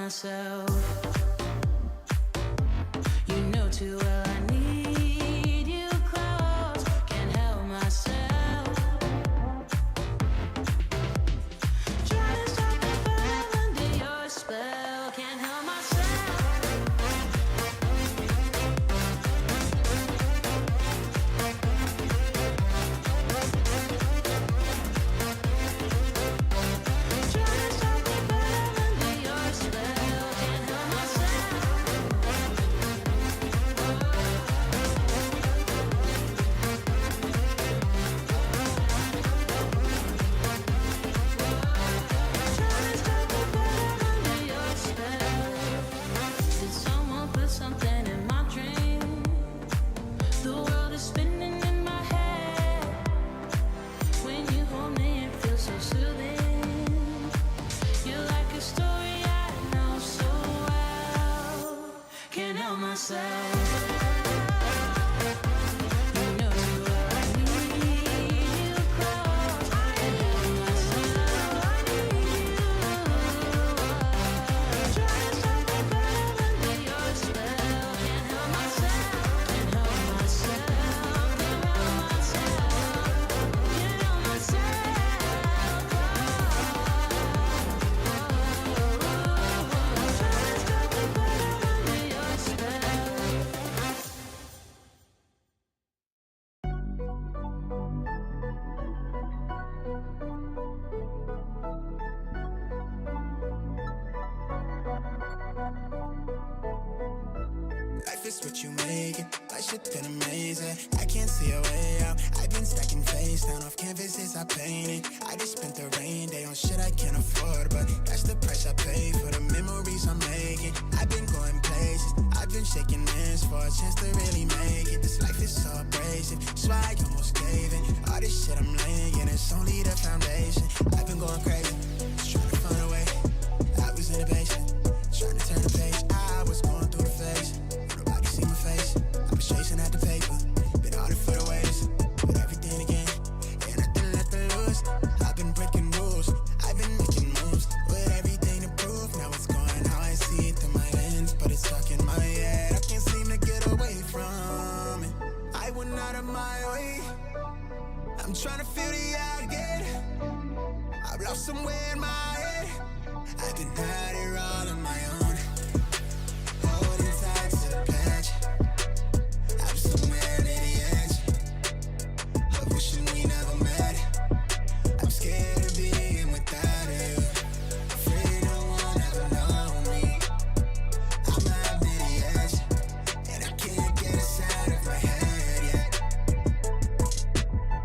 myself. You know too well I need you close. Can't help myself. Trying to stop the fall under your spell. Can't help myself. Life is what you make it, my shit been amazing. I can't see a way out, I've been stacking face down off canvases I painted. I just spent the rain day on shit I can't afford, but that's the price I pay for the memories I'm making. I've been going places, I've been shaking hands for a chance to really make it. This life is so abrasive, so I almost gave it. All this shit I'm laying, it's only the foundation. I've been going crazy, just trying to find a way. I was in the basement, trying to turn the page. I was going through the phase. Nobody see my face. I was chasing at the paper. Been harder for the waiters. With everything again. Ain't nothing left to lose. I've been breaking rules. I've been making moves. With everything to prove. Now it's going how I see it through my lens. But it's stuck in my head. I can't seem to get away from it. I went out of my way. I'm trying to feel the I get. I've lost somewhere in my head. I've been at it all on my own. Holding tight to the pledge. I'm somewhere near the edge of wishing we never met. I'm scared of being without you. Afraid no one ever know me. I'm at the edge, and I can't get us out of my head yet.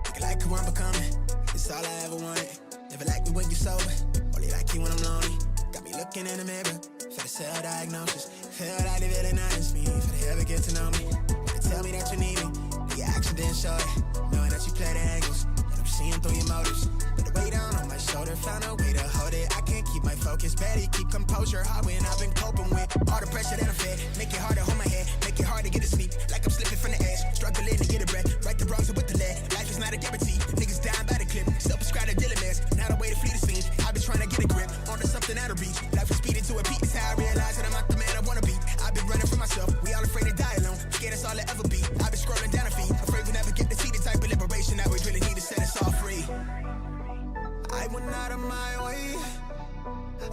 Looking like who I'm becoming, it's all I ever wanted. Never like me when you're sober, only like you when I'm lonely. Got me looking in the mirror for the self-diagnosis. Feel like they villainize me for they ever get to know me. They tell me that you need me, but your action didn't show it. Knowing that you play the angles, and I'm seeing through your motives. Put the weight down on my shoulder, found a way to hold it. I can't keep my focus, barely keep composure. Hard when I've been coping with all the pressure that I fed. Make it hard to hold my head, make it hard to get to sleep. Like I'm slipping from the edge, struggling to get a breath. Right the wrongs with the lead, life is not a guarantee. Niggas dying by the clip, self-prescribed to dealing mess. Now the way to flee the scene, I've been trying to get a grip onto something out of reach. Life is speeding to a peak, it's how I realize that I'm not the man I wanna be. I've been running for myself, we all afraid to die alone. Scared that's all I ever be. I've been scrolling down a feed, afraid we'll never get to see the type of liberation that we really need to set us all free. I went out of my way.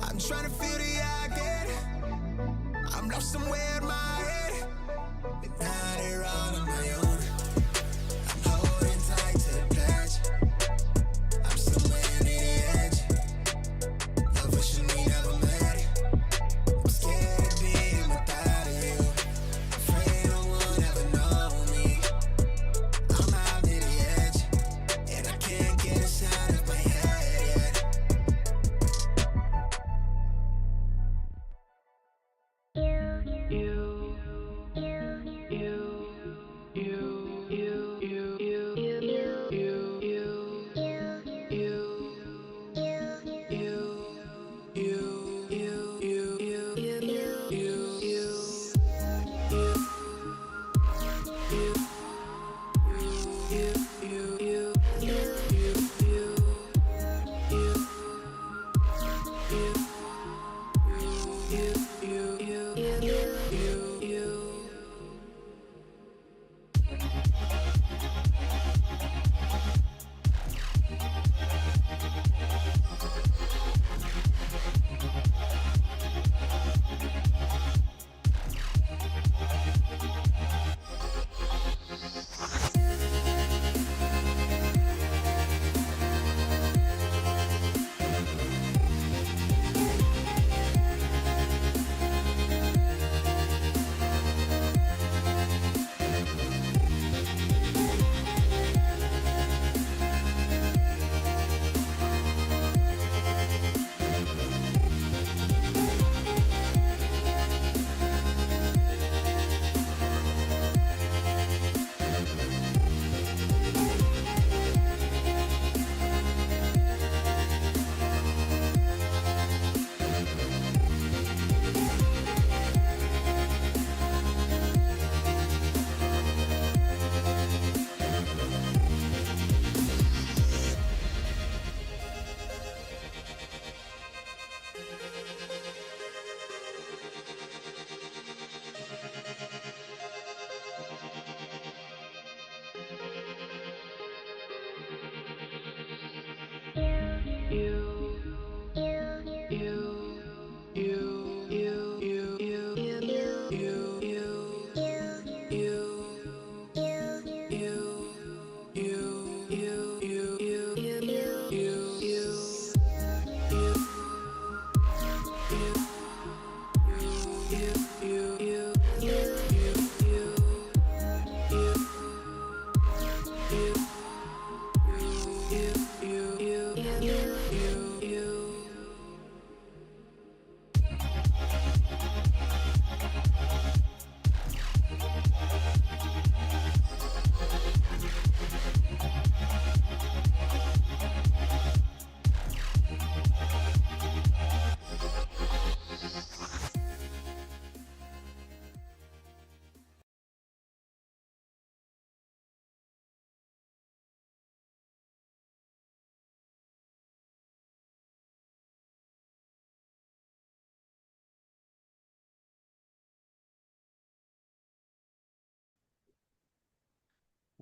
I'm trying to feel the I get. I'm lost somewhere in my head. Been out here all on my own. I'm holding tight to the pledge. I'm somewhere near the edge of wishing we never met. I'm scared of being without you. Afraid no one ever know me. I'm out near the edge, and I can't get us out of my head yet. You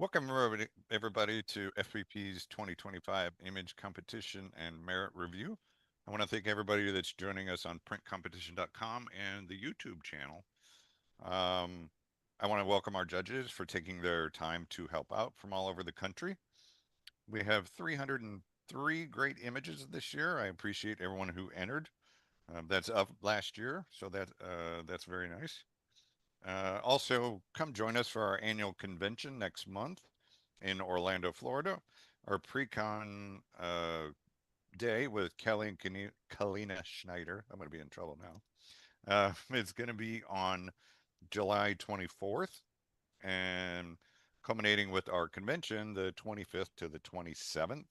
Welcome, everybody to FPP's 2025 Image Competition and Merit Review. I want to thank everybody that's joining us on printcompetition.com and the YouTube channel. I want to welcome our judges for taking their time to help out from all over the country. We have 303 great images this year. I appreciate everyone who entered. That's up last year, so that's very nice. Also, come join us for our annual convention next month in Orlando, Florida. Our pre-con day with Kelly and Kalina Schneider. I'm going to be in trouble now. It's going to be on July 24th and culminating with our convention the 25th to the 27th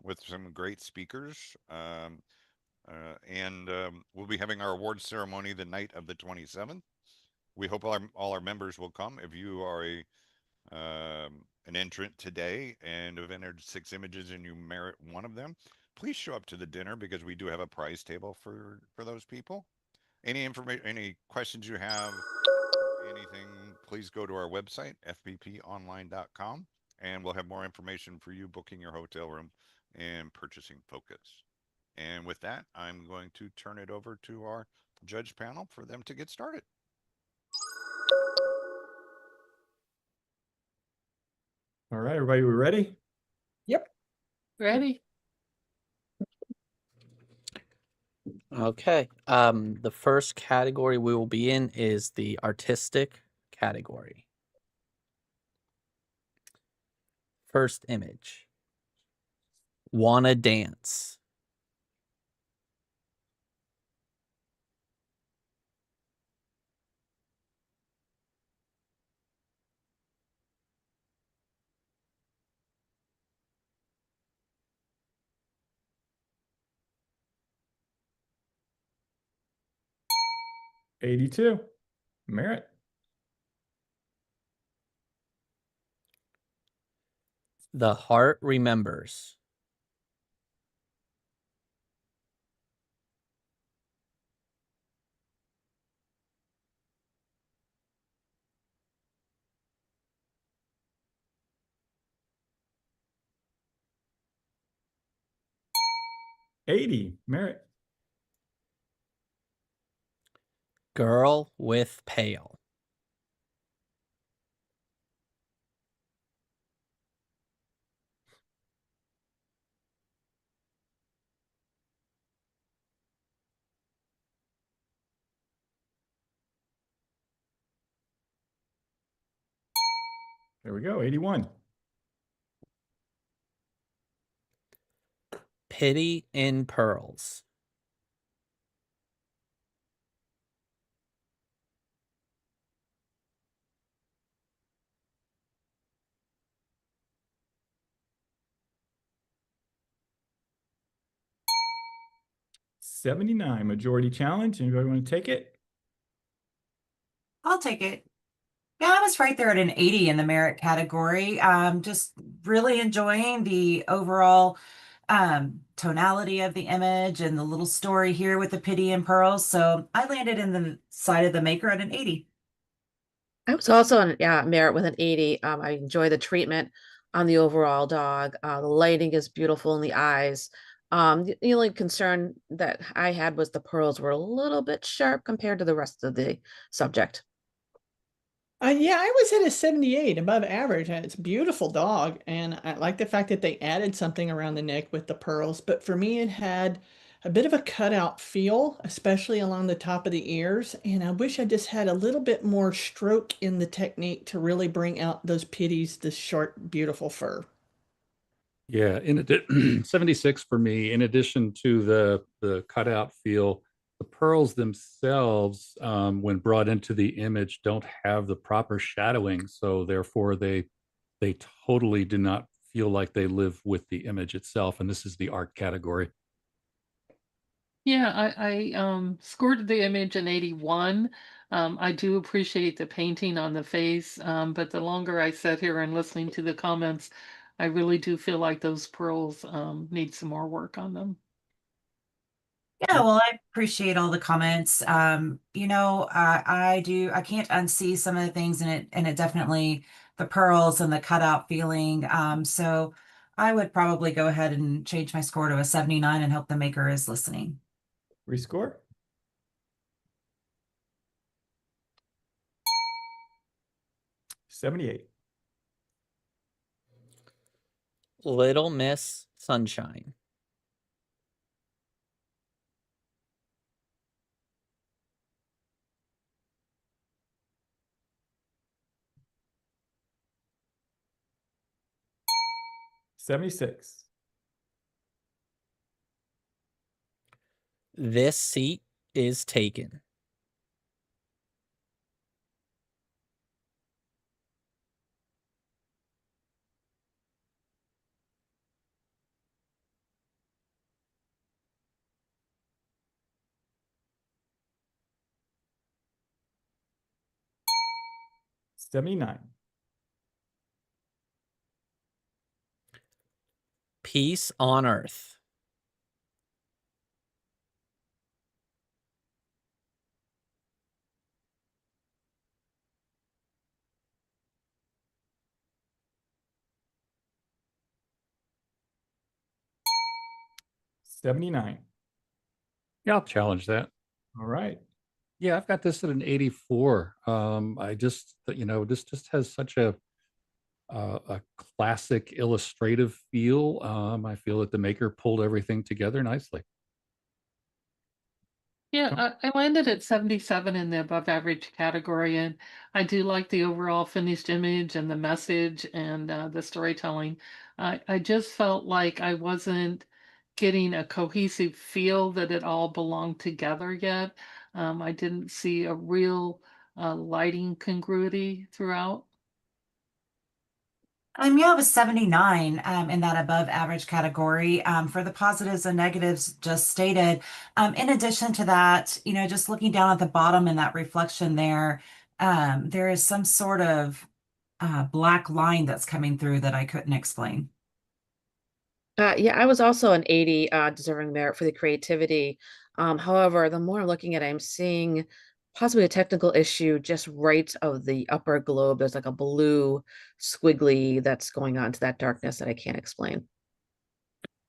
with some great speakers. And we'll be having our awards ceremony the night of the 27th. We hope all our members will come. If you are an entrant today and have entered 6 images and you merit one of them, please show up to the dinner because we do have a prize table for those people. Any information, any questions you have, anything, please go to our website, fbponline.com, and we'll have more information for you booking your hotel room and purchasing Focus. And with that, I'm going to turn it over to our judge panel for them to get started. All right, everybody, we ready? Yep. Ready? Okay. The first category we will be in is the artistic category. First image. Wanna dance. '82. Merritt. The heart remembers. '80. Merritt. Girl with pail. There we go. '81. Pity in pearls. '79. Majority challenge. Anybody want to take it? I'll take it. Yeah, I was right there at an 80 in the merit category. Just really enjoying the overall tonality of the image and the little story here with the pity and pearls. So I landed in the side of the maker at an 80. I was also on merit with an 80. I enjoy the treatment on the overall dog. The lighting is beautiful in the eyes. The only concern that I had was the pearls were a little bit sharp compared to the rest of the subject. Yeah, I was at a 78, above average. It's a beautiful dog, and I like the fact that they added something around the neck with the pearls. But for me, it had a bit of a cutout feel, especially along the top of the ears. And I wish I just had a little bit more stroke in the technique to really bring out those pitties, this short, beautiful fur. Yeah, 76 for me. In addition to the cutout feel, the pearls themselves, when brought into the image, don't have the proper shadowing, so therefore they totally do not feel like they live with the image itself. And this is the art category. Yeah, I scored the image an 81. I do appreciate the painting on the face, but the longer I sit here and listening to the comments, I really do feel like those pearls need some more work on them. Yeah, well, I appreciate all the comments. I can't unsee some of the things in it, and it definitely the pearls and the cutout feeling. So I would probably go ahead and change my score to a 79 and hope the maker is listening. Rescore. $78. Little Miss Sunshine. $76. This seat is taken. $79. Peace on Earth. $79. Yeah, I'll challenge that. All right. Yeah, I've got this at an 84. I just, this just has such a classic illustrative feel. I feel that the maker pulled everything together nicely. Yeah, I landed at 77 in the above average category, and I do like the overall finished image and the message and the storytelling. I just felt like I wasn't getting a cohesive feel that it all belonged together yet. I didn't see a real lighting congruity throughout. You have a 79 in that above average category for the positives and negatives just stated. In addition to that, just looking down at the bottom in that reflection there, there is some sort of black line that's coming through that I couldn't explain. Yeah, I was also an 80, deserving merit for the creativity. However, the more I'm looking at it, I'm seeing possibly a technical issue just right of the upper globe. There's like a blue squiggly that's going on to that darkness that I can't explain.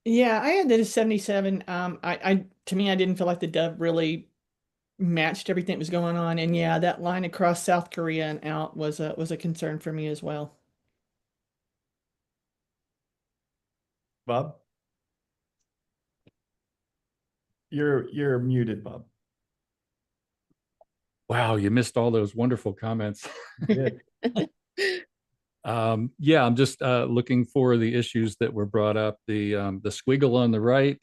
Yeah, I had that as 77. To me, I didn't feel like the dub really matched everything that was going on. And yeah, that line across South Korea and out was a concern for me as well. Bob? You're muted, Bob. Wow, you missed all those wonderful comments. Yeah. Yeah, I'm just looking for the issues that were brought up. The squiggle on the right.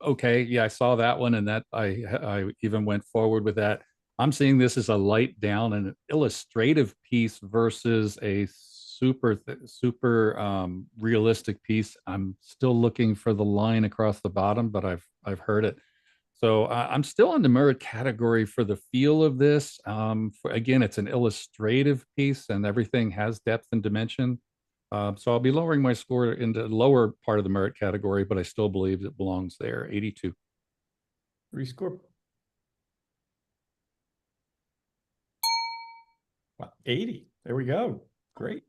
Okay, yeah, I saw that one, and that I even went forward with that. I'm seeing this as a light down and an illustrative piece versus a super realistic piece. I'm still looking for the line across the bottom, but I've heard it. So I'm still in the merit category for the feel of this. Again, it's an illustrative piece and everything has depth and dimension. So I'll be lowering my score into the lower part of the merit category, but I still believe it belongs there, 82. Rescore. Wow, 80. There we go. Great.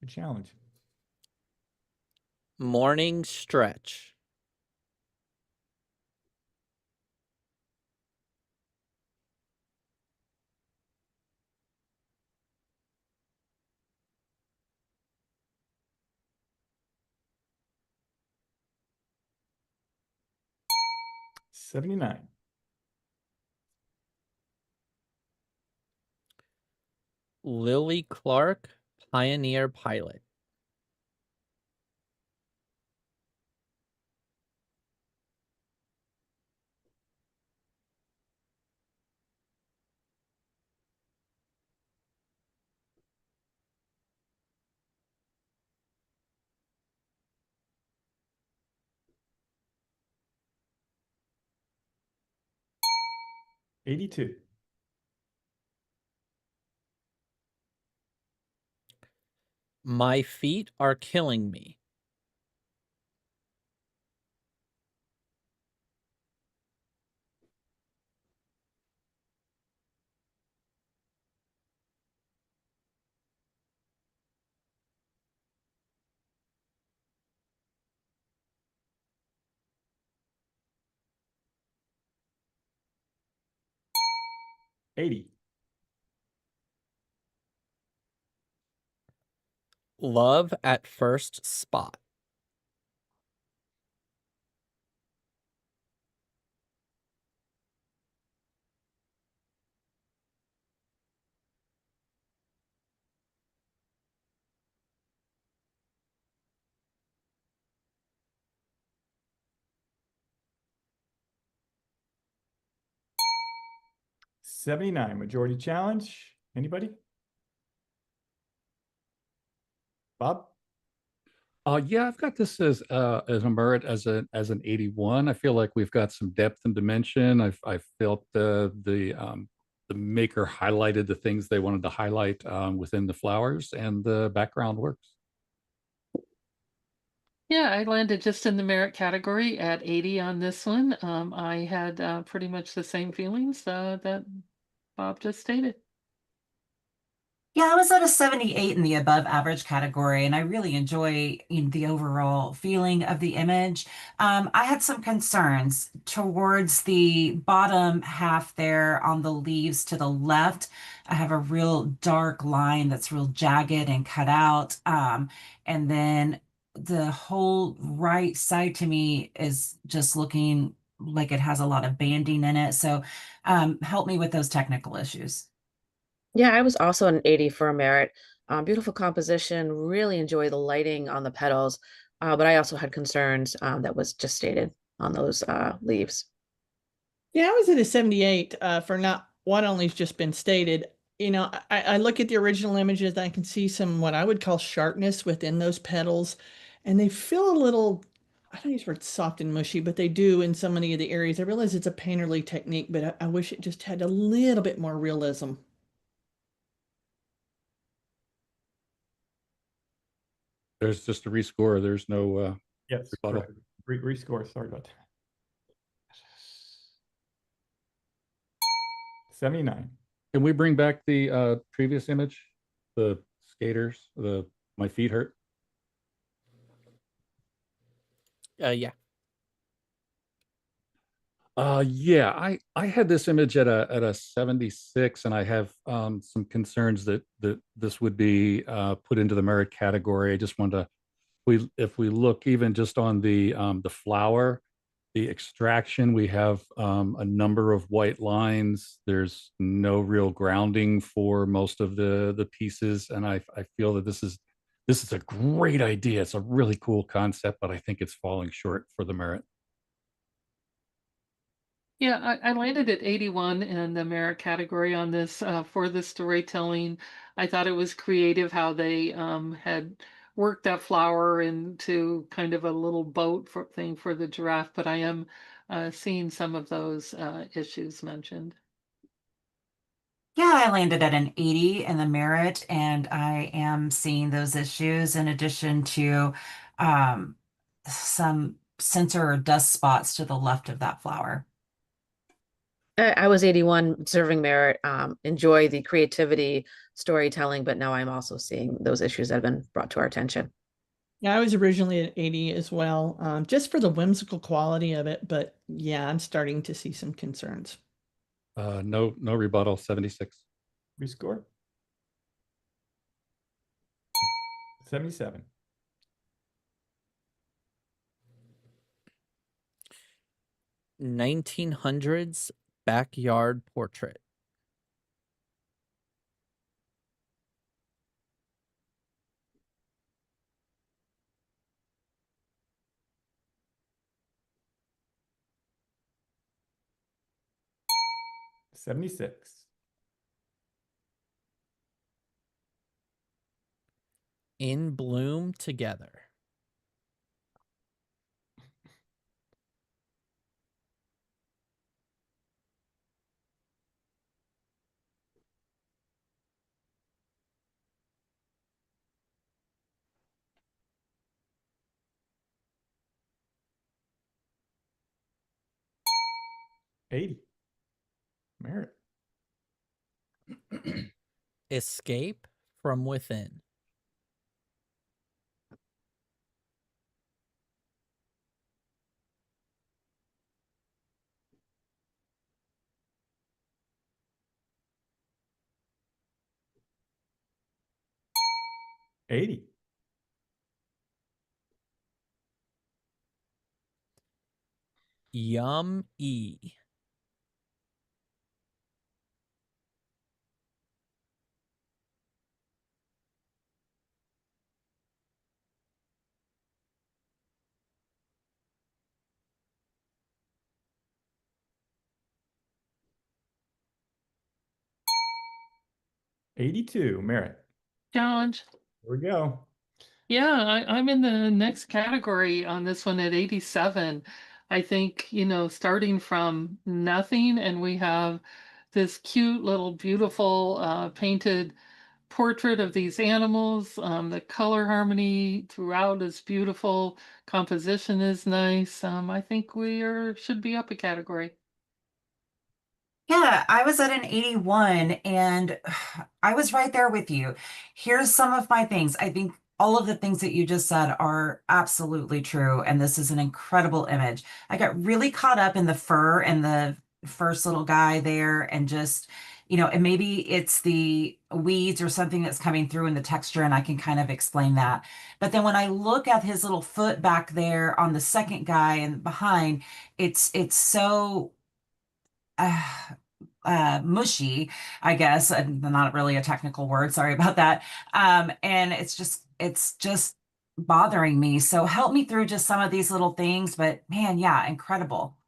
Good challenge. Morning Stretch. $79. Lily Clark, Pioneer Pilot. $82. My feet are killing me. 80. Love at first spot. 79, majority challenge. Anybody? Bob? Yeah, I've got this as a merit as an 81. I feel like we've got some depth and dimension. I felt the maker highlighted the things they wanted to highlight within the flowers, and the background works. Yeah, I landed just in the merit category at 80 on this one. I had pretty much the same feelings that Bob just stated. Yeah, I was at a 78 in the above average category, and I really enjoy the overall feeling of the image. I had some concerns towards the bottom half there on the leaves to the left. I have a real dark line that's real jagged and cut out. And then the whole right side to me is just looking like it has a lot of banding in it. So help me with those technical issues. Yeah, I was also an 80 for a merit. Beautiful composition, really enjoy the lighting on the petals, but I also had concerns that was just stated on those leaves. Yeah, I was at a 78 for not what only's just been stated. I look at the original images, and I can see some what I would call sharpness within those petals, and they feel a little, I don't use the word soft and mushy, but they do in so many of the areas. I realize it's a painterly technique, but I wish it just had a little bit more realism. There's just a rescore. There's no Yes, rebuttal. correct. Rescore. Sorry about that. 79. Can we bring back the previous image? The skaters, the my feet hurt. Yeah. Yeah, I had this image at a 76, and I have some concerns that this would be put into the merit category. I just wanted to, if we look even just on the flower, the extraction, we have a number of white lines. There's no real grounding for most of the pieces, and I feel that this is a great idea. It's a really cool concept, but I think it's falling short for the merit. Yeah, I landed at 81 in the merit category on this for the storytelling. I thought it was creative how they had worked that flower into kind of a little boat thing for the giraffe, but I am seeing some of those issues mentioned. Yeah, I landed at an 80 in the merit, and I am seeing those issues in addition to um, some sensor or dust spots to the left of that flower. I was 81, serving merit, enjoy the creativity, storytelling, but now I'm also seeing those issues that have been brought to our attention. Yeah, I was originally at 80 as well, just for the whimsical quality of it. But yeah, I'm starting to see some concerns. No rebuttal. 76. Rescore. 77. 1900s backyard portrait. 76. In bloom together. 80. Merit. Escape from within. 80. Yum E. $82. Merit. Challenge. Here we go. Yeah, I'm in the next category on this one at 87. I think, starting from nothing, and we have this cute little beautiful painted portrait of these animals. The color harmony throughout is beautiful. Composition is nice. I think should be up a category. Yeah, I was at an 81 and I was right there with you. Here's some of my things. I think all of the things that you just said are absolutely true. And this is an incredible image. I got really caught up in the fur and the first little guy there and just, and maybe it's the weeds or something that's coming through in the texture and I can kind of explain that. But then when I look at his little foot back there on the second guy and behind, it's so uh, mushy, I guess, and not really a technical word. Sorry about that. And it's just bothering me. So help me through just some of these little things. But man, yeah, incredible.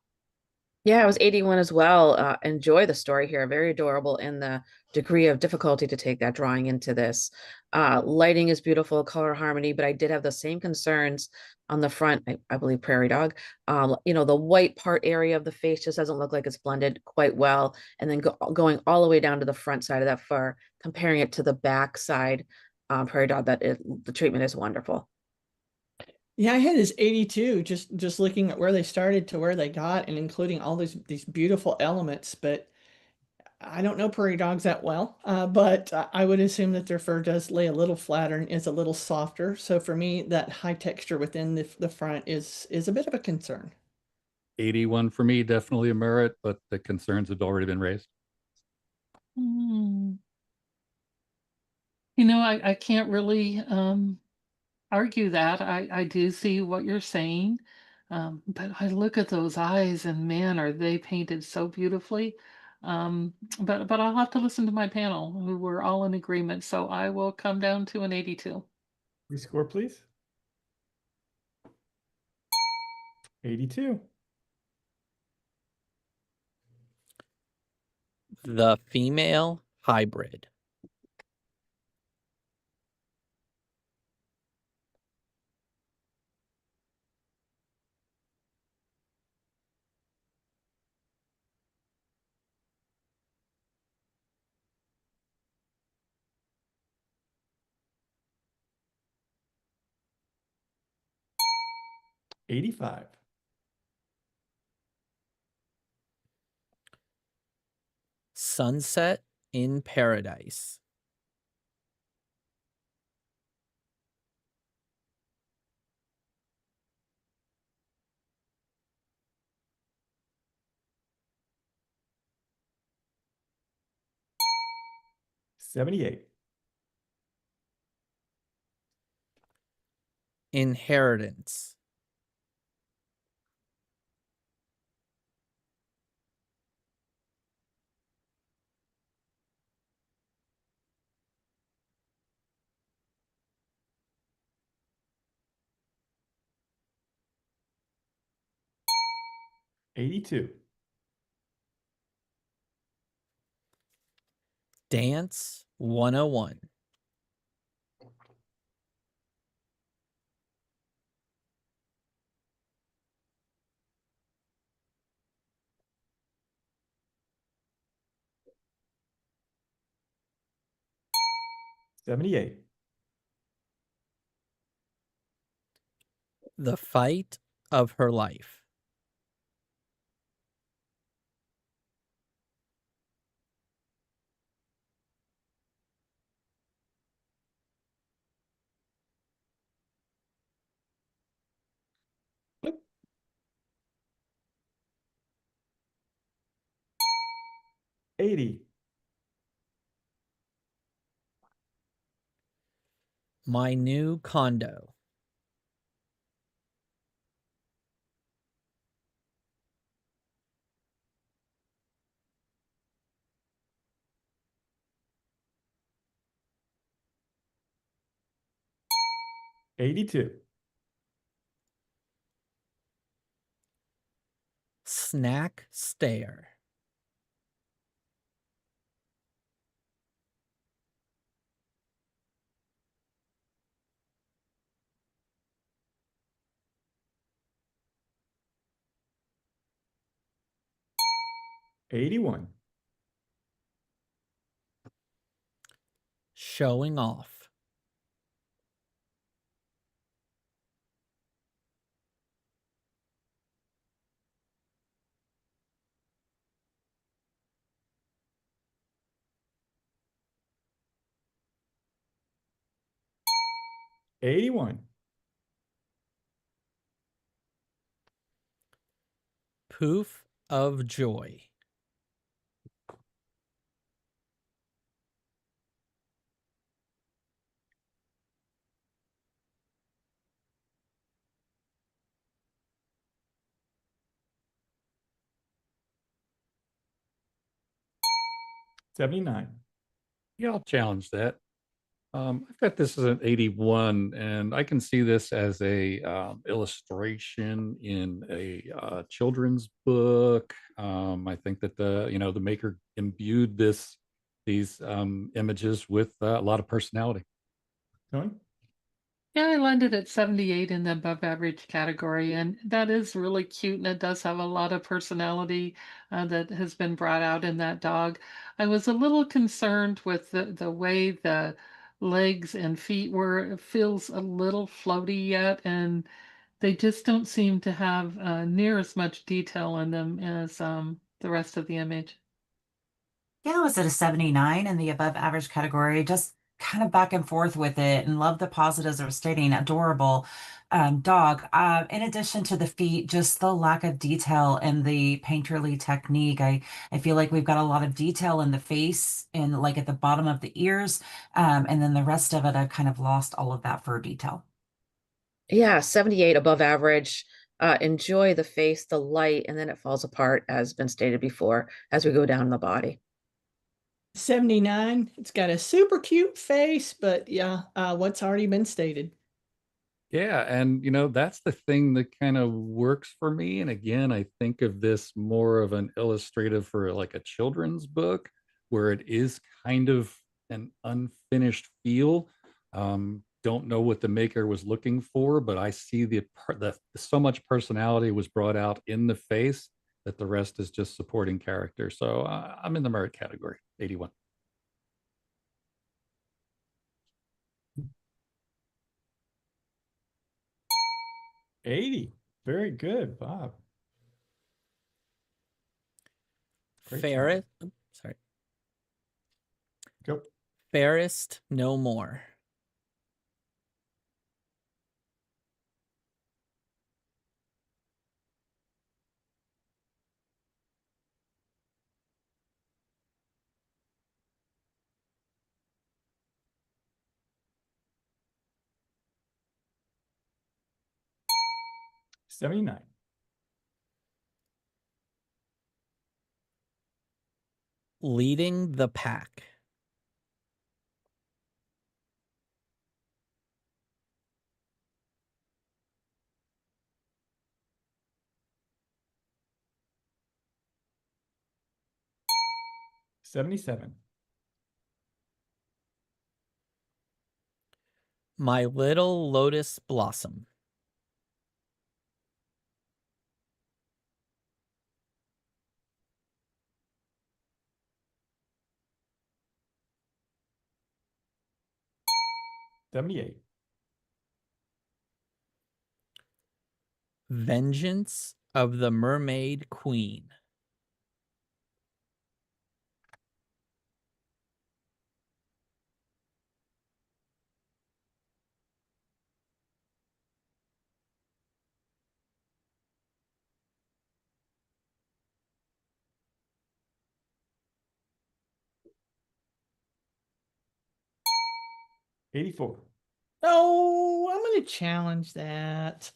Yeah, I was 81 as well. Enjoy the story here. Very adorable in the degree of difficulty to take that drawing into this. Lighting is beautiful, color harmony, but I did have the same concerns on the front, I believe prairie dog. The white part area of the face just doesn't look like it's blended quite well. And then going all the way down to the front side of that fur, comparing it to the back side prairie dog, the treatment is wonderful. Yeah, I had this 82, just looking at where they started to where they got and including all these beautiful elements, but I don't know prairie dogs that well, but I would assume that their fur does lay a little flatter and is a little softer. So for me, that high texture within the front is a bit of a concern. 81 for me, definitely a merit, but the concerns have already been raised. Hmm. I can't really argue that. I do see what you're saying. But I look at those eyes and man, are they painted so beautifully. But I'll have to listen to my panel who were all in agreement. So I will come down to an 82. Rescore, please. 82. The female hybrid. $85. Sunset in Paradise. $78. Inheritance. $82. Dance 101. $78. The fight of her life. Flip. 80. My new condo. $82. Snack stare. $81. Showing off. $81. Poof of joy. $79. Yeah, I'll challenge that. I've got this as an 81, and I can see this as a illustration in a children's book. I think that the maker imbued these images with a lot of personality. Tony? Yeah, I landed at 78 in the above average category, and that is really cute, and it does have a lot of personality that has been brought out in that dog. I was a little concerned with the way the legs and feet were. It feels a little floaty yet, and they just don't seem to have near as much detail in them as the rest of the image. Yeah, I was at a 79 in the above average category, just kind of back and forth with it and love the positives of stating adorable dog. In addition to the feet, just the lack of detail and the painterly technique. I feel like we've got a lot of detail in the face and like at the bottom of the ears. And then the rest of it, I've kind of lost all of that fur detail. Yeah, 78 above average. Enjoy the face, the light, and then it falls apart, as been stated before, as we go down the body. 79. It's got a super cute face, but yeah, what's already been stated. Yeah, and that's the thing that kind of works for me. And again, I think of this more of an illustrative for like a children's book where it is kind of an unfinished feel. Don't know what the maker was looking for, but I see the so much personality was brought out in the face that the rest is just supporting character. So I'm in the merit category, 81. 80. Very good, Bob. Great job. Fairest. Sorry. Go. Fairest no more. $79. Leading the pack. $77. My little lotus blossom. $78. Vengeance of the Mermaid Queen. $84. Oh, I'm going to challenge that.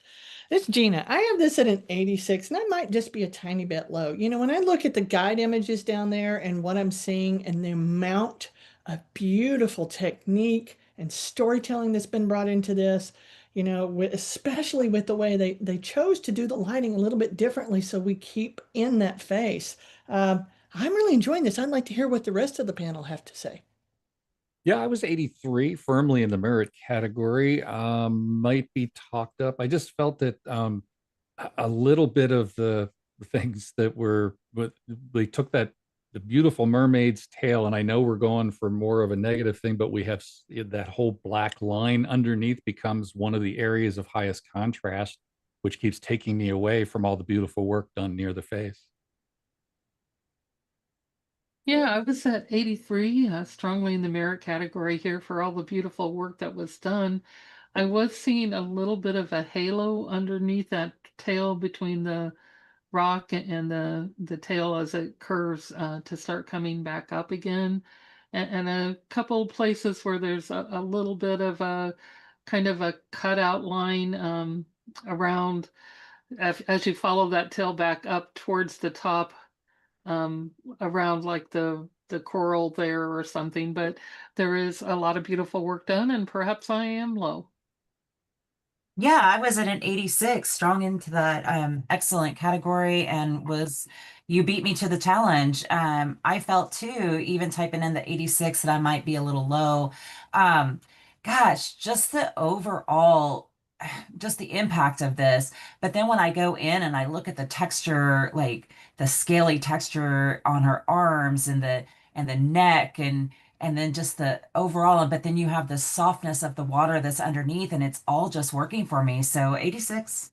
It's Gina. I have this at an 86, and I might just be a tiny bit low. You know, when I look at the guide images down there and what I'm seeing and the amount of beautiful technique and storytelling that's been brought into this, you know, especially with the way they chose to do the lighting a little bit differently so we keep in that face. I'm really enjoying this. I'd like to hear what the rest of the panel have to say. Yeah, I was 83, firmly in the merit category. Might be talked up. I just felt that a little bit of the things that were, but they took the beautiful mermaid's tail, and I know we're going for more of a negative thing, but we have that whole black line underneath becomes one of the areas of highest contrast, which keeps taking me away from all the beautiful work done near the face. Yeah, I was at 83, strongly in the merit category here for all the beautiful work that was done. I was seeing a little bit of a halo underneath that tail between the rock and the tail as it curves to start coming back up again. And a couple places where there's a little bit of a kind of a cutout line around as you follow that tail back up towards the top around like the coral there or something, but there is a lot of beautiful work done, and perhaps I am low. Yeah, I was at an 86, strong into that excellent category, and was you beat me to the challenge. I felt too, even typing in the 86, that I might be a little low. Um, Gosh, just the overall, just the impact of this. But then when I go in and I look at the texture, like the scaly texture on her arms and the neck and then just the overall, but then you have the softness of the water that's underneath, and it's all just working for me. So 86.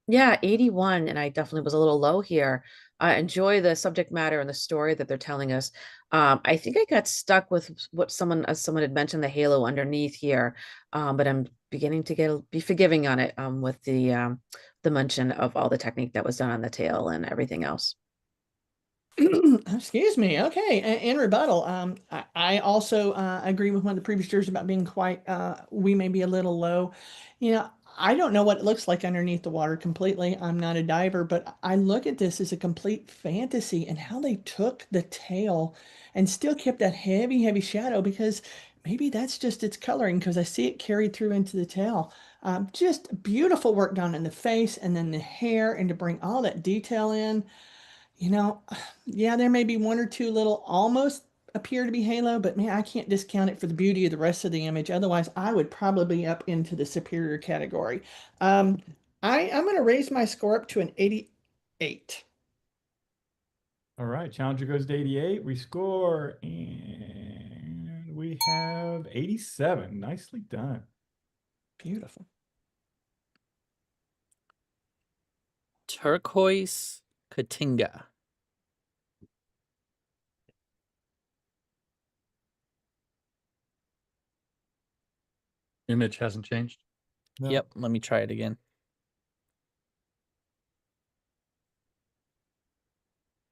Yeah, 81, and I definitely was a little low here. I enjoy the subject matter and the story that they're telling us. I think I got stuck with what someone had mentioned, the halo underneath here. But I'm beginning to be forgiving on it with the mention of all the technique that was done on the tail and everything else. Excuse me. Okay. In rebuttal, I also agree with one of the previous jurors about being quite, we may be a little low. You know, I don't know what it looks like underneath the water completely. I'm not a diver, but I look at this as a complete fantasy and how they took the tail and still kept that heavy, heavy shadow, because maybe that's just its coloring, because I see it carried through into the tail. Just beautiful work done in the face and then the hair, and to bring all that detail in. You know, yeah, there may be one or two little almost appear to be halo, but man, I can't discount it for the beauty of the rest of the image. Otherwise, I would probably be up into the superior category. Um, I'm going to raise my score up to an 88. All right, Challenger goes to 88. We score, and we have 87. Nicely done. Beautiful. Turquoise Katinga. Image hasn't changed. No. Yep, let me try it again.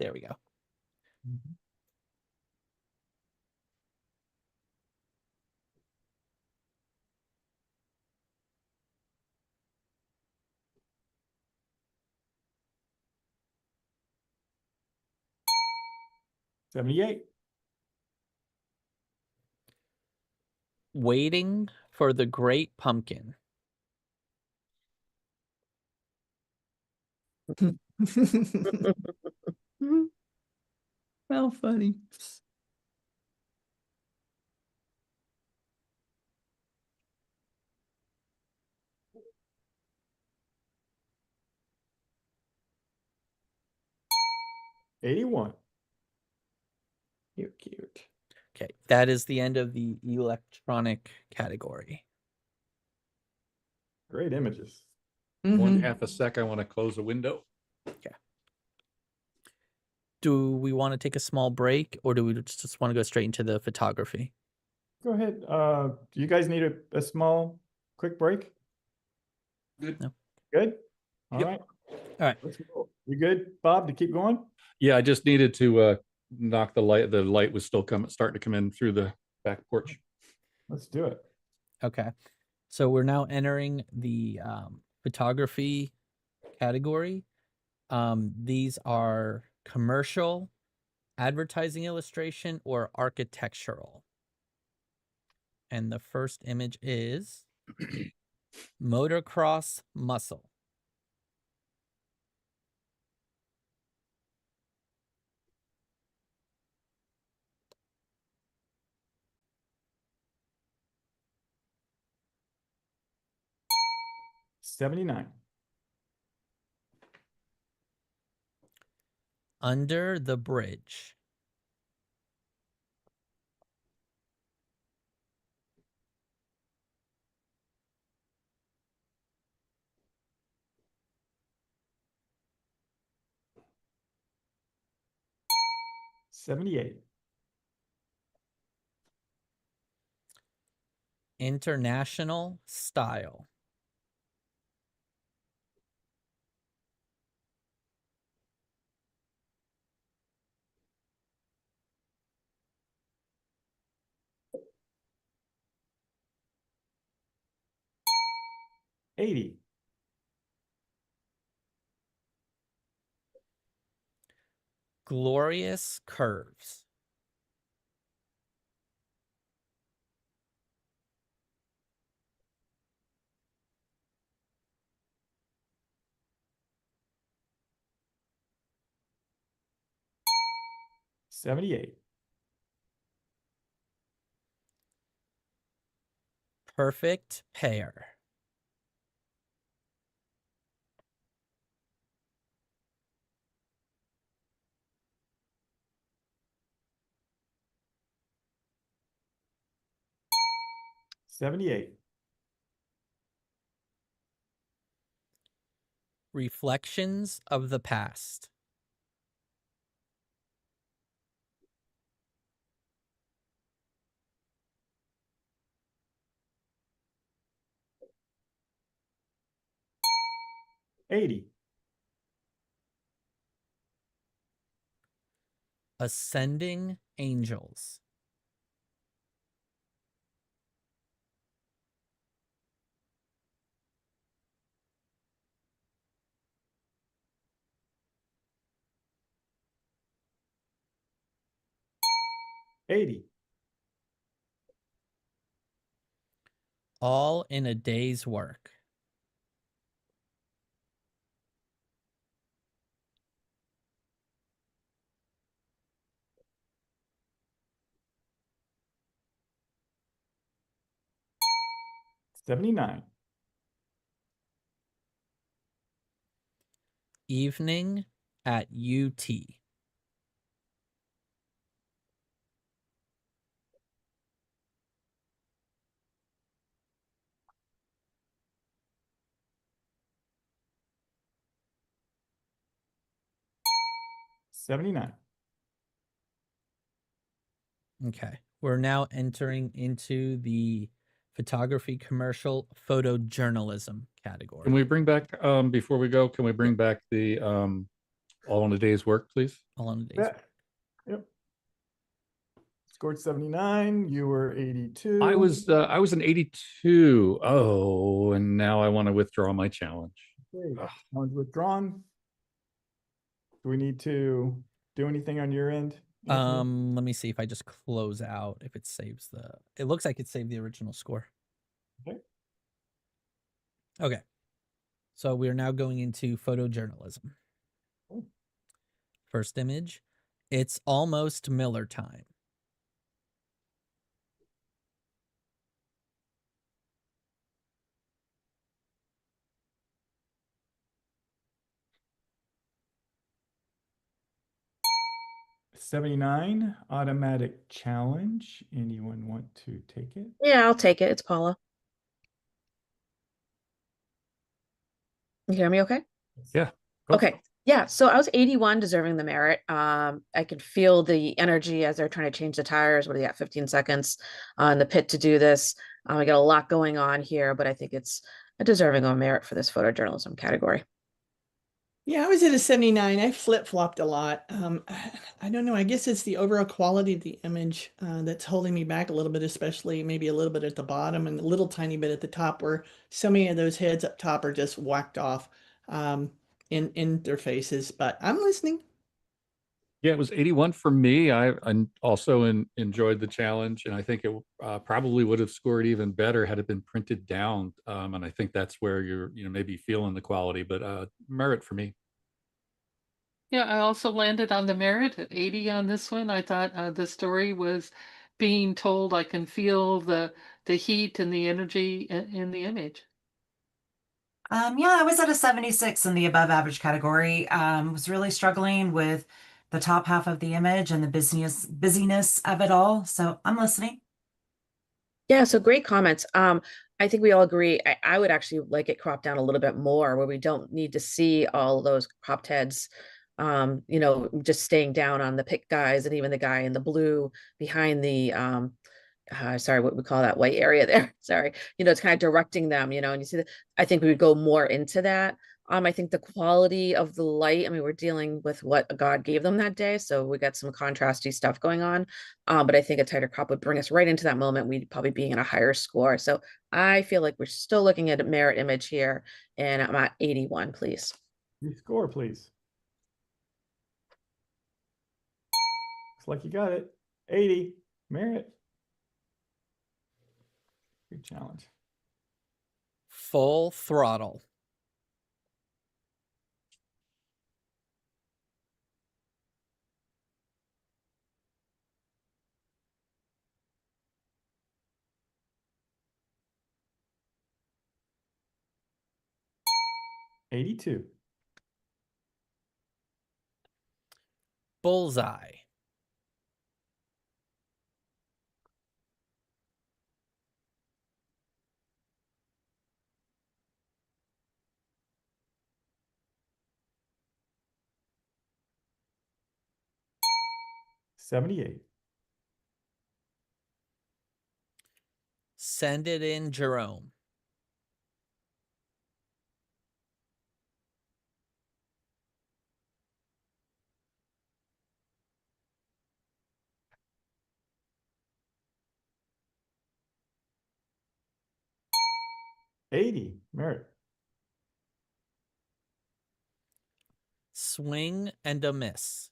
There we go. Mhm. $78. Waiting for the Great Pumpkin. How funny. $81. Cute, cute. Okay, that is the end of the electronic category. Great images. One Mhm. half a sec, I want to close the window. Do we want to take a small break, or do we just want to go straight into the photography? Go ahead. Do you guys need a small, quick break? Good. No. Good? All Yep. right. All right. Let's go. You good, Bob, to keep going? Yeah, I just needed to knock the light. The light was still starting to come in through the back porch. Let's do it. Okay. So we're now entering the photography category. These are commercial, advertising illustration, or architectural. And the first image is motocross muscle. $79. Under the bridge. $78. International style. $80. Glorious curves. $78. Perfect pair. $78. Reflections of the past. $80. Ascending angels. $80. All in a day's work. $79. Evening at UT. $79. Okay. We're now entering into the photography commercial photojournalism category. Can we bring back, before we go, can we bring back the all in a day's work, please? All on a day's Yeah. work. Yep. Scored 79. You were 82. I was an 82. Oh, and now I want to withdraw my challenge. Okay. Challenge withdrawn. Do we need to do anything on your end, Anthony? Let me see if I just close out, if it saves the, it looks like it saved the original score. Okay. Okay. So we're now going into photojournalism. Cool. First image, it's almost Miller time. $79. Automatic challenge. Anyone want to take it? Yeah, I'll take it. It's Paula. You hear me okay? Yeah. Go. Okay. Yeah, so I was 81, deserving the merit. I could feel the energy as they're trying to change the tires. What do you got? 15 seconds in the pit to do this. I got a lot going on here, but I think it's a deserving of merit for this photojournalism category. Yeah, I was at a 79. I flip-flopped a lot. I don't know. I guess it's the overall quality of the image that's holding me back a little bit, especially maybe a little bit at the bottom and a little tiny bit at the top, where so many of those heads up top are just whacked off in their faces. But I'm listening. Yeah, it was 81 for me. I also enjoyed the challenge, and I think it probably would have scored even better had it been printed down. And I think that's where you're, maybe feeling the quality, but merit for me. Yeah, I also landed on the merit at 80 on this one. I thought the story was being told. I can feel the heat and the energy in the image. Yeah, I was at a 76 in the above average category. Was really struggling with the top half of the image and the busyness of it all. So I'm listening. Yeah, so great comments. I think we all agree. I would actually like it cropped down a little bit more where we don't need to see all those cropped heads. Just staying down on the pick guys and even the guy in the blue behind the sorry, what we call that white area there. Sorry. It's kind of directing them, and you see that I think we would go more into that. I think the quality of the light, I mean, we're dealing with what God gave them that day. So we got some contrasty stuff going on. But I think a tighter crop would bring us right into that moment. We'd probably be in a higher score. So I feel like we're still looking at a merit image here, and I'm at 81, please. Rescore, please. Looks like you got it. 80. Merit. Good challenge. Full throttle. $82. Bullseye. $78. Send it in, Jerome. $80. Merit. Swing and a miss.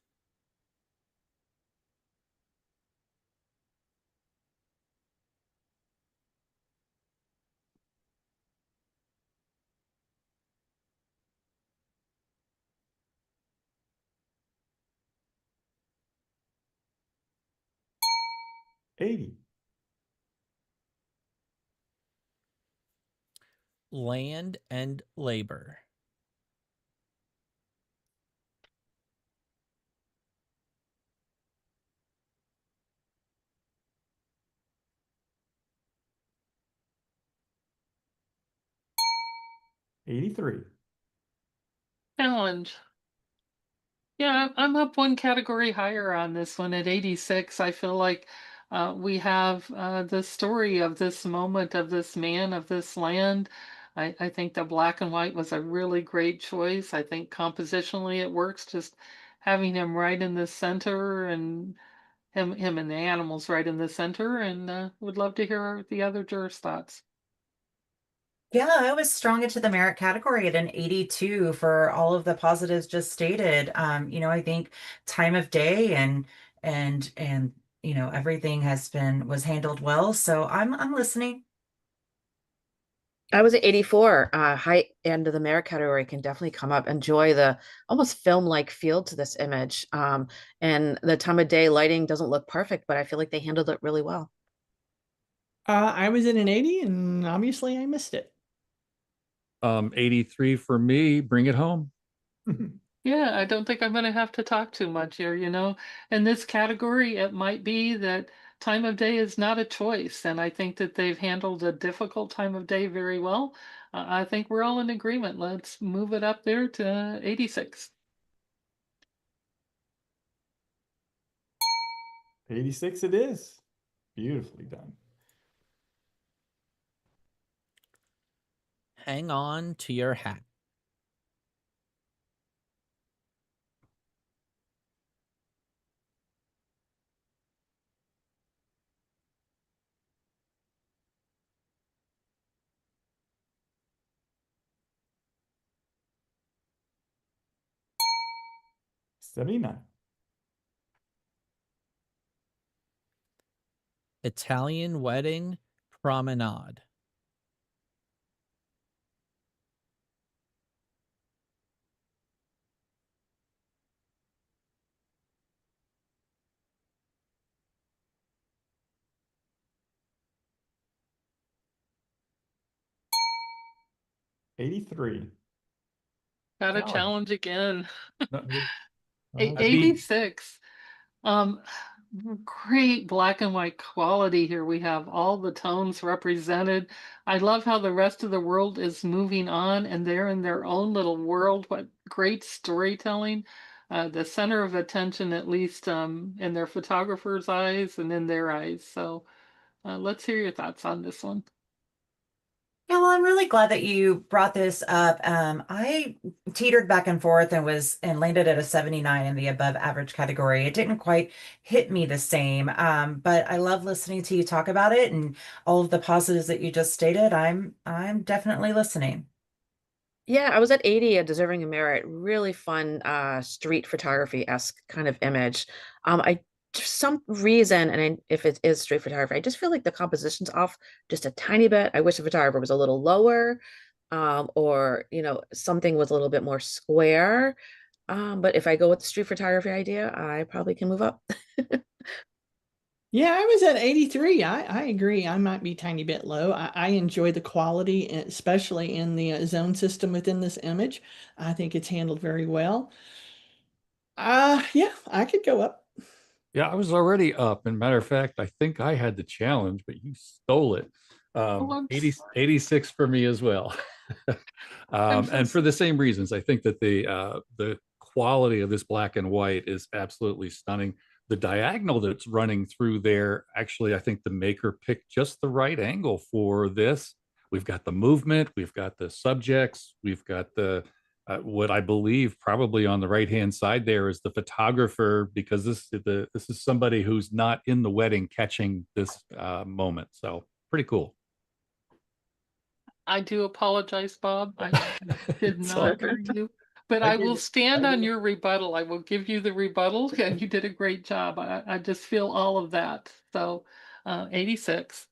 $80. Land and labor. $83. Challenge. Yeah, I'm up one category higher on this one at 86. I feel like we have the story of this moment, of this man, of this land. I think the black and white was a really great choice. I think compositionally it works, just having him right in the center and him and the animals right in the center. And would love to hear the other jurors' thoughts. Yeah, I was strong into the merit category at an 82 for all of the positives just stated. I think time of day and everything was handled well. So I'm listening. I was at 84. High end of the merit category can definitely come up. Enjoy the almost film-like feel to this image. And the time of day lighting doesn't look perfect, but I feel like they handled it really well. I was in an 80, and obviously I missed it. 83 for me. Bring it home. Yeah, I don't think I'm going to have to talk too much here, In this category, it might be that time of day is not a choice, and I think that they've handled a difficult time of day very well. I think we're all in agreement. Let's move it up there to 86. 86 it is. Beautifully done. Hang on to your hat. 79. Italian wedding promenade. '83. Got a Challenge. challenge again. No, you're- A- okay. 86. Um, Great black and white quality here. We have all the tones represented. I love how the rest of the world is moving on and they're in their own little world. What great storytelling. The center of attention, at least in their photographer's eyes and in their eyes. So let's hear your thoughts on this one. Yeah, well, I'm really glad that you brought this up. I teetered back and forth and landed at a 79 in the above average category. It didn't quite hit me the same, but I love listening to you talk about it and all of the positives that you just stated. I'm definitely listening. Yeah, I was at 80, a deserving of merit. Really fun, street photography-esque kind of image. I for some reason, and if it is street photography, I just feel like the composition's off just a tiny bit. I wish the photographer was a little lower, or something was a little bit more square. But if I go with the street photography idea, I probably can move up. Yeah, I was at 83. I agree. I might be a tiny bit low. I enjoy the quality, especially in the zone system within this image. I think it's handled very well. Yeah, I could go up. Yeah, I was already up. And matter of fact, I think I had the challenge, but you stole it. I'm 86 for me as well. I'm And for the same reasons, I think that the quality of this black and white is absolutely stunning. The diagonal that's running through there, actually, I think the maker picked just the right angle for this. We've got the movement, we've got the subjects, we've got the what I believe probably on the right hand side there is the photographer, because this is somebody who's not in the wedding catching this moment. So pretty cool. I do apologize, Bob. I did It's not all hear right. you. But I I get will it. stand I on get it. your rebuttal. I will give you the rebuttal, and you did a great job. I just feel all of that. So, 86.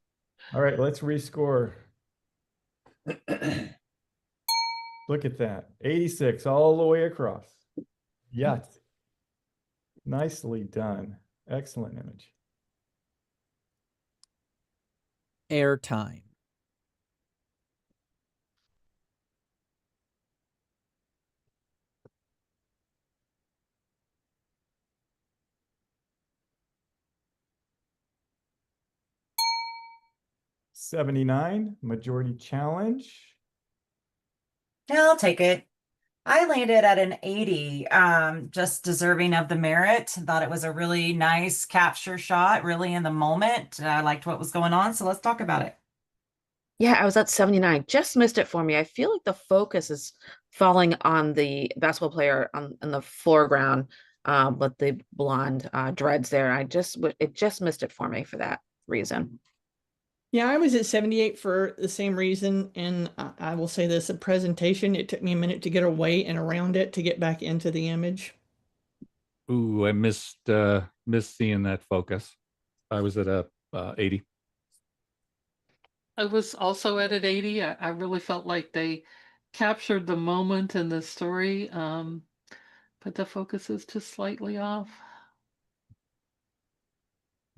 All right, let's rescore. Look at that. 86 all the way across. Yes. Nicely done. Excellent image. Airtime. '79 majority challenge. Yeah, I'll take it. I landed at an 80, just deserving of the merit. Thought it was a really nice capture shot, really in the moment. I liked what was going on, so let's talk about it. Yeah, I was at 79. Just missed it for me. I feel like the focus is falling on the basketball player on in the foreground, with the blonde dreads there. It just missed it for me for that reason. Yeah, I was at 78 for the same reason. And I will say this, the presentation, it took me a minute to get away and around it to get back into the image. Ooh, I missed seeing that focus. I was at a 80. I was also at an 80. I really felt like they captured the moment and the story, but the focus is just slightly off.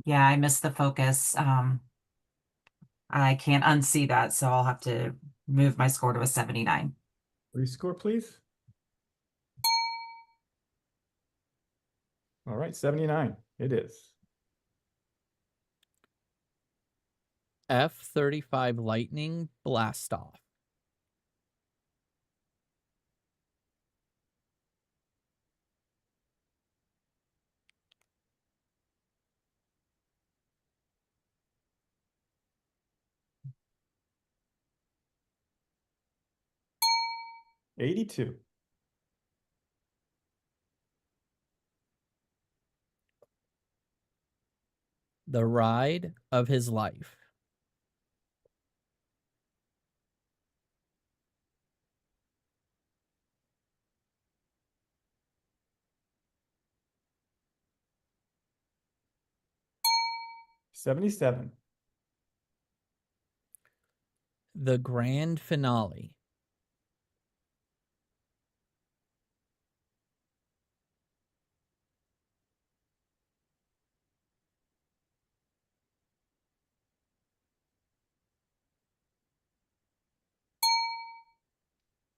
Yeah, I missed the focus. I can't unsee that, so I'll have to move my score to a 79. Rescore, please. All right, 79. It is. F-35 Lightning blast off. '82. The ride of his life. 77. The grand finale.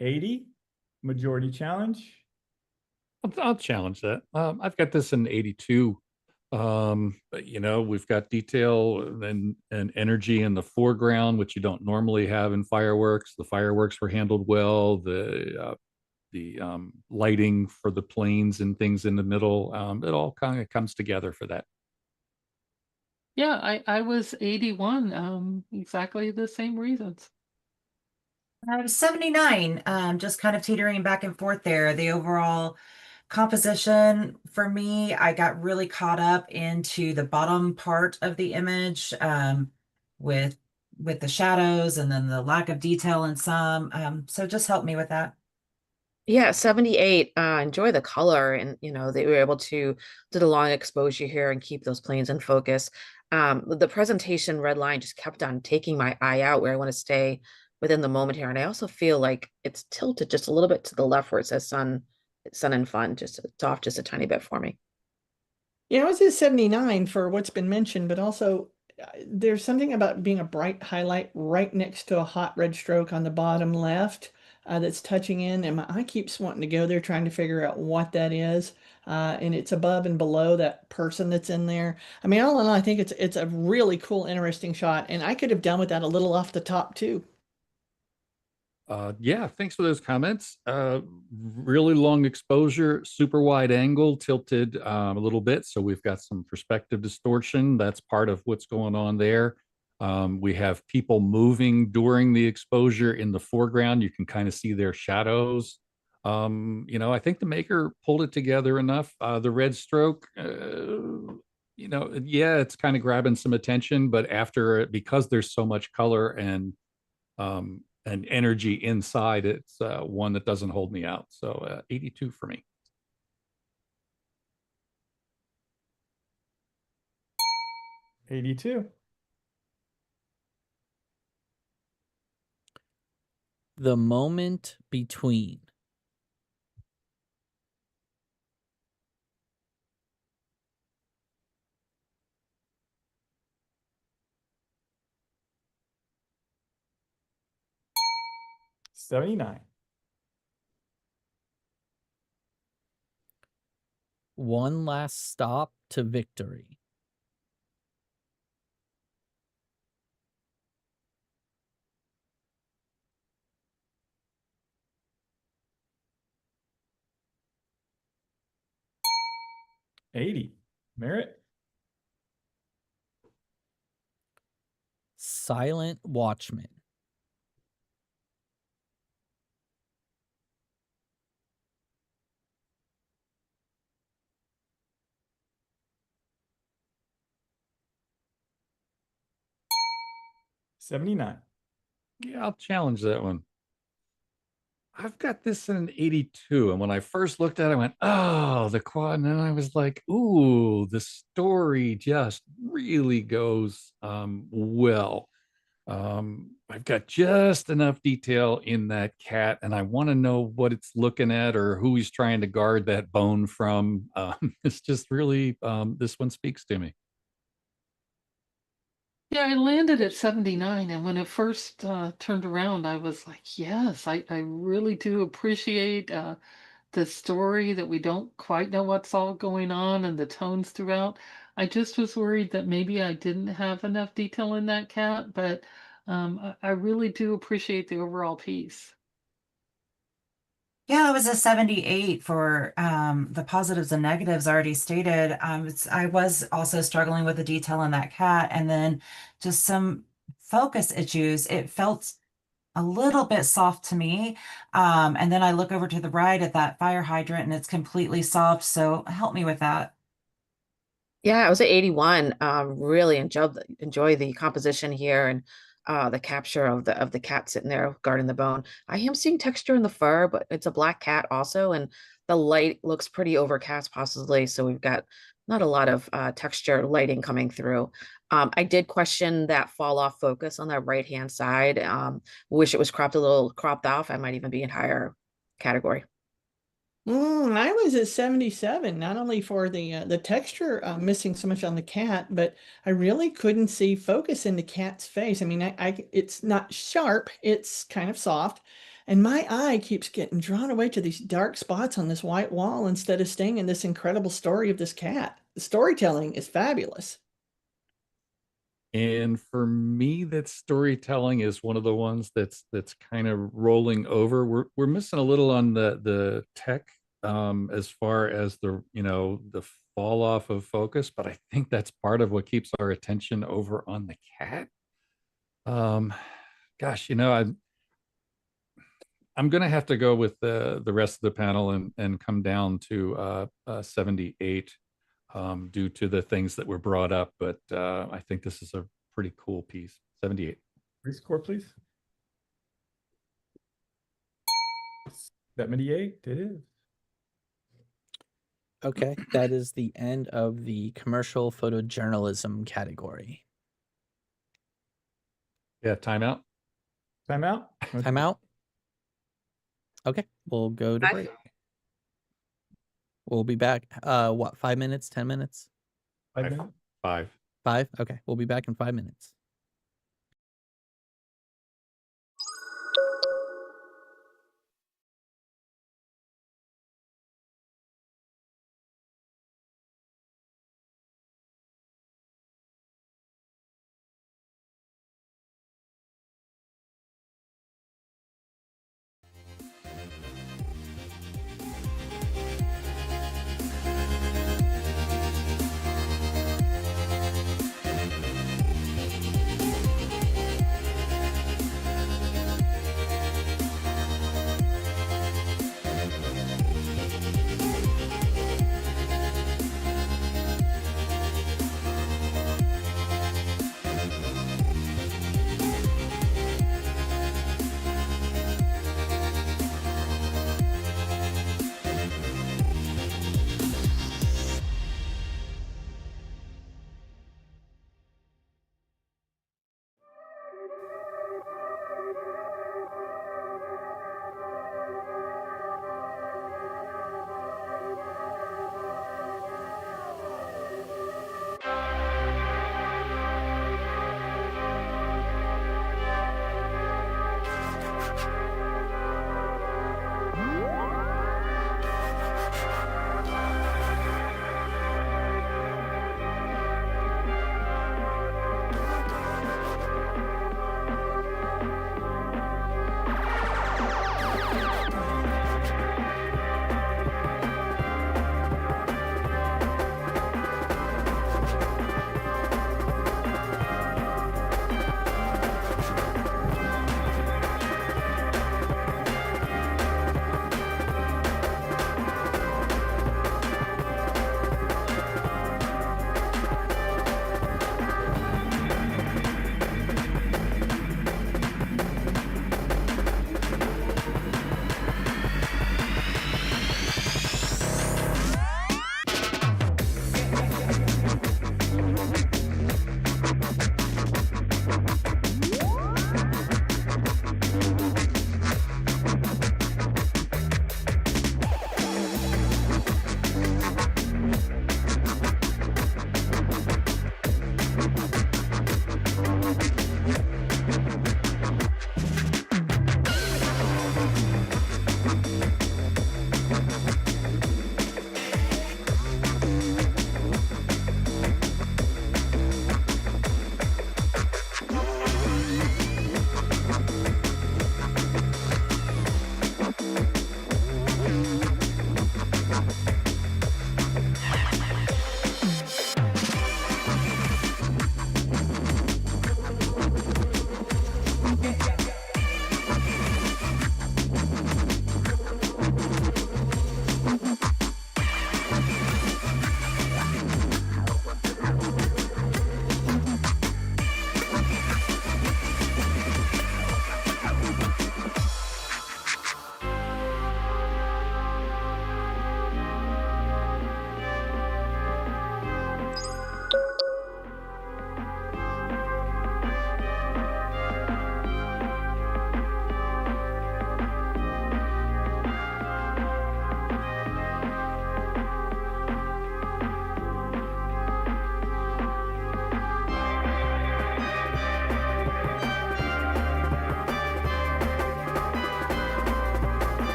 $80. Majority challenge. I'll challenge that. I've got this in 82. But, we've got detail and energy in the foreground, which you don't normally have in fireworks. The fireworks were handled well. The lighting for the planes and things in the middle, it all kind of comes together for that. Yeah, I was 81, exactly the same reasons. I was 79, just kind of teetering back and forth there. The overall composition for me, I got really caught up into the bottom part of the image, with the shadows and then the lack of detail in some. So just help me with that. Yeah, 78. Enjoy the color, and they were able to do the long exposure here and keep those planes in focus. The presentation red line just kept on taking my eye out where I want to stay within the moment here. And I also feel like it's tilted just a little bit to the left where it says sun and fun. Just it's off just a tiny bit for me. Yeah, I was at 79 for what's been mentioned, but also there's something about being a bright highlight right next to a hot red stroke on the bottom left that's touching in, and my eye keeps wanting to go there trying to figure out what that is. And it's above and below that person that's in there. I mean, all in all, I think it's a really cool, interesting shot, and I could have done with that a little off the top too. Yeah, thanks for those comments. Really long exposure, super wide angle, tilted a little bit. So we've got some perspective distortion. That's part of what's going on there. We have people moving during the exposure in the foreground. You can kind of see their shadows. I think the maker pulled it together enough. The red stroke, yeah, it's kind of grabbing some attention, but because there's so much color and energy inside, it's one that doesn't hold me out. So 82 for me. $82. The moment between. $79. One last stop to victory. $80. Merritt. Silent Watchman. $79. Yeah, I'll challenge that one. I've got this in an 82. And when I first looked at it, I went, oh, the quad. And then I was like, ooh, the story just really goes well. I've got just enough detail in that cat, and I want to know what it's looking at or who he's trying to guard that bone from. It's just really, this one speaks to me. Yeah, I landed at 79, and when it first turned around, I was like, yes, I really do appreciate the story that we don't quite know what's all going on and the tones throughout. I just was worried that maybe I didn't have enough detail in that cat, but I really do appreciate the overall piece. Yeah, it was a 78 for the positives and negatives already stated. I was also struggling with the detail in that cat and then just some focus issues. It felt a little bit soft to me. And then I look over to the right at that fire hydrant and it's completely soft. So help me with that. Yeah, I was at 81. Really enjoy the composition here and the capture of the cat sitting there guarding the bone. I am seeing texture in the fur, but it's a black cat also, and the light looks pretty overcast possibly, so we've got not a lot of texture lighting coming through. I did question that fall off focus on that right hand side. Wish it was cropped a little cropped off. I might even be in higher category. I was at 77, not only for the texture missing so much on the cat, but I really couldn't see focus in the cat's face. I mean, it's not sharp, it's kind of soft, and my eye keeps getting drawn away to these dark spots on this white wall instead of staying in this incredible story of this cat. The storytelling is fabulous. And for me, that storytelling is one of the ones that's kind of rolling over. We're missing a little on the tech as far as the the fall off of focus, but I think that's part of what keeps our attention over on the cat. Gosh, I'm gonna have to go with the rest of the panel and come down to 78 due to the things that were brought up. But I think this is a pretty cool piece. 78. Rescore, please. 78, it is. Okay, that is the end of the commercial photojournalism category. Yeah, timeout. Timeout? Timeout? Okay, we'll go to break. We'll be back. What, 5 minutes, 10 minutes? 5 minutes? 5. 5? Okay, we'll be back in 5 minutes.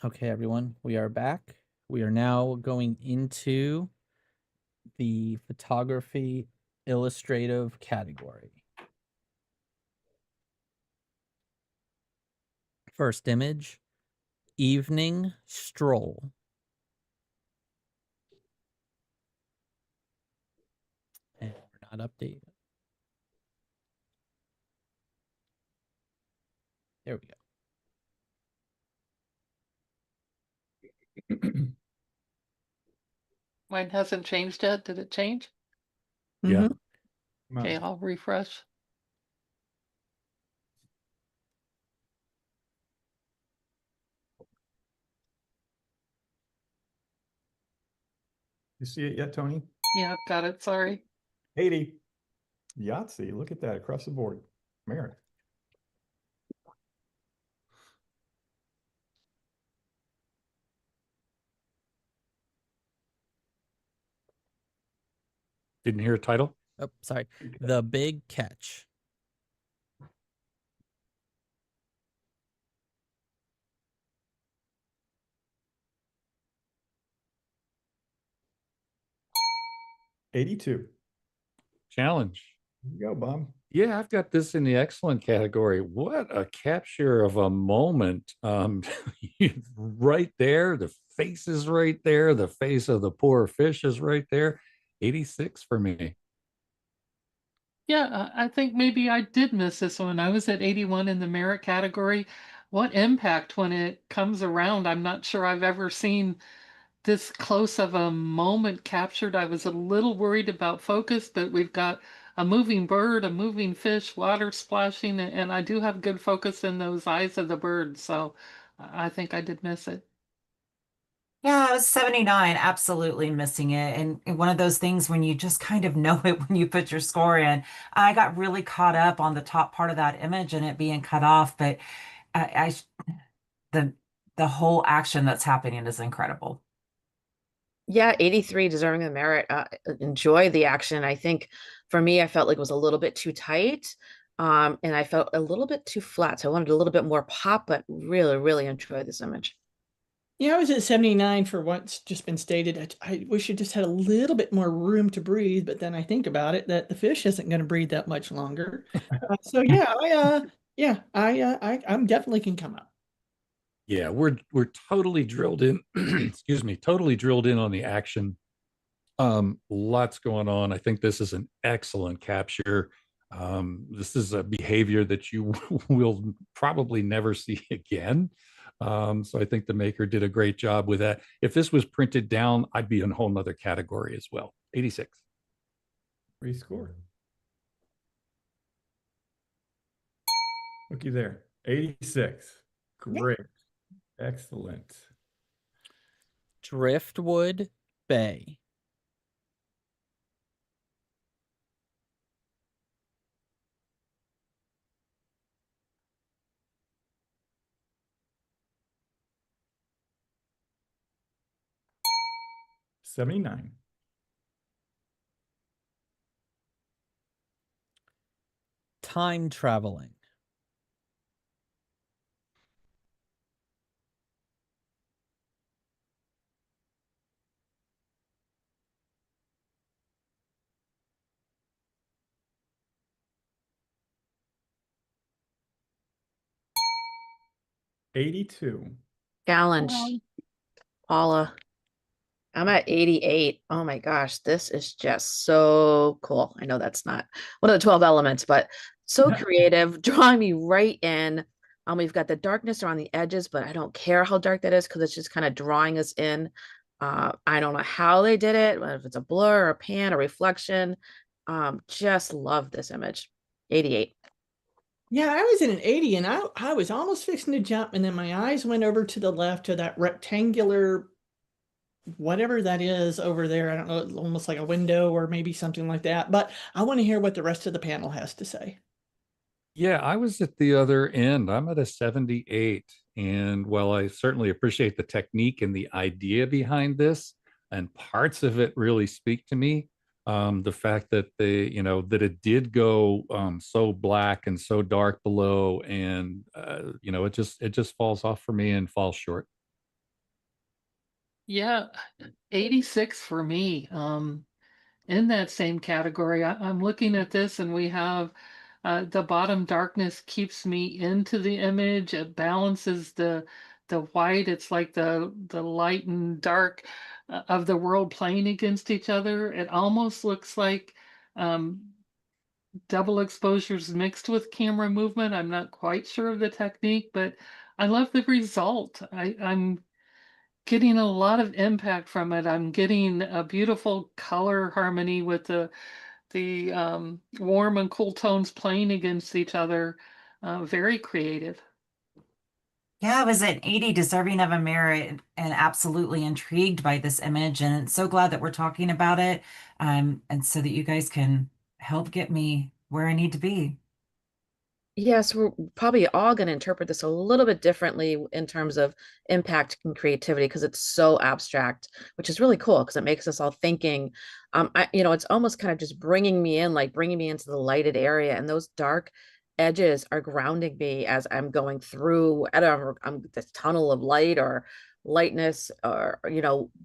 Okay, everyone, we are back. We are now going into the photography illustrative category. First image, evening stroll. And we're not updated. There we go. Mine hasn't changed yet. Did it change? Yeah. Mhm. Okay, I'll refresh. You see it yet, Tony? Yeah, got it. Sorry. 80. Yahtzee. Look at that across the board. Merritt. Didn't hear a title. Oh, sorry. The Big Catch. $82. Challenge. Here you go, Bob. Yeah, I've got this in the excellent category. What a capture of a moment. Right there, the face is right there. The face of the poor fish is right there. 86 for me. Yeah, I think maybe I did miss this one. I was at 81 in the merit category. What impact when it comes around? I'm not sure I've ever seen this close of a moment captured. I was a little worried about focus, but we've got a moving bird, a moving fish, water splashing, and I do have good focus in those eyes of the bird. So I think I did miss it. Yeah, I was 79, absolutely missing it. And one of those things when you just kind of know it when you put your score in. I got really caught up on the top part of that image and it being cut off, but the the whole action that's happening is incredible. Yeah, 83 deserving of merit. Enjoy the action. I think for me, I felt like it was a little bit too tight. And I felt a little bit too flat. So I wanted a little bit more pop, but really, really enjoyed this image. Yeah, I was at 79 for what's just been stated. I wish it just had a little bit more room to breathe, but then I think about it that the fish isn't going to breathe that much longer. So I'm definitely can come up. Yeah, we're totally drilled in. Excuse me, totally drilled in on the action. Lots going on. I think this is an excellent capture. This is a behavior that you will probably never see again. So I think the maker did a great job with that. If this was printed down, I'd be in a whole nother category as well. 86. Rescore. Looky there. 86. Great. Excellent. Driftwood Bay. $79. Time traveling. $82. Challenge, Paula. I'm at 88. Oh my gosh, this is just so cool. I know that's not one of the 12 elements, but so creative, drawing me right in. We've got the darkness around the edges, but I don't care how dark that is because it's just kind of drawing us in. I don't know how they did it, whether if it's a blur or a pan or reflection. Just love this image. 88. Yeah, I was in an 80 and I was almost fixing to jump, and then my eyes went over to the left to that rectangular, whatever that is over there. I don't know, almost like a window or maybe something like that. But I want to hear what the rest of the panel has to say. Yeah, I was at the other end. I'm at a 78. And while I certainly appreciate the technique and the idea behind this, and parts of it really speak to me, the fact that that it did go so black and so dark below, and it just falls off for me and falls short. Yeah, 86 for me. In that same category, I'm looking at this and we have the bottom darkness keeps me into the image. It balances the white. It's like the light and dark of the world playing against each other. It almost looks like um, double exposures mixed with camera movement. I'm not quite sure of the technique, but I love the result. I'm getting a lot of impact from it. I'm getting a beautiful color harmony with the warm and cool tones playing against each other. Very creative. Yeah, I was an 80 deserving of a merit and absolutely intrigued by this image. And so glad that we're talking about it. And so that you guys can help get me where I need to be. Yes, we're probably all going to interpret this a little bit differently in terms of impact and creativity because it's so abstract, which is really cool because it makes us all thinking. It's almost kind of just bringing me in, like bringing me into the lighted area, and those dark edges are grounding me as I'm going through. I don't know, I'm this tunnel of light or lightness or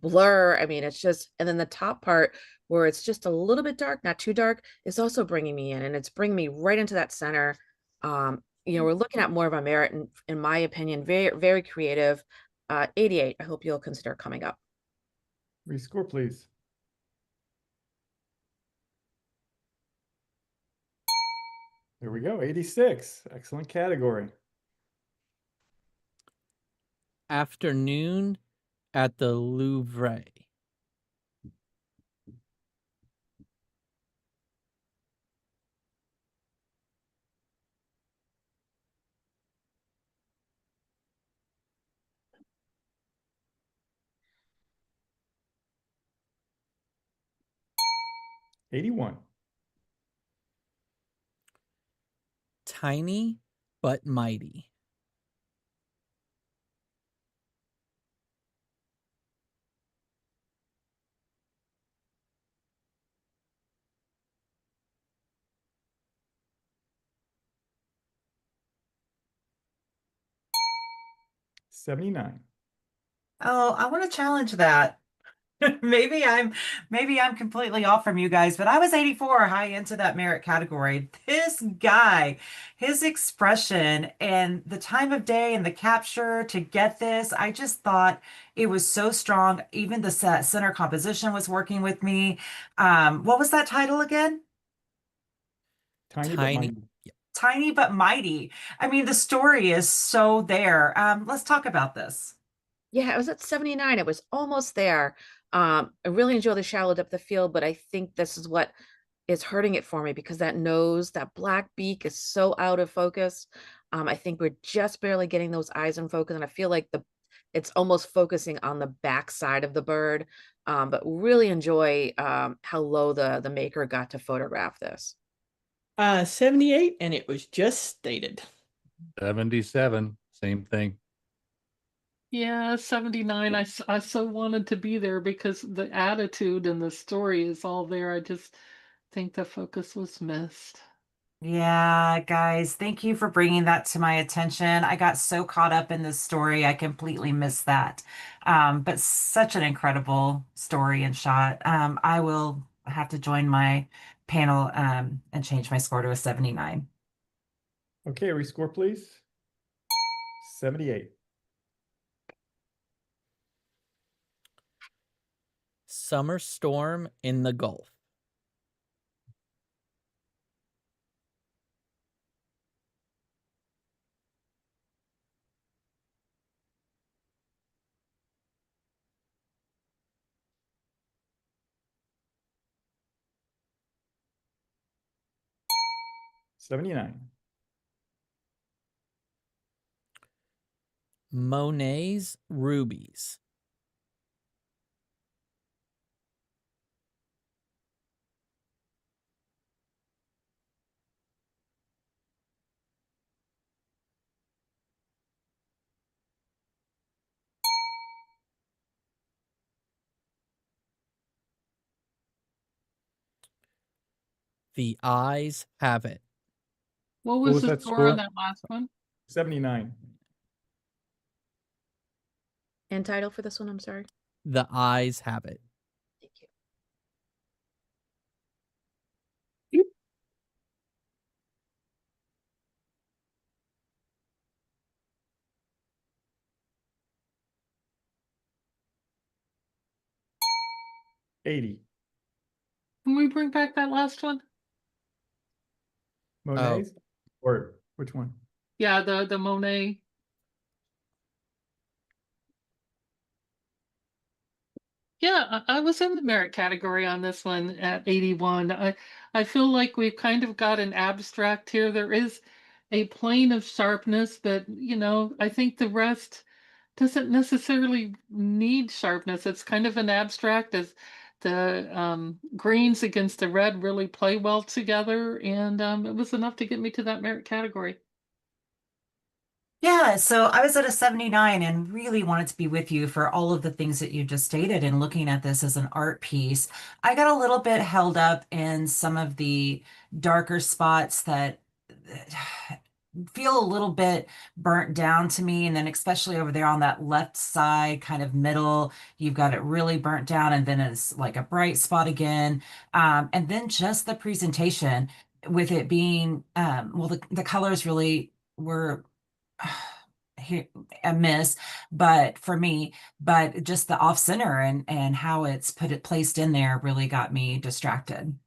blur. I mean, it's just, and then the top part where it's just a little bit dark, not too dark, is also bringing me in, and it's bringing me right into that center. We're looking at more of a merit, in my opinion, very, very creative. 88, I hope you'll consider coming up. Rescore, please. There we go, 86. Excellent category. Afternoon at the Louvre. '81. Tiny but mighty. '79. Oh, I want to challenge that. Maybe I'm completely off from you guys, but I was 84 high into that merit category. This guy, his expression and the time of day and the capture to get this, I just thought it was so strong. Even the center composition was working with me. What was that title again? Tiny but Tiny. mighty. Tiny but mighty. I mean, the story is so there. Let's talk about this. Yeah, I was at 79. It was almost there. I really enjoy the shallow depth of field, but I think this is what is hurting it for me because that nose, that black beak is so out of focus. I think we're just barely getting those eyes in focus, and I feel like it's almost focusing on the back side of the bird. But really enjoy how low the maker got to photograph this. 78, and it was just stated. 77, same thing. Yeah, 79. I so wanted to be there because the attitude and the story is all there. I just think the focus was missed. Yeah, guys, thank you for bringing that to my attention. I got so caught up in this story, I completely missed that. But such an incredible story and shot. I will have to join my panel and change my score to a 79. Okay, rescore, please. 78. Summer storm in the Gulf. '79. Monet's rubies. The eyes have it. What What was was the that score on score? that last one? 79. And title for this one, I'm sorry. The ayes have it. Thank you. 80. Can we bring back that last one? Monet's? Or which one? Yeah, the Monet. Yeah, I was in the merit category on this one at 81. I feel like we've kind of got an abstract here. There is a plane of sharpness, but I think the rest doesn't necessarily need sharpness. It's kind of an abstract as the greens against the red really play well together, and it was enough to get me to that merit category. Yeah, so I was at a 79 and really wanted to be with you for all of the things that you just stated and looking at this as an art piece. I got a little bit held up in some of the darker spots that feel a little bit burnt down to me. And then especially over there on that left side, kind of middle, you've got it really burnt down and then it's like a bright spot again. And then just the presentation with it being, well, the colors really were a miss, but for me, but just the off center and how it's placed in there really got me distracted.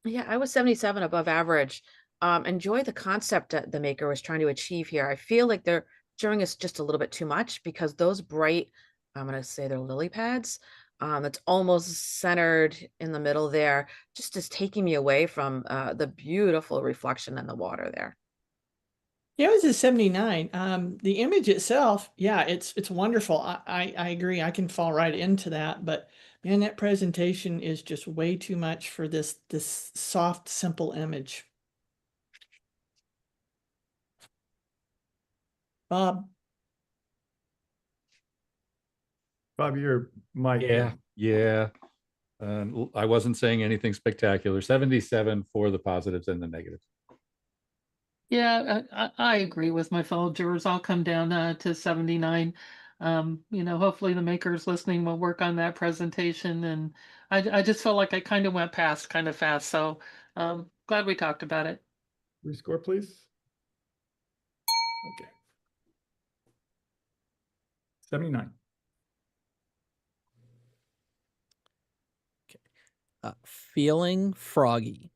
Yeah, I was 77 above average. Enjoy the concept that the maker was trying to achieve here. I feel like they're showing us just a little bit too much because those bright, I'm gonna say they're lily pads, it's almost centered in the middle there, just is taking me away from the beautiful reflection in the water there. Yeah, it was a 79. The image itself, yeah, it's wonderful. I agree. I can fall right into that, but man, that presentation is just way too much for this soft, simple image. Bob, Bob, your mic. Yeah. I wasn't saying anything spectacular. 77 for the positives and the negatives. Yeah, I agree with my fellow jurors. I'll come down to 79. Hopefully the makers listening will work on that presentation. And I just felt like I kind of went past kind of fast. So glad we talked about it. Rescore, please. Okay. 79. Feeling froggy.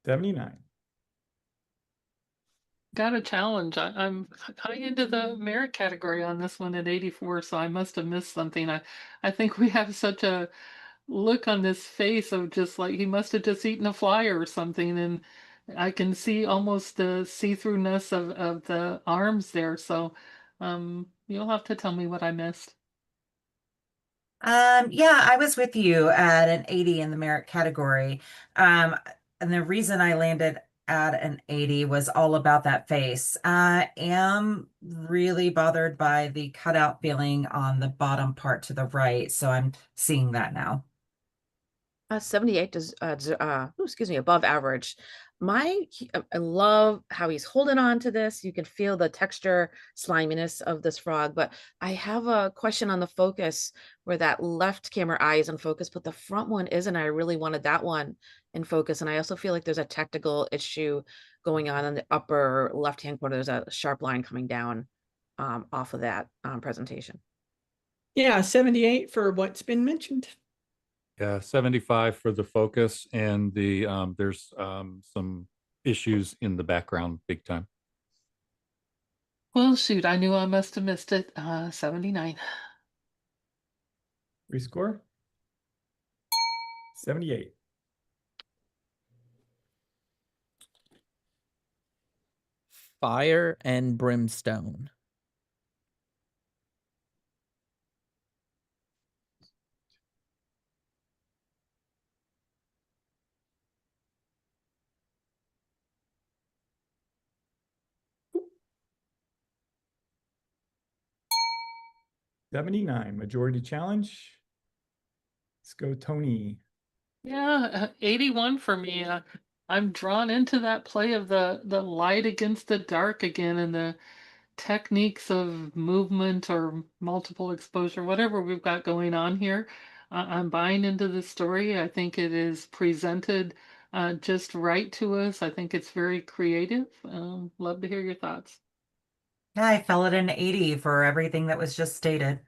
$79. Got a challenge. I'm high into the merit category on this one at 84, so I must have missed something. I think we have such a look on this face of just like he must have just eaten a fly or something, and I can see almost the see-throughness of the arms there. So you'll have to tell me what I missed. Yeah, I was with you at an 80 in the merit category. Um, and the reason I landed at an 80 was all about that face. I am really bothered by the cutout feeling on the bottom part to the right, so I'm seeing that now. 78 does excuse me, above average. I love how he's holding on to this. You can feel the texture sliminess of this frog, but I have a question on the focus where that left camera eye is in focus, but the front one isn't. I really wanted that one in focus. And I also feel like there's a technical issue going on in the upper left-hand corner. There's a sharp line coming down off of that presentation. yeah, 78 for what's been mentioned. Yeah, 75 for the focus and the there's some issues in the background big time. Well, shoot, I knew I must have missed it. 79. Rescore. 78. Fire and brimstone. $79. Majority challenge. Let's go, Tony. Yeah, 81 for me. I'm drawn into that play of the light against the dark again, and the techniques of movement or multiple exposure, whatever we've got going on here. I'm buying into the story. I think it is presented just right to us. I think it's very creative. Love to hear your thoughts. Yeah, I fell at an 80 for everything that was just stated.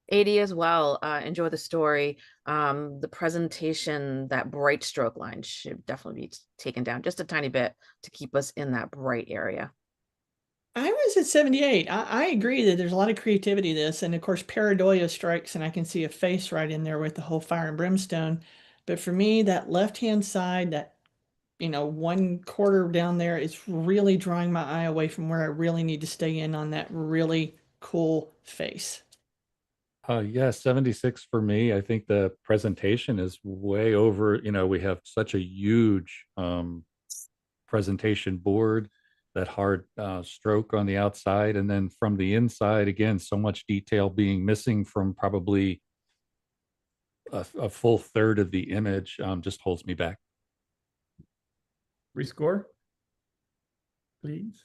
80 as well. Enjoy the story. The presentation, that bright stroke line should definitely be taken down just a tiny bit to keep us in that bright area. I was at 78. I agree that there's a lot of creativity to this. And of course, pareidolia strikes, and I can see a face right in there with the whole fire and brimstone. But for me, that left-hand side, that, 1/4 down there is really drawing my eye away from where I really need to stay in on that really cool face. Yeah, 76 for me. I think the presentation is way over. We have such a huge presentation board, that hard stroke on the outside, and then from the inside, again, so much detail being missing from probably a full third of the image, just holds me back. Rescore, please.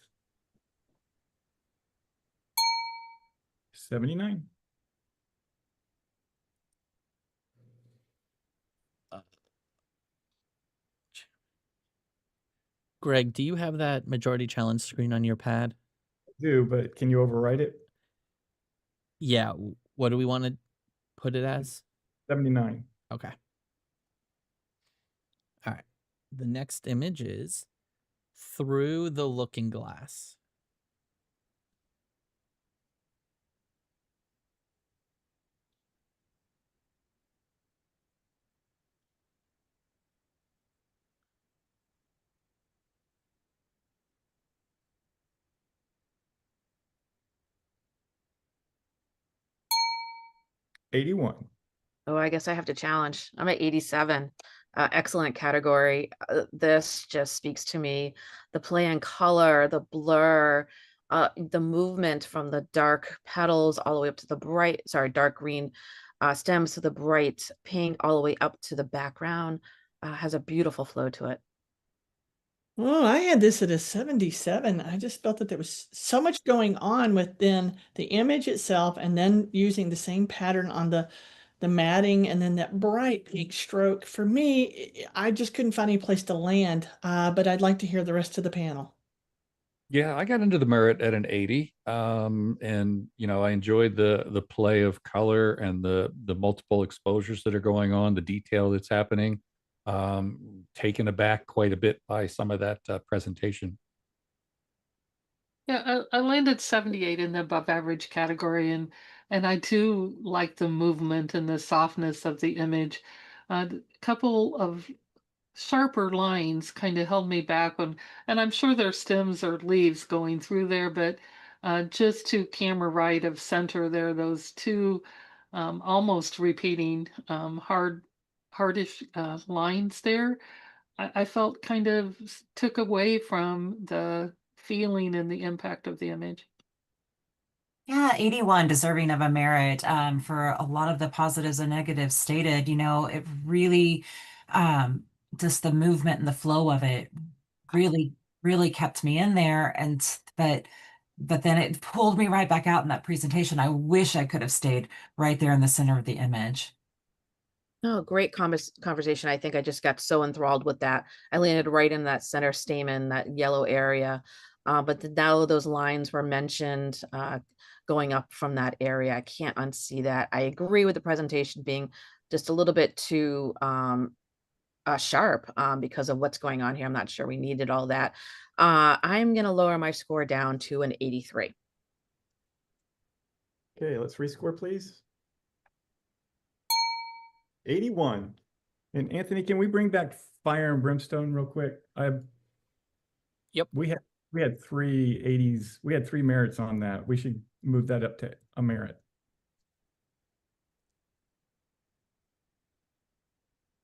79. Greg, do you have that majority challenge screen on your pad? I do, but can you overwrite it? Yeah. What do we want to put it as? 79. Okay. All right. The next image is Through the Looking Glass. '81. Oh, I guess I have to challenge. I'm at 87. Excellent category. This just speaks to me. The play on color, the blur, the movement from the dark petals all the way up to the dark green stems to the bright pink, all the way up to the background. Has a beautiful flow to it. Well, I had this at a 77. I just felt that there was so much going on within the image itself, and then using the same pattern on the matting, and then that bright pink stroke. For me, I just couldn't find any place to land, but I'd like to hear the rest of the panel. Yeah, I got into the Merit at an 80. And I enjoyed the play of color and the multiple exposures that are going on, the detail that's happening. Taken aback quite a bit by some of that presentation. Yeah, I landed 78 in the above average category, and I do like the movement and the softness of the image. A couple of sharper lines kind of held me back and I'm sure there's stems or leaves going through there, but just to camera right of center there, those two almost repeating hardish lines there. I felt kind of took away from the feeling and the impact of the image. Yeah, 81 deserving of a merit for a lot of the positives and negatives stated. It really, just the movement and the flow of it really, really kept me in there. But then it pulled me right back out in that presentation. I wish I could have stayed right there in the center of the image. Oh, great conversation. I think I just got so enthralled with that. I landed right in that center stamen, that yellow area. Now those lines were mentioned going up from that area. I can't unsee that. I agree with the presentation being just a little bit too sharp because of what's going on here. I'm not sure we needed all that. I'm going to lower my score down to an 83. Okay, let's rescore, please. 81. And Anthony, can we bring back Fire and Brimstone real quick? Yep. We had 3 80s. We had 3 merits on that. We should move that up to a merit.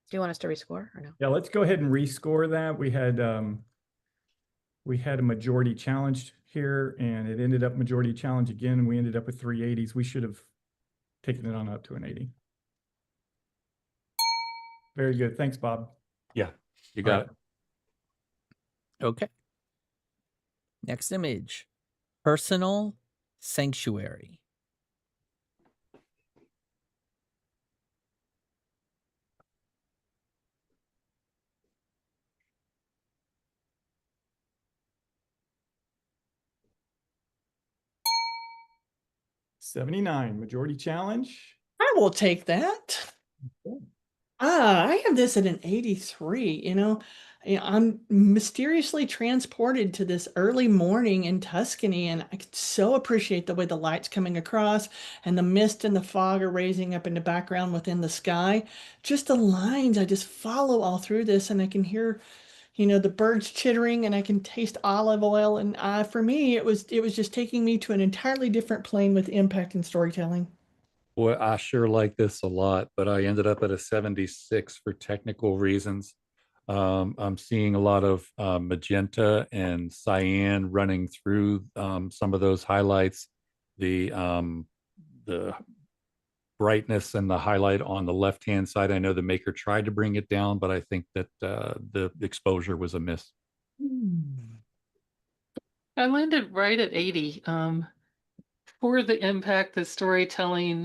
Do you want us to rescore or no? Yeah, let's go ahead and rescore that. We had a majority challenge here, and it ended up majority challenge again, and we ended up with 3 80s. We should have taken it on up to an 80. Very good. Thanks, Bob. Yeah, you All got right. it. Okay. Next image. Personal sanctuary. $79, majority challenge. I will take that. I have this at an 83. I'm mysteriously transported to this early morning in Tuscany, and I could so appreciate the way the light's coming across and the mist and the fog are raising up in the background within the sky. Just the lines, I just follow all through this, and I can hear, the birds chittering, and I can taste olive oil. And for me, it was just taking me to an entirely different plane with impact and storytelling. Boy, I sure like this a lot, but I ended up at a 76 for technical reasons. I'm seeing a lot of magenta and cyan running through some of those highlights. The brightness and the highlight on the left-hand side, I know the maker tried to bring it down, but I think that the exposure was a miss. I landed right at 80. For the impact, the storytelling,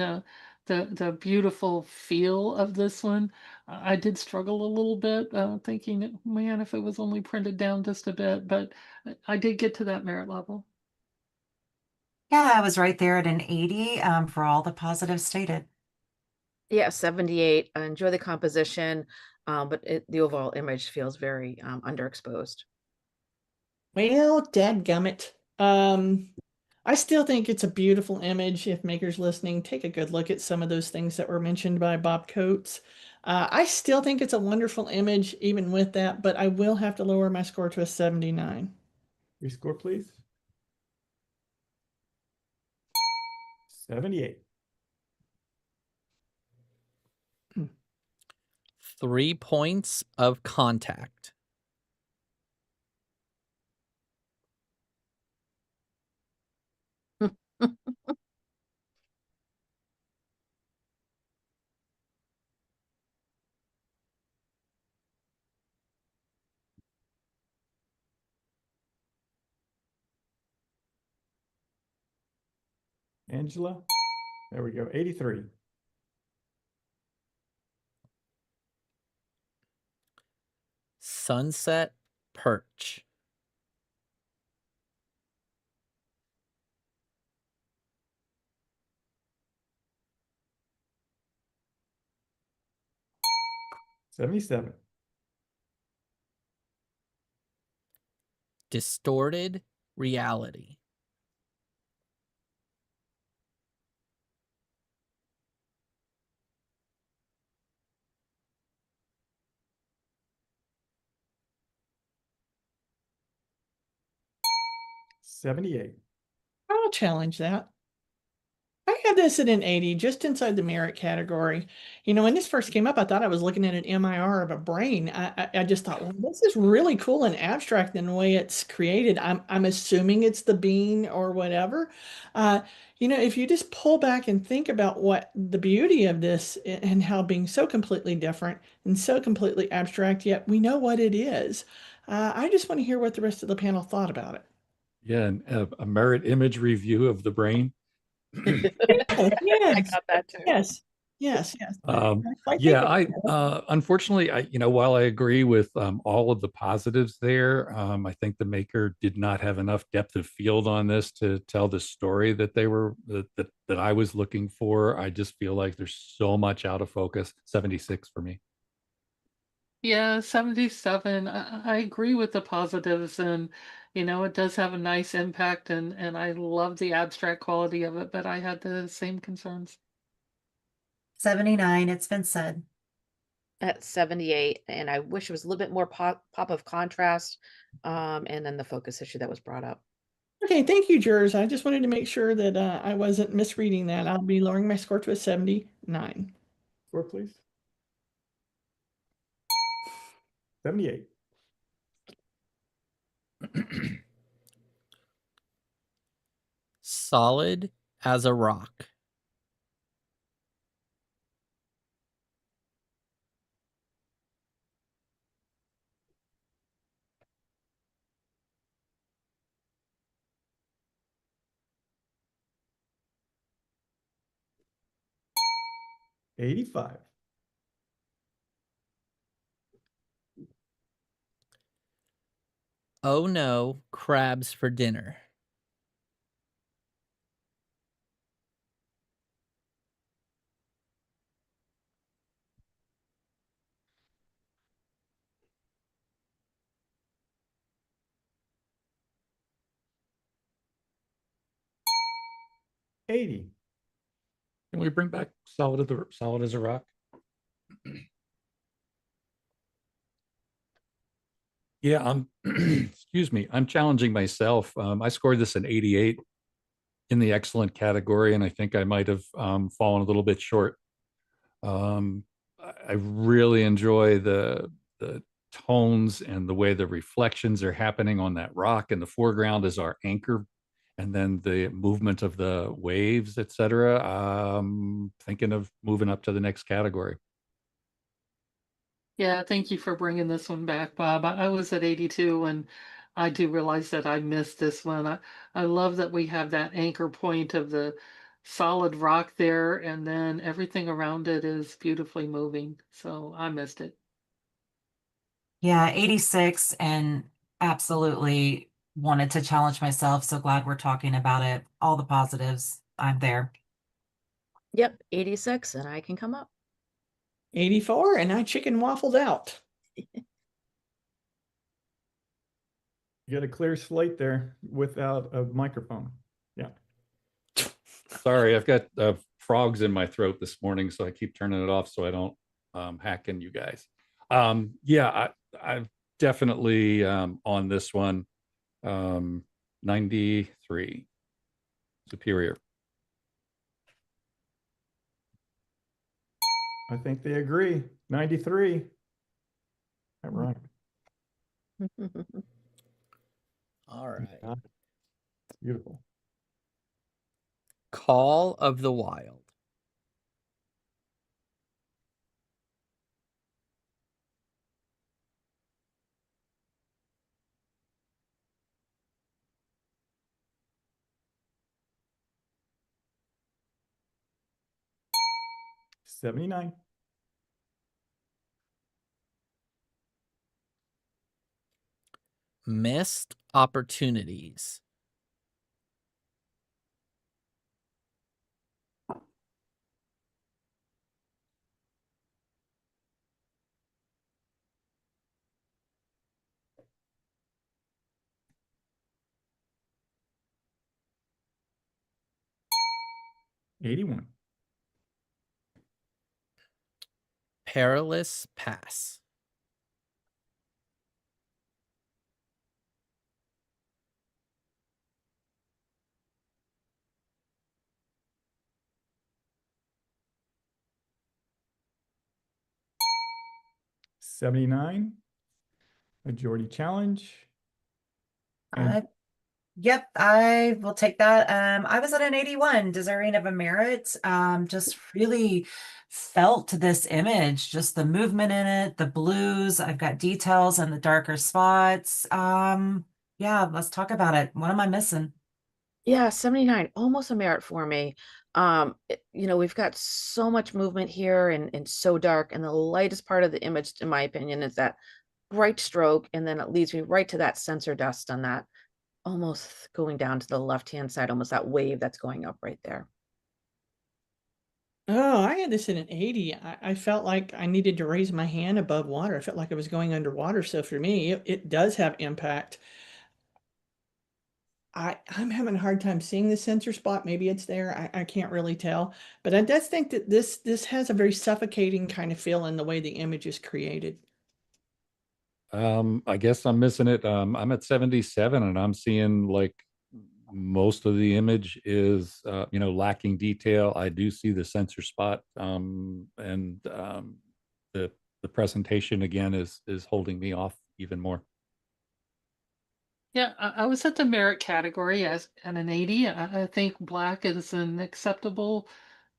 the beautiful feel of this one, I did struggle a little bit, thinking, man, if it was only printed down just a bit, but I did get to that merit level. Yeah, I was right there at an 80 for all the positives stated. Yeah, 78. I enjoy the composition, but the overall image feels very underexposed. Well, dadgummit. I still think it's a beautiful image. If makers listening, take a good look at some of those things that were mentioned by Bob Coates. I still think it's a wonderful image, even with that, but I will have to lower my score to a 79. Rescore, please. 78. 3 points of contact. Angela. There we go. 83. Sunset perch. $77. Distorted reality. $78. I'll challenge that. I had this at an 80, just inside the merit category. When this first came up, I thought I was looking at an MIR of a brain. I just thought, well, this is really cool and abstract in the way it's created. I'm assuming it's the bean or whatever. If you just pull back and think about what the beauty of this and how being so completely different and so completely abstract, yet we know what it is. I just want to hear what the rest of the panel thought about it. Yeah, and a merit image review of the brain. Yes, I yes, got that too. yes, yes, yes. Yeah, unfortunately, while I agree with all of the positives there, I think the maker did not have enough depth of field on this to tell the story that that I was looking for. I just feel like there's so much out of focus. 76 for me. Yeah, 77. I agree with the positives, and it does have a nice impact, and I love the abstract quality of it, but I had the same concerns. 79, it's been said. At 78, and I wish it was a little bit more pop of contrast, and then the focus issue that was brought up. Okay, thank you, jurors. I just wanted to make sure that I wasn't misreading that. I'll be lowering my score to a 79. Score, please. 78. Solid as a rock. 85. Oh no, crabs for dinner. $80. Can we bring back solid as a rock? Yeah, I'm excuse me. I'm challenging myself. I scored this an 88 in the excellent category, and I think I might have fallen a little bit short. I really enjoy the tones and the way the reflections are happening on that rock, and the foreground is our anchor, and then the movement of the waves, etc. Thinking of moving up to the next category. Yeah, thank you for bringing this one back, Bob. I was at 82 and I do realize that I missed this one. I love that we have that anchor point of the solid rock there and then everything around it is beautifully moving. So I missed it. Yeah, 86 and absolutely wanted to challenge myself. So glad we're talking about it. All the positives. I'm there. Yep, 86, and I can come up. 84, and I chicken waffled out. You got a clear slate there without a microphone. Yeah. Sorry, I've got frogs in my throat this morning, so I keep turning it off so I don't hack in you guys. Yeah, I've definitely on this one. 93 superior. I think they agree. 93. All right. All right. Beautiful. Call of the Wild. $79. Missed opportunities. $81. Perilous Pass. $79. Majority challenge. And Yep, I will take that. I was at an 81, deserving of a merit. Just really felt this image, just the movement in it, the blues. I've got details in the darker spots. Yeah, let's talk about it. What am I missing? Yeah, 79, almost a merit for me. We've got so much movement here and so dark, and the lightest part of the image, in my opinion, is that bright stroke, and then it leads me right to that sensor dust on that, almost going down to the left-hand side, almost that wave that's going up right there. Oh, I had this at an 80. I felt like I needed to raise my hand above water. I felt like I was going underwater. So for me, it does have impact. I'm having a hard time seeing the sensor spot. Maybe it's there. I can't really tell. But I does think that this has a very suffocating kind of feel in the way the image is created. I guess I'm missing it. I'm at 77 and I'm seeing like most of the image is lacking detail. I do see the sensor spot, and the presentation again is holding me off even more. Yeah, I was at the merit category as at an 80. I think black is an acceptable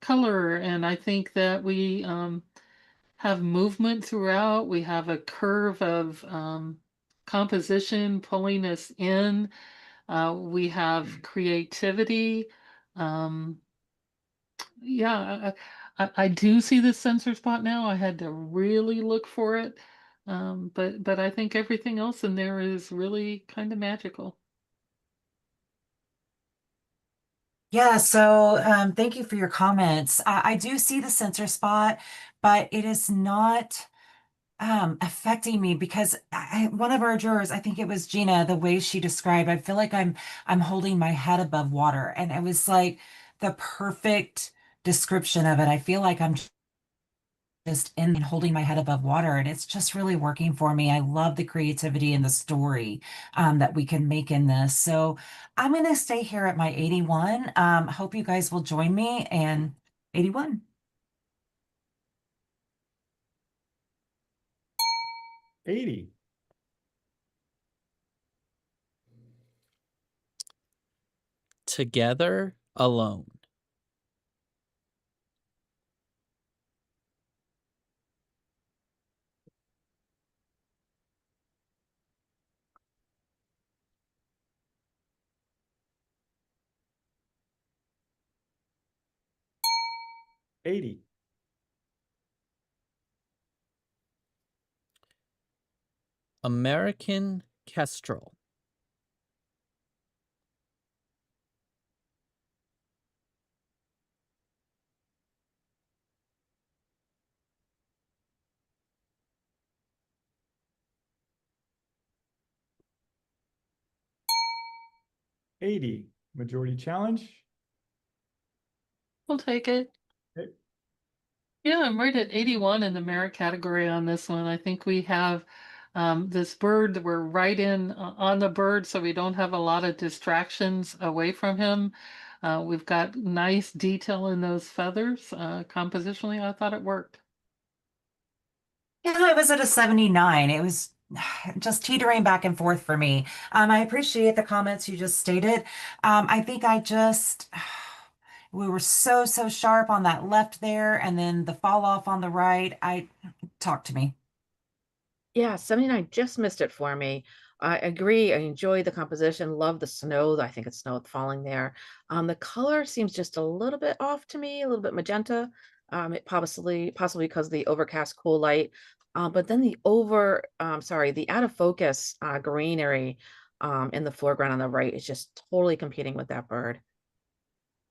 color, and I think that we have movement throughout. We have a curve of composition pulling us in. We have creativity. Yeah, I do see the sensor spot now. I had to really look for it. But I think everything else in there is really kind of magical. Yeah, so thank you for your comments. I do see the sensor spot, but it is not affecting me because one of our jurors, I think it was Gina, the way she described, I feel like I'm holding my head above water, and it was like the perfect description of it. I feel like I'm just in and holding my head above water, and it's just really working for me. I love the creativity and the story that we can make in this. So I'm going to stay here at my 81. Hope you guys will join me, and 81. 80. Together, alone. 80. American Kestrel. 80. Majority challenge. We'll take it. Okay. Yeah, I'm right at 81 in the merit category on this one. I think we have this bird, we're right in on the bird, so we don't have a lot of distractions away from him. We've got nice detail in those feathers. Compositionally, I thought it worked. Yeah, I was at a 79. It was just teetering back and forth for me. I appreciate the comments you just stated. I think we were so sharp on that left there, and then the fall off on the right. Talk to me. Yeah, 79 just missed it for me. I agree. I enjoy the composition, love the snow. I think it's snow falling there. The color seems just a little bit off to me, a little bit magenta. It possibly because of the overcast cool light. But then the out of focus greenery in the foreground on the right is just totally competing with that bird.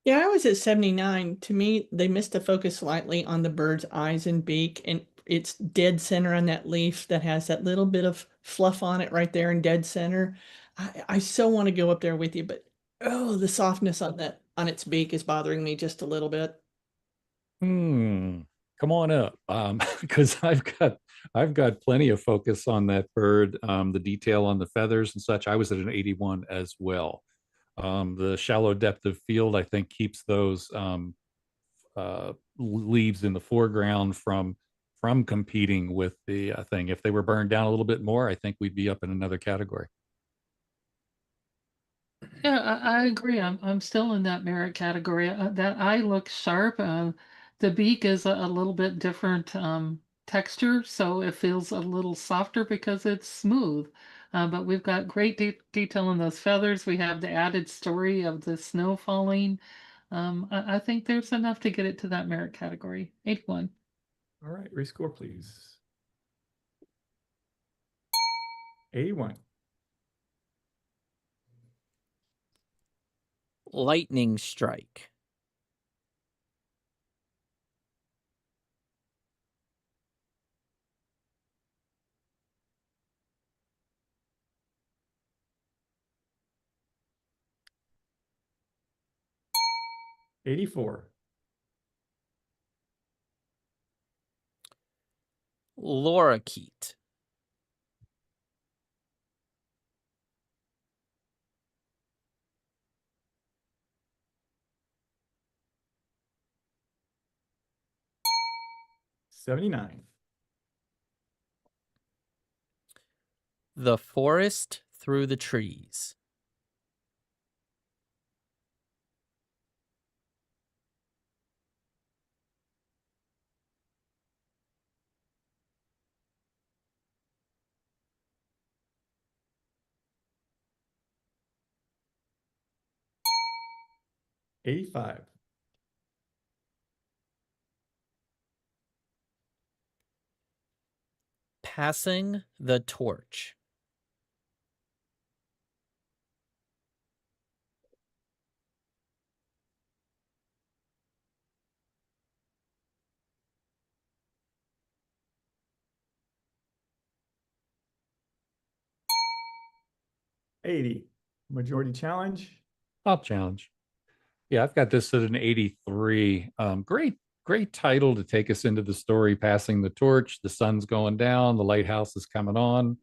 Yeah, I was at 79. To me, they missed the focus slightly on the bird's eyes and beak, and it's dead center on that leaf that has that little bit of fluff on it right there in dead center. I so want to go up there with you, but oh, the softness on that on its beak is bothering me just a little bit. Come on up, because I've got plenty of focus on that bird. The detail on the feathers and such. I was at an 81 as well. The shallow depth of field, I think, keeps those leaves in the foreground from competing with the thing. If they were burned down a little bit more, I think we'd be up in another category. Yeah, I agree. I'm still in that merit category. That eye looks sharp. The beak is a little bit different texture, so it feels a little softer because it's smooth. But we've got great detail in those feathers. We have the added story of the snow falling. I think there's enough to get it to that merit category. 81. All right, rescore, please. 81. Lightning strike. 84. Lorikeet. 79. The forest through the trees. 85. passing the torch. '80 majority challenge. I'll challenge. Yeah, I've got this at an 83. Great title to take us into the story, passing the torch. The sun's going down, the lighthouse is coming on.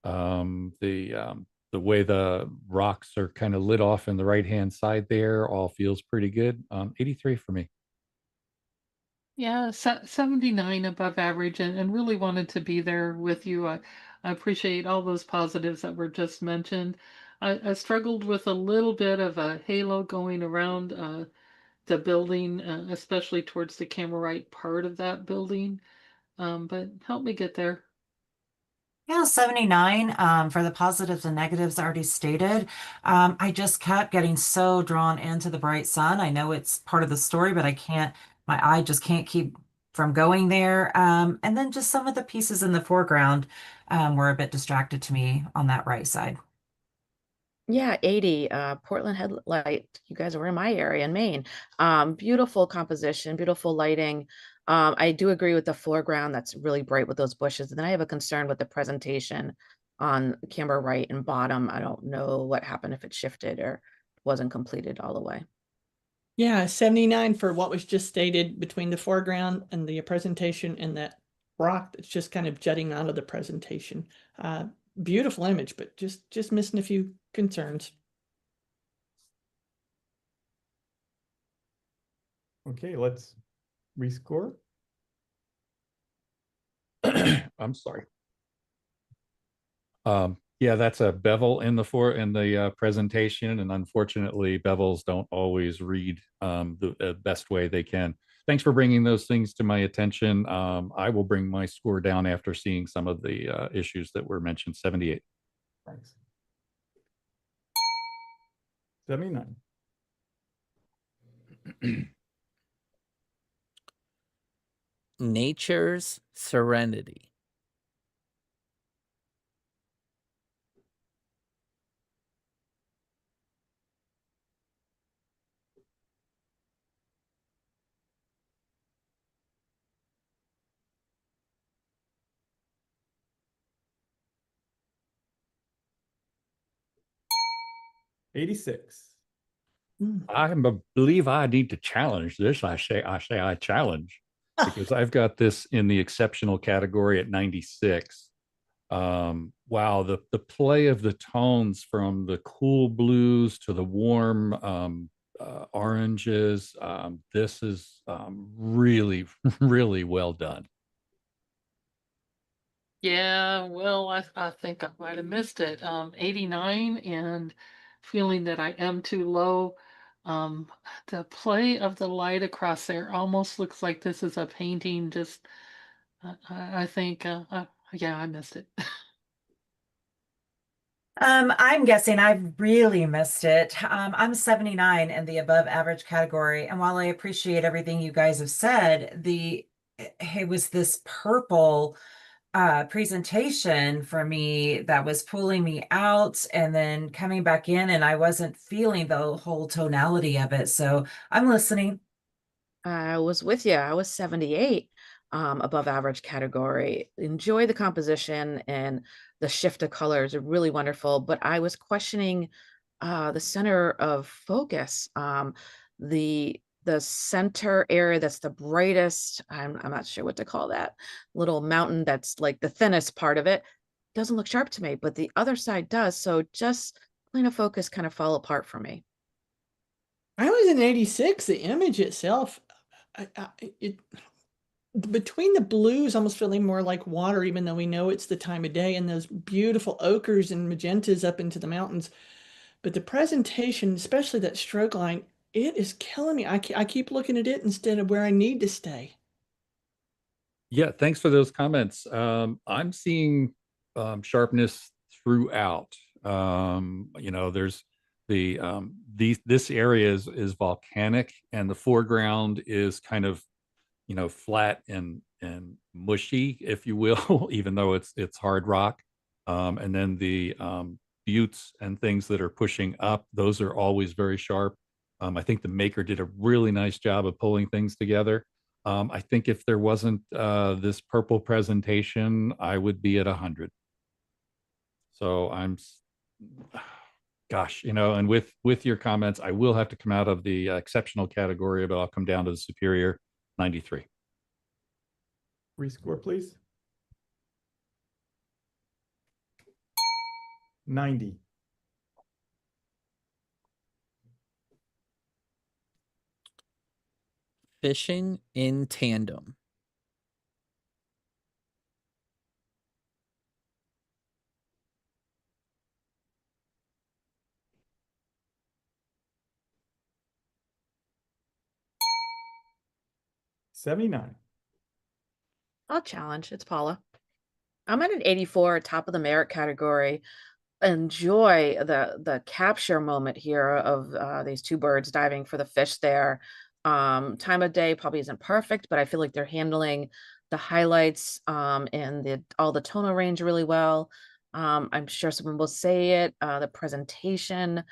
The way the rocks are kind of lit off in the right-hand side there all feels pretty good. 83 for me. Yeah, 79 above average, and really wanted to be there with you. I appreciate all those positives that were just mentioned. I struggled with a little bit of a halo going around the building, especially towards the camera right part of that building. But help me get there. Yeah, 79 for the positives and negatives already stated. I just kept getting so drawn into the bright sun. I know it's part of the story, but my eye just can't keep from going there. And then just some of the pieces in the foreground were a bit distracted to me on that right side. Yeah, 80, Portland Headlight. You guys were in my area in Maine. Beautiful composition, beautiful lighting. I do agree with the foreground that's really bright with those bushes. And then I have a concern with the presentation on camera right and bottom. I don't know what happened if it shifted or wasn't completed all the way. Yeah, 79 for what was just stated between the foreground and the presentation and that rock that's just kind of jutting out of the presentation. Beautiful image, but just missing a few concerns. Okay, let's rescore. I'm sorry. Yeah, that's a bevel in the presentation, and unfortunately, bevels don't always read the best way they can. Thanks for bringing those things to my attention. I will bring my score down after seeing some of the issues that were mentioned. 78. Thanks. 79. Nature's serenity. '86. Believe I need to challenge this. I challenge because I've got this in the exceptional category at 96. Wow, the play of the tones from the cool blues to the warm oranges. This is really, really well done. Yeah, well, I think I might have missed it. 89 and feeling that I am too low. Um, the play of the light across there almost looks like this is a painting. Just, I think, yeah, I missed it. I'm guessing I've really missed it. I'm 79 in the above average category. And while I appreciate everything you guys have said, it was this purple presentation for me that was pulling me out and then coming back in, and I wasn't feeling the whole tonality of it. So I'm listening. I was with you. I was 78, above average category. Enjoy the composition and the shift of colors are really wonderful, but I was questioning the center of focus. The center area that's the brightest, I'm not sure what to call that little mountain that's like the thinnest part of it doesn't look sharp to me, but the other side does. So just point of focus kind of fall apart for me. I was in 86. The image itself, it between the blues almost feeling more like water, even though we know it's the time of day, and those beautiful ochres and magentas up into the mountains. But the presentation, especially that stroke line, it is killing me. I keep looking at it instead of where I need to stay. Yeah, thanks for those comments. I'm seeing sharpness throughout. There's this area is volcanic, and the foreground is kind of flat and mushy, if you will, even though it's hard rock. And then the buttes and things that are pushing up, those are always very sharp. I think the maker did a really nice job of pulling things together. I think if there wasn't this purple presentation, I would be at 100. So gosh, and with your comments, I will have to come out of the exceptional category, but I'll come down to the superior 93. Rescore, please. 90. Fishing in tandem. $79. I'll challenge. It's Paula. I'm at an 84, top of the merit category. Enjoy the capture moment here of these two birds diving for the fish there. Time of day probably isn't perfect, but I feel like they're handling the highlights and all the tonal range really well. I'm sure someone will say it. The presentation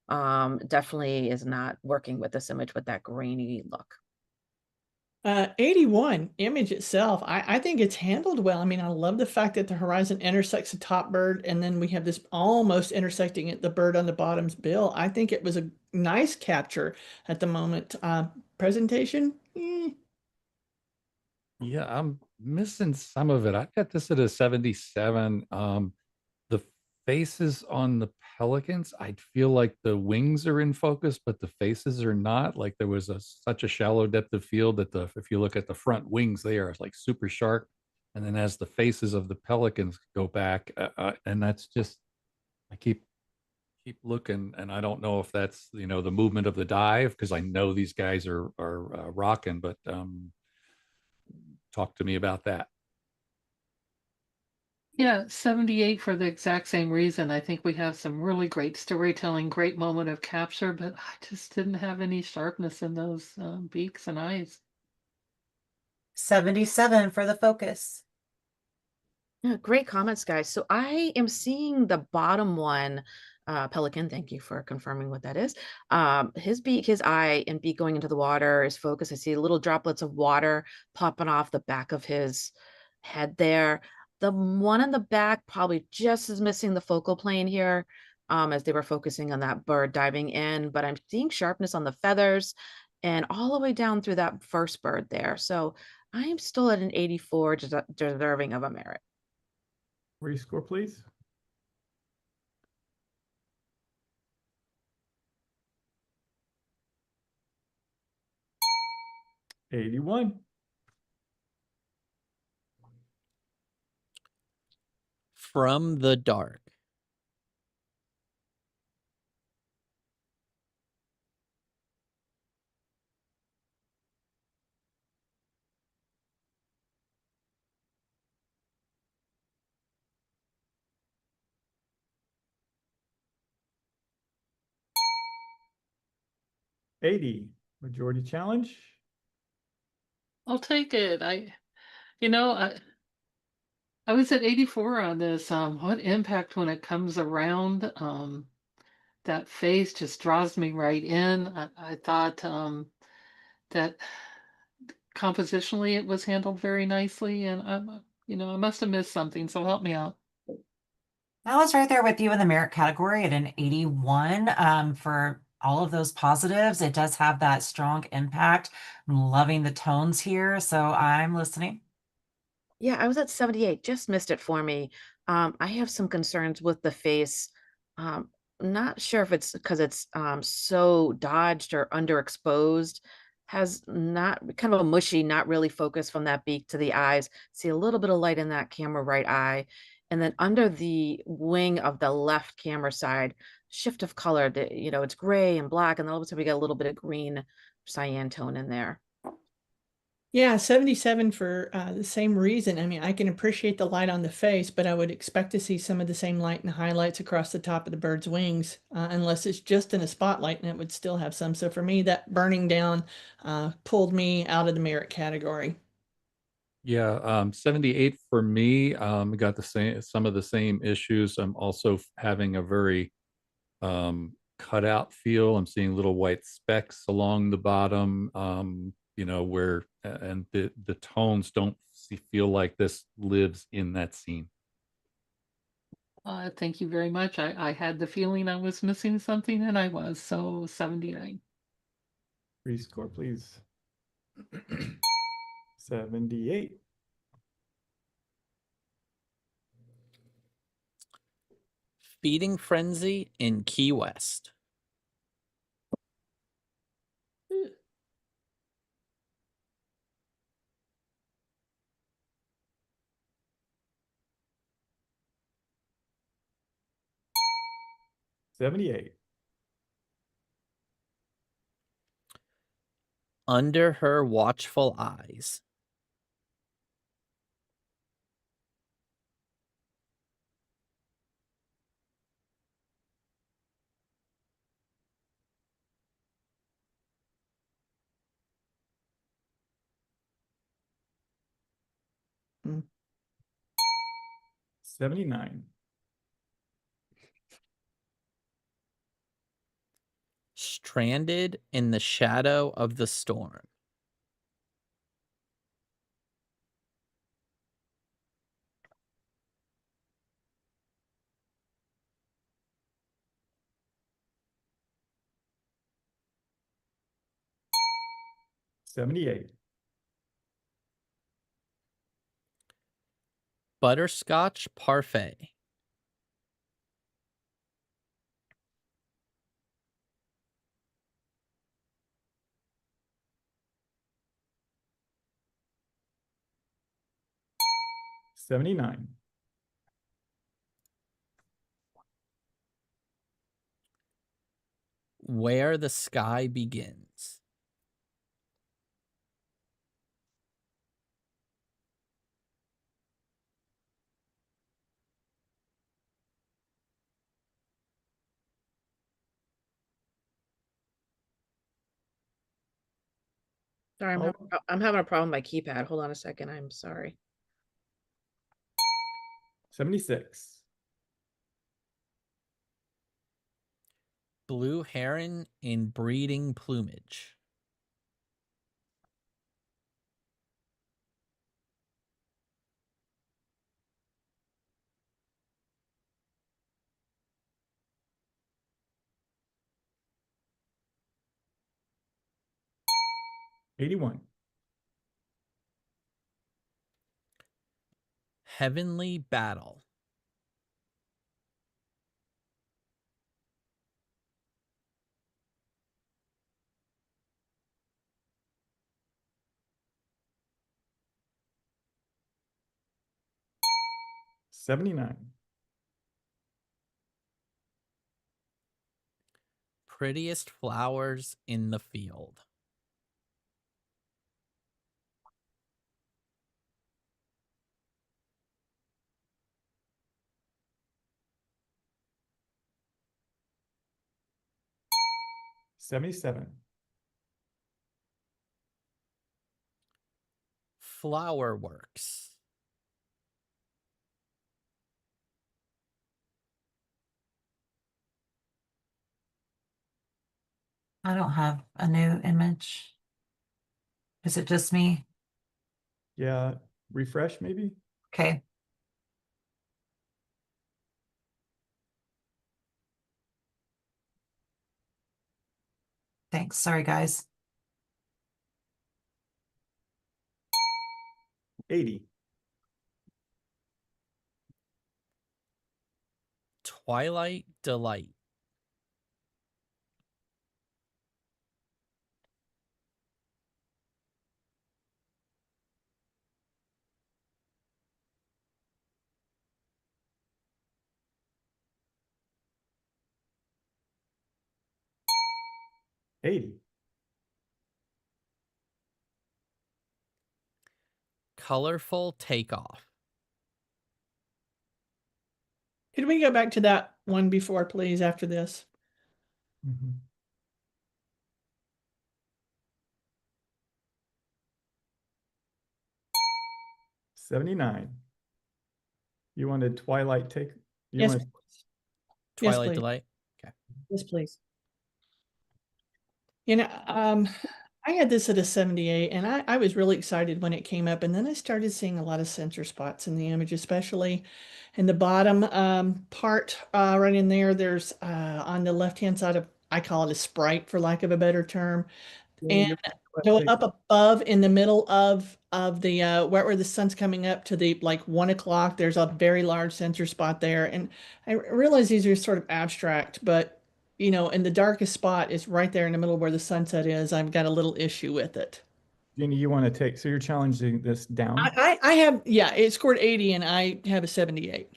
definitely is not working with this image with that grainy look. 81 image itself. I think it's handled well. I mean, I love the fact that the horizon intersects the top bird, and then we have this almost intersecting it, the bird on the bottom's bill. I think it was a nice capture at the moment. Presentation, Yeah, I'm missing some of it. I've got this at a 77. The faces on the pelicans, I feel like the wings are in focus, but the faces are not. Like there was such a shallow depth of field that if you look at the front wings, they are like super sharp. And then as the faces of the pelicans go back, and that's just, I keep looking, and I don't know if that's the movement of the dive, because I know these guys are rocking, but talk to me about that. Yeah, 78 for the exact same reason. I think we have some really great storytelling, great moment of capture, but I just didn't have any sharpness in those beaks and eyes. 77 for the focus. Yeah, great comments, guys. So I am seeing the bottom one, pelican. Thank you for confirming what that is. His beak, his eye, and beak going into the water is focused. I see little droplets of water popping off the back of his head there. The one in the back probably just is missing the focal plane here, as they were focusing on that bird diving in. But I'm seeing sharpness on the feathers and all the way down through that first bird there. So I am still at an 84, deserving of a merit. Rescore, please. 81. From the dark. $80. Majority challenge. I'll take it. You know, I was at 84 on this. What impact when it comes around? That face just draws me right in. I thought that compositionally it was handled very nicely, and I must have missed something, so help me out. I was right there with you in the merit category at an 81 for all of those positives. It does have that strong impact. I'm loving the tones here, so I'm listening. Yeah, I was at 78, just missed it for me. I have some concerns with the face. Um, Not sure if it's because it's so dodged or underexposed. Has not kind of a mushy, not really focused from that beak to the eyes. See a little bit of light in that camera right eye. And then under the wing of the left camera side, shift of color, it's gray and black, and then all of a sudden we get a little bit of green cyan tone in there. Yeah, 77 for the same reason. I mean, I can appreciate the light on the face, but I would expect to see some of the same light and highlights across the top of the bird's wings, unless it's just in a spotlight and it would still have some. So for me, that burning down pulled me out of the merit category. Yeah, 78 for me. Got the same, some of the same issues. I'm also having a very cutout feel. I'm seeing little white specks along the bottom. Where and the tones don't feel like this lives in that scene. Thank you very much. I had the feeling I was missing something, and I was. So 79. Rescore, please. 78. Feeding Frenzy in Key West. $78. Under Her Watchful Eyes. Mm. 79. Stranded in the Shadow of the Storm. $78. Butterscotch Parfait. $79. Where the Sky Begins. Sorry, I'm having a problem with my keypad. Hold on a second. I'm sorry. 76. Blue Heron in Breeding Plumage. $81. Heavenly Battle. $79. Prettiest Flowers in the Field. $77. Flower Works. I don't have a new image. Is it just me? Yeah, refresh maybe. Okay. Thanks. Sorry, guys. 80. Twilight Delight. $80. colorful takeoff. Could we go back to that one before, please, after this? Mhm. 79. You wanted Twilight take? You Yes, wanted, please. Twilight please. Delight. Yes, please. You know, I had this at a 78, and I was really excited when it came up, and then I started seeing a lot of sensor spots in the image, especially in the bottom part right in there. There's on the left-hand side of, I call it a sprite for lack of a better term. And go up above in the middle of the where the sun's coming up to the like 1 o'clock, there's a very large sensor spot there. And I realize these are sort of abstract, but you know, and the darkest spot is right there in the middle where the sunset is. I've got a little issue with it. Jeannie, you want to take, so you're challenging this down? I have, yeah, it scored 80 and I have a 78.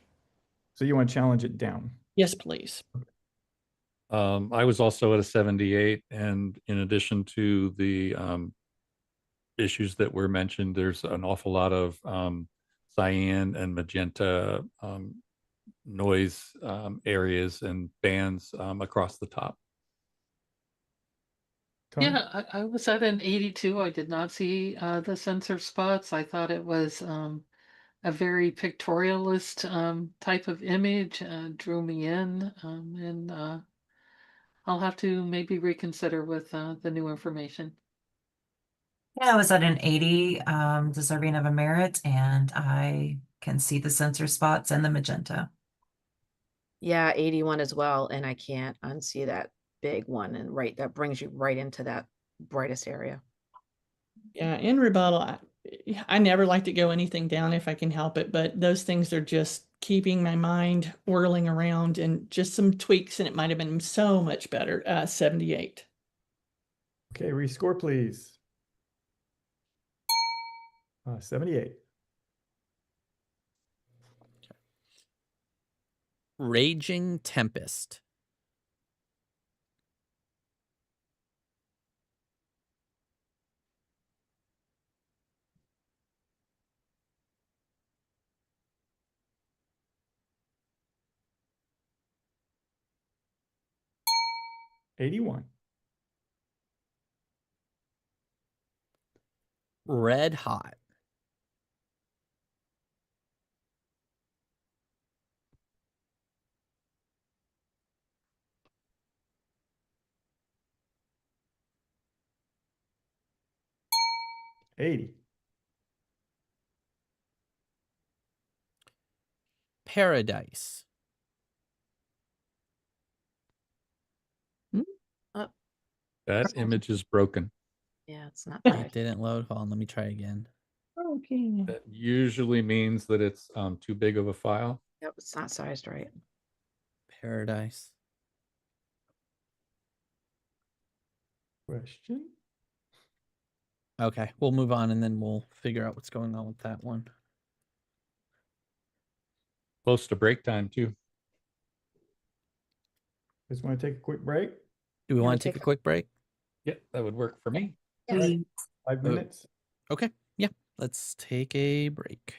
So you want to challenge it down? Yes, please. I was also at a 78, and in addition to the issues that were mentioned, there's an awful lot of cyan and magenta noise areas and bands across the top. Tony? Yeah, I was at an 82. I did not see the sensor spots. I thought it was a very pictorialist type of image, drew me in, and I'll have to maybe reconsider with the new information. Yeah, I was at an 80, deserving of a merit, and I can see the sensor spots and the magenta. Yeah, 81 as well, and I can't unsee that big one, and right, that brings you right into that brightest area. Yeah, in rebuttal, I never like to go anything down if I can help it, but those things are just keeping my mind whirling around, and just some tweaks and it might have been so much better. 78. Okay, rescore, please. 78. Raging Tempest. $81. Red Hot. $80. Paradise. That image is broken. Yeah, it's not It right. didn't load. Hold on, let me try again. Okay. That usually means that it's too big of a file. Yep, it's not sized right. Paradise. Question? Okay, we'll move on and then we'll figure out what's going on with that one. Close to break time too. Just want to take a quick break? Do we Yeah, want to take a quick break? Yeah, that would work for me. Yes. 5 minutes? Okay, yeah, let's take a break.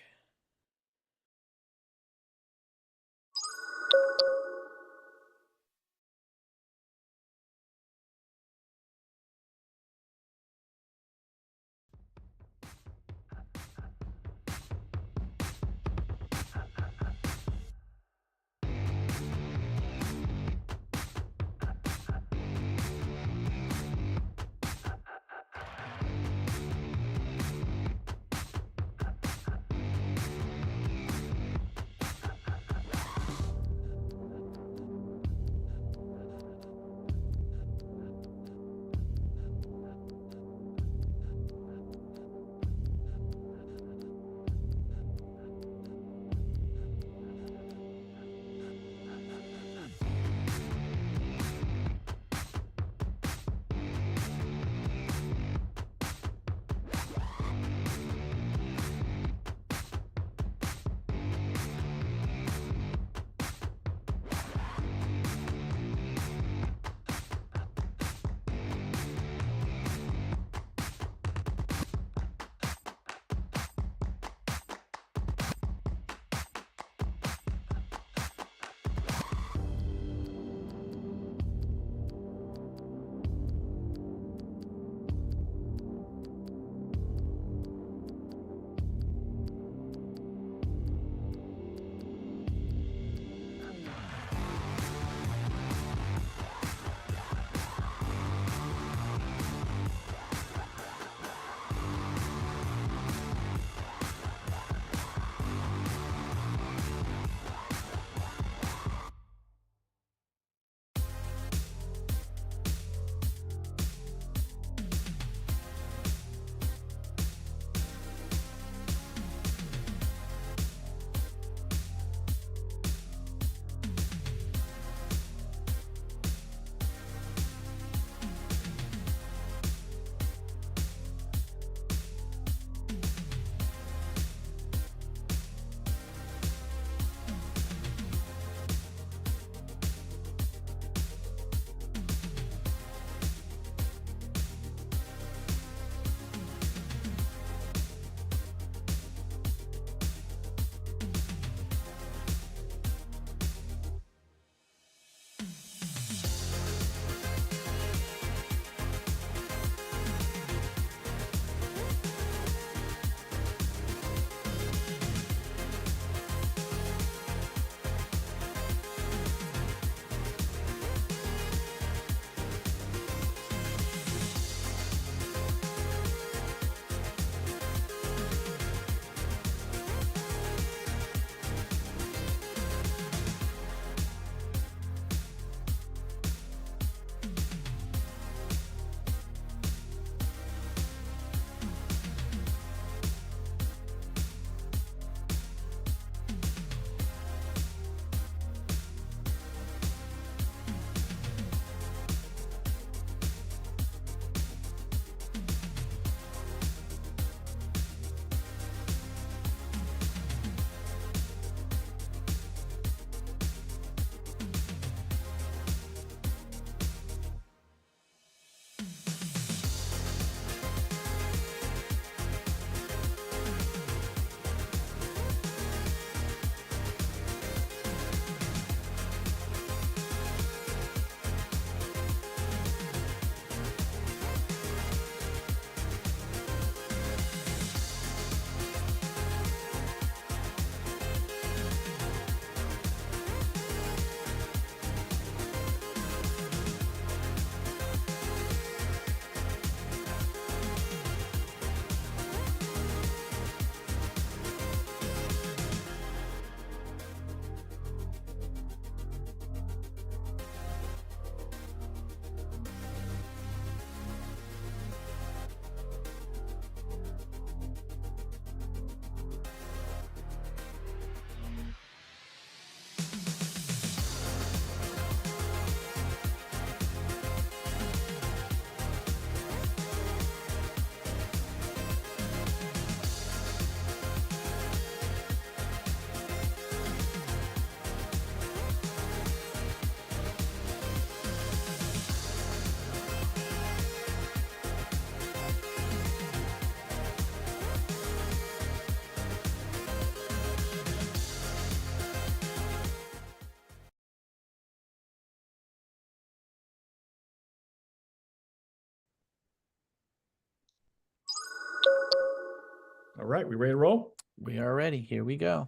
All right, we ready to roll? We are ready. Here we go.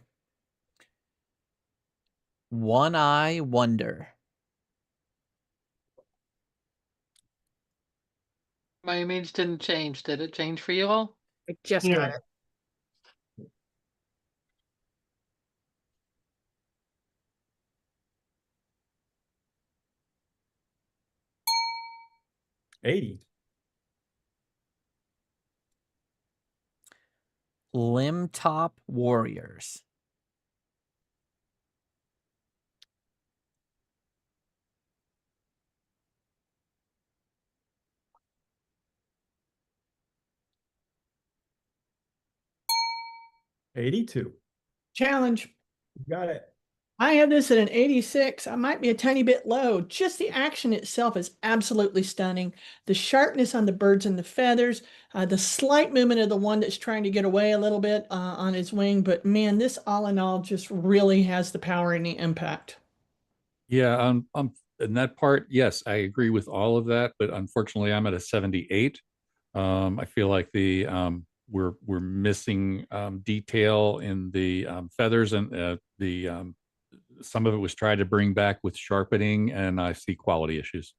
One Eye Wonder. My image didn't change. Did it change for you all? I just Yeah. got it. $80. Limb Top Warriors. $82. Challenge. You got it. I have this at an 86. I might be a tiny bit low. Just the action itself is absolutely stunning. The sharpness on the birds and the feathers, the slight movement of the one that's trying to get away a little bit on his wing. But man, this all in all just really has the power and the impact. Yeah, in that part, yes, I agree with all of that, but unfortunately, I'm at a 78. I feel like we're missing detail in the feathers, and some of it was tried to bring back with sharpening, and I see quality issues.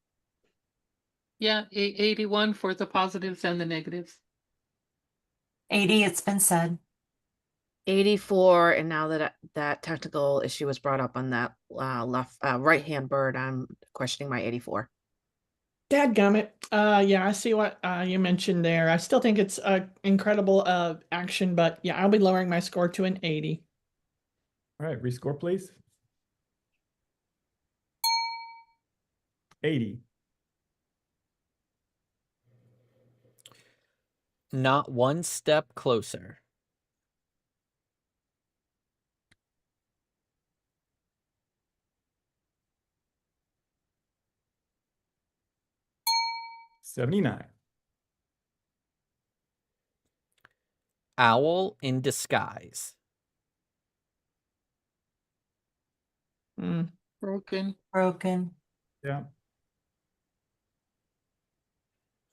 Yeah, 81 for the positives and the negatives. 80, it's been said. 84, and now that that technical issue was brought up on that right hand bird, I'm questioning my 84. Dadgummit. Yeah, I see what you mentioned there. I still think it's incredible action, but yeah, I'll be lowering my score to an 80. All right, rescore, please. 80. Not One Step Closer. $79. Owl in Disguise. Mm. Broken. Broken. Yeah.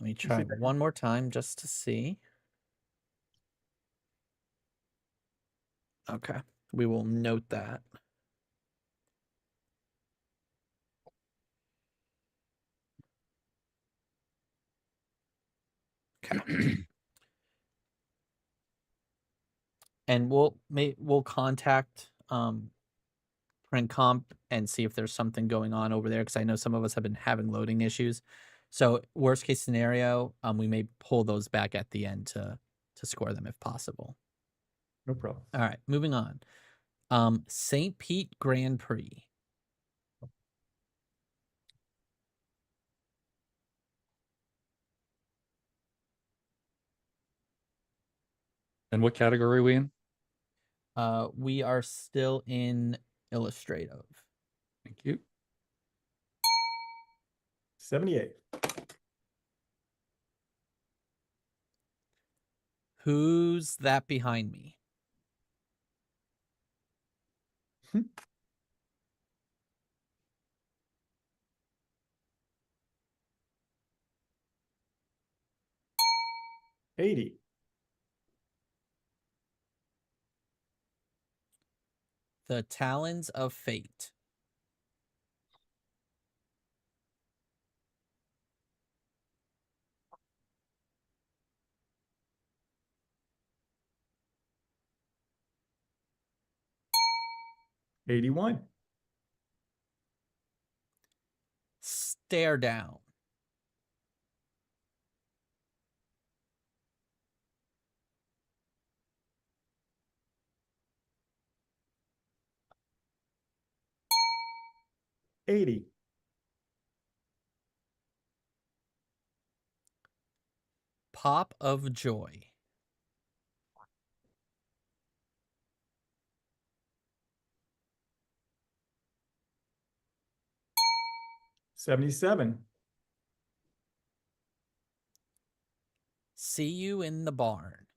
Let me try one more time just to see. Okay, we will note that. Okay. And we'll contact print comp and see if there's something going on over there, because I know some of us have been having loading issues. So worst case scenario, we may pull those back at the end to score them if possible. No problem. All right, moving on. St. Pete Grand Prix. And what category are we in? We are still in illustrative. Thank you. 78. Who's that behind me? $80. The Talons of Fate. $81. Stare Down. $80. Pop of Joy. $77. See You in the Barn.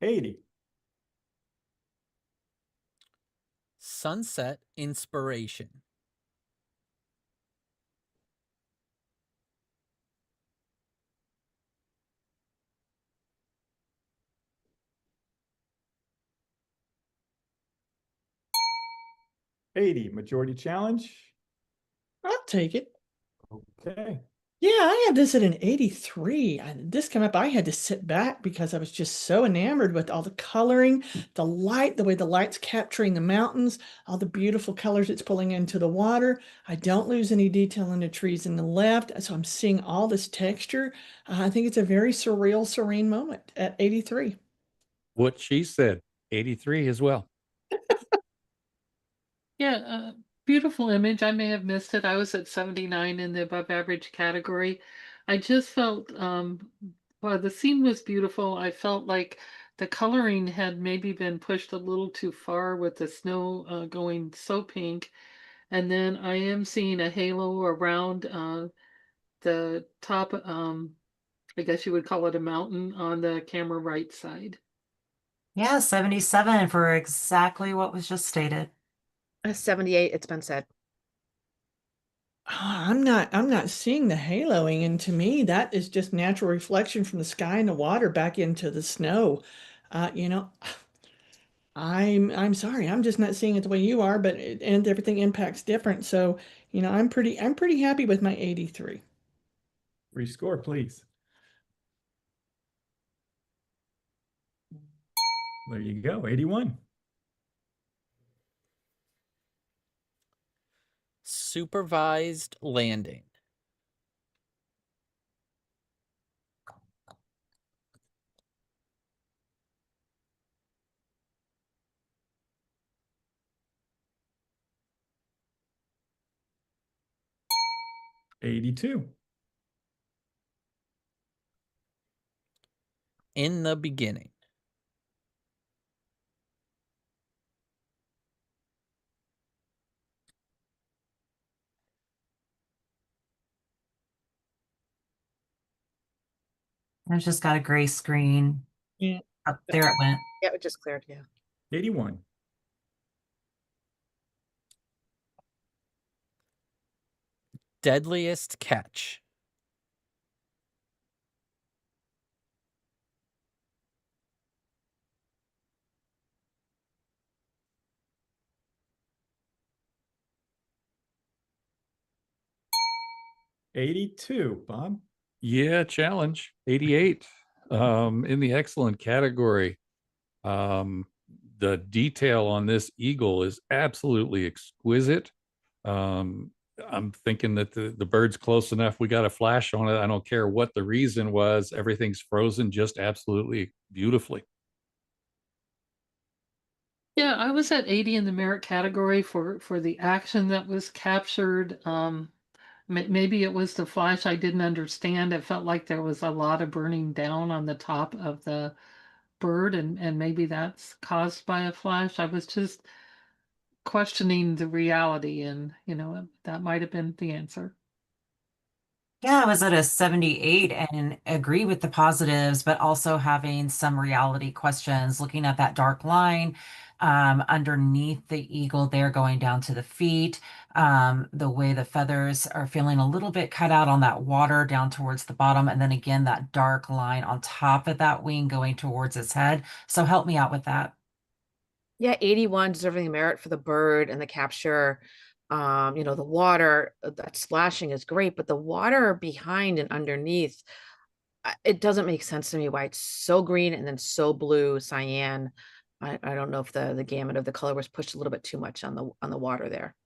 $80. sunset inspiration. '80 majority challenge. I'll take it. Okay. Yeah, I had this at an 83. This came up, I had to sit back because I was just so enamored with all the coloring, the light, the way the light's capturing the mountains, all the beautiful colors it's pulling into the water. I don't lose any detail in the trees in the left, so I'm seeing all this texture. I think it's a very surreal, serene moment at 83. What she said, 83 as well. Yeah, beautiful image. I may have missed it. I was at 79 in the above average category. I just felt, while the scene was beautiful, I felt like the coloring had maybe been pushed a little too far with the snow going so pink. And then I am seeing a halo around the top, I guess you would call it a mountain on the camera right side. Yeah, 77 for exactly what was just stated. 78, it's been said. I'm not seeing the haloing, and to me, that is just natural reflection from the sky and the water back into the snow. You know, I'm sorry, I'm just not seeing it the way you are, but and everything impacts different. So, I'm pretty happy with my 83. Rescore, please. There you go, 81. Supervised landing. '82. In the beginning. I've just got a gray screen. Yeah. Up there it went. Yeah, it just cleared, yeah. 81. Deadliest catch. '82. Bob. Yeah, challenge 88 in the excellent category. Um, the detail on this eagle is absolutely exquisite. Um, I'm thinking that the bird's close enough. We got a flash on it. I don't care what the reason was. Everything's frozen just absolutely beautifully. Yeah, I was at 80 in the merit category for the action that was captured. Maybe it was the flash I didn't understand. It felt like there was a lot of burning down on the top of the bird, and maybe that's caused by a flash. I was just questioning the reality, and that might have been the answer. Yeah, I was at a 78 and agree with the positives, but also having some reality questions, looking at that dark line underneath the eagle there going down to the feet, the way the feathers are feeling a little bit cut out on that water down towards the bottom, and then again, that dark line on top of that wing going towards its head. So help me out with that. Yeah, 81 deserving the merit for the bird and the capture. The water, that splashing is great, but the water behind and underneath, it doesn't make sense to me why it's so green and then so blue, cyan. I don't know if the gamut of the color was pushed a little bit too much on the water there.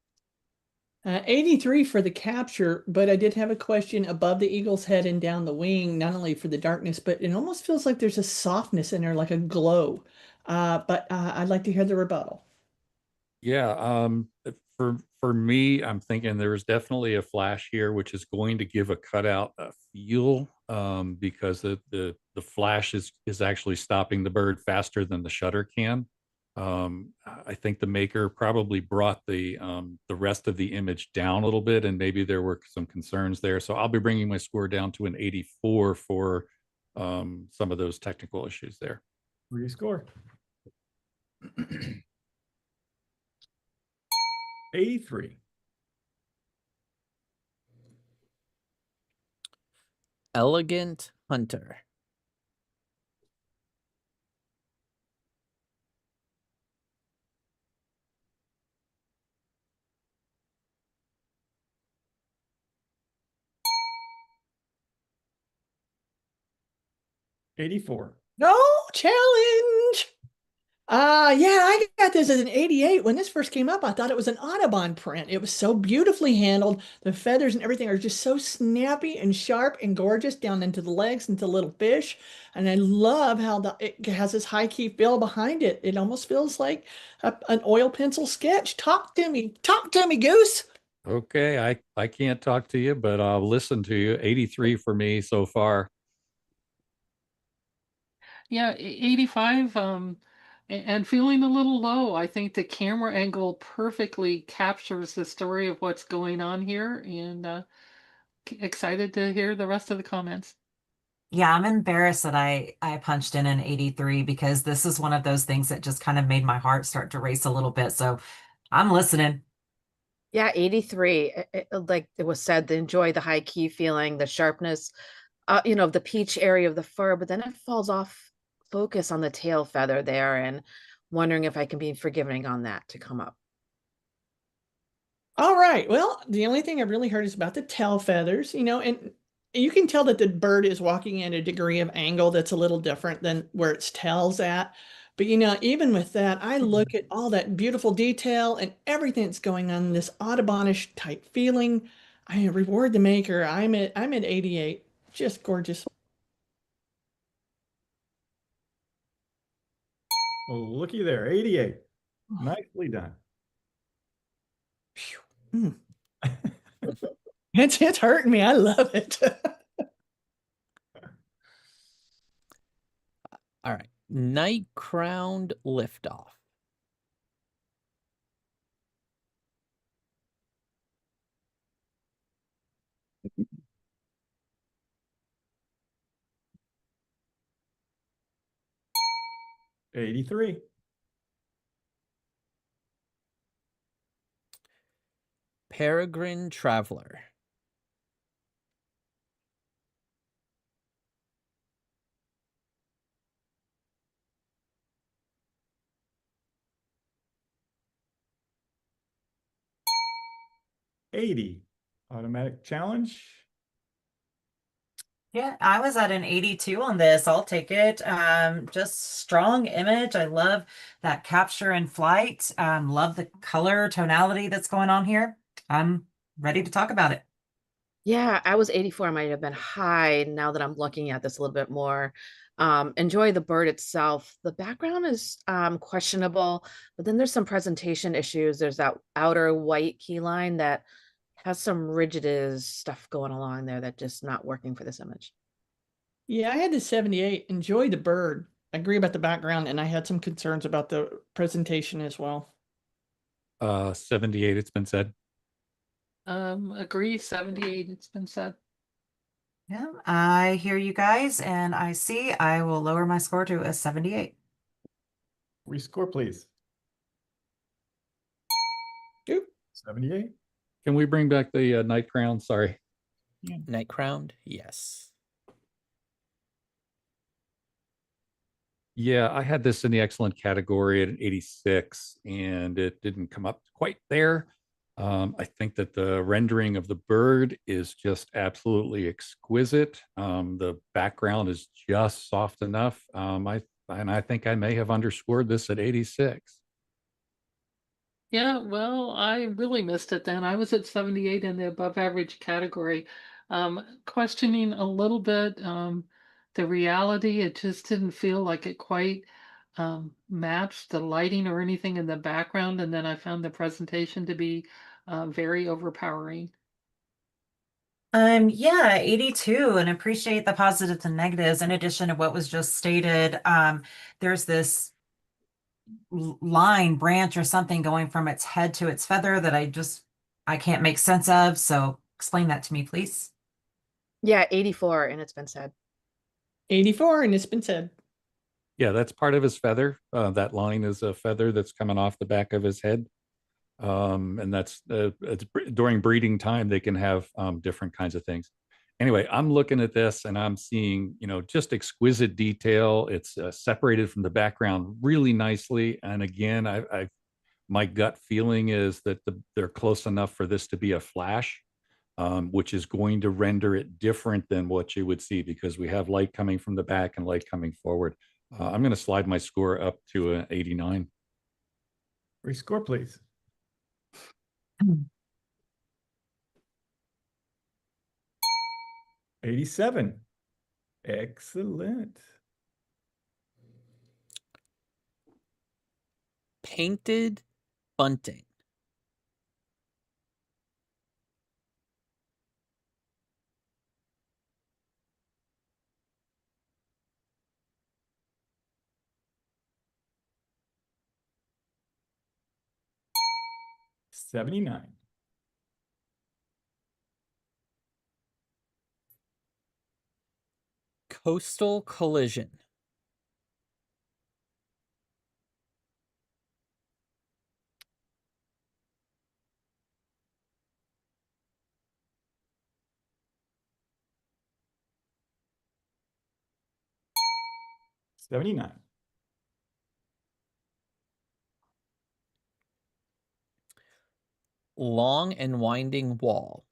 83 for the capture, but I did have a question above the eagle's head and down the wing, not only for the darkness, but it almost feels like there's a softness in there, like a glow. But I'd like to hear the rebuttal. Yeah, for me, I'm thinking there's definitely a flash here, which is going to give a cutout a feel, because the flash is actually stopping the bird faster than the shutter can. I think the maker probably brought the rest of the image down a little bit, and maybe there were some concerns there. So I'll be bringing my score down to an 84 for some of those technical issues there. Rescore. 83. Elegant Hunter. $84. No challenge. Yeah, I got this as an 88. When this first came up, I thought it was an Audubon print. It was so beautifully handled. The feathers and everything are just so snappy and sharp and gorgeous down into the legs, into little fish. And I love how it has this high key feel behind it. It almost feels like an oil pencil sketch. Talk to me, Goose. Okay, I can't talk to you, but I'll listen to you. 83 for me so far. Yeah, 85, and feeling a little low. I think the camera angle perfectly captures the story of what's going on here, and excited to hear the rest of the comments. Yeah, I'm embarrassed that I punched in an 83 because this is one of those things that just kind of made my heart start to race a little bit. So I'm listening. Yeah, 83. Like it was said, enjoy the high key feeling, the sharpness, the peach area of the fur, but then it falls off focus on the tail feather there, and wondering if I can be forgiving on that to come up. All right. Well, the only thing I've really heard is about the tail feathers, and you can tell that the bird is walking at a degree of angle that's a little different than where its tail's at. But even with that, I look at all that beautiful detail and everything that's going on, this Audubonish type feeling. I reward the maker. I'm at 88. Just gorgeous. Well, looky there, 88. Nicely done. Phew. Mm. It's hurting me. I love it. All right. Night Crowned Liftoff. $83. Peregrine Traveler. $80. Automatic challenge. Yeah, I was at an 82 on this. I'll take it. Just strong image. I love that capture in flight. Love the color tonality that's going on here. I'm ready to talk about it. Yeah, I was 84. I might have been high now that I'm looking at this a little bit more. Enjoy the bird itself. The background is questionable, but then there's some presentation issues. There's that outer white key line that has some rigid stuff going along there that just not working for this image. Yeah, I had the 78. Enjoy the bird. I agree about the background, and I had some concerns about the presentation as well. 78, it's been said. Agree, 78, it's been said. Yeah, I hear you guys, and I see I will lower my score to a 78. Rescore, please. Oop. 78. Can we bring back the Night Crown? Sorry. Night Crowned, yes. Yeah, I had this in the excellent category at an 86, and it didn't come up quite there. I think that the rendering of the bird is just absolutely exquisite. The background is just soft enough. I think I may have underscored this at 86. Yeah, well, I really missed it then. I was at 78 in the above average category. Questioning a little bit the reality, it just didn't feel like it quite matched the lighting or anything in the background. And then I found the presentation to be very overpowering. Yeah, 82, and appreciate the positives and negatives. In addition to what was just stated, there's this line, branch, or something going from its head to its feather that I can't make sense of. So explain that to me, please. Yeah, 84, and it's been said. 84, and it's been said. Yeah, that's part of his feather. That line is a feather that's coming off the back of his head. And that's during breeding time, they can have different kinds of things. Anyway, I'm looking at this and I'm seeing, just exquisite detail. It's separated from the background really nicely. And again, my gut feeling is that they're close enough for this to be a flash, which is going to render it different than what you would see because we have light coming from the back and light coming forward. I'm going to slide my score up to an 89. Rescore, please. 87. Excellent. Painted bunting. $79. Coastal collision. $79. Long and winding wall.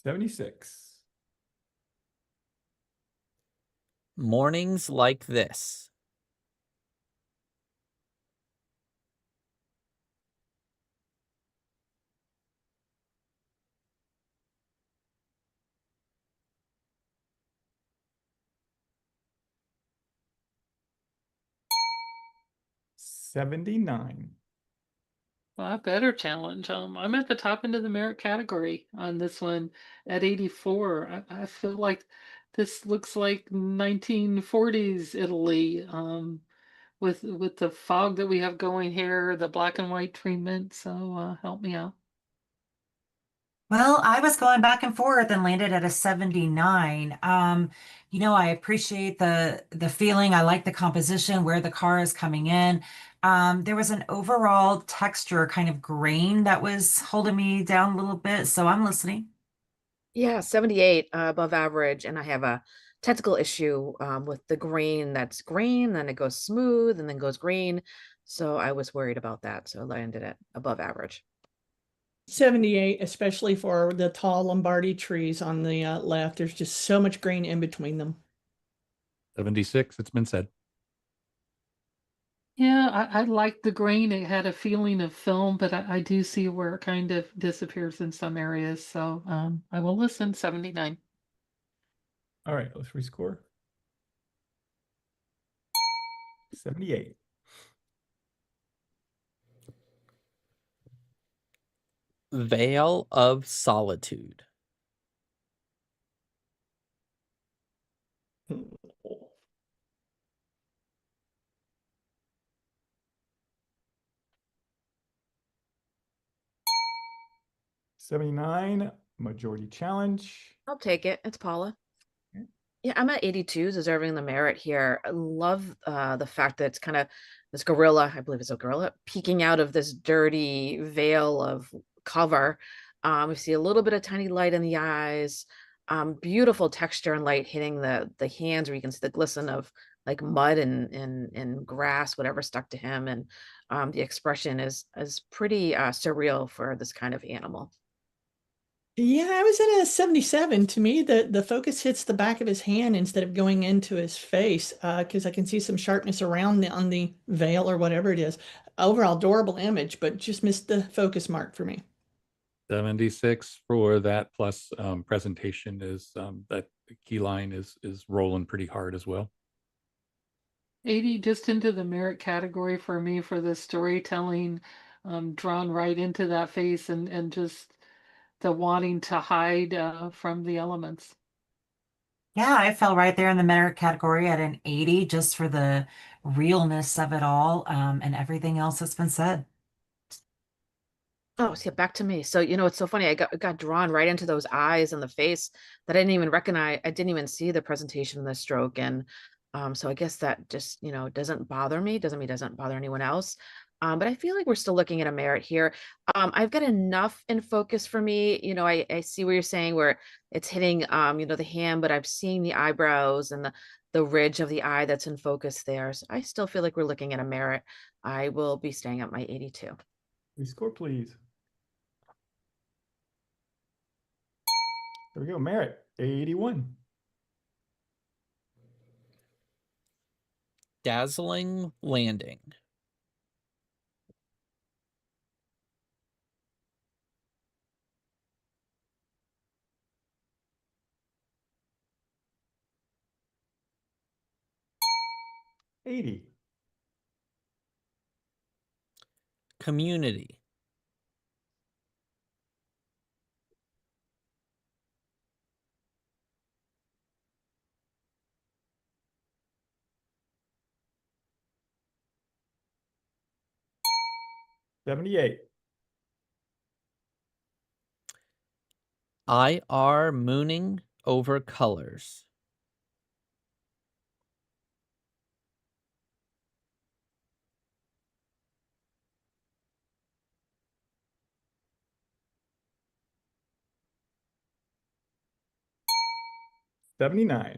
$76. Mornings like this. $79. Well, a better challenge. I'm at the top end of the merit category on this one at 84. I feel like this looks like 1940s Italy, with the fog that we have going here, the black and white treatment. So help me out. Well, I was going back and forth and landed at a 79. I appreciate the feeling. I like the composition, where the car is coming in. There was an overall texture kind of grain that was holding me down a little bit, so I'm listening. Yeah, 78 above average. And I have a technical issue with the green that's green, then it goes smooth and then goes green. So I was worried about that. So I landed at above average. 78, especially for the tall Lombardy trees on the left. There's just so much green in between them. 76, it's been said. Yeah, I like the grain. It had a feeling of film, but I do see where it kind of disappears in some areas. So I will listen. 79. All right, let's rescore. 78. Veil of solitude. $79. Majority challenge. I'll take it. It's Paula. Okay. Yeah, I'm at 82, deserving the merit here. I love the fact that it's kind of this gorilla, I believe it's a gorilla, peeking out of this dirty veil of cover. We see a little bit of tiny light in the eyes. Beautiful texture and light hitting the hands, where you can see the glisten of like mud and grass, whatever stuck to him. And the expression is pretty surreal for this kind of animal. Yeah, I was at a 77. To me, the focus hits the back of his hand instead of going into his face, because I can see some sharpness around on the veil or whatever it is. Overall, adorable image, but just missed the focus mark for me. 76 for that, plus presentation is that key line is rolling pretty hard as well. 80 just into the merit category for me for the storytelling, drawn right into that face and just the wanting to hide from the elements. Yeah, I fell right there in the merit category at an 80 just for the realness of it all, and everything else that's been said. Oh, so yeah, back to me. So, it's so funny. I got drawn right into those eyes and the face that I didn't even recognize. I didn't even see the presentation of the stroke. And so I guess that just, doesn't bother me. Doesn't mean it doesn't bother anyone else. But I feel like we're still looking at a merit here. I've got enough in focus for me. I see what you're saying where it's hitting the hand, but I'm seeing the eyebrows and the ridge of the eye that's in focus there. So I still feel like we're looking at a merit. I will be staying at my 82. Rescore, please. There we go. Merit, 81. Dazzling landing. $80. Community. $78. IR mooning over colors. $79.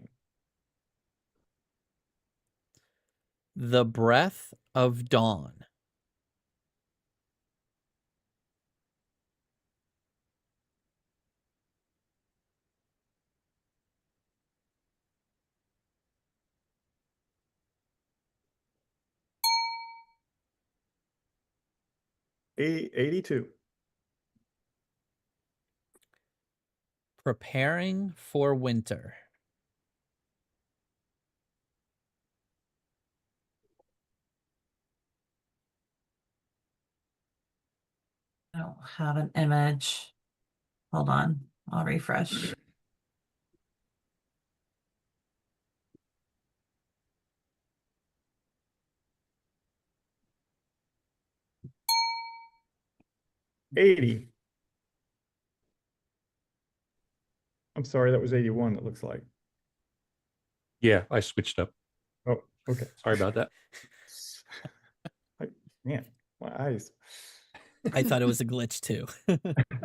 The breath of dawn. $82. Preparing for winter. I don't have an image. Hold on, I'll refresh. $80. I'm sorry, that was 81, it looks like. Yeah, I switched up. Oh, okay. Sorry about that. Man, my eyes. I thought it was a glitch too.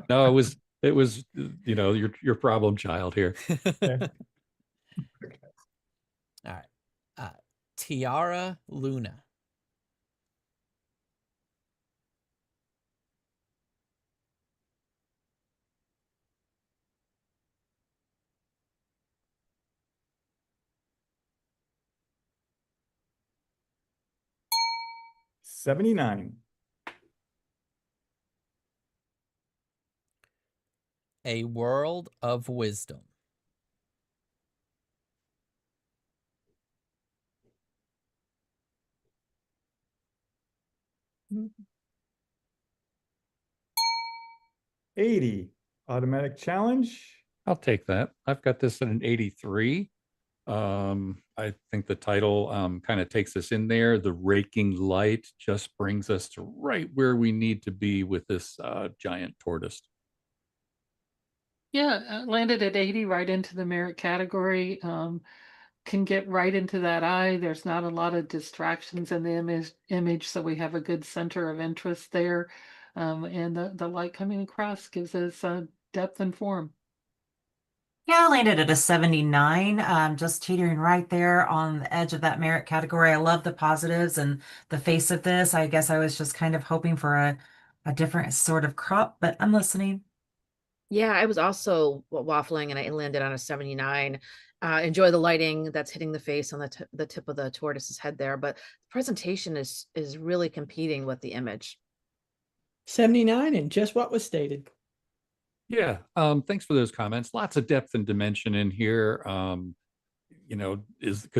No, it was your problem child here. Yeah. All right. Tiara Luna. $79. A world of wisdom. $80. Automatic challenge. I'll take that. I've got this at an 83. I think the title kind of takes us in there. The raking light just brings us to right where we need to be with this giant tortoise. Yeah, landed at 80 right into the merit category. Can get right into that eye. There's not a lot of distractions in the image, so we have a good center of interest there. And the light coming across gives us depth and form. Yeah, I landed at a 79, just teetering right there on the edge of that merit category. I love the positives and the face of this. I guess I was just kind of hoping for a different sort of crop, but I'm listening. Yeah, I was also waffling and I landed on a 79. Enjoy the lighting that's hitting the face on the tip of the tortoise's head there, but the presentation is really competing with the image. 79 and just what was stated. Yeah, thanks for those comments. Lots of depth and dimension in here. Could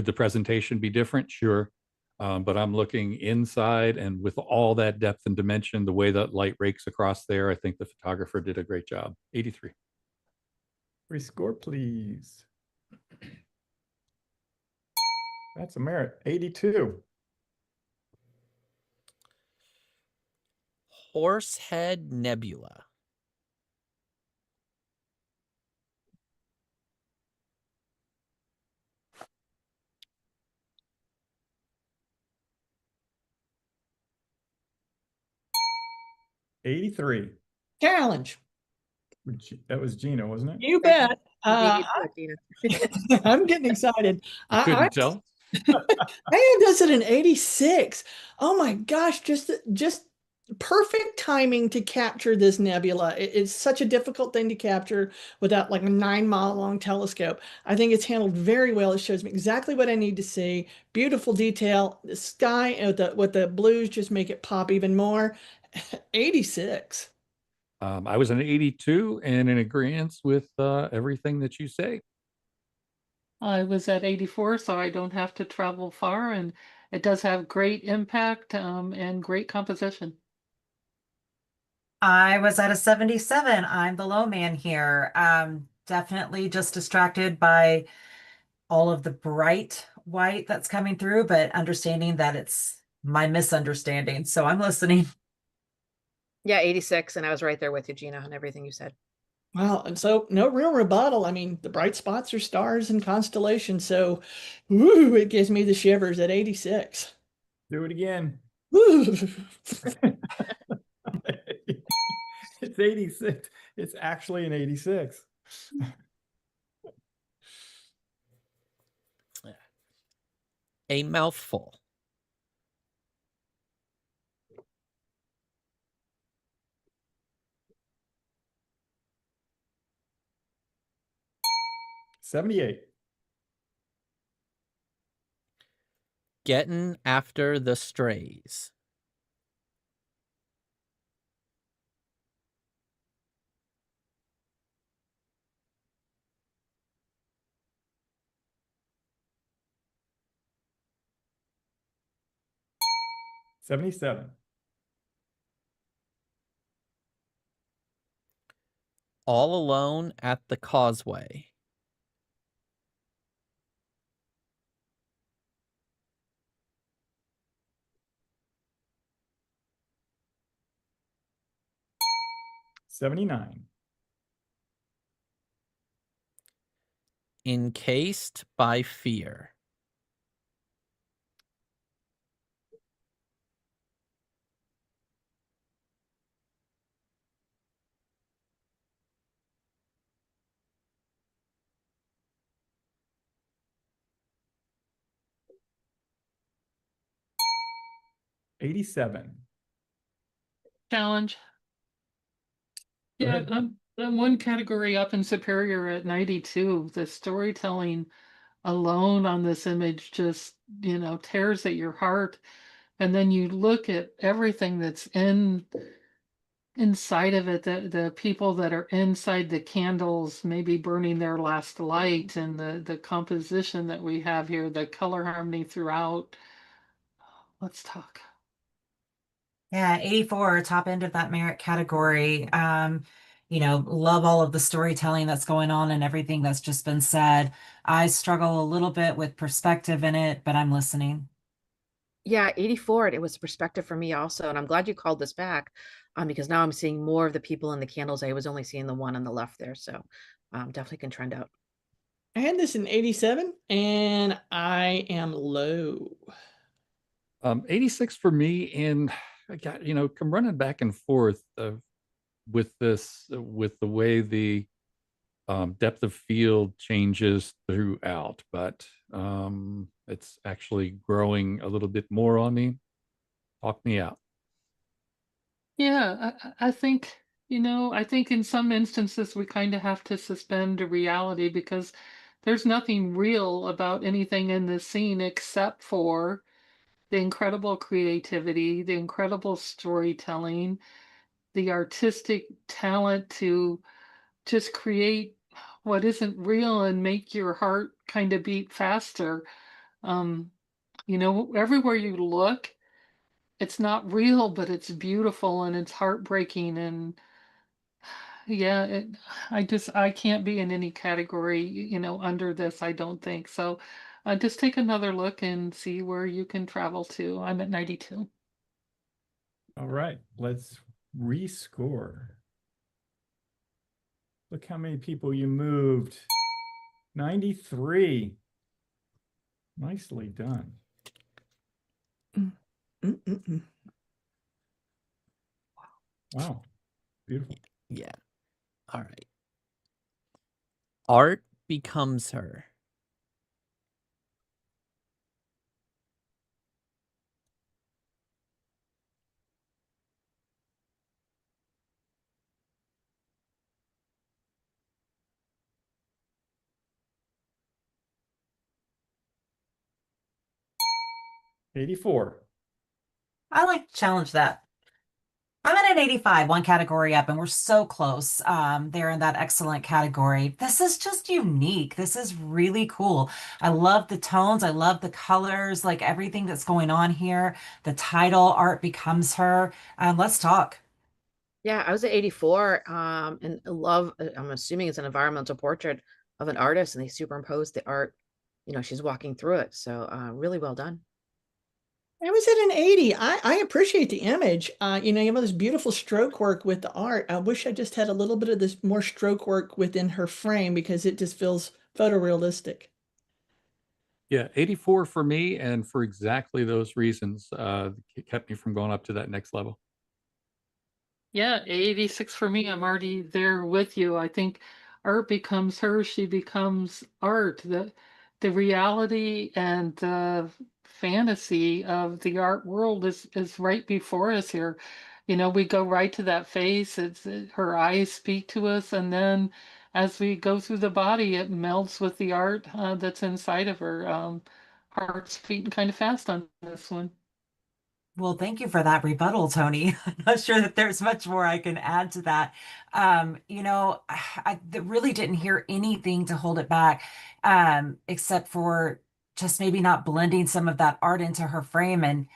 the presentation be different? Sure. But I'm looking inside, and with all that depth and dimension, the way that light rakes across there, I think the photographer did a great job. 83. Rescore, please. That's a merit. 82. Horsehead Nebula. '83. Challenge. That was Gina, wasn't it? You bet. You beat it, Gina. I'm getting excited. You couldn't tell? I had this at an 86. Oh my gosh, just perfect timing to capture this nebula. It's such a difficult thing to capture without like a 9 mile long telescope. I think it's handled very well. It shows me exactly what I need to see. Beautiful detail. The sky with the blues just make it pop even more. 86. I was an 82 and in agreement with everything that you say. I was at 84, so I don't have to travel far, and it does have great impact and great composition. I was at a 77. I'm the low man here. Definitely just distracted by all of the bright white that's coming through, but understanding that it's my misunderstanding. So I'm listening. Yeah, 86, and I was right there with you, Gina, on everything you said. Well, and so no real rebuttal. I mean, the bright spots are stars and constellations. So, ooh, it gives me the shivers at 86. Do it again. Ooh. It's 86. It's actually an 86. A mouthful. '78. Getting after the strays. '77. All alone at the causeway. '79. Encased by fear. '87. Challenge. Go Yeah, ahead. I'm one category up in Superior at 92. The storytelling alone on this image just, tears at your heart. And then you look at everything that's inside of it, the people that are inside the candles, maybe burning their last light, and the composition that we have here, the color harmony throughout. Let's talk. Yeah, 84, top end of that merit category. Love all of the storytelling that's going on and everything that's just been said. I struggle a little bit with perspective in it, but I'm listening. Yeah, 84, it was perspective for me also, and I'm glad you called this back, because now I'm seeing more of the people in the candles. I was only seeing the one on the left there, so definitely can trend out. I had this in 87 and I am low. 86 for me, and I got, come running back and forth with this, with the way the depth of field changes throughout, but it's actually growing a little bit more on me. Talk me out. Yeah, I think, I think in some instances we kind of have to suspend reality, because there's nothing real about anything in this scene except for the incredible creativity, the incredible storytelling, the artistic talent to just create what isn't real and make your heart kind of beat faster. Um, Everywhere you look, it's not real, but it's beautiful and it's heartbreaking. And yeah, I can't be in any category, under this, I don't think. So just take another look and see where you can travel to. I'm at 92. All right. Let's rescore. Look how many people you moved. 93. Nicely done. Mm-mm-mm. Wow. Beautiful. Yeah. All right. Art becomes her. '84. I like to challenge that. I'm at an 85, one category up, and we're so close. They're in that excellent category. This is just unique. This is really cool. I love the tones. I love the colors, like everything that's going on here. The title, Art Becomes Her. Let's talk. Yeah, I was at 84, and I love, I'm assuming it's an environmental portrait of an artist, and they superimposed the art, she's walking through it. So, really well done. I was at an 80. I appreciate the image. You have all this beautiful stroke work with the art. I wish I just had a little bit of this more stroke work within her frame because it just feels photorealistic. Yeah, 84 for me, and for exactly those reasons, it kept me from going up to that next level. Yeah, 86 for me. I'm already there with you. I think art becomes her, she becomes art. The reality and the fantasy of the art world is right before us here. We go right to that face. Her eyes speak to us, and then as we go through the body, it melds with the art that's inside of her. Heart's beating kind of fast on this one. Well, thank you for that rebuttal, Tony. I'm not sure that there's much more I can add to that. I really didn't hear anything to hold it back, except for just maybe not blending some of that art into her frame. And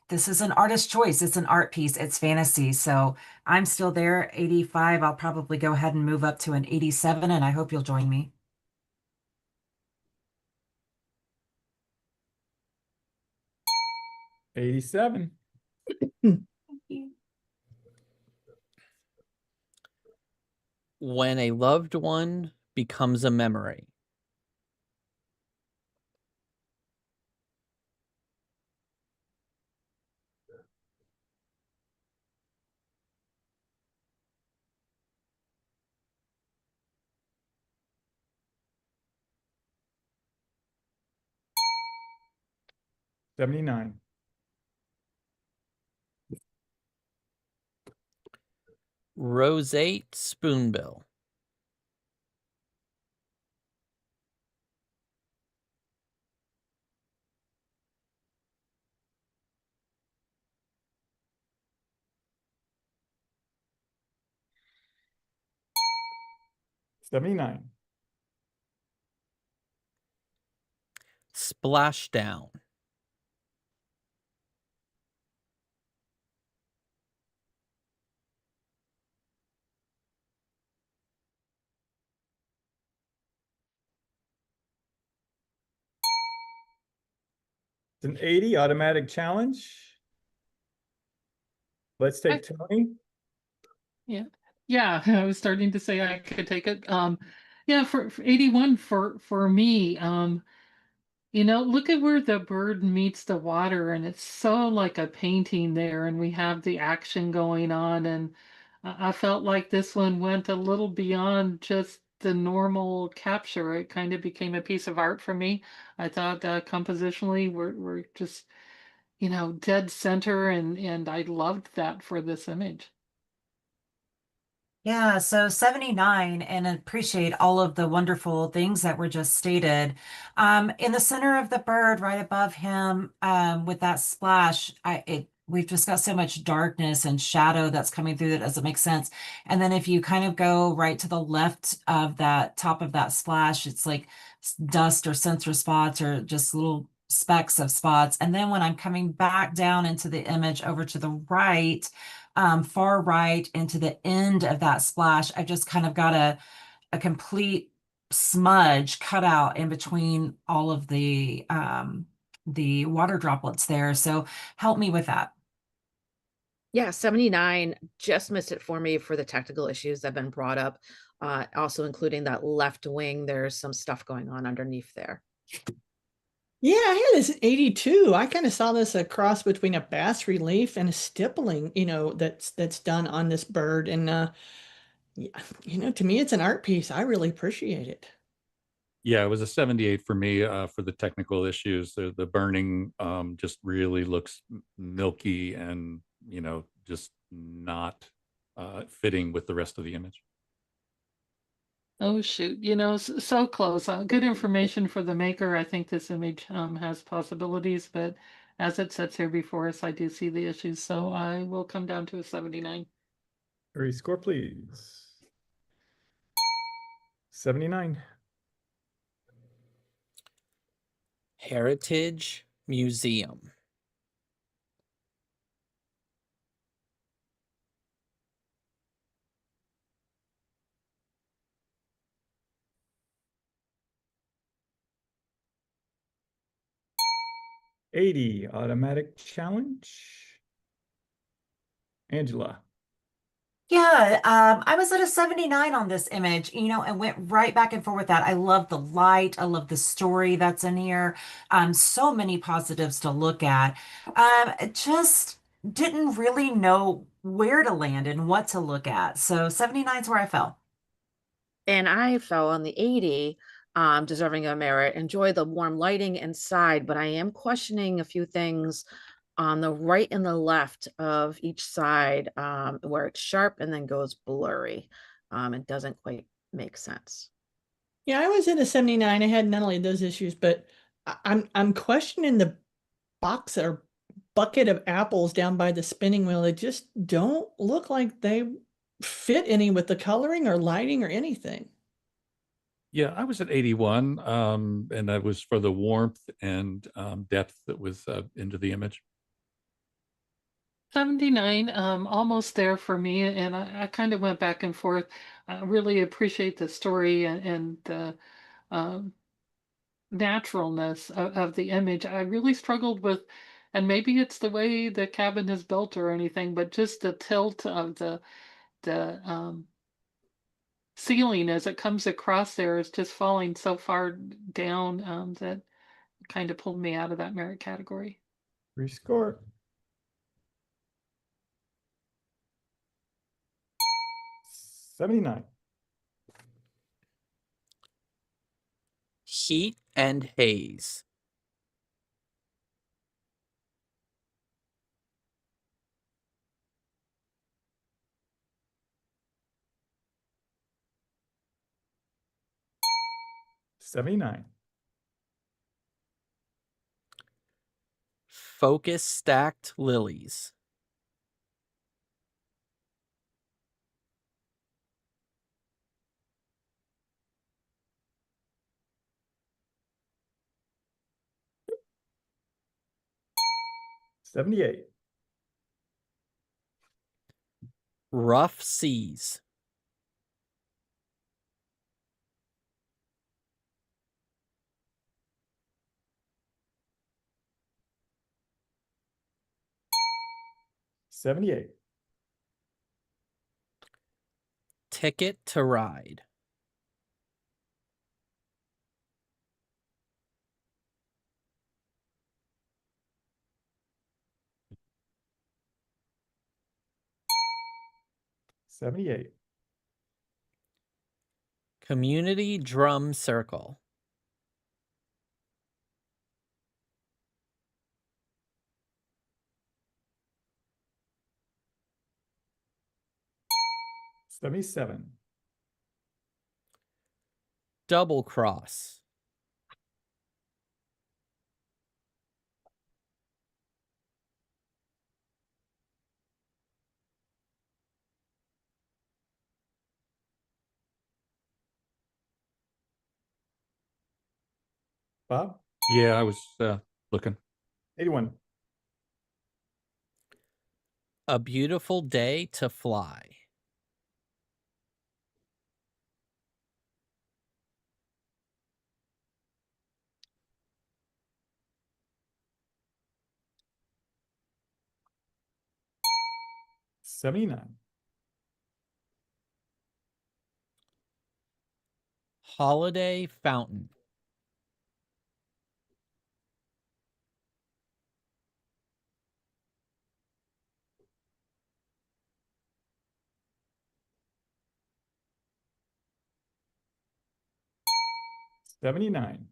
this is an artist choice. It's an art piece. It's fantasy. So I'm still there, 85. I'll probably go ahead and move up to an 87, and I hope you'll join me. 87. When a loved one becomes a memory. '79. Roseate spoonbill. '79. Splashdown. It's an 80 automatic challenge. Let's take Tony. Yeah. Yeah, I was starting to say I could take it. Yeah, for 81 for me, look at where the bird meets the water, and it's so like a painting there, and we have the action going on, and I felt like this one went a little beyond just the normal capture. It kind of became a piece of art for me. I thought compositionally we're just, dead center, and I loved that for this image. Yeah, so 79, and appreciate all of the wonderful things that were just stated. In the center of the bird, right above him, with that splash, we've just got so much darkness and shadow that's coming through that doesn't make sense. And then if you kind of go right to the left of that top of that splash, it's like dust or sensor spots or just little specks of spots. And then when I'm coming back down into the image over to the right, far right into the end of that splash, I just kind of got a complete smudge cut out in between all of the water droplets there. So help me with that. Yeah, 79 just missed it for me for the technical issues that have been brought up. Also including that left wing, there's some stuff going on underneath there. Yeah, I had this 82. I kind of saw this a cross between a bas relief and a stippling, that's done on this bird. And yeah, to me, it's an art piece. I really appreciate it. Yeah, it was a 78 for me for the technical issues. The burning just really looks milky and, just not fitting with the rest of the image. Oh shoot, so close. Good information for the maker. I think this image has possibilities, but as it sits here before us, I do see the issues. So I will come down to a 79. Rescore, please. 79. Heritage Museum. $80 automatic challenge. Angela. Yeah, I was at a 79 on this image, and went right back and forth with that. I love the light. I love the story that's in here. So many positives to look at. Just didn't really know where to land and what to look at. So 79 is where I fell. And I fell on the 80, deserving of merit. Enjoy the warm lighting inside, but I am questioning a few things on the right and the left of each side, where it's sharp and then goes blurry. It doesn't quite make sense. Yeah, I was at a 79. I had not only those issues, but I'm questioning the box or bucket of apples down by the spinning wheel. They just don't look like they fit any with the coloring or lighting or anything. Yeah, I was at 81, and that was for the warmth and depth that was into the image. 79, almost there for me, and I kind of went back and forth. I really appreciate the story and the um, naturalness of the image. I really struggled with, and maybe it's the way the cabin is built or anything, but just the tilt of the ceiling as it comes across there is just falling so far down that kind of pulled me out of that merit category. Rescore. 79. Heat and Haze. $79. Focus Stacked Lilies. $78. Rough Seas. $78. Ticket to Ride. $78. Community Drum Circle. $77. Double Cross. Bob. Yeah, I was looking. 81. A Beautiful Day to Fly. 79. Holiday Fountain. 79.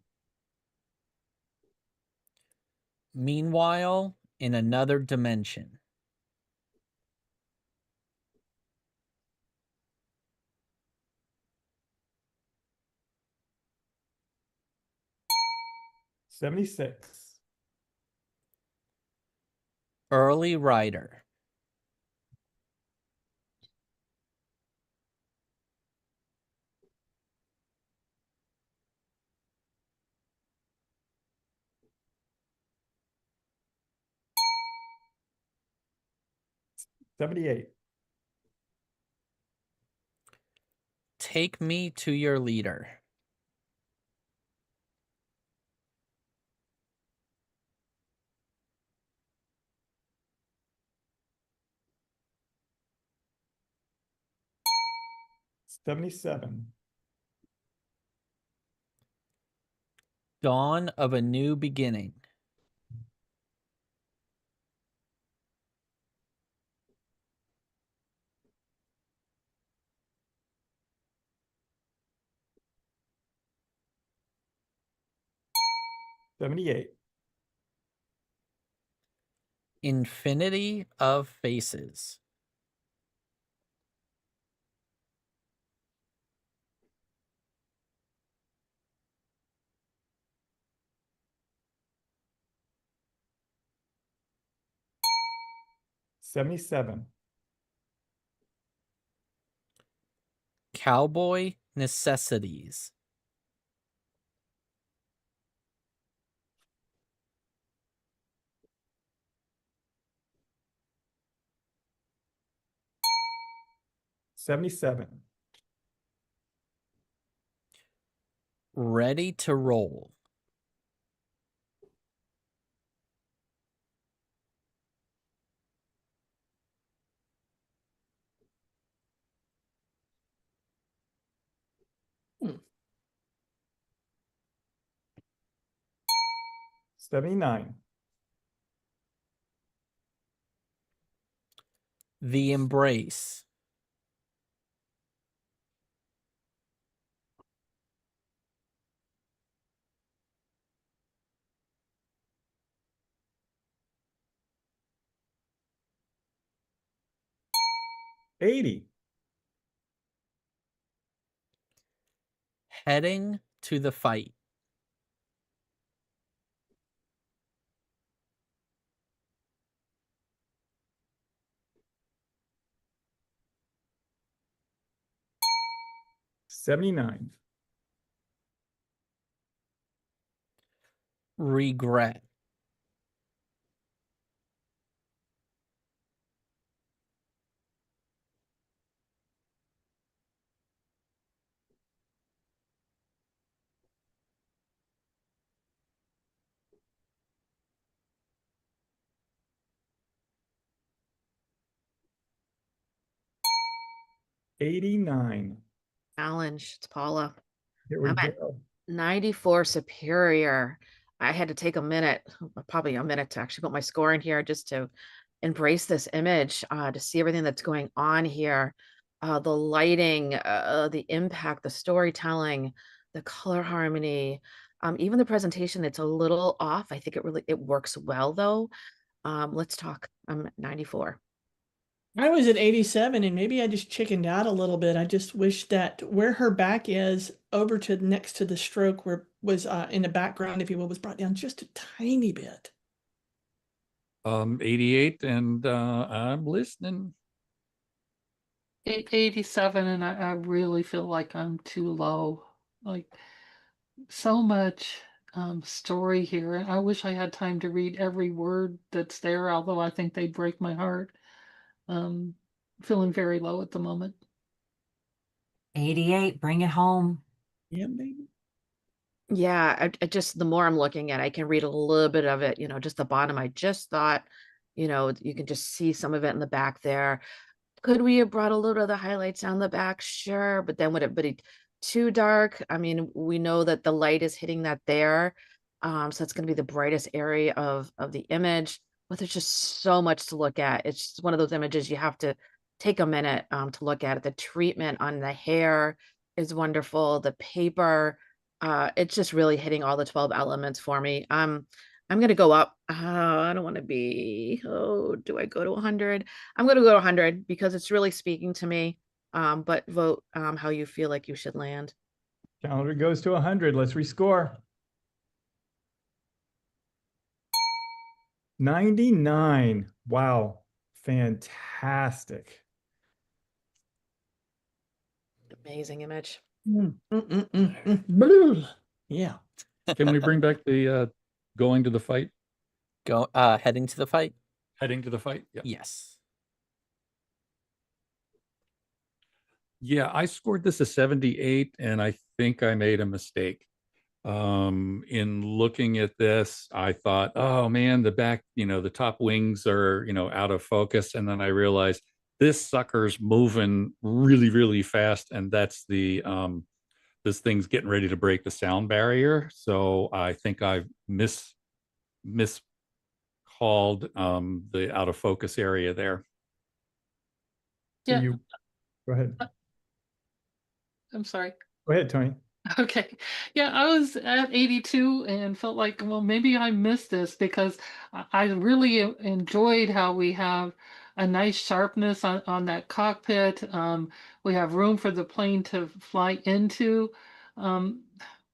Meanwhile, in Another Dimension. 76. Early Rider. 78. Take Me to Your Leader. 77. Dawn of a New Beginning. 78. Infinity of Faces. 77. Cowboy Necessities. 77. Ready to Roll. 79. The Embrace. 80. Heading to the Fight. 79. Regret. 89. Challenge. It's Paula. Here we I'm at go. 94 Superior. I had to take a minute, probably a minute to actually put my score in here just to embrace this image, to see everything that's going on here. The lighting, the impact, the storytelling, the color harmony, even the presentation, it's a little off. I think it works well though. Let's talk. I'm at 94. I was at 87 and maybe I just chickened out a little bit. I just wish that where her back is over to next to the stroke where was in the background, if you will, was brought down just a tiny bit. 88, and I'm listening. 87, and I really feel like I'm too low. Like so much story here. And I wish I had time to read every word that's there, although I think they'd break my heart. Feeling very low at the moment. 88, bring it home. Yeah, maybe. Yeah, I just the more I'm looking at, I can read a little bit of it, just the bottom. I just thought You know, you can just see some of it in the back there. Could we have brought a little of the highlights down the back? Sure, but then would it be too dark? I mean, we know that the light is hitting that there. So it's gonna be the brightest area of the image, but there's just so much to look at. It's just one of those images you have to take a minute to look at it. The treatment on the hair is wonderful. The paper, it's just really hitting all the 12 elements for me. I'm gonna go up. I don't want to be. Oh, do I go to 100? I'm gonna go to 100 because it's really speaking to me. But vote how you feel like you should land. Calendar goes to 100. Let's rescore. 99. Wow. Fantastic. Amazing image. Blue. Yeah. Can we bring back the going to the fight? Go heading to the fight? Heading to the fight? Yeah. Yes. Yeah, I scored this a 78, and I think I made a mistake. In looking at this, I thought, oh man, the back, the top wings are, out of focus. And then I realized this sucker's moving really, really fast. And that's this thing's getting ready to break the sound barrier. So I think I miscalled the out of focus area there. So Yeah. go ahead. I'm sorry. Go ahead, Tony. Okay. Yeah, I was at 82 and felt like, well, maybe I missed this because I really enjoyed how we have a nice sharpness on that cockpit. We have room for the plane to fly into.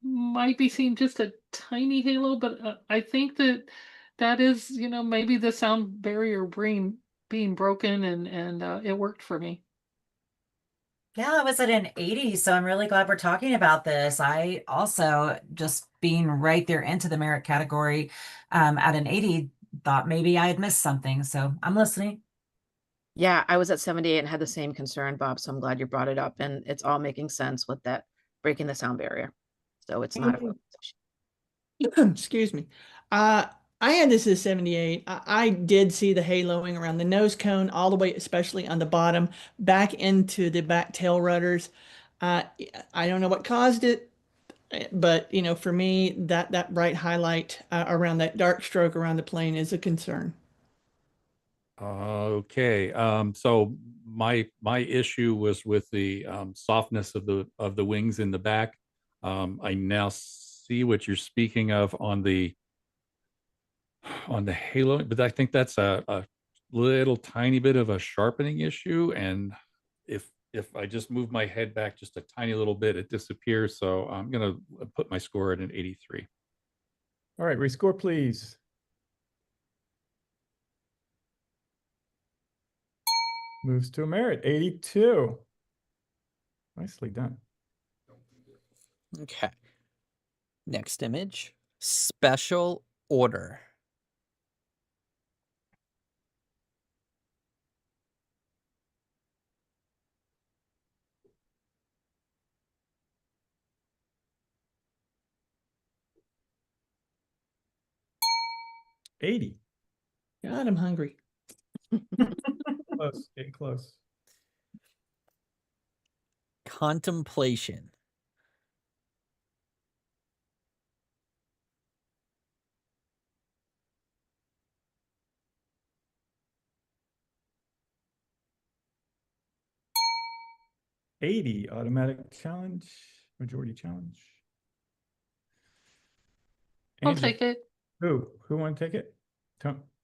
Might be seen just a tiny halo, but I think that is, maybe the sound barrier being broken and it worked for me. Yeah, I was at an 80, so I'm really glad we're talking about this. I also, just being right there into the merit category at an 80, thought maybe I had missed something. So I'm listening. Yeah, I was at 78 and had the same concern, Bob. So I'm glad you brought it up, and it's all making sense with that breaking the sound barrier. So it's not a focus issue. Excuse me. I had this as 78. I did see the haloing around the nose cone all the way, especially on the bottom, back into the back tail rudders. I don't know what caused it, but for me, that bright highlight around that dark stroke around the plane is a concern. Okay. So my issue was with the softness of the wings in the back. I now see what you're speaking of on the halo, but I think that's a little tiny bit of a sharpening issue. And if I just move my head back just a tiny little bit, it disappears. So I'm gonna put my score at an 83. All right, rescore, please. Moves to a merit, 82. Nicely done. Okay. Next image, special order. $80. God, I'm hungry. Close, getting close. Contemplation. $80. Automatic challenge, majority challenge. I'll Angela, take it. Who want to take it?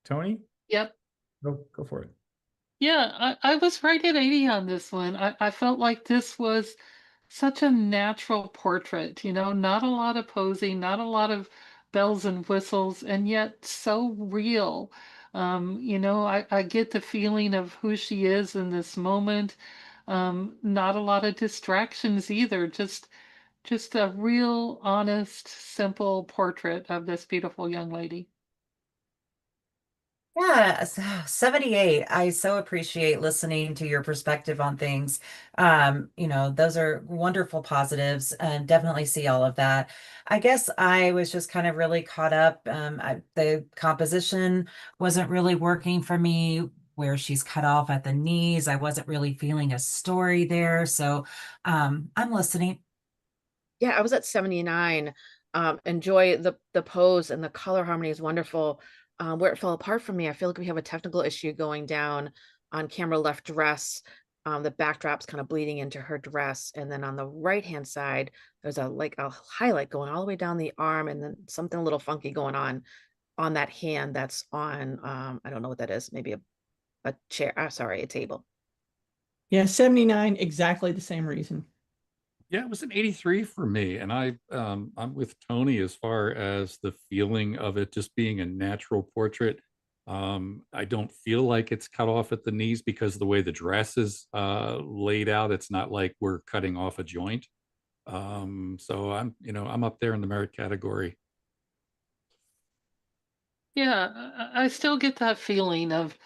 Tony? Yep. Go for it. Yeah, I was right at 80 on this one. I felt like this was such a natural portrait, not a lot of posing, not a lot of bells and whistles, and yet so real. I get the feeling of who she is in this moment. Not a lot of distractions either, just a real, honest, simple portrait of this beautiful young lady. Yeah, 78. I so appreciate listening to your perspective on things. Those are wonderful positives and definitely see all of that. I guess I was just kind of really caught up. The composition wasn't really working for me where she's cut off at the knees. I wasn't really feeling a story there. So, I'm listening. Yeah, I was at 79. Enjoy the pose and the color harmony is wonderful. Where it fell apart for me, I feel like we have a technical issue going down on camera left dress. The backdrop's kind of bleeding into her dress, and then on the right hand side, there's a highlight going all the way down the arm, and then something a little funky going on that hand that's on I don't know what that is, maybe a chair. Sorry, a table. Yeah, 79, exactly the same reason. Yeah, it was an 83 for me, and I'm with Tony as far as the feeling of it just being a natural portrait. I don't feel like it's cut off at the knees because of the way the dress is laid out. It's not like we're cutting off a joint. So I'm up there in the merit category. Yeah, I still get that feeling of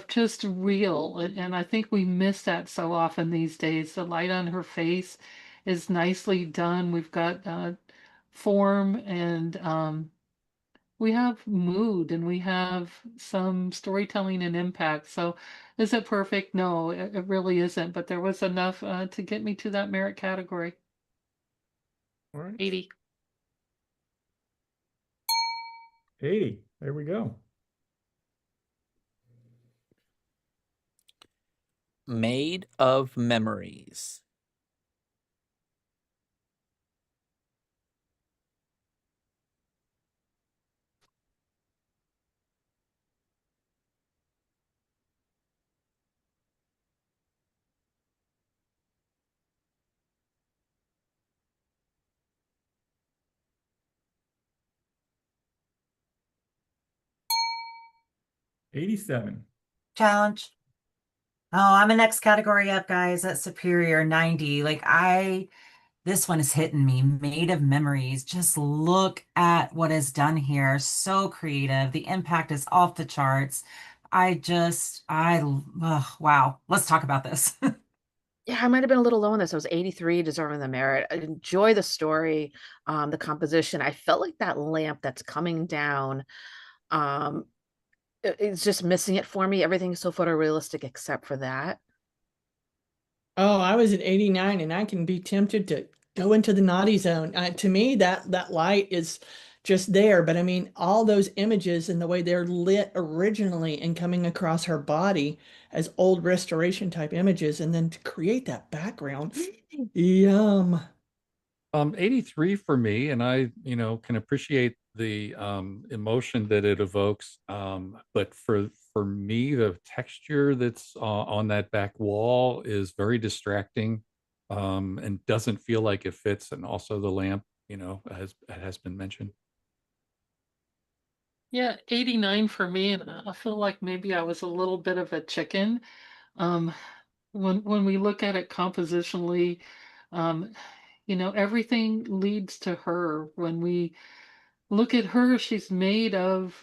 just real, and I think we miss that so often these days. The light on her face is nicely done. We've got form and we have mood and we have some storytelling and impact. So, is it perfect? No, it really isn't. But there was enough to get me to that merit category. All right. 80. 80. There we go. Made of Memories. $87. Challenge. Oh, I'm a next category up, guys. That's superior 90. This one is hitting me. Made of Memories. Just look at what is done here. So creative. The impact is off the charts. Wow. Let's talk about this. Yeah, I might have been a little low on this. I was 83, deserving the merit. I enjoy the story, the composition. I felt like that lamp that's coming down, um, it's just missing it for me. Everything's so photorealistic except for that. Oh, I was at 89 and I can be tempted to go into the naughty zone. To me, that light is just there, but I mean, all those images and the way they're lit originally and coming across her body as old restoration type images, and then to create that background, yum. 83 for me, and I, can appreciate the emotion that it evokes. But for me, the texture that's on that back wall is very distracting, and doesn't feel like it fits. And also the lamp, has been mentioned. Yeah, 89 for me, and I feel like maybe I was a little bit of a chicken. Um, when we look at it compositionally, um, everything leads to her. When we look at her, she's made of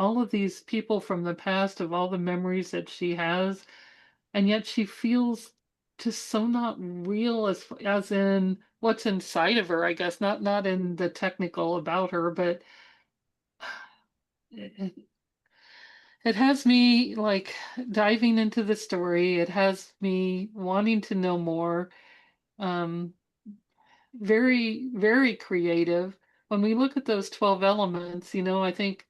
all of these people from the past, of all the memories that she has, and yet she feels just so not real as in what's inside of her, I guess, not in the technical about her, but it, it has me like diving into the story. It has me wanting to know more. Um, very, very creative. When we look at those 12 elements, I think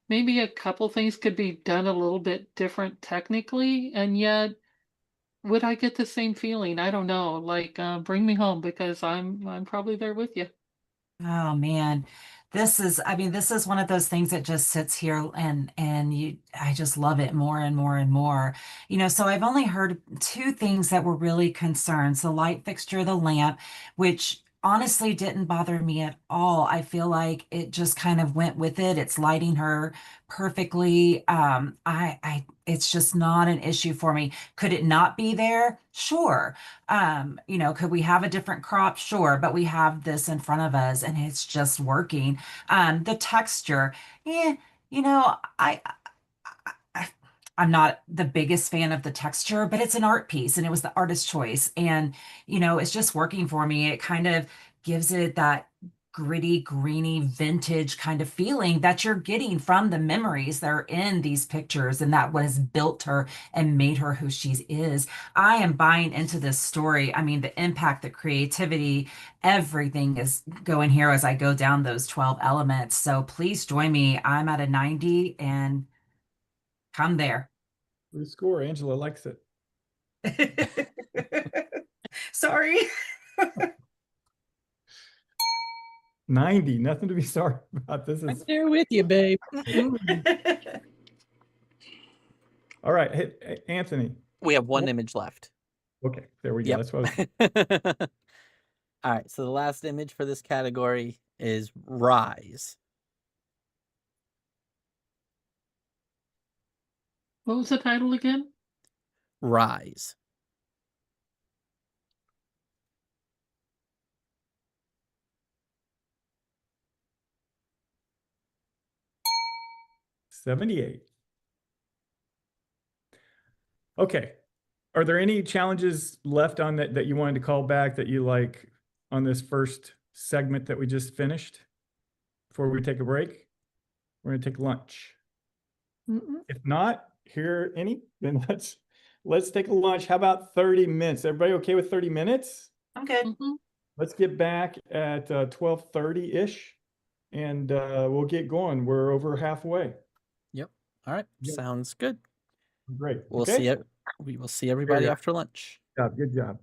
maybe a couple things could be done a little bit different technically, and yet would I get the same feeling? I don't know. Like, bring me home because I'm probably there with you. Oh man, this is one of those things that just sits here I just love it more and more and more. So I've only heard two things that were really concerns, the light fixture, the lamp, which honestly didn't bother me at all. I feel like it just kind of went with it. It's lighting her perfectly. It's just not an issue for me. Could it not be there? Sure. Could we have a different crop? Sure, but we have this in front of us and it's just working. The texture, yeah, you know, I I'm not the biggest fan of the texture, but it's an art piece and it was the artist's choice. And, it's just working for me. It kind of gives it that gritty, greeny, vintage kind of feeling that you're getting from the memories that are in these pictures and that what has built her and made her who she is. I am buying into this story. I mean, the impact, the creativity, everything is going here as I go down those 12 elements. So please join me. I'm at a 90 and come there. The score, Angela likes it. Sorry. 90, nothing to be sorry about. This I'm is there with you, babe. Mm-mm. all right. Hey, Anthony. We have one image left. Okay, there we go. Yep. That's what I was. All right. So the last image for this category is Rise. What was the title again? Rise. $78. Okay. Are there any challenges left on that you wanted to call back that you like on this first segment that we just finished before we take a break? We're going to take lunch. Mm-mm. If not, hear any, then let's take a lunch. How about 30 minutes? Everybody okay with 30 minutes? I'm good. Mhm. Let's get back at 12:30-ish and we'll get going. We're over halfway. Yep. All right. Yeah. Sounds good. Great. We'll Okay. see it. We will see everybody Yeah. after lunch. Good job.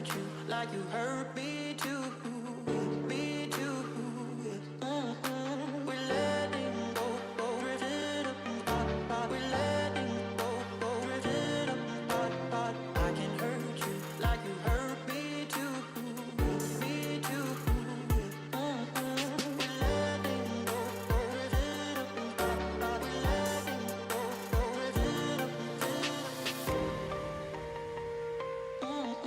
hurt you like you hurt me too. Me too. We're letting go, drifting apart. We're letting go, drifting apart. I can hurt you like you hurt me too. Me too. We're letting go, drifting apart. We're letting go, drifting apart. We're letting go, drifting apart.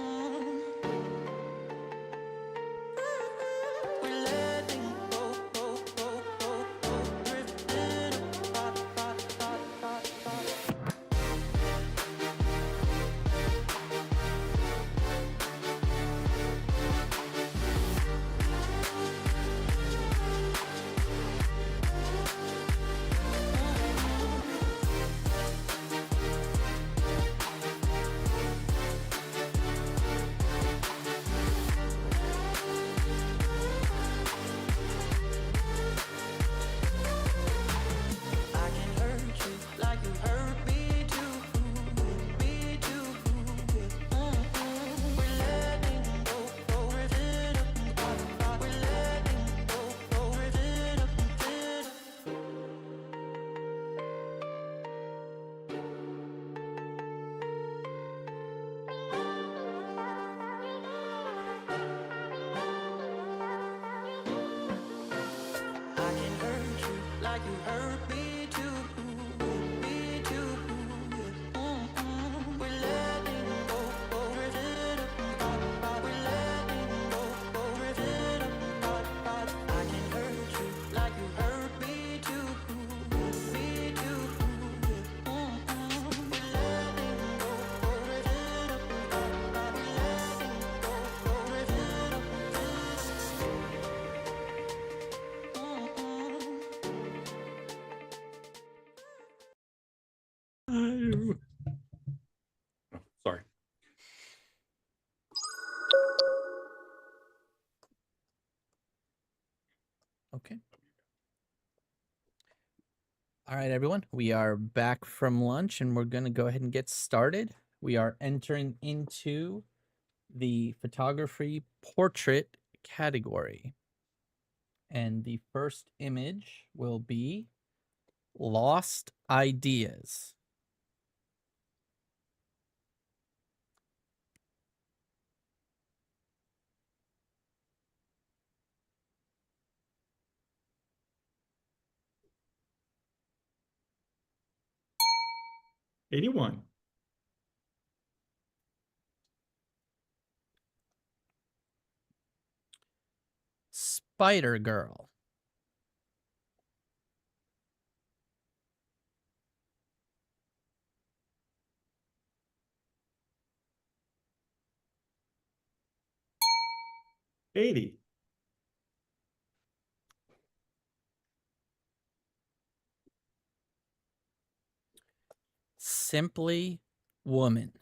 I can hurt you like you hurt me too. Me too. We're letting go, drifting apart. We're letting go, drifting apart. I can hurt you like you hurt me too. Me too. We're letting go, drifting apart. We're letting go, drifting apart. I can hurt you like you hurt me too. Me too. We're letting go, drifting apart. We're letting go, drifting Oh, sorry. Okay. All right, everyone. We are back from lunch and we're going to go ahead and get started. We are entering into the photography portrait category. And the first image will be Lost Ideas. '81. Spider Girl. '80. Simply Woman.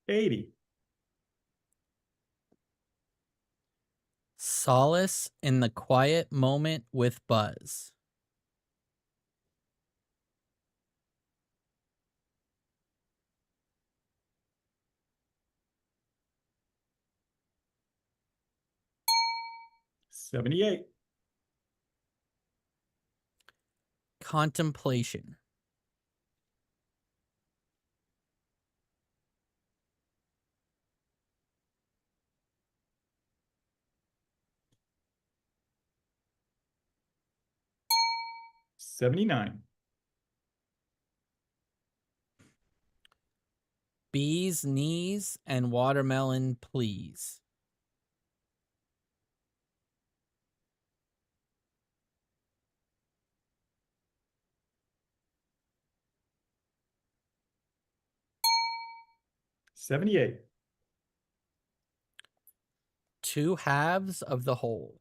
'80. Solace in the Quiet Moment with Buzz. '78. Contemplation. '79. Bee's Knees and Watermelon Please. '78. Two Halves of the Whole.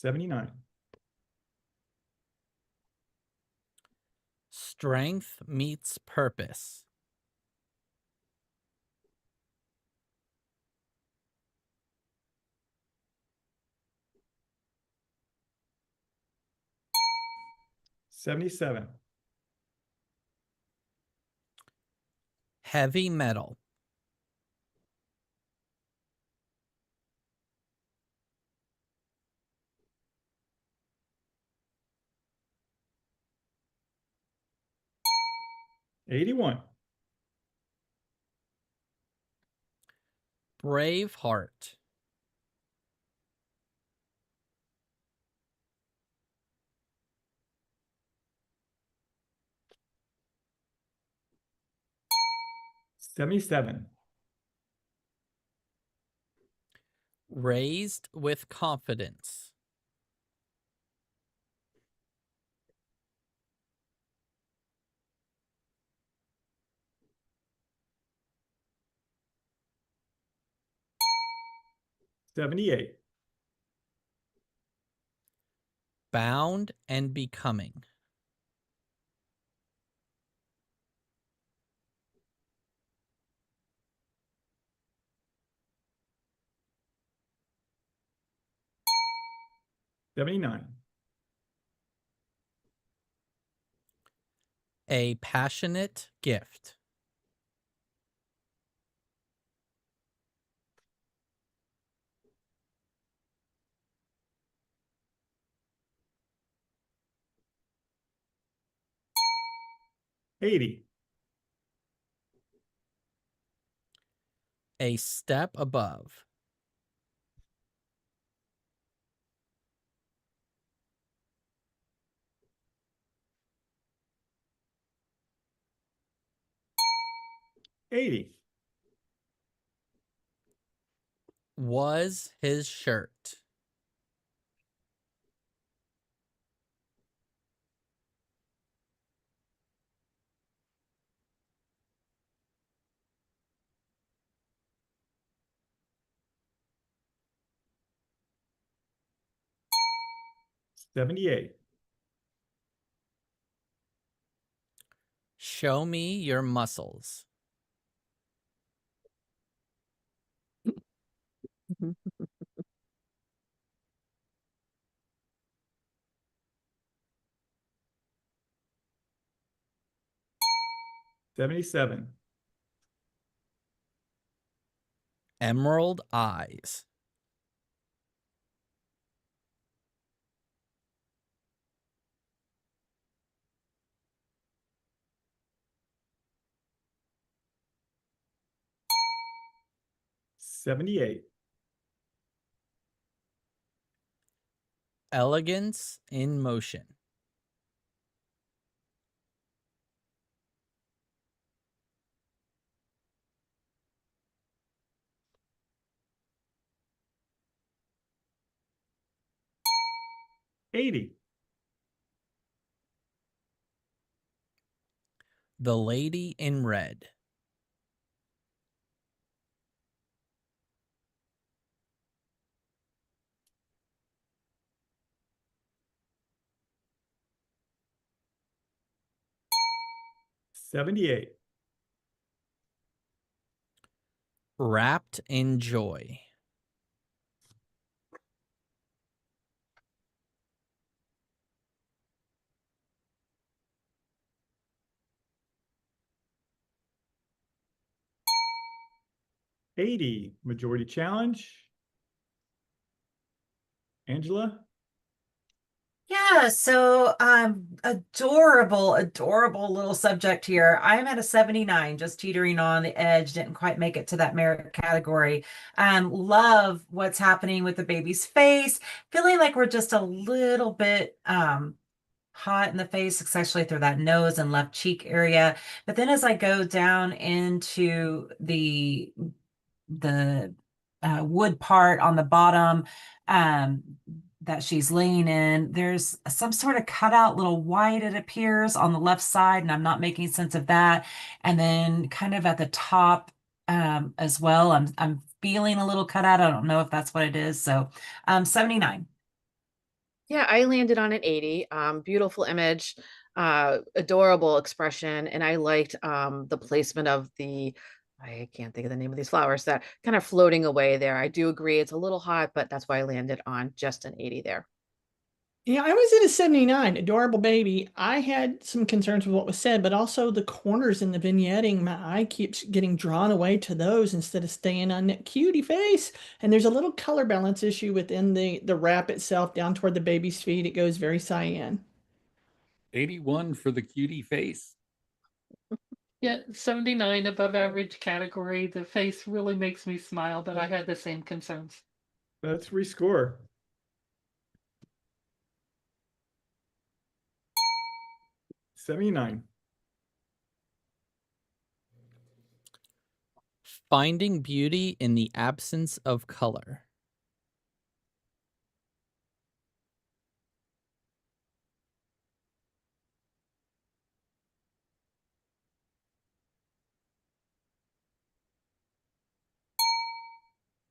79. Strength meets purpose. 77. Heavy metal. 81. Brave heart. 77. Raised with confidence. 78. Bound and becoming. 79. A passionate gift. 80. A step above. 80. Was his shirt. 78. Show me your muscles. 77. Emerald eyes. 78. Elegance in motion. 80. The lady in red. 78. Wrapped in joy. 80. Majority challenge. Angela? Yeah, so adorable, adorable little subject here. I'm at a 79, just teetering on the edge, didn't quite make it to that merit category. Love what's happening with the baby's face, feeling like we're just a little bit hot in the face, especially through that nose and left cheek area. But then as I go down into the wood part on the bottom um, that she's laying in. There's some sort of cutout little white, it appears, on the left side, and I'm not making sense of that. And then kind of at the top as well, I'm feeling a little cutout. I don't know if that's what it is. So 79. Yeah, I landed on an 80. Beautiful image, adorable expression, and I liked the placement of the, I can't think of the name of these flowers that kind of floating away there. I do agree it's a little hot, but that's why I landed on just an 80 there. Yeah, I was at a 79, adorable baby. I had some concerns with what was said, but also the corners in the vignetting. My eye keeps getting drawn away to those instead of staying on that cutie face. And there's a little color balance issue within the wrap itself down toward the baby's feet. It goes very cyan. 81 for the cutie face. Yeah, 79 above average category. The face really makes me smile, but I had the same concerns. Let's rescore. $79. Finding beauty in the absence of color.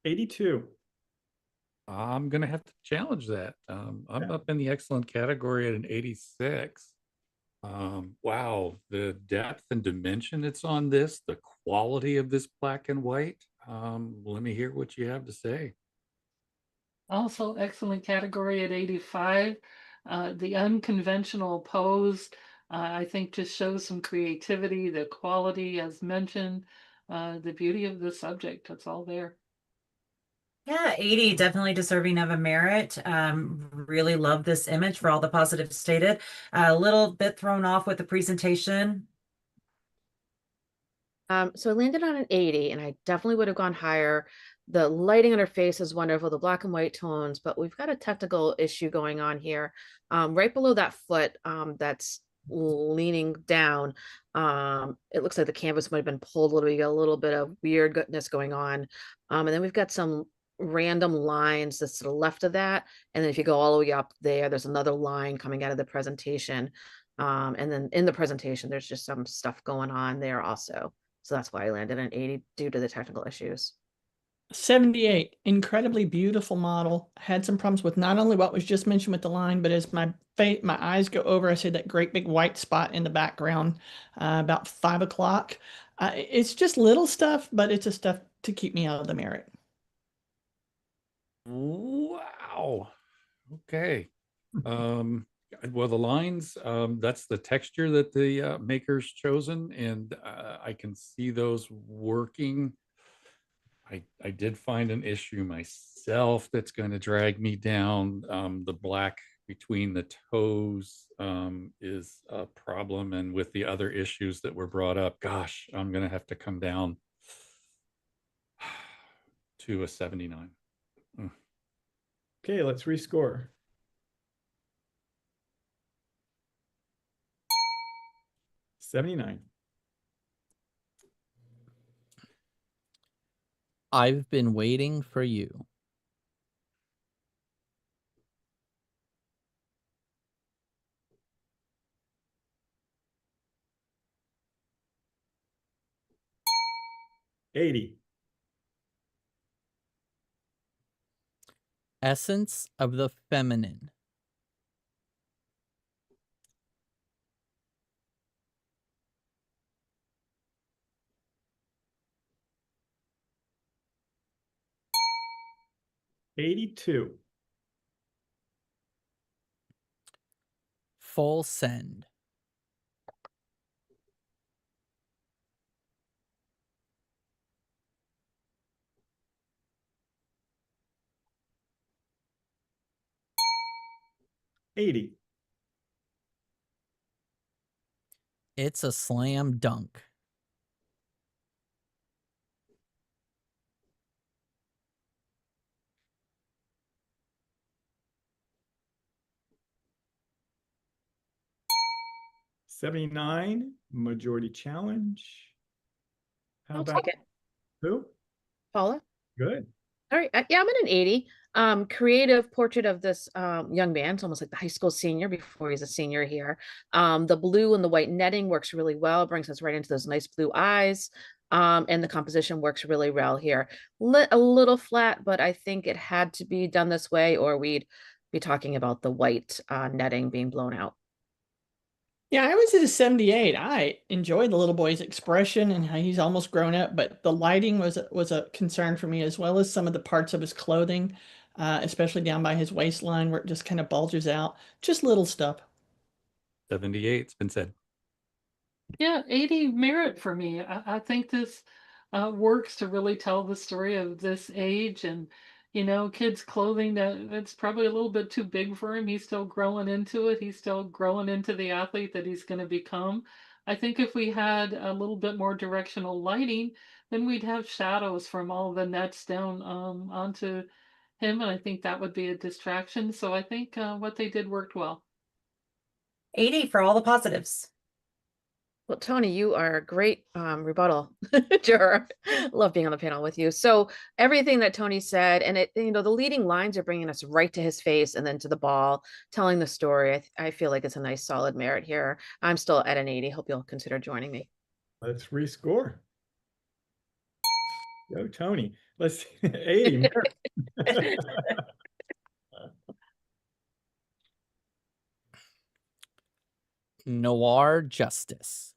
$82. I'm going to have to challenge that. I'm Yeah. up in the excellent category at an 86. Wow, the depth and dimension it's on this, the quality of this black and white. Let me hear what you have to say. Also, excellent category at 85. The unconventional pose, I think, just shows some creativity, the quality, as mentioned, the beauty of the subject. That's all there. Yeah, 80, definitely deserving of a merit. Really love this image for all the positives stated. A little bit thrown off with the presentation. So I landed on an 80, and I definitely would have gone higher. The lighting on her face is wonderful, the black and white tones, but we've got a technical issue going on here. Right below that foot, that's leaning down. It looks like the canvas might have been pulled a little bit. You got a little bit of weird goodness going on. And then we've got some random lines that's to the left of that. And then if you go all the way up there, there's another line coming out of the presentation. And then in the presentation, there's just some stuff going on there also. So that's why I landed on 80 due to the technical issues. 78, incredibly beautiful model. Had some problems with not only what was just mentioned with the line, but as my eyes go over, I see that great big white spot in the background about 5 o'clock. It's just little stuff, but it's a stuff to keep me out of the merit. Wow. Okay. Well, the lines, that's the texture that the maker's chosen, and I can see those working. I did find an issue myself that's going to drag me down. The black between the toes is a problem, and with the other issues that were brought up, gosh, I'm going to have to come down to a 79. Okay, let's rescore. $79. I've been waiting for you. $80. Essence of the feminine. $82. Full send. $80. It's a slam dunk. $79. Majority challenge. How I'll about take it. who? Paula? Good. All right. Yeah, I'm at an 80. Creative portrait of this young man. It's almost like the high school senior before he's a senior here. The blue and the white netting works really well, brings us right into those nice blue eyes. And the composition works really well here. A little flat, but I think it had to be done this way, or we'd be talking about the white netting being blown out. Yeah, I was at a 78. I enjoyed the little boy's expression and how he's almost grown up, but the lighting was a concern for me, as well as some of the parts of his clothing, especially down by his waistline where it just kind of bulges out. Just little stuff. 78, it's been said. Yeah, 80 merit for me. I think this works to really tell the story of this age and, kids' clothing that's probably a little bit too big for him. He's still growing into it. He's still growing into the athlete that he's going to become. I think if we had a little bit more directional lighting, then we'd have shadows from all the nets down onto him, and I think that would be a distraction. So I think what they did worked well. 80 for all the positives. Well, Tony, you are a great rebuttal juror. Love being on the panel with you. So everything that Tony said, and the leading lines are bringing us right to his face and then to the ball, telling the story. I feel like it's a nice solid merit here. I'm still at an 80. Hope you'll consider joining me. Let's rescore. Go, Tony. Let's 80 merit. Noir Justice.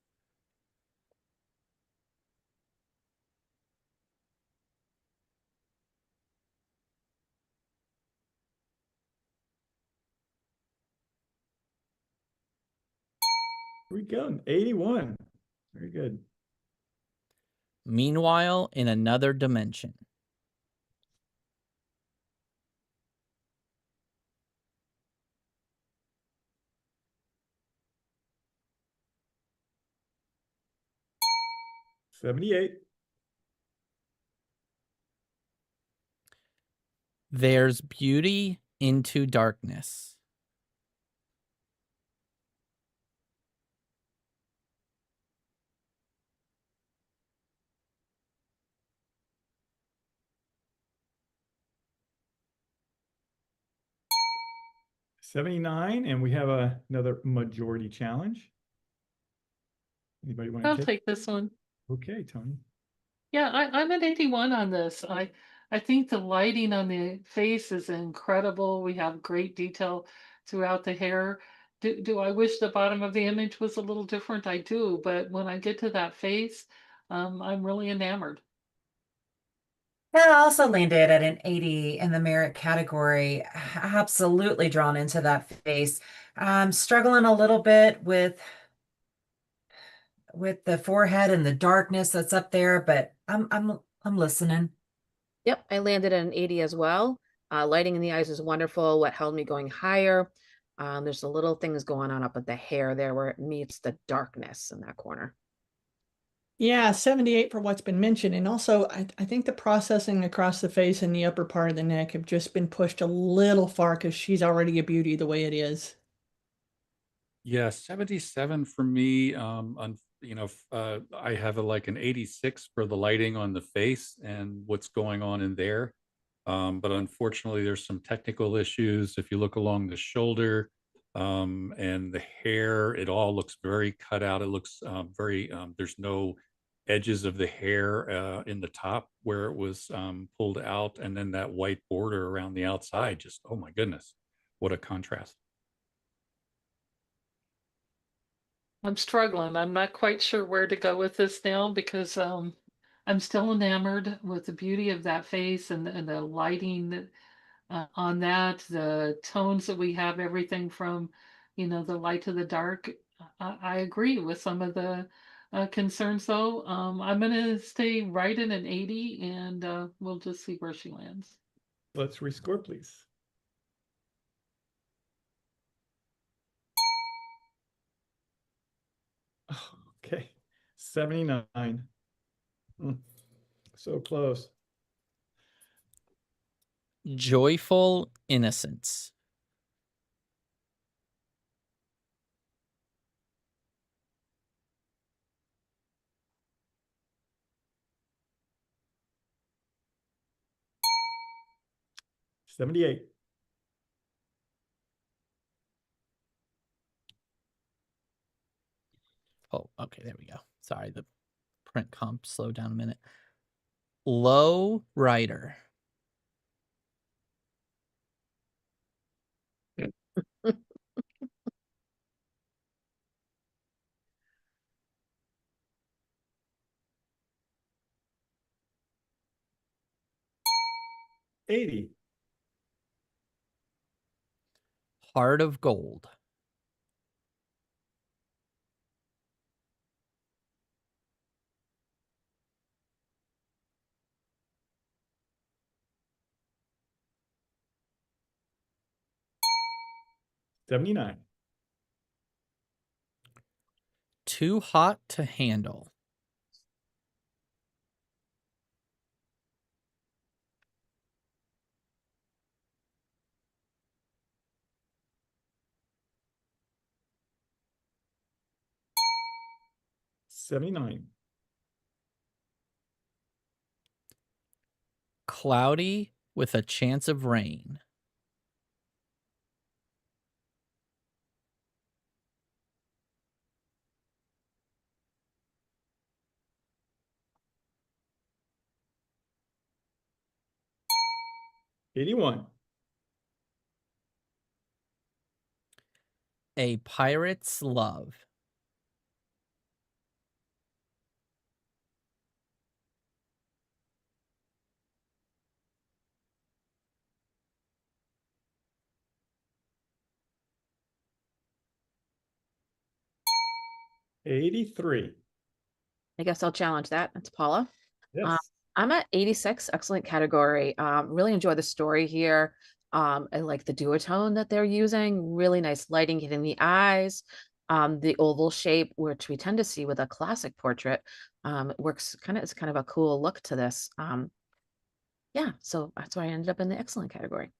Here we go. 81. Very good. Meanwhile, in Another Dimension. $78. There's Beauty into Darkness. $79, and we have another majority challenge. Anybody want I'll to take this one. Okay, Tony. Yeah, I'm at 81 on this. I think the lighting on the face is incredible. We have great detail throughout the hair. Do I wish the bottom of the image was a little different? I do, but when I get to that face, I'm really enamored. Yeah, I also landed at an 80 in the merit category. Absolutely drawn into that face. I'm struggling a little bit with the forehead and the darkness that's up there, but I'm listening. Yep, I landed at an 80 as well. Lighting in the eyes is wonderful. What held me going higher? There's the little things going on up at the hair there where it meets the darkness in that corner. Yeah, 78 for what's been mentioned. And also, I think the processing across the face and the upper part of the neck have just been pushed a little far because she's already a beauty the way it is. Yeah, 77 for me. I have like an 86 for the lighting on the face and what's going on in there. But unfortunately, there's some technical issues. If you look along the shoulder and the hair, it all looks very cut out. It looks there's no edges of the hair in the top where it was pulled out. And then that white border around the outside, just, oh my goodness, what a contrast. I'm struggling. I'm not quite sure where to go with this now because I'm still enamored with the beauty of that face and the lighting on that, the tones that we have, everything from, the light to the dark. I agree with some of the concerns, though. I'm going to stay right in an 80, and we'll just see where she lands. Let's rescore, please. Oh, okay, 79. So close. Joyful Innocence. $78. Oh, okay, there we go. Sorry, the print comp slowed down a minute. Low Rider. 80. Heart of Gold. $79. Too Hot to Handle. $79. Cloudy with a Chance of Rain. $81. A Pirate's Love. $83. I guess I'll challenge that. That's Paula. Um, Yes. I'm at 86, excellent category. Really enjoy the story here. I like the duotone that they're using. Really nice lighting hitting the eyes. The oval shape, which we tend to see with a classic portrait, it works kind of, it's kind of a cool look to this. Yeah, so that's why I ended up in the excellent category.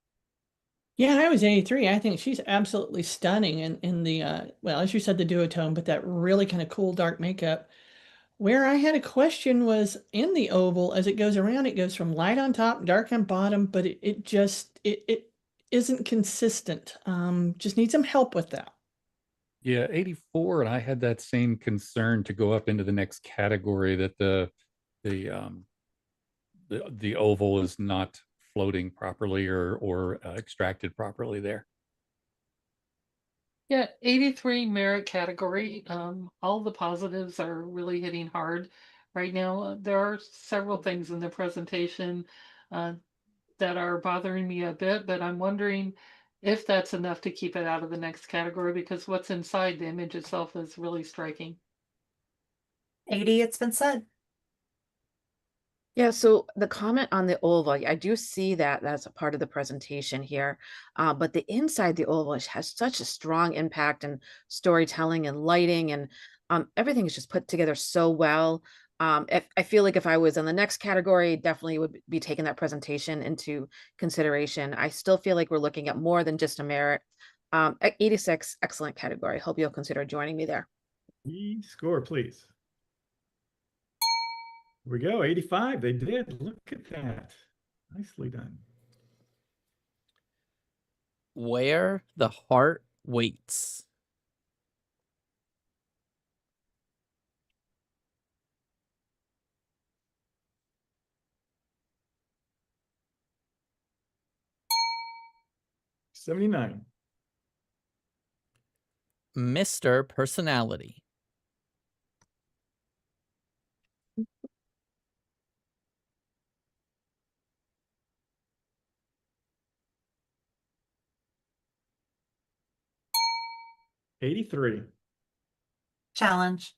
Yeah, I was 83. I think she's absolutely stunning in the well, as you said, the duotone, but that really kind of cool dark makeup. Where I had a question was in the oval, as it goes around, it goes from light on top, dark on bottom, but it just it isn't consistent. Just need some help with that. Yeah, 84, and I had that same concern to go up into the next category that the the oval is not floating properly or extracted properly there. Yeah, 83 merit category. All the positives are really hitting hard right now. There are several things in the presentation uh, that are bothering me a bit, but I'm wondering if that's enough to keep it out of the next category because what's inside the image itself is really striking. 80, it's been said. Yeah, so the comment on the oval, I do see that that's a part of the presentation here. But the inside the oval has such a strong impact and storytelling and lighting and everything is just put together so well. If I feel like if I was in the next category, definitely would be taking that presentation into consideration. I still feel like we're looking at more than just a merit. At 86, excellent category. Hope you'll consider joining me there. Score, please. Here we go. 85. They did. Look at that. Nicely done. Where the Heart Waits. $79. Mr. Personality. $83. Challenge.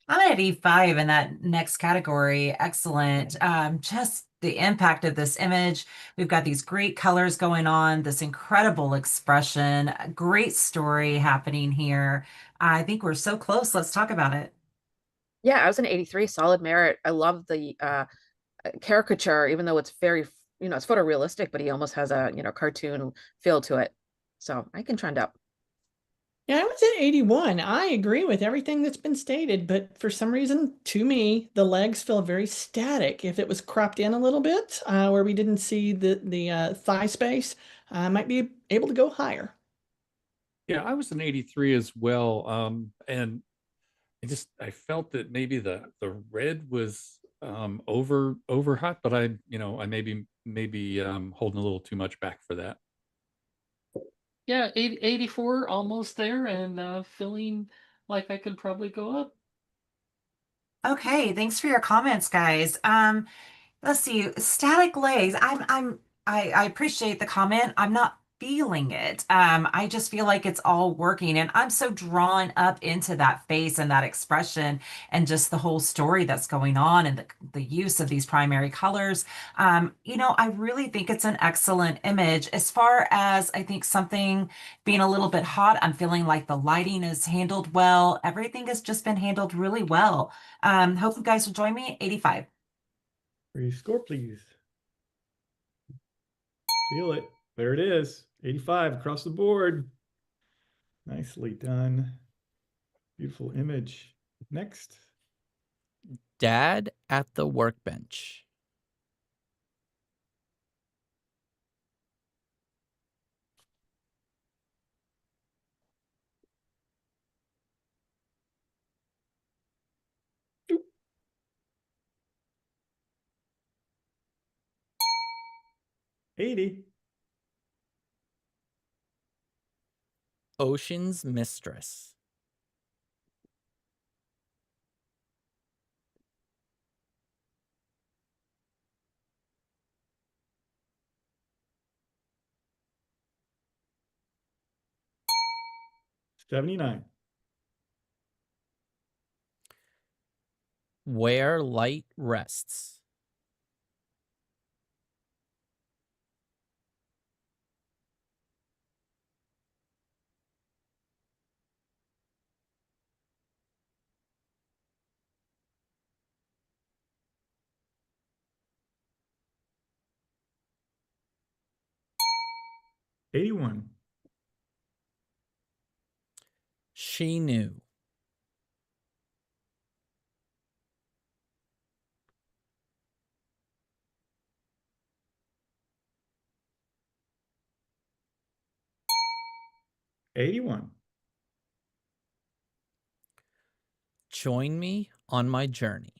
I'm at 85 in that next category. Excellent. Just the impact of this image. We've got these great colors going on, this incredible expression, a great story happening here. I think we're so close. Let's talk about it. Yeah, I was an 83, solid merit. I love the caricature, even though it's very, it's photorealistic, but he almost has a, cartoon feel to it. So I can trend up. Yeah, I was at 81. I agree with everything that's been stated, but for some reason, to me, the legs feel very static. If it was cropped in a little bit, where we didn't see the thigh space, I might be able to go higher. Yeah, I was an 83 as well. And I felt that maybe the red was over hot, but I maybe holding a little too much back for that. Yeah, 84, almost there, and feeling like I could probably go up. Okay, thanks for your comments, guys. Let's see, static legs. I'm I appreciate the comment. I'm not feeling it. I just feel like it's all working, and I'm so drawn up into that face and that expression and just the whole story that's going on and the use of these primary colors. I really think it's an excellent image. As far as I think something being a little bit hot, I'm feeling like the lighting is handled well. Everything has just been handled really well. Hope you guys will join me. 85. Your score, please. Feel it. There it is. 85 across the board. Nicely done. Beautiful image. Next. Dad at the workbench. Oop. 80. Ocean's mistress. 79. Where light rests. 81. She knew. 81. Join me on my journey.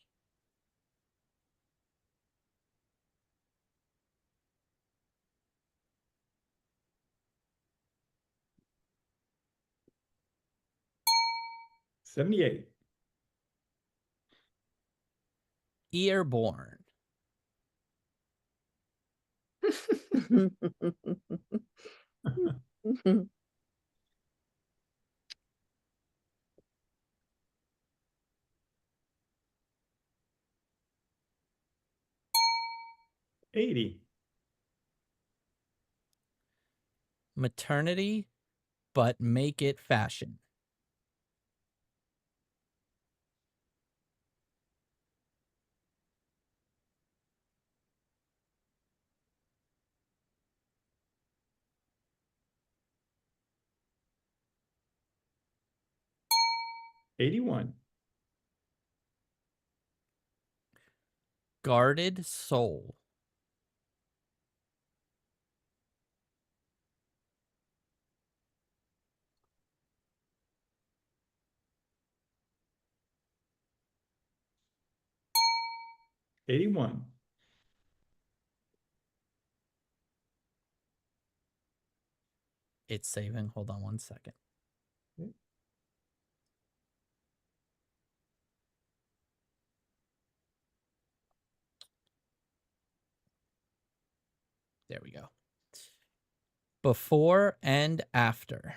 78. Airborne. 80. Maternity, but make it fashion. 81. Guarded soul. 81. It's saving. Hold on one second. There we go. Before and after.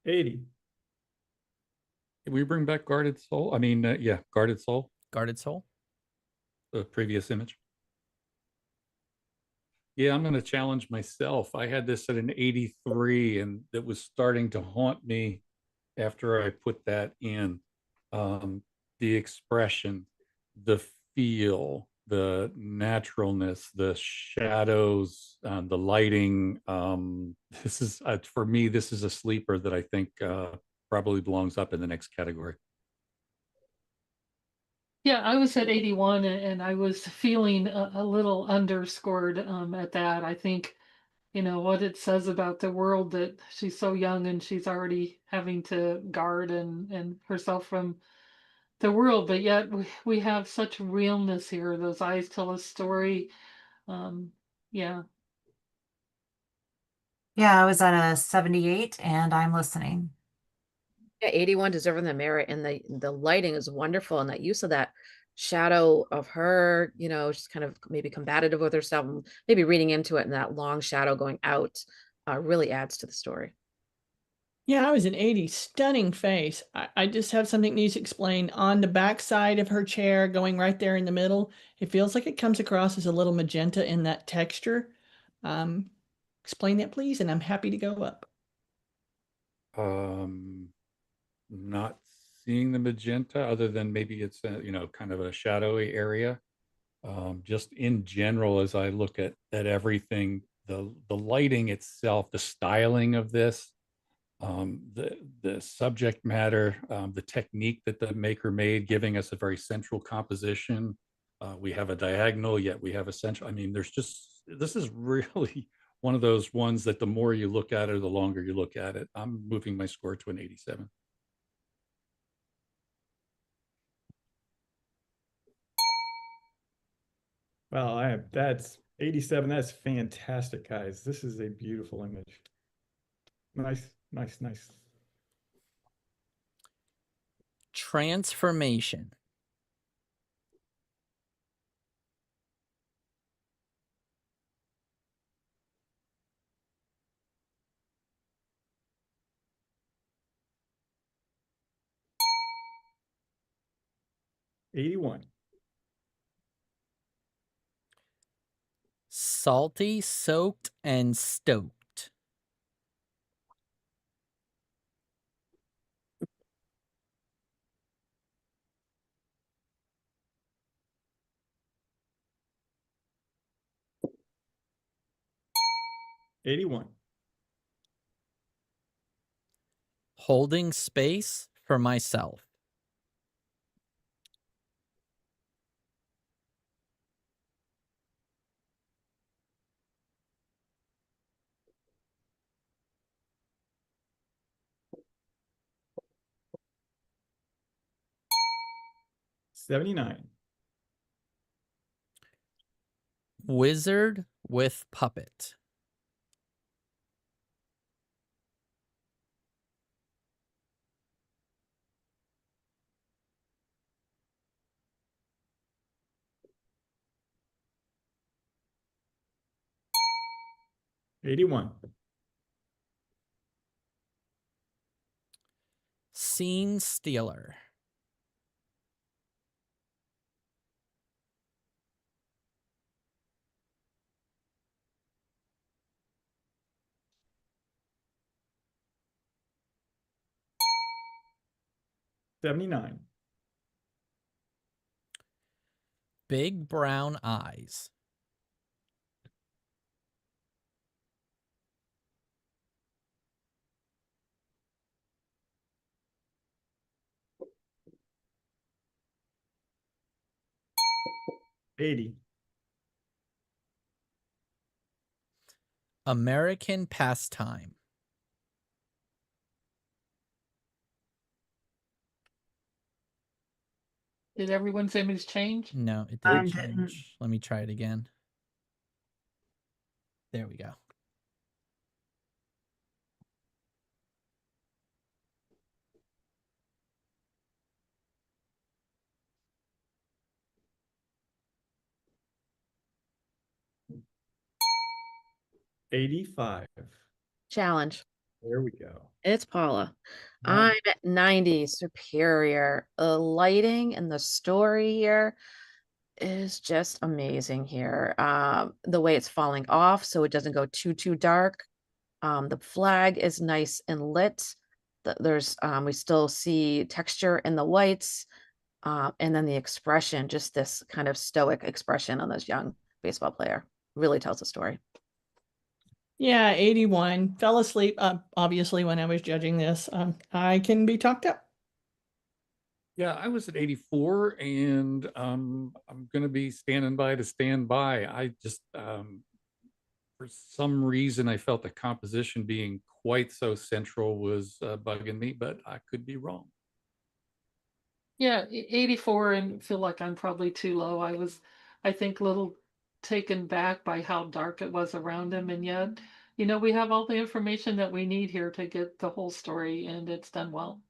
80. Can we bring back Guarded Soul? I mean, yeah, Guarded Soul, Guarded soul. the previous image. Yeah, I'm going to challenge myself. I had this at an 83, and it was starting to haunt me after I put that in. The expression, the feel, the naturalness, the shadows, the lighting. This is, for me, this is a sleeper that I think probably belongs up in the next category. Yeah, I was at 81 and I was feeling a little underscored at that. I think, what it says about the world that she's so young and she's already having to guard and herself from the world, but yet we have such realness here. Those eyes tell a story. Yeah, Yeah, I was at a 78 and I'm listening. Yeah, 81 deserving the merit, and the lighting is wonderful, and that use of that shadow of her, she's kind of maybe combative with herself, and maybe reading into it, and that long shadow going out really adds to the story. Yeah, I was an 80. Stunning face. I just have something needs explained. On the back side of her chair, going right there in the middle, it feels like it comes across as a little magenta in that texture. Um, Explain that, please, and I'm happy to go up. Not seeing the magenta other than maybe it's a, kind of a shadowy area. Just in general, as I look at everything, the lighting itself, the styling of this, the subject matter, the technique that the maker made, giving us a very central composition. We have a diagonal, yet we have a central. I mean, this is really one of those ones that the more you look at it, the longer you look at it. I'm moving my score to an 87. Well, that's 87. That's fantastic, guys. This is a beautiful image. Nice, nice, nice. Transformation. $81. Salty, soaked, and stoked. $81. Holding space for myself. $79. Wizard with puppet. $81. Scene stealer. $79. Big brown eyes. $80. American pastime. Did everyone's image change? No, it Mine didn't didn't. change. Let me try it again. There we go. $85. Challenge. There we go. It's Paula. Wow. I'm at 90, superior. The lighting and the story here is just amazing here. The way it's falling off so it doesn't go too dark. The flag is nice and lit. There's we still see texture in the whites. And then the expression, just this kind of stoic expression on this young baseball player, really tells a story. Yeah, 81. Fell asleep, obviously, when I was judging this. I can be talked up. Yeah, I was at 84, and I'm going to be standing by to stand by. I just, for some reason, I felt the composition being quite so central was bugging me, but I could be wrong. Yeah, 84, and feel like I'm probably too low. I think, a little taken back by how dark it was around him, and yet you know, we have all the information that we need here to get the whole story, and it's done well.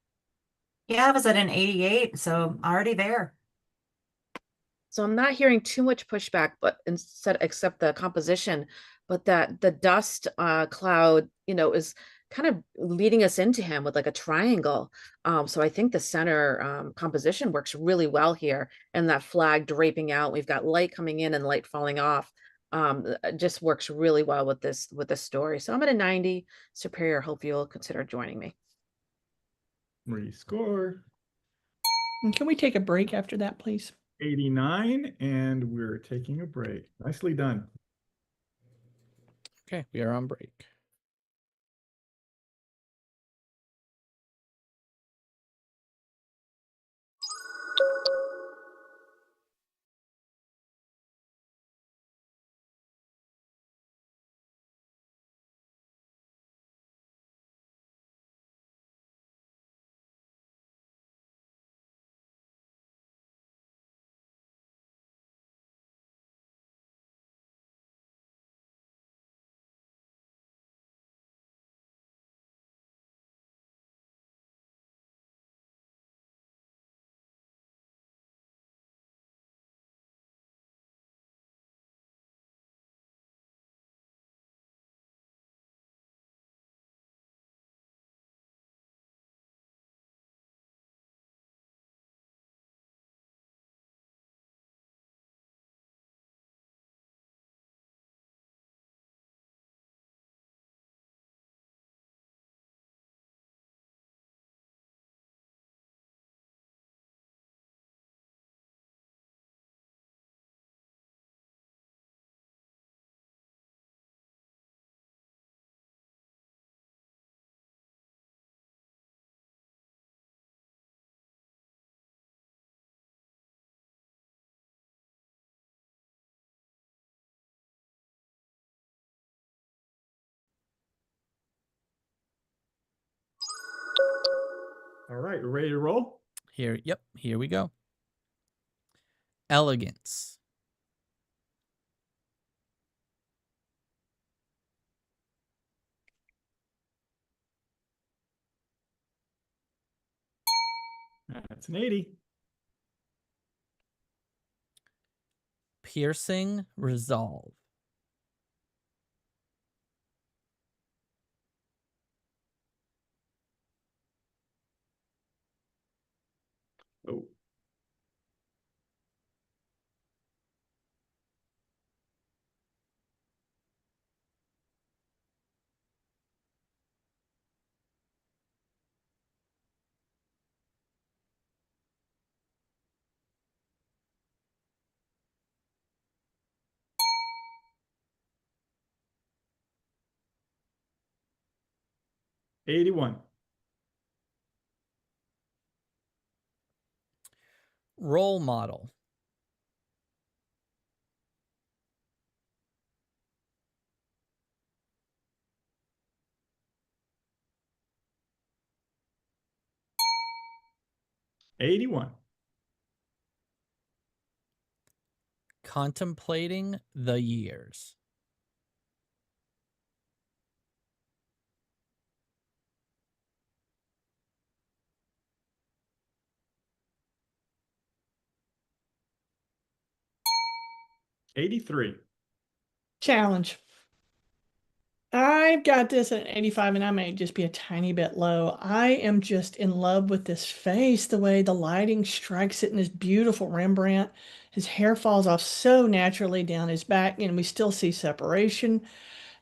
Yeah, I was at an 88, so already there. So I'm not hearing too much pushback, but instead, except the composition, but that the dust cloud, is kind of leading us into him with like a triangle. So I think the center composition works really well here, and that flag draping out. We've got light coming in and light falling off. Just works really well with this story. So I'm at a 90. Superior. Hope you'll consider joining me. Rescore. And can we take a break after that, please? 89, and we're taking a break. Nicely done. Okay, we are on break. All right, we're ready to roll? Here, yep, here we go. Elegance. That's an 80. Piercing resolve. Oh. $81. Role model. $81. Contemplating the years. $83. Challenge. I've got this at 85, and I may just be a tiny bit low. I am just in love with this face, the way the lighting strikes it in this beautiful Rembrandt. His hair falls off so naturally down his back, and we still see separation.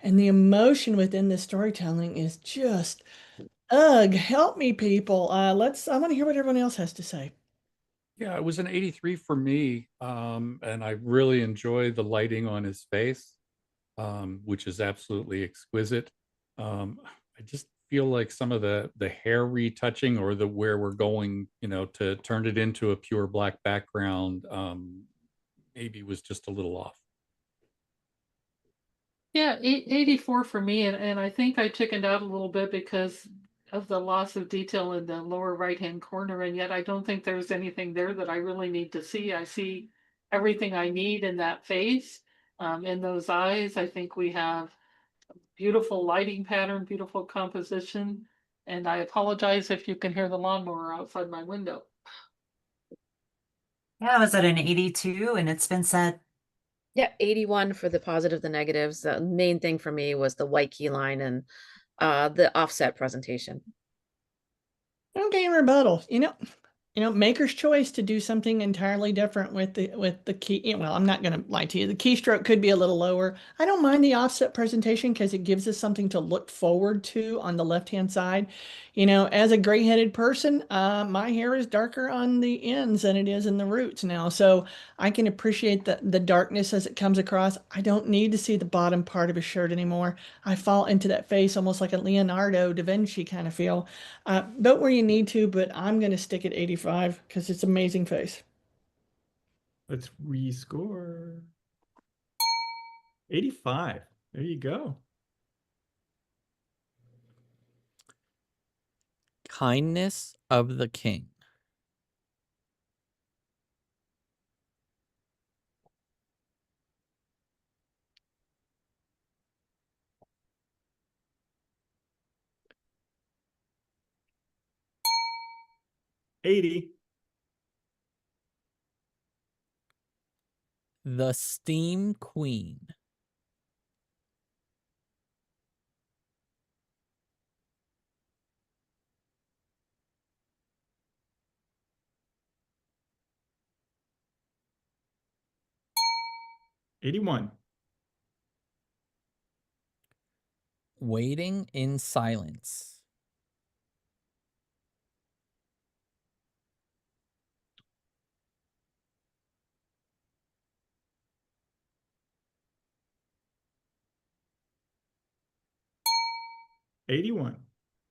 And the emotion within the storytelling is just, ugh, help me, people. I want to hear what everyone else has to say. Yeah, it was an 83 for me. And I really enjoy the lighting on his face, which is absolutely exquisite. I just feel like some of the hair retouching or the where we're going, to turn it into a pure black background, maybe was just a little off. Yeah, 84 for me, and I think I chickened out a little bit because of the loss of detail in the lower right-hand corner, and yet I don't think there's anything there that I really need to see. I see everything I need in that face, in those eyes. I think we have Beautiful lighting pattern, beautiful composition. And I apologize if you can hear the lawnmower outside my window. Yeah, I was at an 82 and it's been said. Yeah, 81 for the positive, the negatives. The main thing for me was the white key line and the offset presentation. Okay, rebuttal. Maker's choice to do something entirely different with the key. Well, I'm not going to lie to you. The keystroke could be a little lower. I don't mind the offset presentation because it gives us something to look forward to on the left-hand side. As a gray-headed person, my hair is darker on the ends than it is in the roots now. So I can appreciate the darkness as it comes across. I don't need to see the bottom part of his shirt anymore. I fall into that face almost like a Leonardo da Vinci kind of feel. Vote where you need to, but I'm going to stick at 85 because it's amazing face. Let's rescore. 85. There you go. Kindness of the King. $80. The Steam Queen. $81. Waiting in Silence. $81.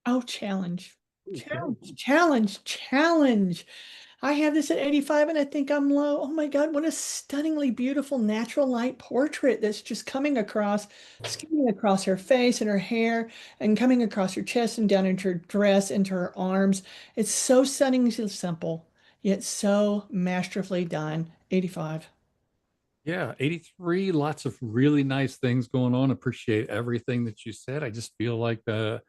Oh, challenge. Okay. Challenge. I have this at 85 and I think I'm low. Oh my God, what a stunningly beautiful natural light portrait that's just coming across, skimming across her face and her hair and coming across her chest and down into her dress, into her arms. It's so stunningly simple, yet so masterfully done. 85. Yeah, 83, lots of really nice things going on. Appreciate everything that you said. I just feel like the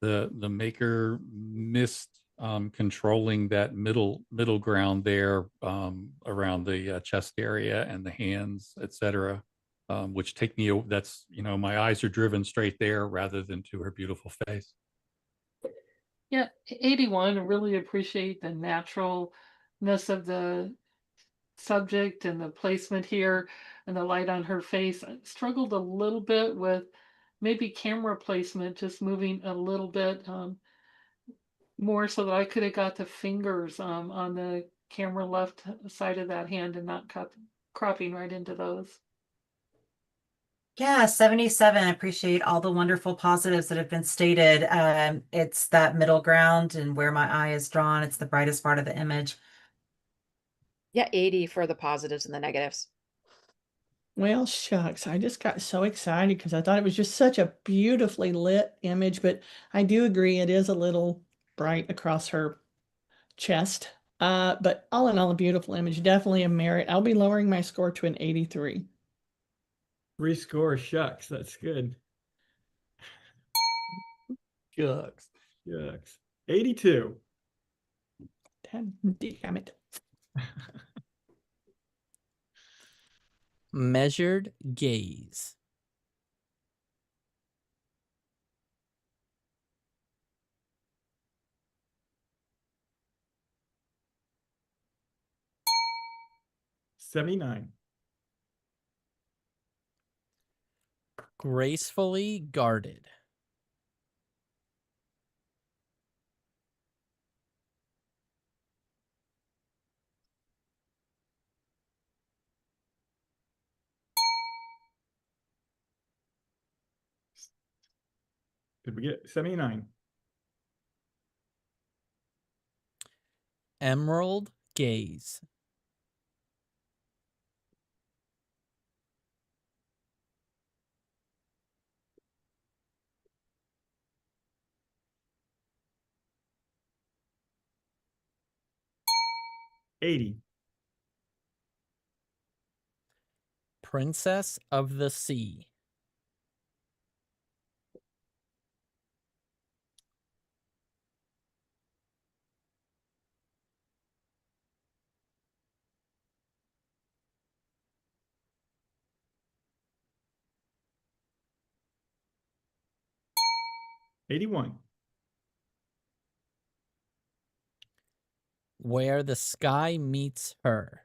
maker missed controlling that middle ground there around the chest area and the hands, etc. Which take me, that's, my eyes are driven straight there rather than to her beautiful face. Yeah, 81. I really appreciate the naturalness of the subject and the placement here and the light on her face. I struggled a little bit with maybe camera placement, just moving a little bit more so that I could have got the fingers on the camera left side of that hand and not cropping right into those. Yeah, 77. I appreciate all the wonderful positives that have been stated. It's that middle ground and where my eye is drawn. It's the brightest part of the image. Yeah, 80 for the positives and the negatives. Well, shucks, I just got so excited because I thought it was just such a beautifully lit image, but I do agree it is a little bright across her chest. But all in all, a beautiful image, definitely a merit. I'll be lowering my score to an 83. Rescore. Shucks. That's good. Shucks. Shucks. 82. Damn it. Measured Gaze. $79. Gracefully Guarded. Did we get 79? Emerald Gaze. $80. Princess of the Sea. 81. Where the Sky Meets Her.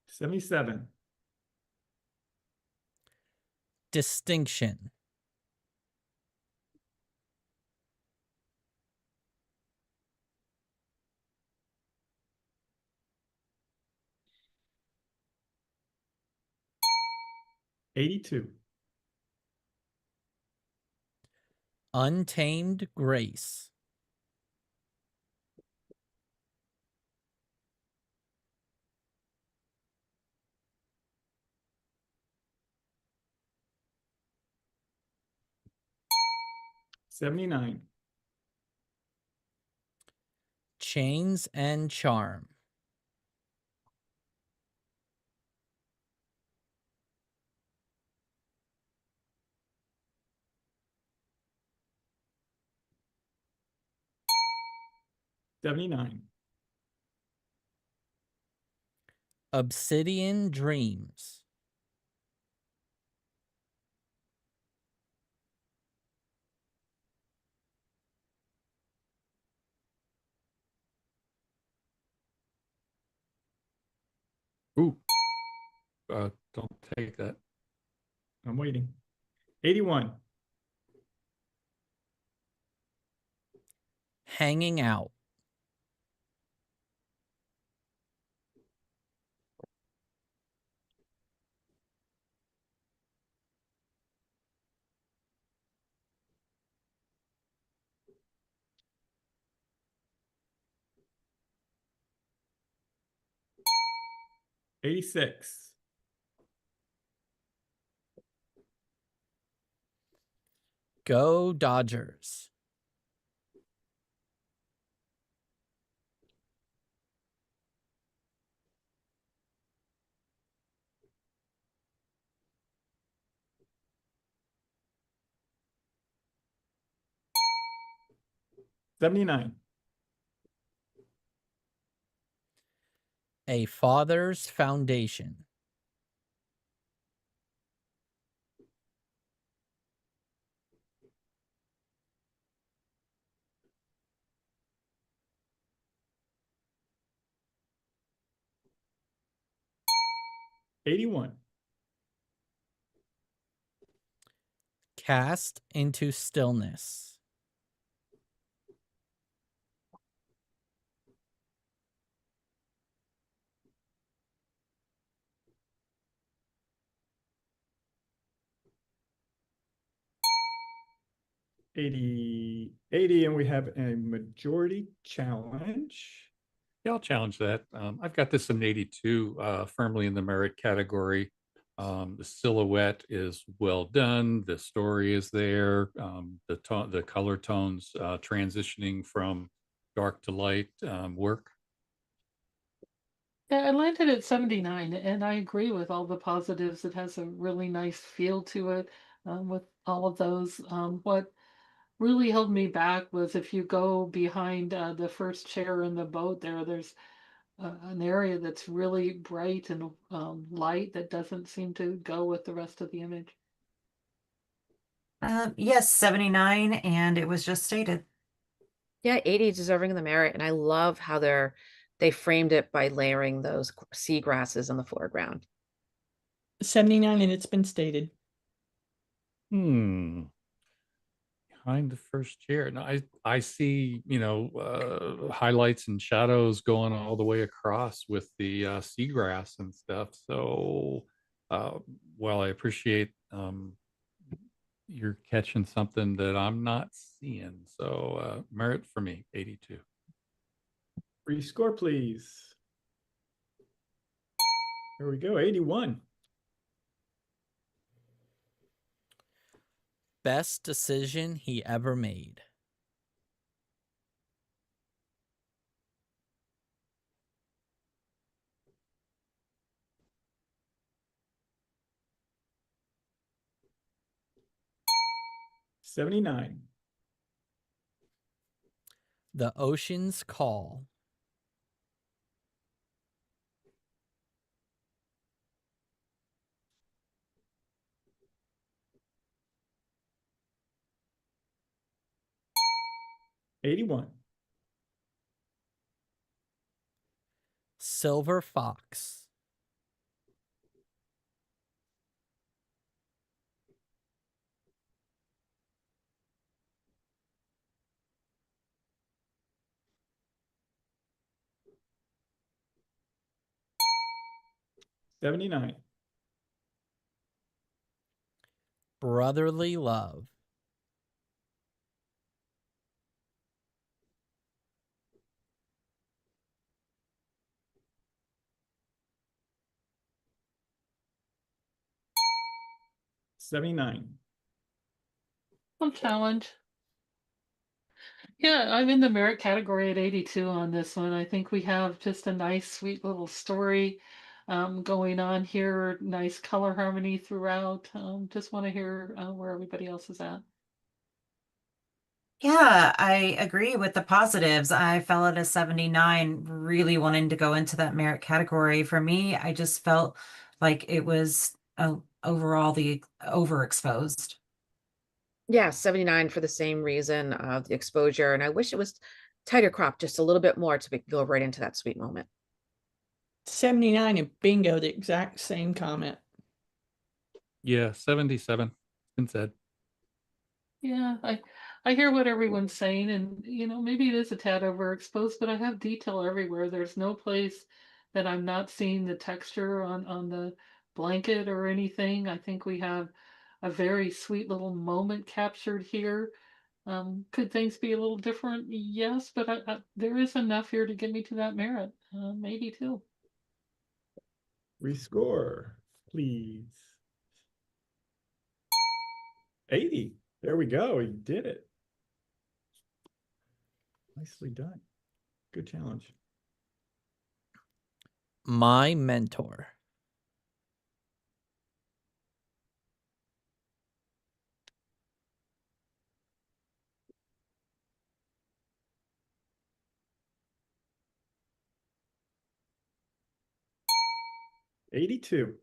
77. Distinction. 82. Untamed Grace. 79. Chains and Charm. 79. Obsidian Dreams. 'em. Ooh, don't take that. I'm waiting. 81. Hanging Out. 86. Go Dodgers. 79. A Father's Foundation. 81. Cast into Stillness. 80, and we have a majority challenge. Yeah, I'll challenge that. I've got this in 82, firmly in the merit category. The silhouette is well done. The story is there. The color tones transitioning from dark to light work. Yeah, I landed at 79, and I agree with all the positives. It has a really nice feel to it, with all of those. What really held me back was if you go behind the first chair in the boat there's an area that's really bright and light that doesn't seem to go with the rest of the image. Yes, 79, and it was just stated. Yeah, 80 deserving of the merit, and I love how they framed it by layering those seagrasses in the foreground. 79, and it's been stated. Behind the first chair. Now I see, highlights and shadows going all the way across with the seagrass and stuff. So while I appreciate you're catching something that I'm not seeing. So merit for me, 82. Rescore, please. Here we go. 81. Best decision he ever made. 79. The Ocean's Call. 81. Silver Fox. 79. Brotherly Love. 79. Some challenge. Yeah, I'm in the merit category at 82 on this one. I think we have just a nice, sweet little story going on here. Nice color harmony throughout. Just want to hear where everybody else is at. Yeah, I agree with the positives. I fell at a 79, really wanting to go into that merit category. For me, I just felt like it was overall the overexposed. Yeah, 79 for the same reason, the exposure, and I wish it was tighter crop just a little bit more to go right into that sweet moment. 79 and bingo, the exact same comment. Yeah, 77. Been said. Yeah, I hear what everyone's saying, and maybe it is a tad overexposed, but I have detail everywhere. There's no place that I'm not seeing the texture on the blanket or anything. I think we have a very sweet little moment captured here. Could things be a little different? Yes, but there is enough here to get me to that merit. Maybe too. Rescore, please. 80. There we go. We did it. Nicely done. Good challenge. My Mentor. 82.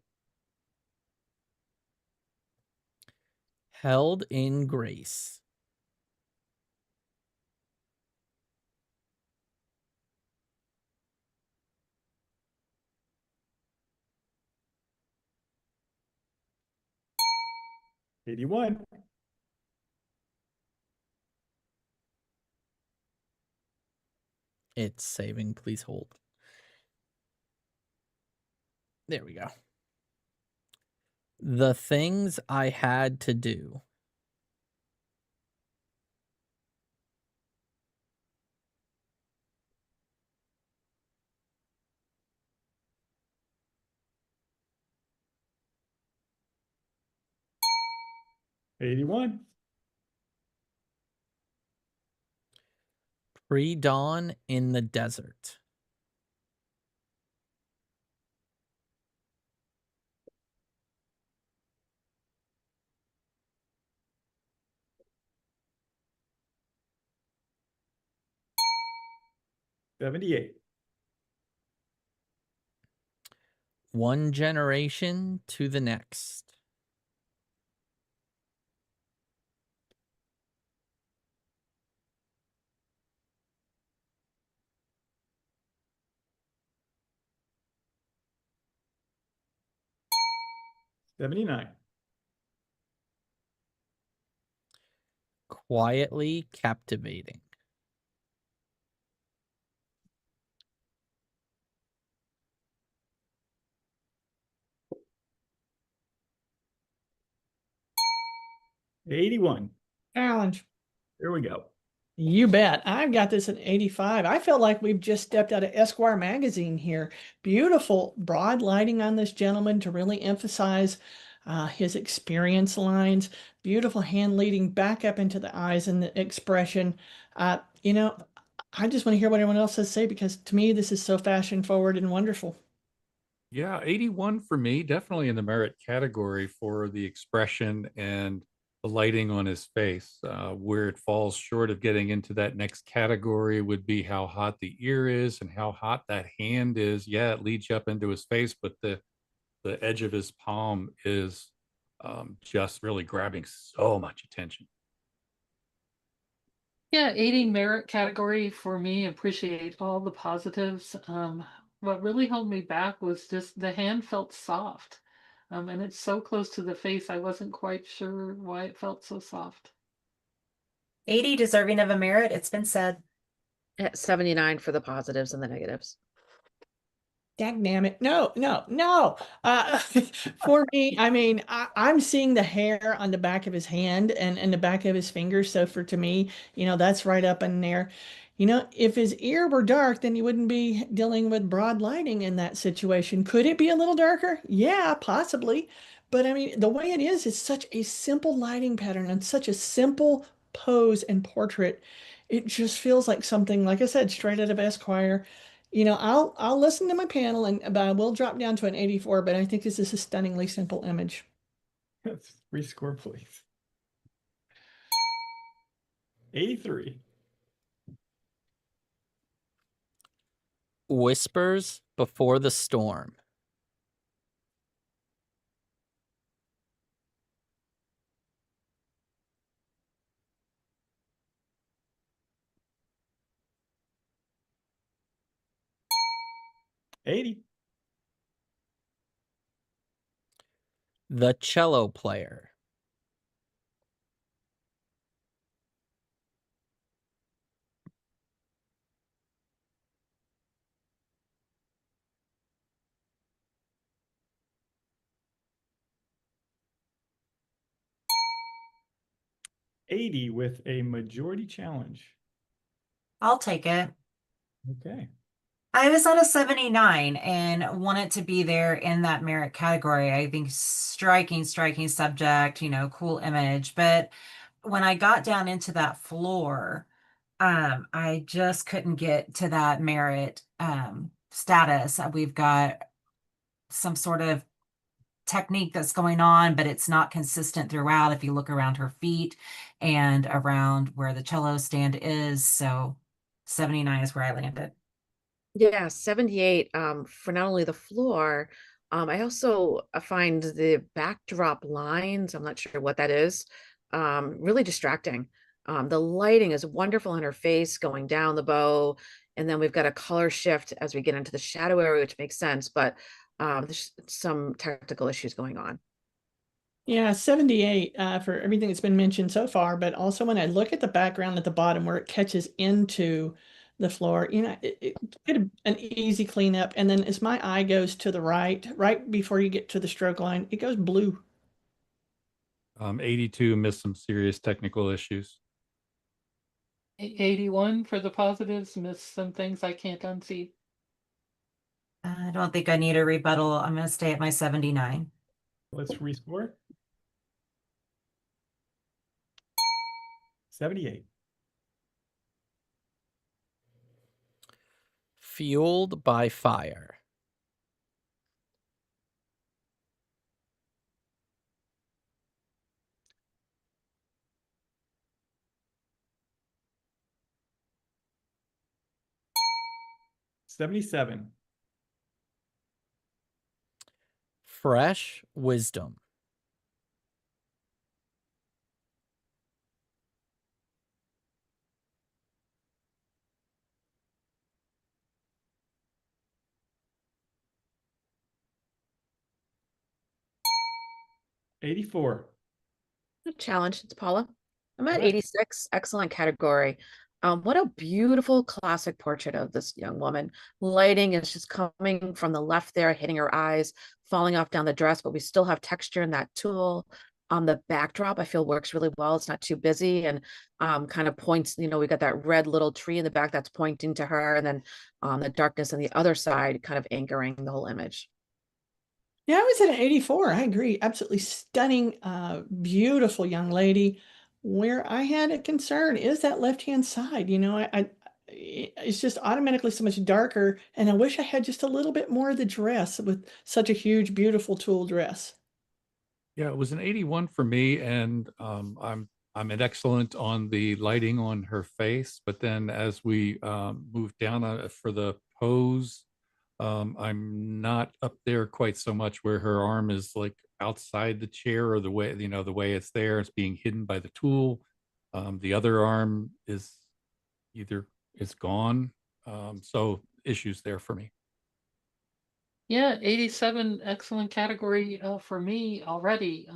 Held in Grace. 81. It's saving. Please hold. There we go. The Things I Had to Do. 81. Pre-Dawn in the Desert. 78. One Generation to the Next. 79. Quietly Captivating. 81. Challenge. Here we go. You bet. I've got this at 85. I feel like we've just stepped out of Esquire magazine here. Beautiful broad lighting on this gentleman to really emphasize his experience lines. Beautiful hand leading back up into the eyes and the expression. I just want to hear what everyone else has to say because to me, this is so fashion forward and wonderful. Yeah, 81 for me, definitely in the merit category for the expression and the lighting on his face. Where it falls short of getting into that next category would be how hot the ear is and how hot that hand is. Yeah, it leads you up into his face, but the edge of his palm is just really grabbing so much attention. Yeah, 80 merit category for me, appreciate all the positives. What really held me back was just the hand felt soft. And it's so close to the face, I wasn't quite sure why it felt so soft. 80 deserving of a merit. It's been said. At 79 for the positives and the negatives. Dagnammit. No, no, no. For me, I mean, I'm seeing the hair on the back of his hand and the back of his fingers. So for to me, that's right up in there. If his ear were dark, then you wouldn't be dealing with broad lighting in that situation. Could it be a little darker? Yeah, possibly. But I mean, the way it is, it's such a simple lighting pattern and such a simple pose and portrait. It just feels like something, like I said, straight out of Esquire. I'll listen to my panel and we'll drop down to an 84, but I think this is a stunningly simple image. Rescore, please. 83. Whispers Before the Storm. $80. The Cello Player. $80 with a majority challenge. I'll take it. Okay. I was at a 79 and wanted to be there in that merit category. I think striking subject, cool image. But when I got down into that floor, I just couldn't get to that merit status. We've got some sort of technique that's going on, but it's not consistent throughout if you look around her feet and around where the cello stand is. So 79 is where I landed. Yeah, 78 for not only the floor, I also find the backdrop lines, I'm not sure what that is, really distracting. The lighting is wonderful on her face going down the bow, and then we've got a color shift as we get into the shadow area, which makes sense, but there's some technical issues going on. Yeah, 78 for everything that's been mentioned so far, but also when I look at the background at the bottom where it catches into the floor, it get an easy cleanup. And then as my eye goes to the right before you get to the stroke line, it goes blue. 82 missed some serious technical issues. 81 for the positives, missed some things I can't unsee. I don't think I need a rebuttal. I'm going to stay at my 79. Let's rescore. 78. Fueled by Fire. $77. Fresh Wisdom. $84. Good challenge. It's Paula. I'm at Go ahead. 86. Excellent category. What a beautiful classic portrait of this young woman. Lighting is just coming from the left there, hitting her eyes, falling off down the dress, but we still have texture in that tulle. The backdrop, I feel works really well. It's not too busy and kind of points, we got that red little tree in the back that's pointing to her, and then the darkness on the other side kind of anchoring the whole image. Yeah, I was at an 84. I agree. Absolutely stunning, beautiful young lady. Where I had a concern is that left-hand side. It's just automatically so much darker, and I wish I had just a little bit more of the dress with such a huge, beautiful tulle dress. Yeah, it was an 81 for me, and I'm an excellent on the lighting on her face. But then as we moved down for the pose, I'm not up there quite so much where her arm is like outside the chair, or the way the way it's there, it's being hidden by the tool. The other arm is either is gone. So issues there for me. Yeah, 87, excellent category for me already.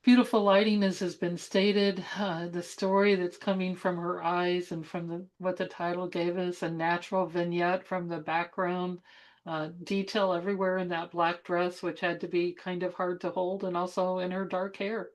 Beautiful lighting, as has been stated. The story that's coming from her eyes and from what the title gave us, a natural vignette from the background. Detail everywhere in that black dress, which had to be kind of hard to hold, and also in her dark hair.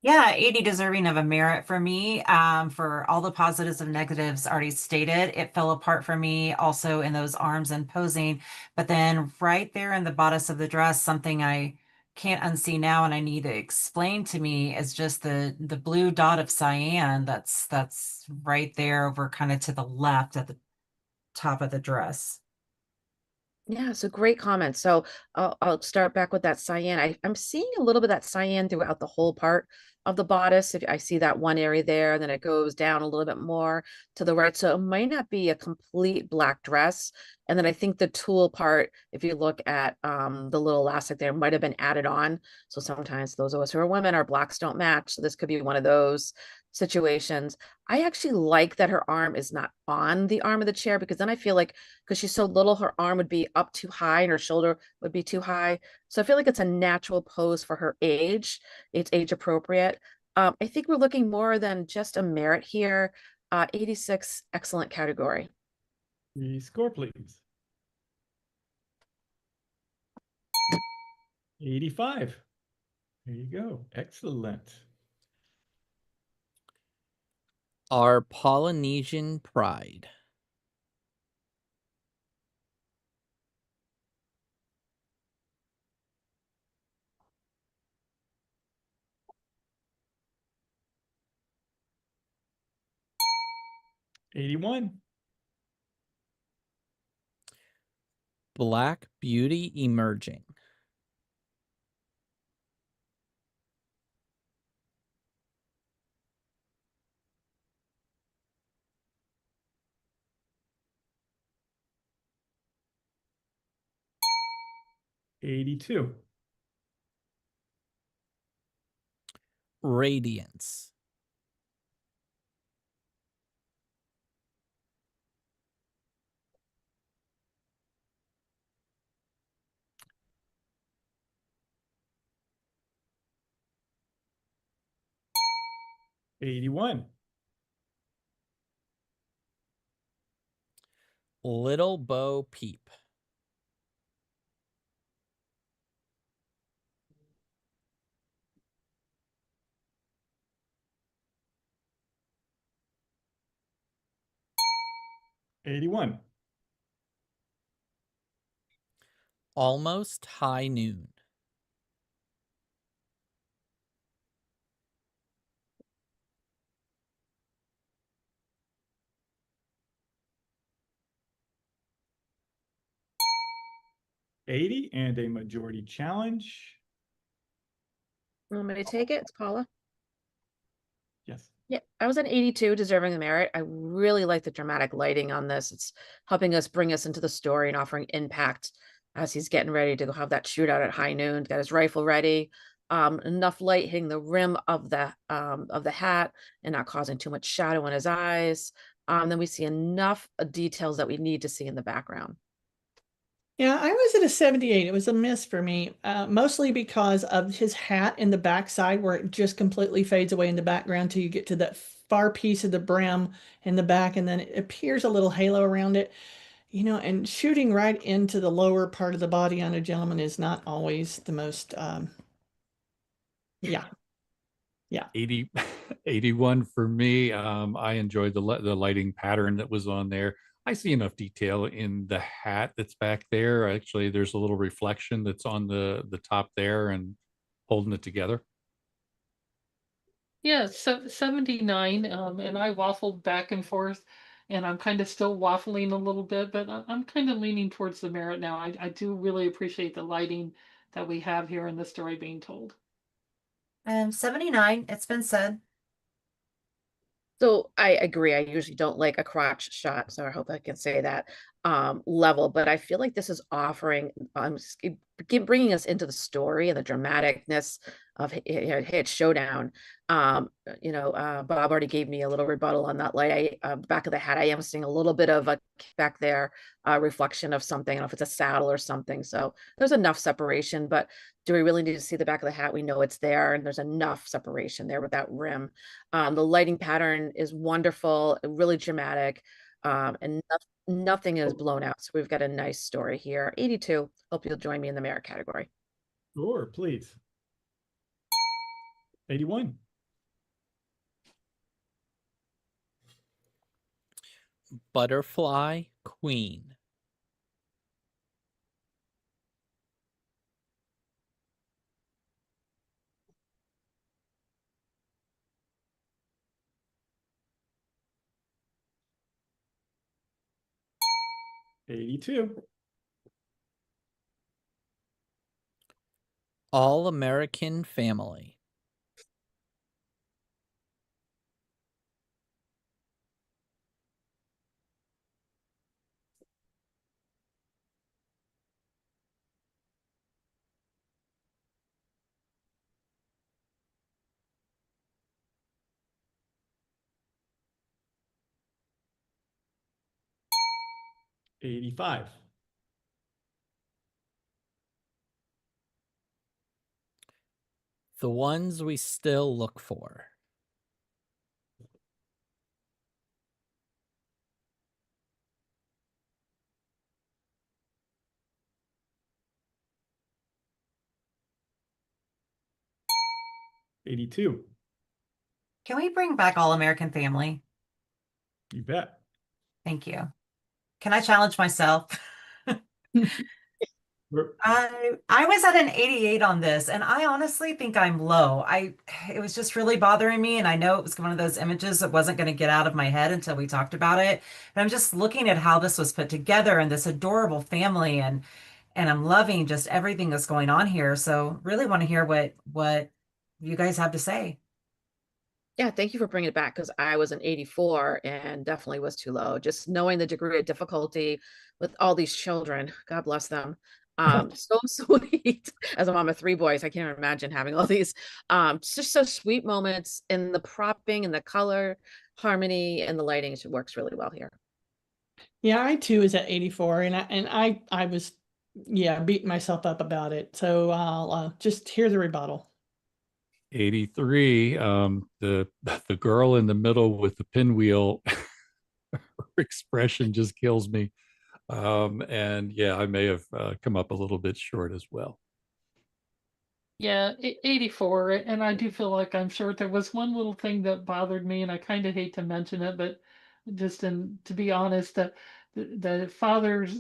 Yeah, 80 deserving of a merit for me. For all the positives and negatives already stated, it fell apart for me also in those arms and posing. But then right there in the bodice of the dress, something I can't unsee now and I need to explain to me is just the blue dot of cyan that's right there over kind of to the left at the top of the dress. Yeah, so great comment. So I'll start back with that cyan. I'm seeing a little bit of that cyan throughout the whole part of the bodice. If I see that one area there, then it goes down a little bit more to the right. So it might not be a complete black dress. And then I think the tulle part, if you look at the little elastic there, might have been added on. So sometimes those of us who are women, our blacks don't match. So this could be one of those situations. I actually like that her arm is not on the arm of the chair, because then I feel like, because she's so little, her arm would be up too high and her shoulder would be too high. So I feel like it's a natural pose for her age. It's age appropriate. I think we're looking more than just a merit here. 86, excellent category. The score, please. 85. There you go. Excellent. Our Polynesian pride. '81. Black Beauty emerging. '82. Radiance. '81. Little Bo Peep. '81. Almost High Noon. '80 and a majority challenge. Want me to take it? It's Paula. Yes. Yeah, I was an 82, deserving the merit. I really like the dramatic lighting on this. It's helping us bring us into the story and offering impact as he's getting ready to go have that shootout at high noon. Got his rifle ready. Enough light hitting the rim of the hat and not causing too much shadow in his eyes. Then we see enough details that we need to see in the background. Yeah, I was at a 78. It was a miss for me, mostly because of his hat in the backside where it just completely fades away in the background till you get to that far piece of the brim in the back, and then it appears a little halo around it. And shooting right into the lower part of the body on a gentleman is not always the most, yeah. 80, 81 for me. I enjoyed the lighting pattern that was on there. I see enough detail in the hat that's back there. Actually, there's a little reflection that's on the top there and holding it together. Yeah, so 79, and I waffled back and forth, and I'm kind of still waffling a little bit, but I'm kind of leaning towards the merit now. I do really appreciate the lighting that we have here in the story being told. 79, it's been said. So I agree. I usually don't like a crotch shot, so I hope I can say that. level, but I feel like this is offering bringing us into the story and the dramaticness of Hit Showdown. Bob already gave me a little rebuttal on that light. Back of the hat, I am seeing a little bit of a back there reflection of something. I don't know if it's a saddle or something. So there's enough separation, but do we really need to see the back of the hat? We know it's there, and there's enough separation there with that rim. The lighting pattern is wonderful, really dramatic, and nothing is blown out. So we've got a nice story here. 82. Hope you'll join me in the merit category. Sure, please. 81. Butterfly Queen. $82. All American Family. $85. The Ones We Still Look For. $82. Can we bring back All American Family? You bet. Thank you. Can I challenge myself? I was at an 88 on this, and I honestly think I'm low. It was just really bothering me, and I know it was one of those images that wasn't going to get out of my head until we talked about it. And I'm just looking at how this was put together and this adorable family, and I'm loving just everything that's going on here. So really want to hear what you guys have to say. Yeah, thank you for bringing it back, because I was an 84 and definitely was too low. Just knowing the degree of difficulty with all these children, God bless them. So sweet. As a mom of 3 boys, I can't imagine having all these just so sweet moments in the propping and the color harmony and the lighting. It works really well here. Yeah, I too was at 84, and I was beating myself up about it. So I'll just hear the rebuttal. 83. The girl in the middle with the pinwheel, her expression just kills me. And yeah, I may have come up a little bit short as well. Yeah, 84. And I do feel like I'm short. There was one little thing that bothered me, and I kind of hate to mention it, but to be honest, the father's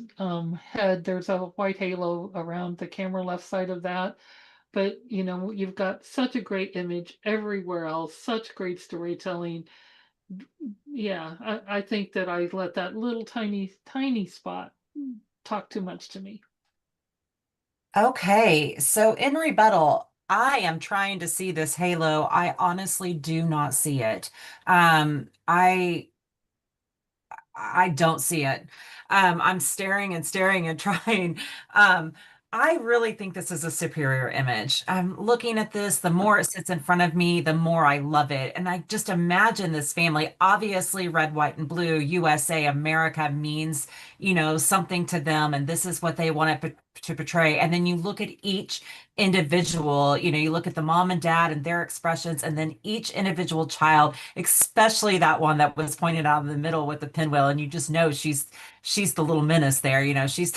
head, there's a white halo around the camera left side of that. But you've got such a great image everywhere else, such great storytelling. Yeah, I think that I let that little tiny spot talk too much to me. Okay, so in rebuttal, I am trying to see this halo. I honestly do not see it. I don't see it. I'm staring and staring and trying. I really think this is a superior image. I'm looking at this, the more it sits in front of me, the more I love it. And I just imagine this family, obviously red, white, and blue, USA, America means, something to them. And this is what they want to portray. And then you look at each individual, you look at the mom and dad and their expressions, and then each individual child, especially that one that was pointed out in the middle with the pinwheel, and you just know she's the little menace there, she's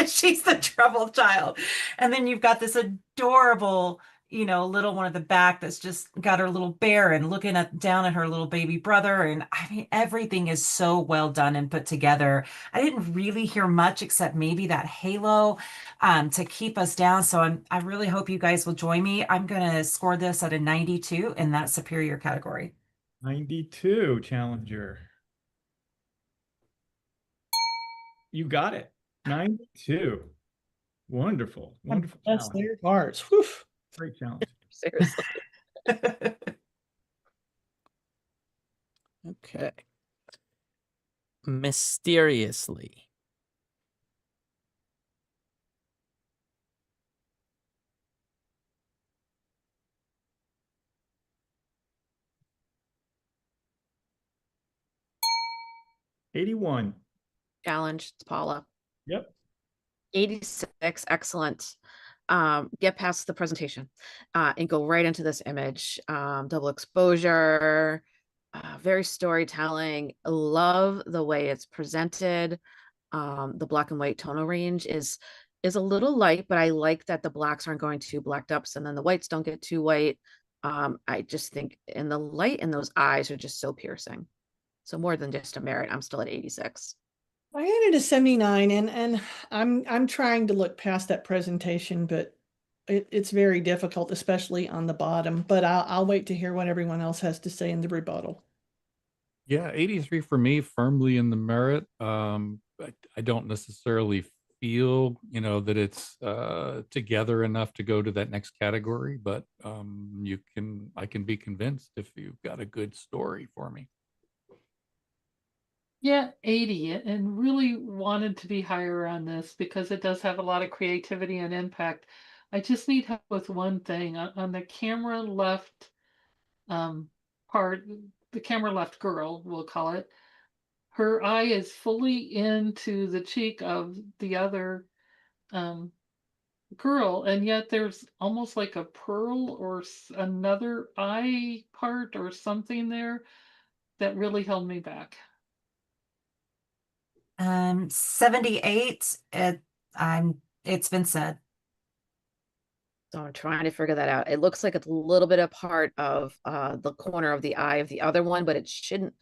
she's the troubled child. And then you've got this adorable, little one at the back that's just got her little bear and looking down at her little baby brother. And I mean, everything is so well done and put together. I didn't really hear much except maybe that halo to keep us down. So I really hope you guys will join me. I'm going to score this at a 92 in that superior category. 92, Challenger. You got it. 92. Wonderful. Wonderful That's challenge. their hearts. Whew. Great challenge. Seriously. Okay. Mysteriously. 81. Challenge, it's Paula. Yep. 86, excellent. Get past the presentation and go right into this image. Double exposure, very storytelling. Love the way it's presented. The black and white tonal range is a little light, but I like that the blacks aren't going too blacked up, and then the whites don't get too white. I just think in the light in those eyes are just so piercing. So more than just a merit, I'm still at 86. I had it a 79, and I'm trying to look past that presentation, but it's very difficult, especially on the bottom. But I'll wait to hear what everyone else has to say in the rebuttal. Yeah, 83 for me, firmly in the merit. I don't necessarily feel, that it's together enough to go to that next category, but I can be convinced if you've got a good story for me. Yeah, 80, and really wanted to be higher on this because it does have a lot of creativity and impact. I just need help with one thing. On the camera left part, the camera left girl, we'll call it, her eye is fully into the cheek of the other girl, and yet there's almost like a pearl or another eye part or something there that really held me back. 78. It's been said. So I'm trying to figure that out. It looks like it's a little bit a part of the corner of the eye of the other one, but it shouldn't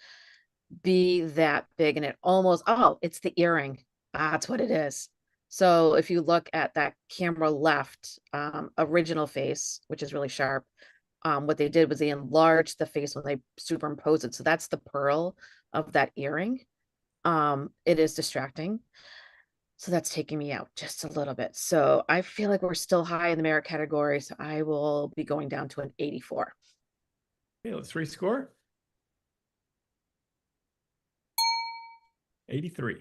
be that big. And it almost, it's the earring. That's what it is. So if you look at that camera left original face, which is really sharp, what they did was they enlarged the face when they superimposed it. So that's the pearl of that earring. It is distracting. So that's taking me out just a little bit. So I feel like we're still high in the merit category. So I will be going down to an 84. Okay, let's rescore. 83.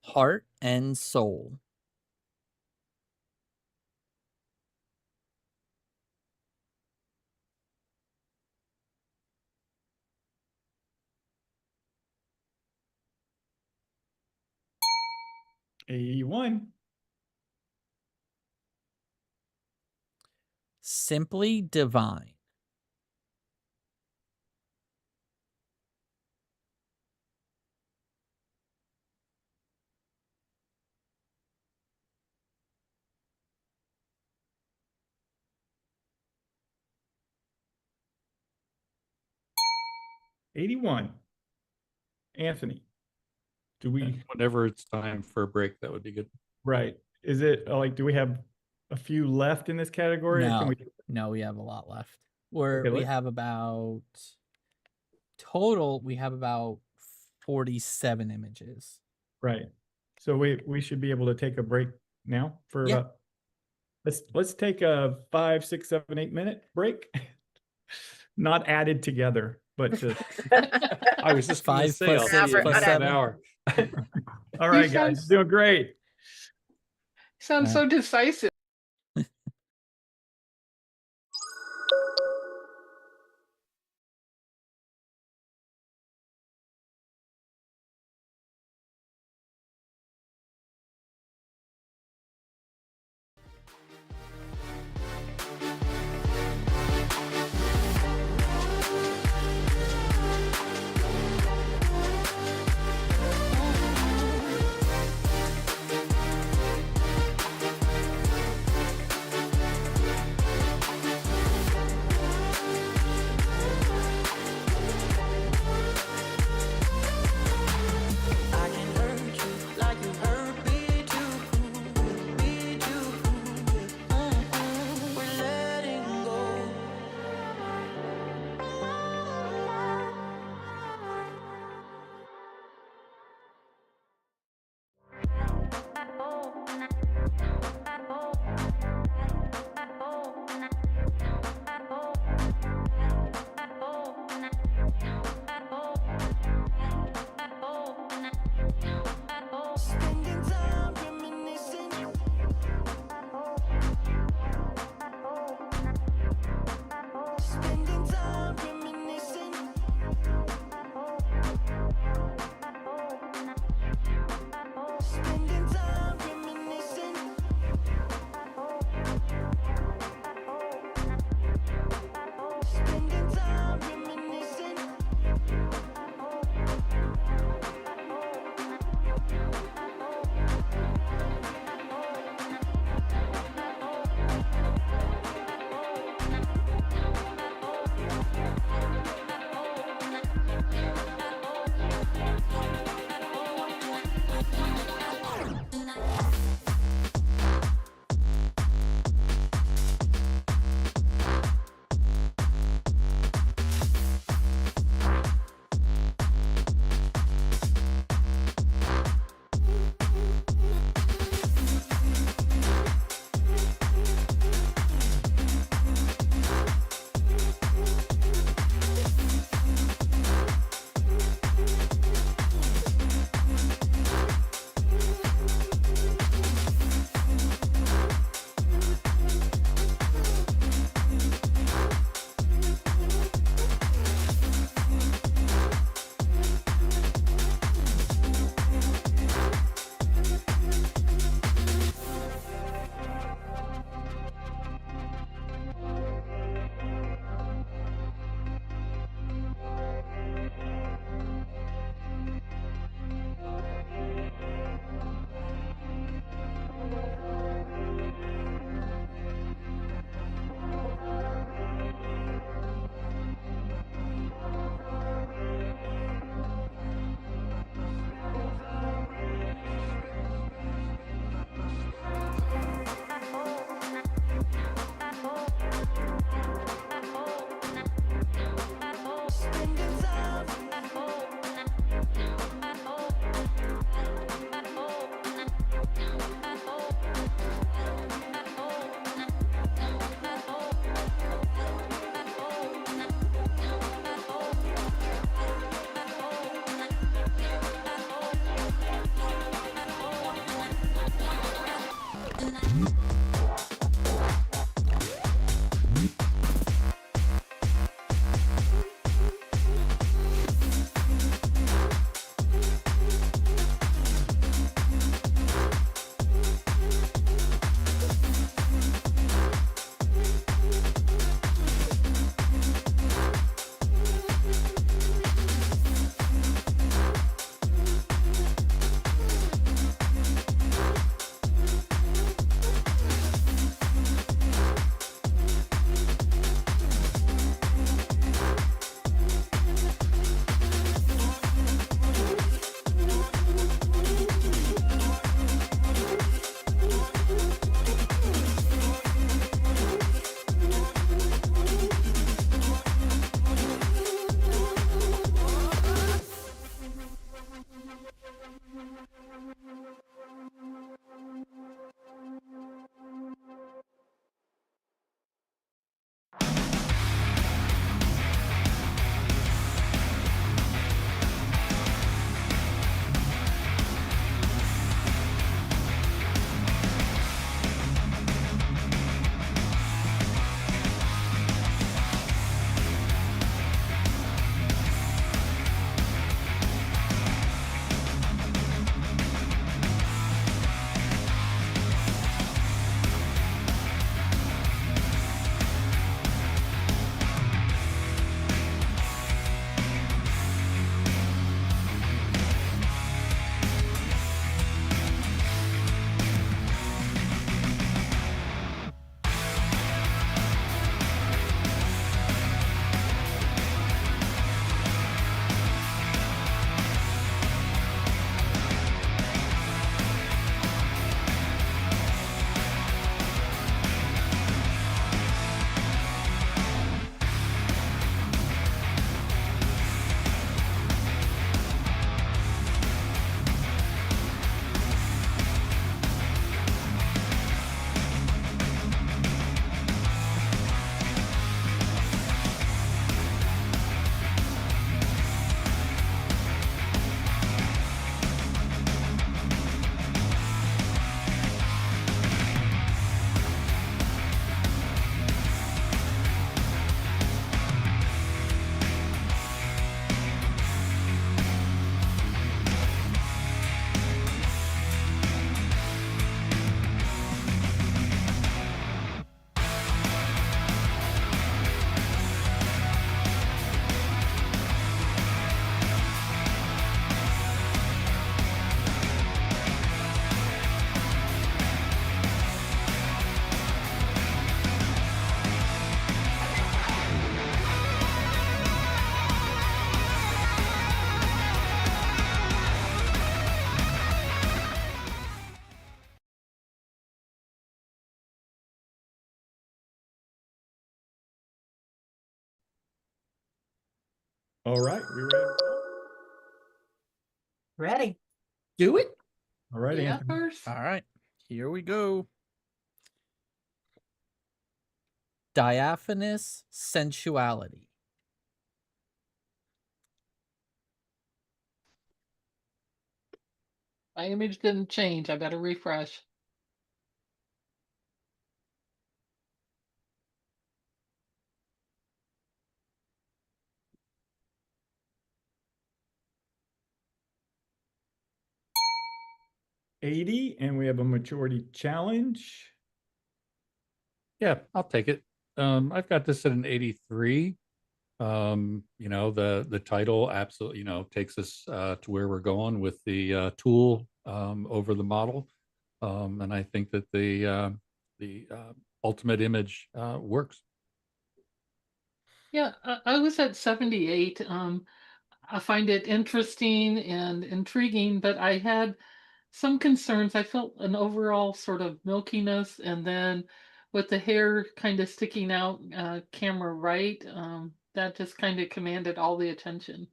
Heart and soul. $81. Simply divine. $81. Anthony, do we, Whenever it's time for a break, that would be good. right? Is it like, do we have a few left in this category? Or No, can we, no, we have a lot left. Okay, We let- have about total. We have about 47 images. right. So we should be able to take a break now for Yeah. about, let's take a 5, 6, 7, 8 minute break. Not added together, but just, I was just going to 5 say, plus I'll 6 see you plus in an 7. hour. all right, You guys, sound- doing great. Sounds so decisive. All right, we ready? Ready. Do it. All right, Yeah, Anthony. first. All right, here we go. Diaphanous sensuality. My image didn't change. I better refresh. $80, and we have a majority challenge. Yeah, I'll take it. I've got this at an 83. You know, the title absolutely, you know, takes us to where we're going with the tool over the model. And I think that the ultimate image works. Yeah, I was at 78. I find it interesting and intriguing, but I had some concerns. I felt an overall sort of milkiness, and then with the hair kind of sticking out, camera right, that just kind of commanded all the attention.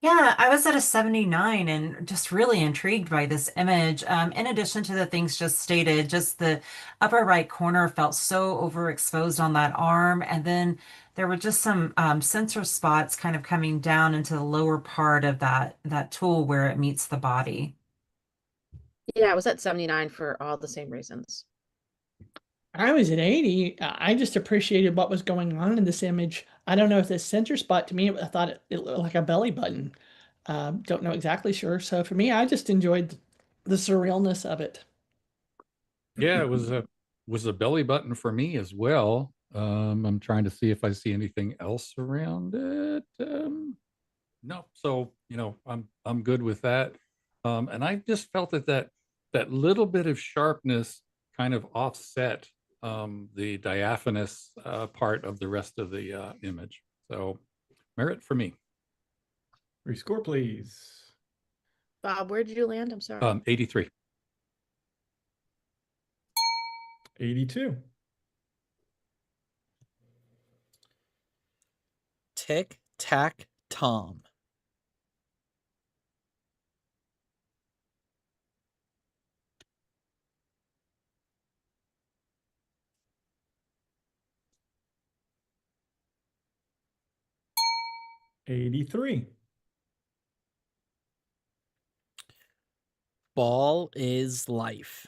Yeah, I was at a 79 and just really intrigued by this image. In addition to the things just stated, just the upper right corner felt so overexposed on that arm. And then there were just some sensor spots kind of coming down into the lower part of that tool where it meets the body. Yeah, I was at 79 for all the same reasons. I was at 80. I just appreciated what was going on in this image. I don't know if the center spot to me, I thought it looked like a belly button. Don't know exactly sure. So for me, I just enjoyed the surrealness of it. Yeah, it was a belly button for me as well. I'm trying to see if I see anything else around it. No, so you know, I'm good with that. And I just felt that little bit of sharpness kind of offset the diaphanous part of the rest of the image. So merit for me. Rescore, please. Bob, where did you land? I'm sorry. 83. 82. Tic Tac Tom. $83. Ball is life.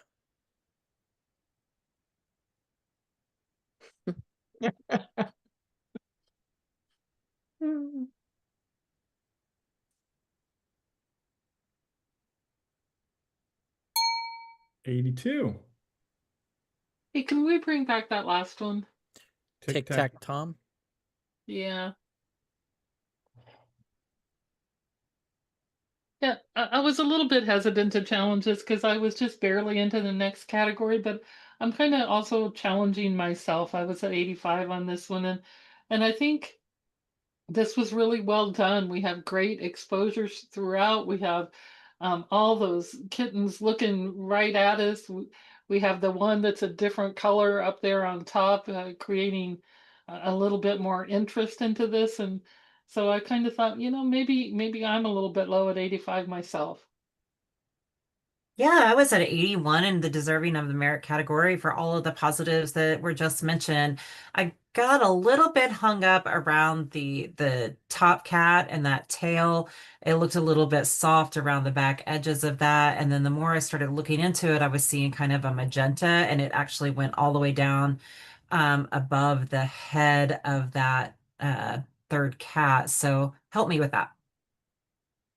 $82. Hey, can we bring back that last one? Tic Tac Tom. Yeah. Yeah, I was a little bit hesitant to challenge this because I was just barely into the next category, but I'm kind of also challenging myself. I was at 85 on this one, and I think this was really well done. We have great exposures throughout. We have all those kittens looking right at us. We have the one that's a different color up there on top, creating a little bit more interest into this. And so I kind of thought, maybe I'm a little bit low at 85 myself. Yeah, I was at 81 in the deserving of the merit category for all of the positives that were just mentioned. I got a little bit hung up around the top cat and that tail. It looked a little bit soft around the back edges of that. And then the more I started looking into it, I was seeing kind of a magenta, and it actually went all the way down above the head of that third cat. So help me with that.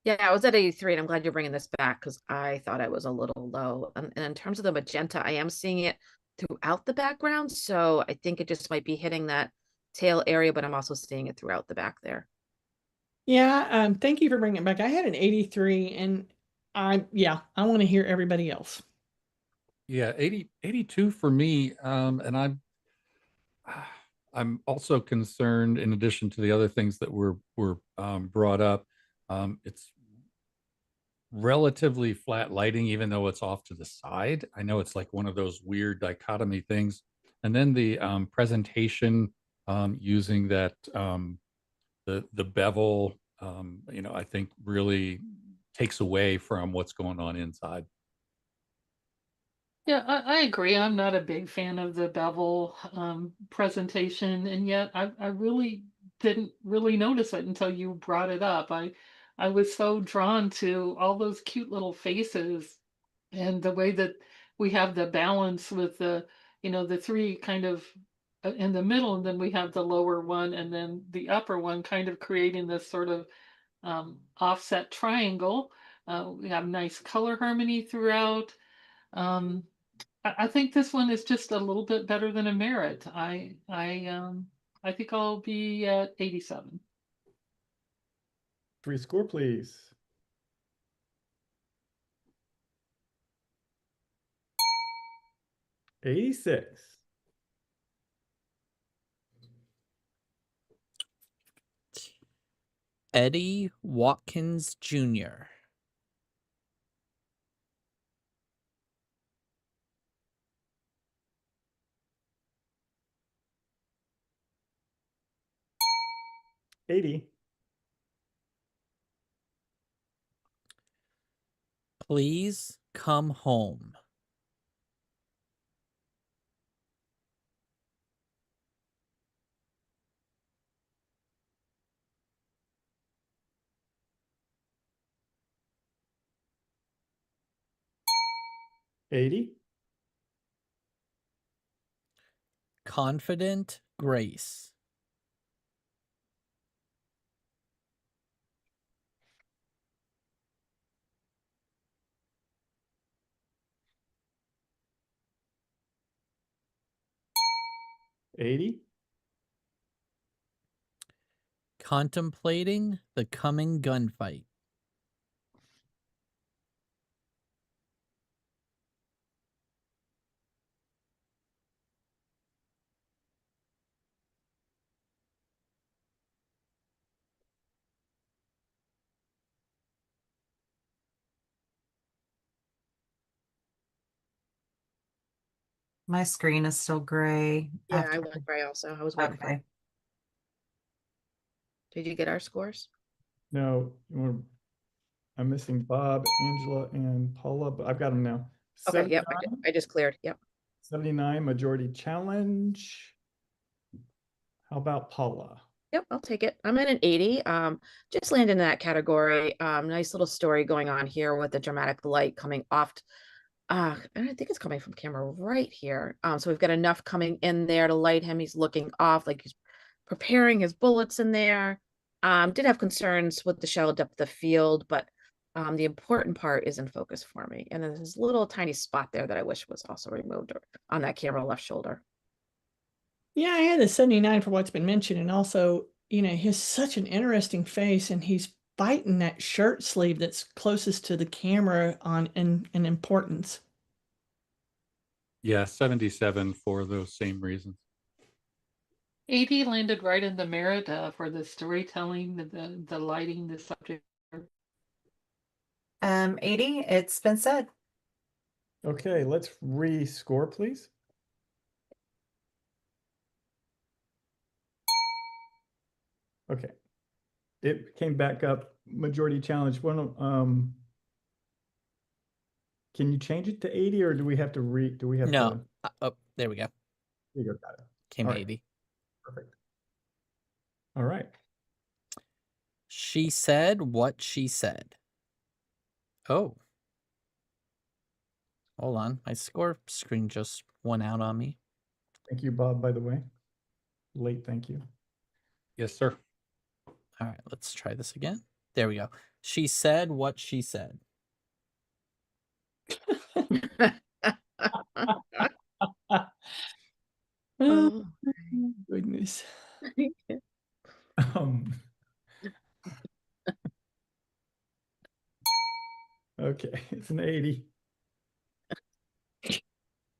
Yeah, I was at 83, and I'm glad you're bringing this back because I thought I was a little low. And in terms of the magenta, I am seeing it throughout the background. So I think it just might be hitting that tail area, but I'm also seeing it throughout the back there. Yeah, thank you for bringing it back. I had an 83, and I want to hear everybody else. Yeah, 82 for me. And I'm also concerned, in addition to the other things that were brought up, it's relatively flat lighting, even though it's off to the side. I know it's like one of those weird dichotomy things. And then the presentation using that the bevel, I think really takes away from what's going on inside. Yeah, I agree. I'm not a big fan of the bevel presentation, and yet I really didn't really notice it until you brought it up. I was so drawn to all those cute little faces and the way that we have the balance with the three kind of in the middle, and then we have the lower one, and then the upper one, kind of creating this sort of offset triangle. We have nice color harmony throughout. Um, I think this one is just a little bit better than a merit. I think I'll be at 87. Free score, please. '86. Eddie Watkins Jr. '80. Please come home. '80. Confident Grace. '80. Contemplating the coming gunfight. My screen is still gray. Yeah, I after- went gray also. I was waiting for. Okay. Did you get our scores? No, I'm missing Bob, Angela, and Paula, but I've got them now. Okay, yep, 79. I just cleared. Yep. 79 majority challenge. How about Paula? Yep, I'll take it. I'm at an 80. Just landed in that category. Nice little story going on here with the dramatic light coming off. And I think it's coming from camera right here. So we've got enough coming in there to light him. He's looking off like he's preparing his bullets in there. Did have concerns with the shallow depth of field, but the important part is in focus for me. And then there's this little tiny spot there that I wish was also removed on that camera left shoulder. Yeah, I had a 79 for what's been mentioned. And also, he has such an interesting face, and he's biting that shirt sleeve that's closest to the camera in importance. Yeah, 77 for those same reasons. 80 landed right in the merit for the storytelling, the lighting, the subject. 80, it's been said. Okay, let's rescore, please. Okay. It came back up, majority challenge. Can you change it to 80 or do we have to No. Oh, there we go. There you go, got it. Came All right. 80. Perfect. All right. She said what she said. Oh. Hold on. My score screen just went out on me. Thank you, Bob, by the way. Late, thank you. Yes, sir. All right, let's try this again. There we go. She said what she said. Oh, Oh. goodness. Um, okay, it's an 80.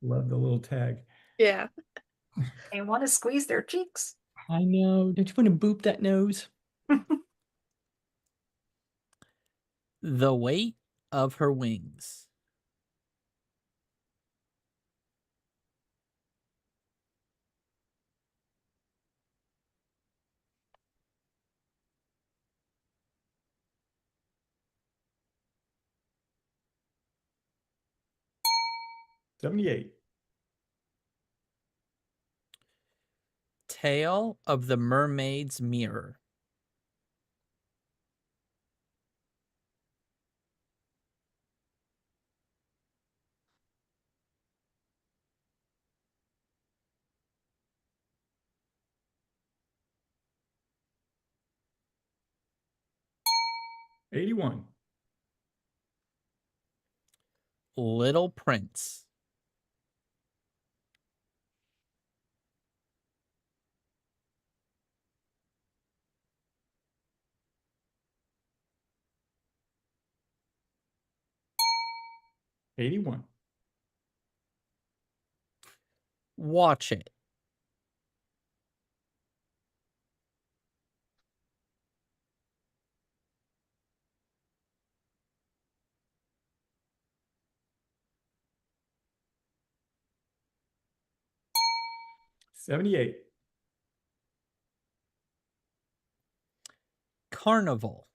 Love the little tag. Yeah. They want to squeeze their cheeks. I know. Don't you want to boop that nose? The weight of her wings. 78. Tale of the Mermaid's Mirror. 81. Little Prince. 81. Watch It. 78. Carnival.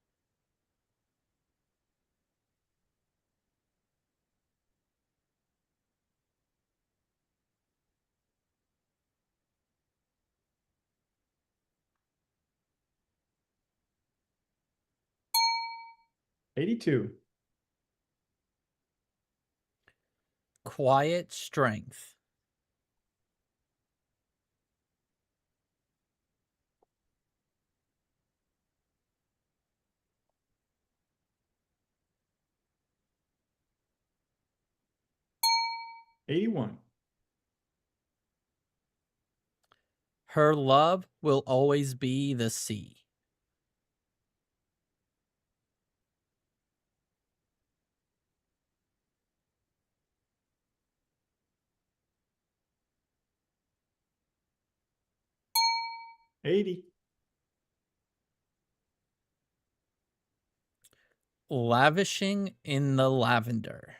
82. Quiet Strength. 81. Her Love Will Always Be the Sea. 80. Lavishing in the Lavender.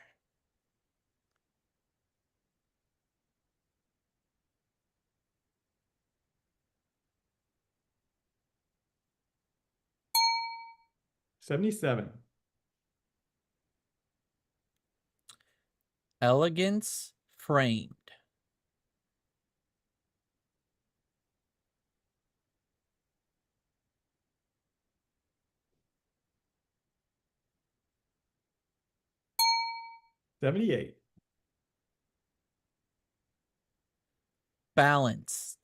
77. Elegance Framed. 78. Balanced.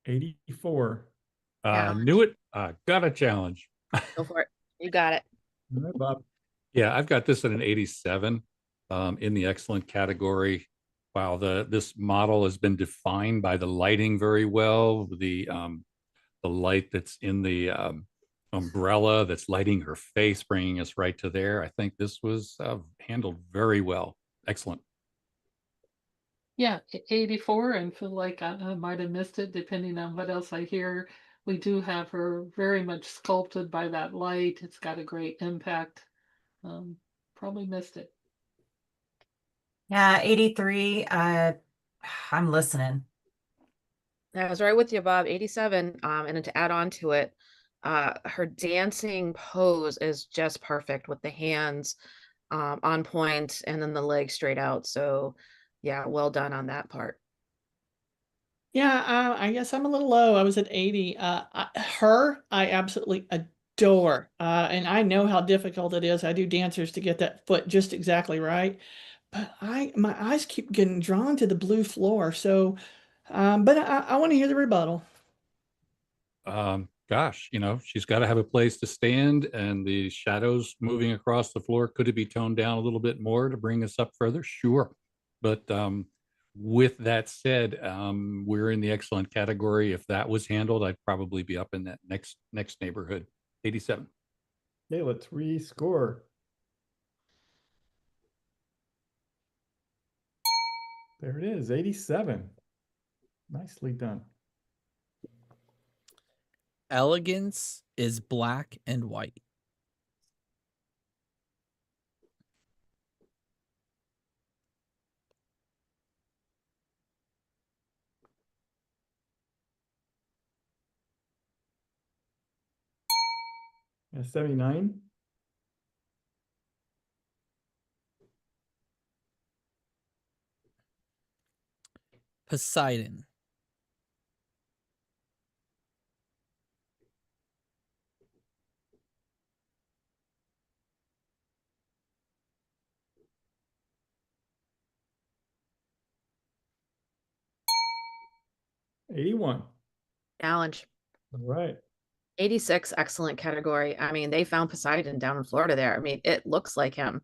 84. Yeah. Knew it. Got a challenge. Go for it. You got it. All right, Bob. Yeah, I've got this at an 87 in the excellent category. Wow, this model has been defined by the lighting very well. The light that's in the umbrella that's lighting her face, bringing us right to there. I think this was handled very well. Excellent. Yeah, 84, and feel like I might have missed it depending on what else I hear. We do have her very much sculpted by that light. It's got a great impact. Probably missed it. Yeah, 83. I'm listening. I was right with you, Bob. 87. And then to add on to it, her dancing pose is just perfect with the hands on point and then the legs straight out. So, yeah, well done on that part. Yeah, I guess I'm a little low. I was at 80. I absolutely adore. And I know how difficult it is. I do dancers to get that foot just exactly right. But my eyes keep getting drawn to the blue floor. So, but I want to hear the rebuttal. Gosh, she's got to have a place to stand, and the shadows moving across the floor. Could it be toned down a little bit more to bring us up further? Sure. But with that said, we're in the excellent category. If that was handled, I'd probably be up in that next neighborhood. 87. Okay, let's rescore. There it is, 87. Nicely done. Elegance is Black and White. Yeah, 79. Poseidon. $81. Challenge. All right. 86, excellent category. I mean, they found Poseidon down in Florida there. I mean, it looks like him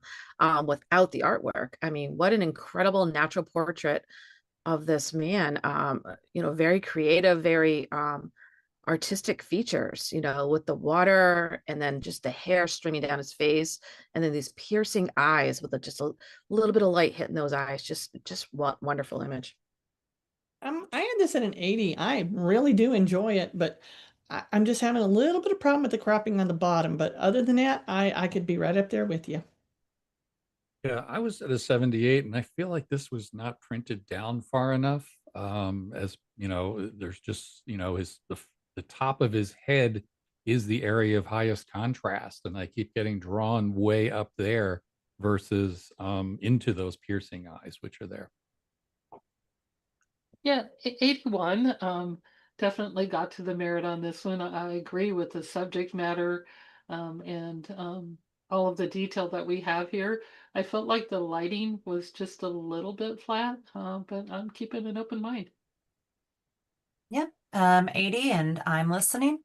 without the artwork. I mean, what an incredible natural portrait of this man. Very creative, very artistic features, with the water and then just the hair streaming down his face and then these piercing eyes with just a little bit of light hitting those eyes. Just wonderful image. I had this at an 80. I really do enjoy it, but I'm just having a little bit of problem with the cropping on the bottom. But other than that, I could be right up there with you. Yeah, I was at a 78, and I feel like this was not printed down far enough. As you know, there's just, the top of his head is the area of highest contrast, and I keep getting drawn way up there versus into those piercing eyes, which are there. Yeah, 81. Definitely got to the merit on this one. I agree with the subject matter, and all of the detail that we have here. I felt like the lighting was just a little bit flat, but I'm keeping an open mind. Yep. 80, and I'm listening.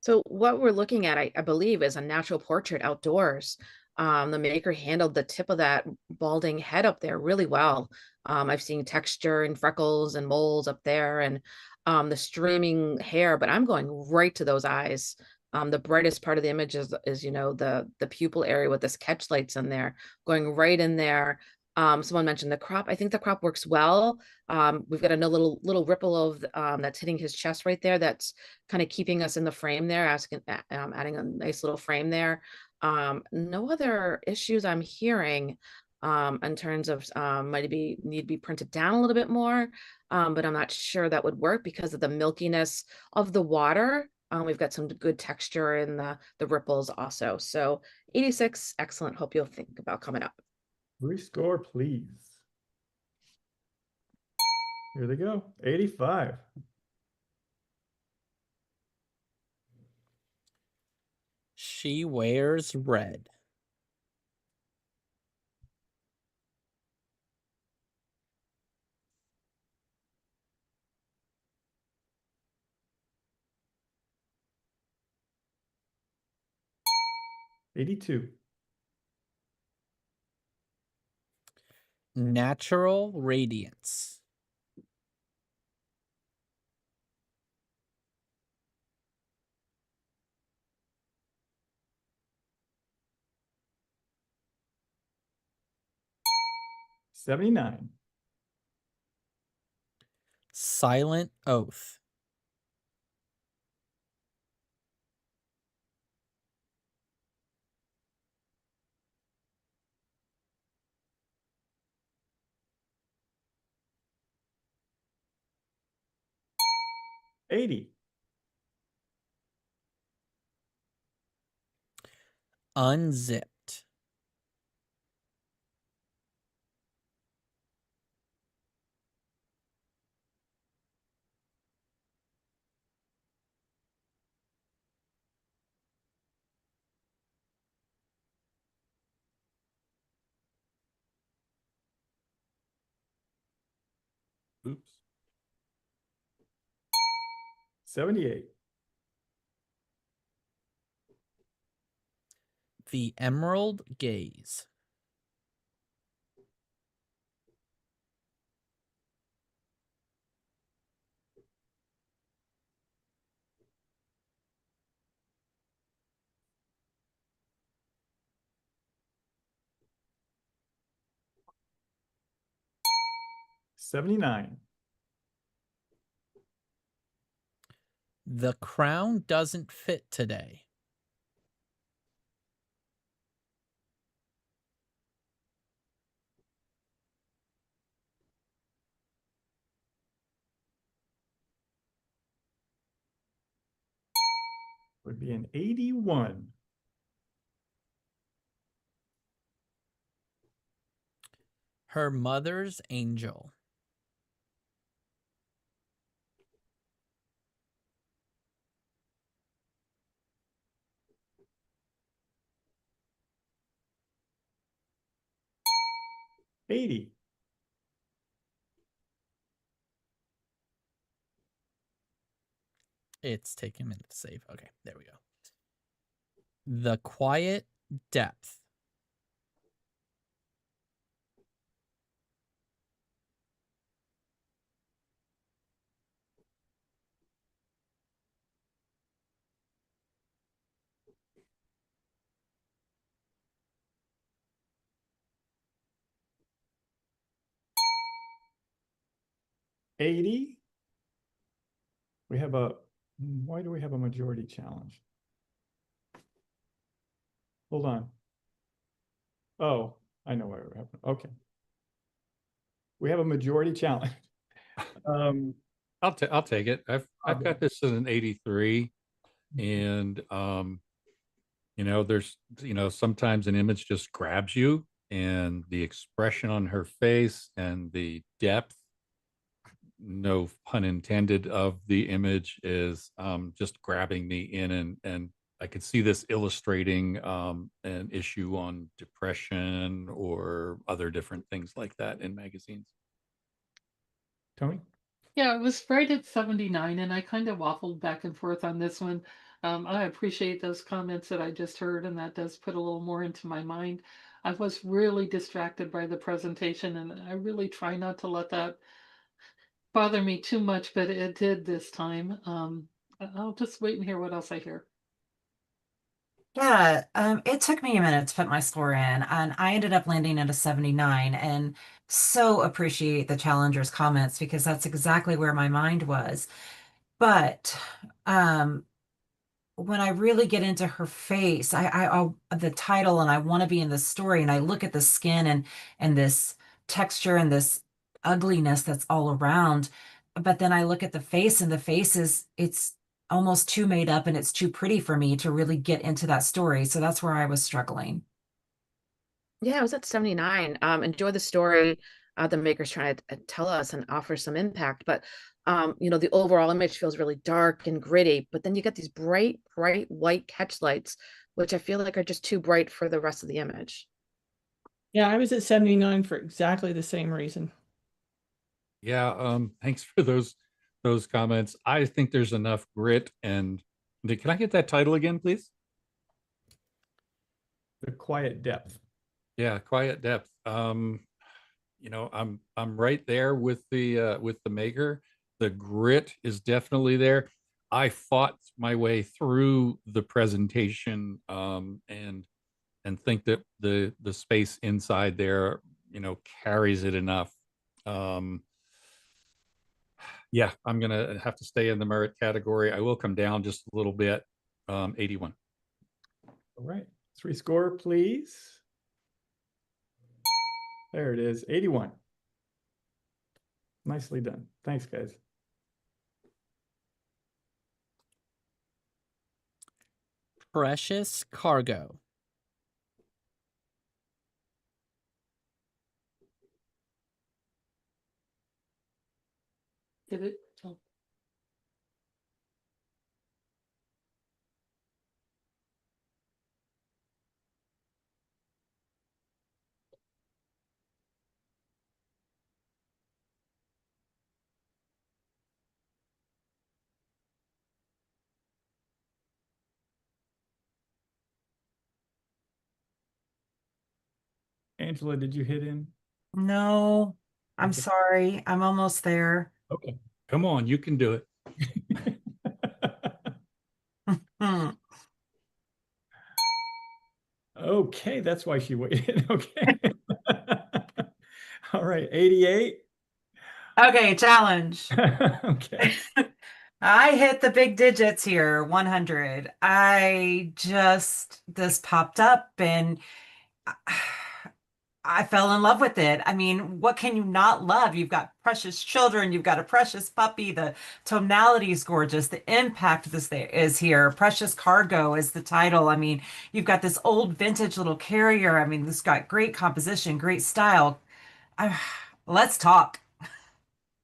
So what we're looking at, I believe, is a natural portrait outdoors. The maker handled the tip of that balding head up there really well. I've seen texture and freckles and moles up there and the streaming hair, but I'm going right to those eyes. The brightest part of the image is the pupil area with this catch lights in there, going right in there. Someone mentioned the crop. I think the crop works well. We've got a little ripple of that's hitting his chest right there. That's kind of keeping us in the frame there, adding a nice little frame there. No other issues I'm hearing in terms of need to be printed down a little bit more, but I'm not sure that would work because of the milkiness of the water. We've got some good texture in the ripples also. So 86, excellent. Hope you'll think about coming up. Rescore, please. Here they go. 85. She wears red. $82. Natural radiance. $79. Silent oath. $80. Unzipped. Oops. 78. The emerald gaze. $79. The crown doesn't fit today. would be an 81. Her mother's angel. $80. It's taking a minute to save. Okay, there we go. The quiet depth. $80. We have a, why do we have a majority challenge? Hold on. Oh, I know why we're having, okay. We have a majority challenge. I'll take it. I've Okay. got this as an 83, and there's sometimes an image just grabs you, and the expression on her face and the depth, no pun intended, of the image is just grabbing me in, and I could see this illustrating an issue on depression or other different things like that in magazines. Tony? Yeah, it was right at 79, and I kind of waffled back and forth on this one. I appreciate those comments that I just heard, and that does put a little more into my mind. I was really distracted by the presentation, and I really try not to let that bother me too much, but it did this time. I'll just wait and hear what else I hear. Yeah, it took me a minute to put my score in, and I ended up landing at a 79, and so appreciate the challenger's comments because that's exactly where my mind was. But when I really get into her face, I'll the title, and I want to be in the story, and I look at the skin and this texture and this ugliness that's all around. But then I look at the face, and the face it's almost too made up and it's too pretty for me to really get into that story. So that's where I was struggling. Yeah, I was at 79. Enjoy the story the maker's trying to tell us and offer some impact. But the overall image feels really dark and gritty. But then you get these bright, bright white catch lights, which I feel like are just too bright for the rest of the image. Yeah, I was at 79 for exactly the same reason. Yeah, thanks for those comments. I think there's enough grit. And can I get that title again, please? The quiet depth. Yeah, quiet depth. I'm right there with the maker. The grit is definitely there. I fought my way through the presentation, and think that the space inside there, carries it enough. Yeah, I'm gonna have to stay in the merit category. I will come down just a little bit. 81. All right. 3 score, please. There it is, 81. Nicely done. Thanks, guys. Precious cargo. Did it? Oh. Angela, did you hit in? No, I'm Okay. sorry. I'm almost there. Okay. Come on, you can do it. Hmm. Okay, that's why she waited. Okay. All right, 88. Okay, challenge. Okay. I hit the big digits here, 100. This popped up, and I I fell in love with it. I mean, what can you not love? You've got precious children, you've got a precious puppy. The tonality is gorgeous. The impact this there is here. Precious Cargo is the title. I mean, you've got this old vintage little carrier. I mean, this got great composition, great style. I, let's talk.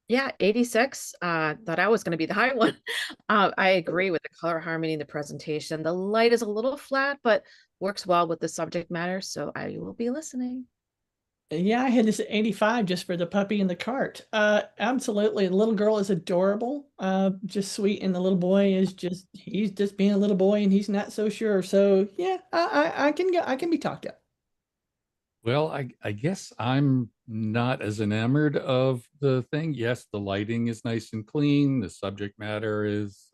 Yeah, 86. Thought I was going to be the high one. I agree with the color harmony, the presentation. The light is a little flat, but works well with the subject matter. So I will be listening. Yeah, I had this at 85 just for the puppy in the cart. Absolutely. The little girl is adorable, just sweet, and the little boy is he's just being a little boy and he's not so sure. So yeah, I can be talked up. Well, I guess I'm not as enamored of the thing. Yes, the lighting is nice and clean. The subject matter is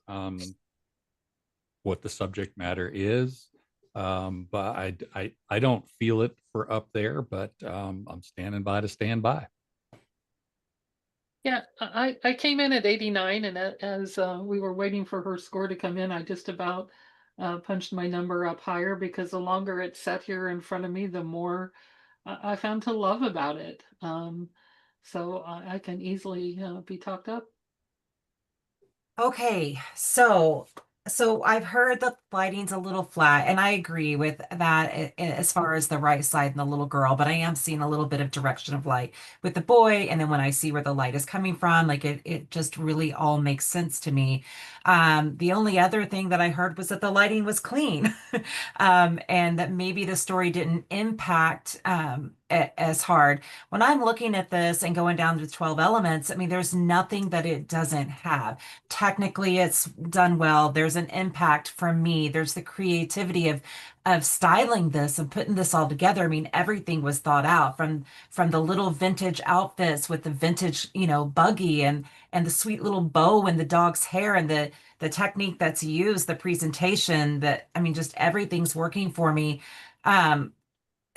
what the subject matter is. But I don't feel it for up there, but I'm standing by to stand by. Yeah, I came in at 89, and as we were waiting for her score to come in, I just about punched my number up higher because the longer it sat here in front of me, the more I found to love about it. So I can easily be talked up. Okay, so I've heard the lighting's a little flat, and I agree with that as far as the right side and the little girl, but I am seeing a little bit of direction of light with the boy, and then when I see where the light is coming from, like it just really all makes sense to me. The only other thing that I heard was that the lighting was clean, and that maybe the story didn't impact as hard. When I'm looking at this and going down to 12 elements, I mean, there's nothing that it doesn't have. Technically, it's done well. There's an impact from me. There's the creativity of styling this and putting this all together. I mean, everything was thought out from the little vintage outfits with the vintage, buggy and the sweet little bow and the dog's hair and the technique that's used, the presentation, that I mean, just everything's working for me. Um,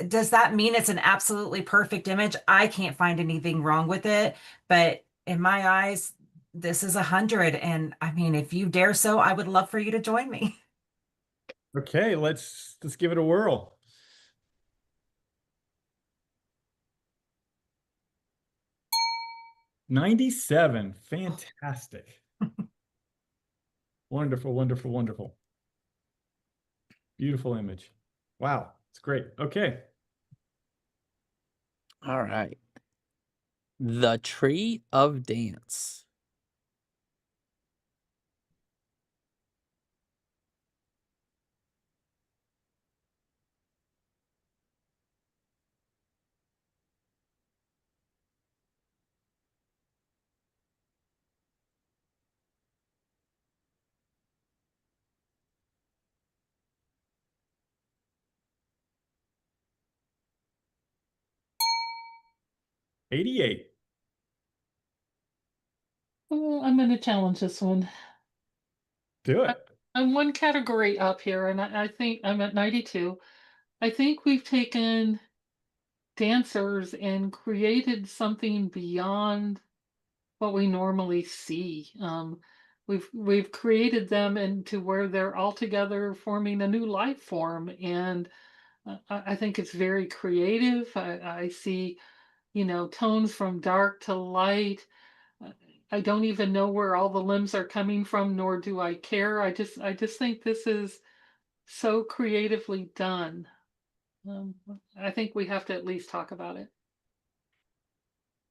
does that mean it's an absolutely perfect image? I can't find anything wrong with it, but in my eyes, this is 100. And I mean, if you dare so, I would love for you to join me. Okay, let's give it a whirl. '97. Fantastic. Wonderful, wonderful, wonderful. Beautiful image. Wow, it's great. Okay. All right. The Tree of Dance. '88. I'm going to challenge this one. Do I, it. I'm one category up here, and I think I'm at 92. I think we've taken dancers and created something beyond what we normally see. We've created them into where they're all together forming a new life form, and I think it's very creative. I see, tones from dark to light. Uh, I don't even know where all the limbs are coming from, nor do I care. I just think this is so creatively done. I think we have to at least talk about it.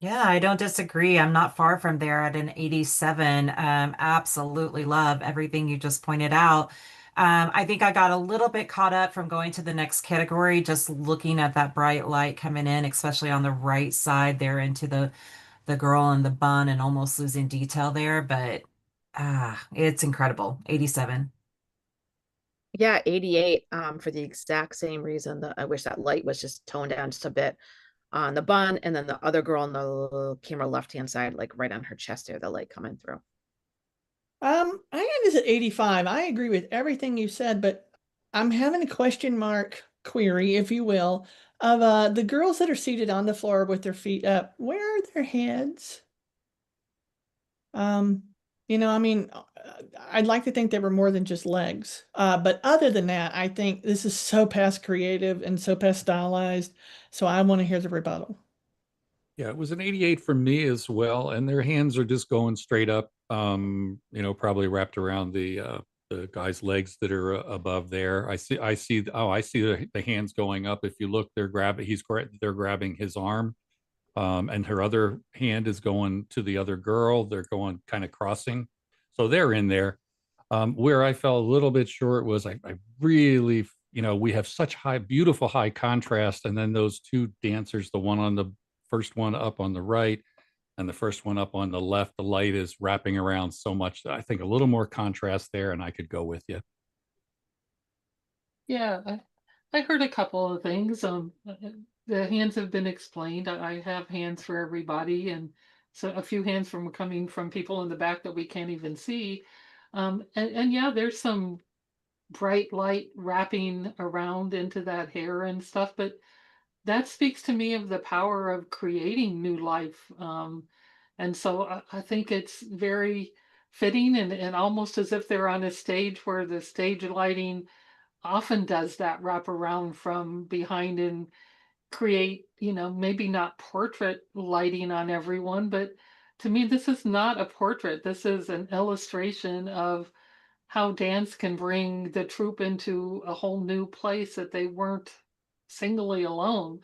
Yeah, I don't disagree. I'm not far from there at an 87. Absolutely love everything you just pointed out. I think I got a little bit caught up from going to the next category, just looking at that bright light coming in, especially on the right side there into the girl in the bun and almost losing detail there. But it's incredible. 87. Yeah, 88, for the exact same reason that I wish that light was just toned down just a bit on the bun, and then the other girl on the camera left-hand side, like right on her chest there, the light coming through. I got this at 85. I agree with everything you said, but I'm having a question mark query, if you will, of the girls that are seated on the floor with their feet up. Where are their heads? You know, I mean, I'd like to think they were more than just legs. But other than that, I think this is so past creative and so past stylized. So I want to hear the rebuttal. Yeah, it was an 88 for me as well, and their hands are just going straight up. Probably wrapped around the guy's legs that are above there. I see the hands going up. If you look, they're grabbing his arm, and her other hand is going to the other girl. They're going kind of crossing, so they're in there. Where I fell a little bit short was I really, we have such beautiful high contrast, and then those two dancers, the one on the first one up on the right and the first one up on the left, the light is wrapping around so much that I think a little more contrast there, and I could go with you. Yeah, I heard a couple of things. The hands have been explained. I have hands for everybody, and so a few hands from coming from people in the back that we can't even see. And yeah, there's some bright light wrapping around into that hair and stuff, but that speaks to me of the power of creating new life. And so I think it's very fitting and almost as if they're on a stage where the stage lighting often does that wrap around from behind and create, maybe not portrait lighting on everyone, but to me, this is not a portrait. This is an illustration of how dance can bring the troupe into a whole new place that they weren't singly alone.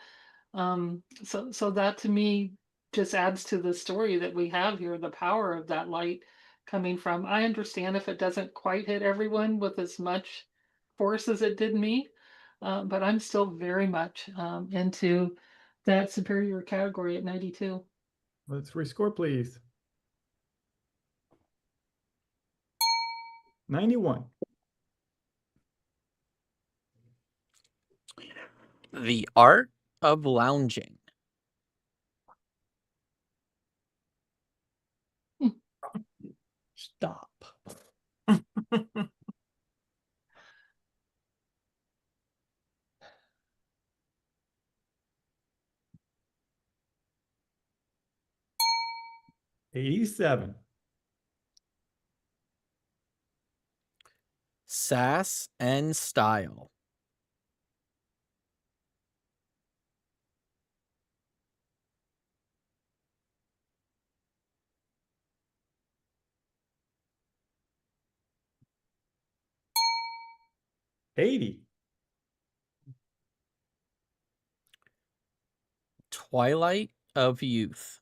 So that to me just adds to the story that we have here, the power of that light coming from. I understand if it doesn't quite hit everyone with as much force as it did me, but I'm still very much into that superior category at 92. Let's rescore, please. 91. The art of lounging. Stop. 87. Sass and style. 80. Twilight of youth.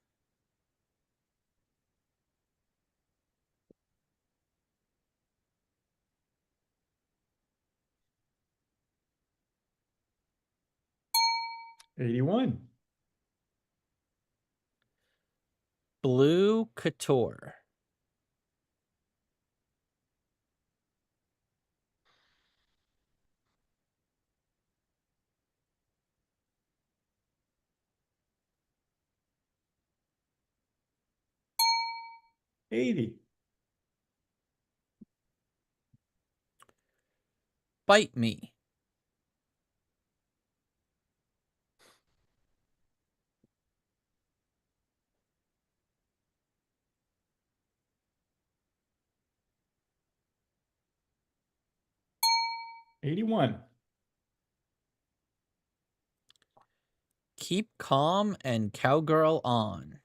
81. Blue couture. 80. Bite me. 81. Keep calm and cowgirl on.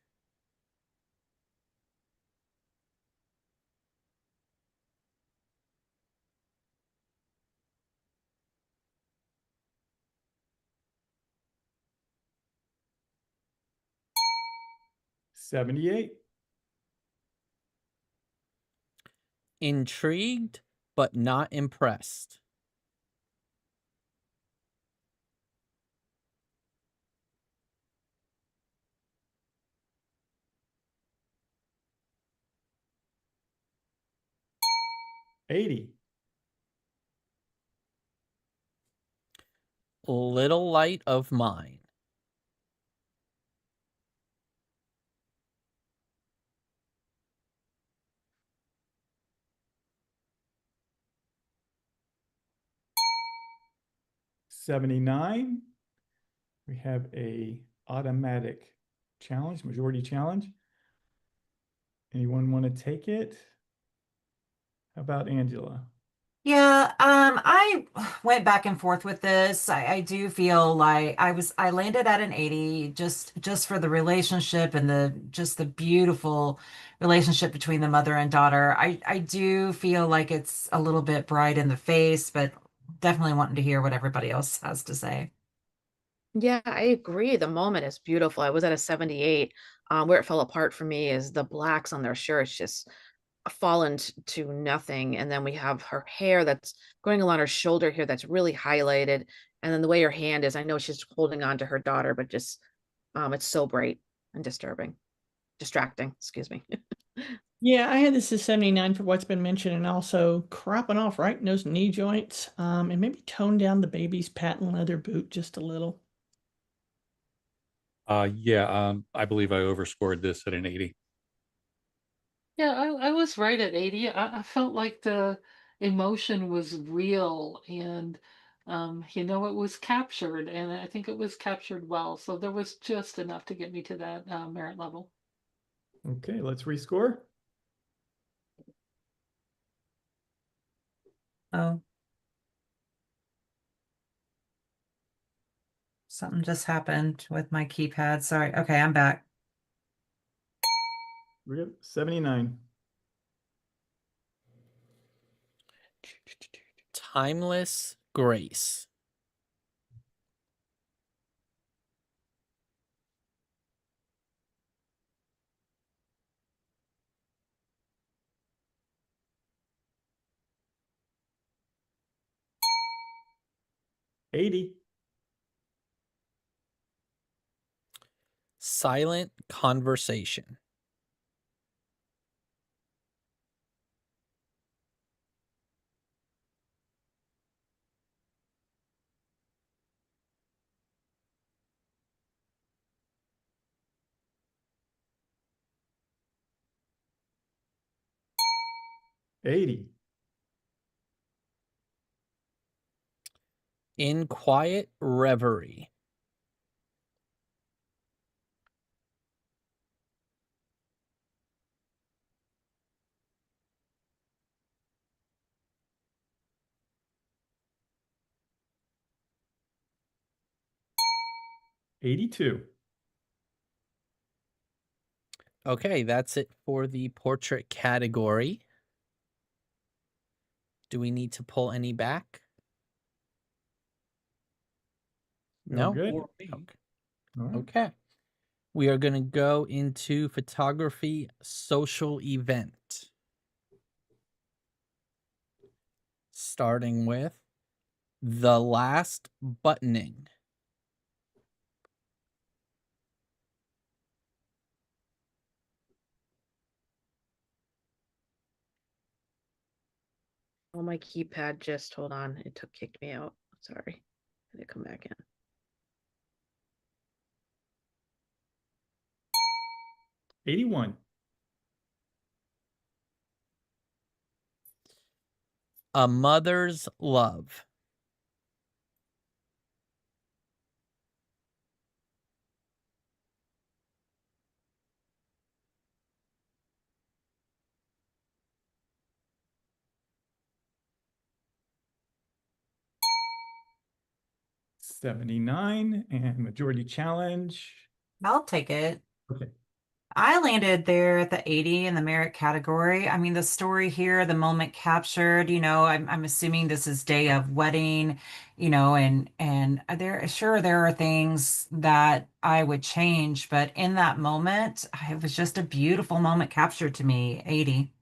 78. Intrigued but not impressed. 80. Little light of mine. 79. We have a automatic challenge, majority challenge. Anyone want to take it? How about Angela? Yeah, I went back and forth with this. I do feel like I landed at an 80 just for the relationship and the beautiful relationship between the mother and daughter. I do feel like it's a little bit bright in the face, but definitely wanting to hear what everybody else has to say. Yeah, I agree. The moment is beautiful. I was at a 78. Where it fell apart for me is the blacks on their shirts just fallen to nothing. And then we have her hair that's going along her shoulder here that's really highlighted. And then the way her hand is, I know she's holding on to her daughter, but just it's so bright and distracting, excuse me. Yeah, I had this as 79 for what's been mentioned, and also cropping off right in those knee joints, and maybe tone down the baby's patent leather boot just a little. Yeah, I believe I overscored this at an 80. Yeah, I was right at 80. I felt like the emotion was real and it was captured and I think it was captured well. So there was just enough to get me to that merit level. Okay, let's rescore. Oh, something just happened with my keypad. Sorry. Okay, I'm back. We're good. 79. Timeless Grace. $80. Silent Conversation. $80. In Quiet Reverie. $82. Okay, that's it for the portrait category. Do we need to pull any back? No No? good. Okay. All right. Okay. We are going to go into photography social event. Starting with The Last Buttoning. Oh, my keypad just hold on. It kicked me out. Sorry. Had to come back in. $81. A Mother's Love. $79. And majority challenge. I'll take it. Okay. I landed there at the 80 in the merit category. I mean, the story here, the moment captured, I'm assuming this is day of wedding, and there are things that I would change, but in that moment, it was just a beautiful moment captured to me, 80.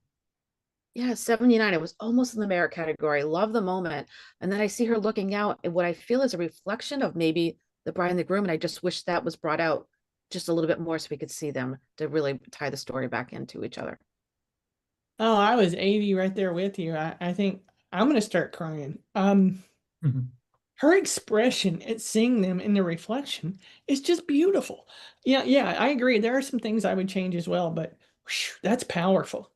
Yeah, 79. It was almost in the merit category. Love the moment. And then I see her looking out at what I feel is a reflection of maybe the bride and the groom. And I just wish that was brought out just a little bit more so we could see them to really tie the story back into each other. Oh, I was 80 right there with you. I think I'm gonna start crying. Mhm. Her expression at seeing them in the reflection is just beautiful. Yeah, yeah, I agree. There are some things I would change as well, but whew, that's powerful.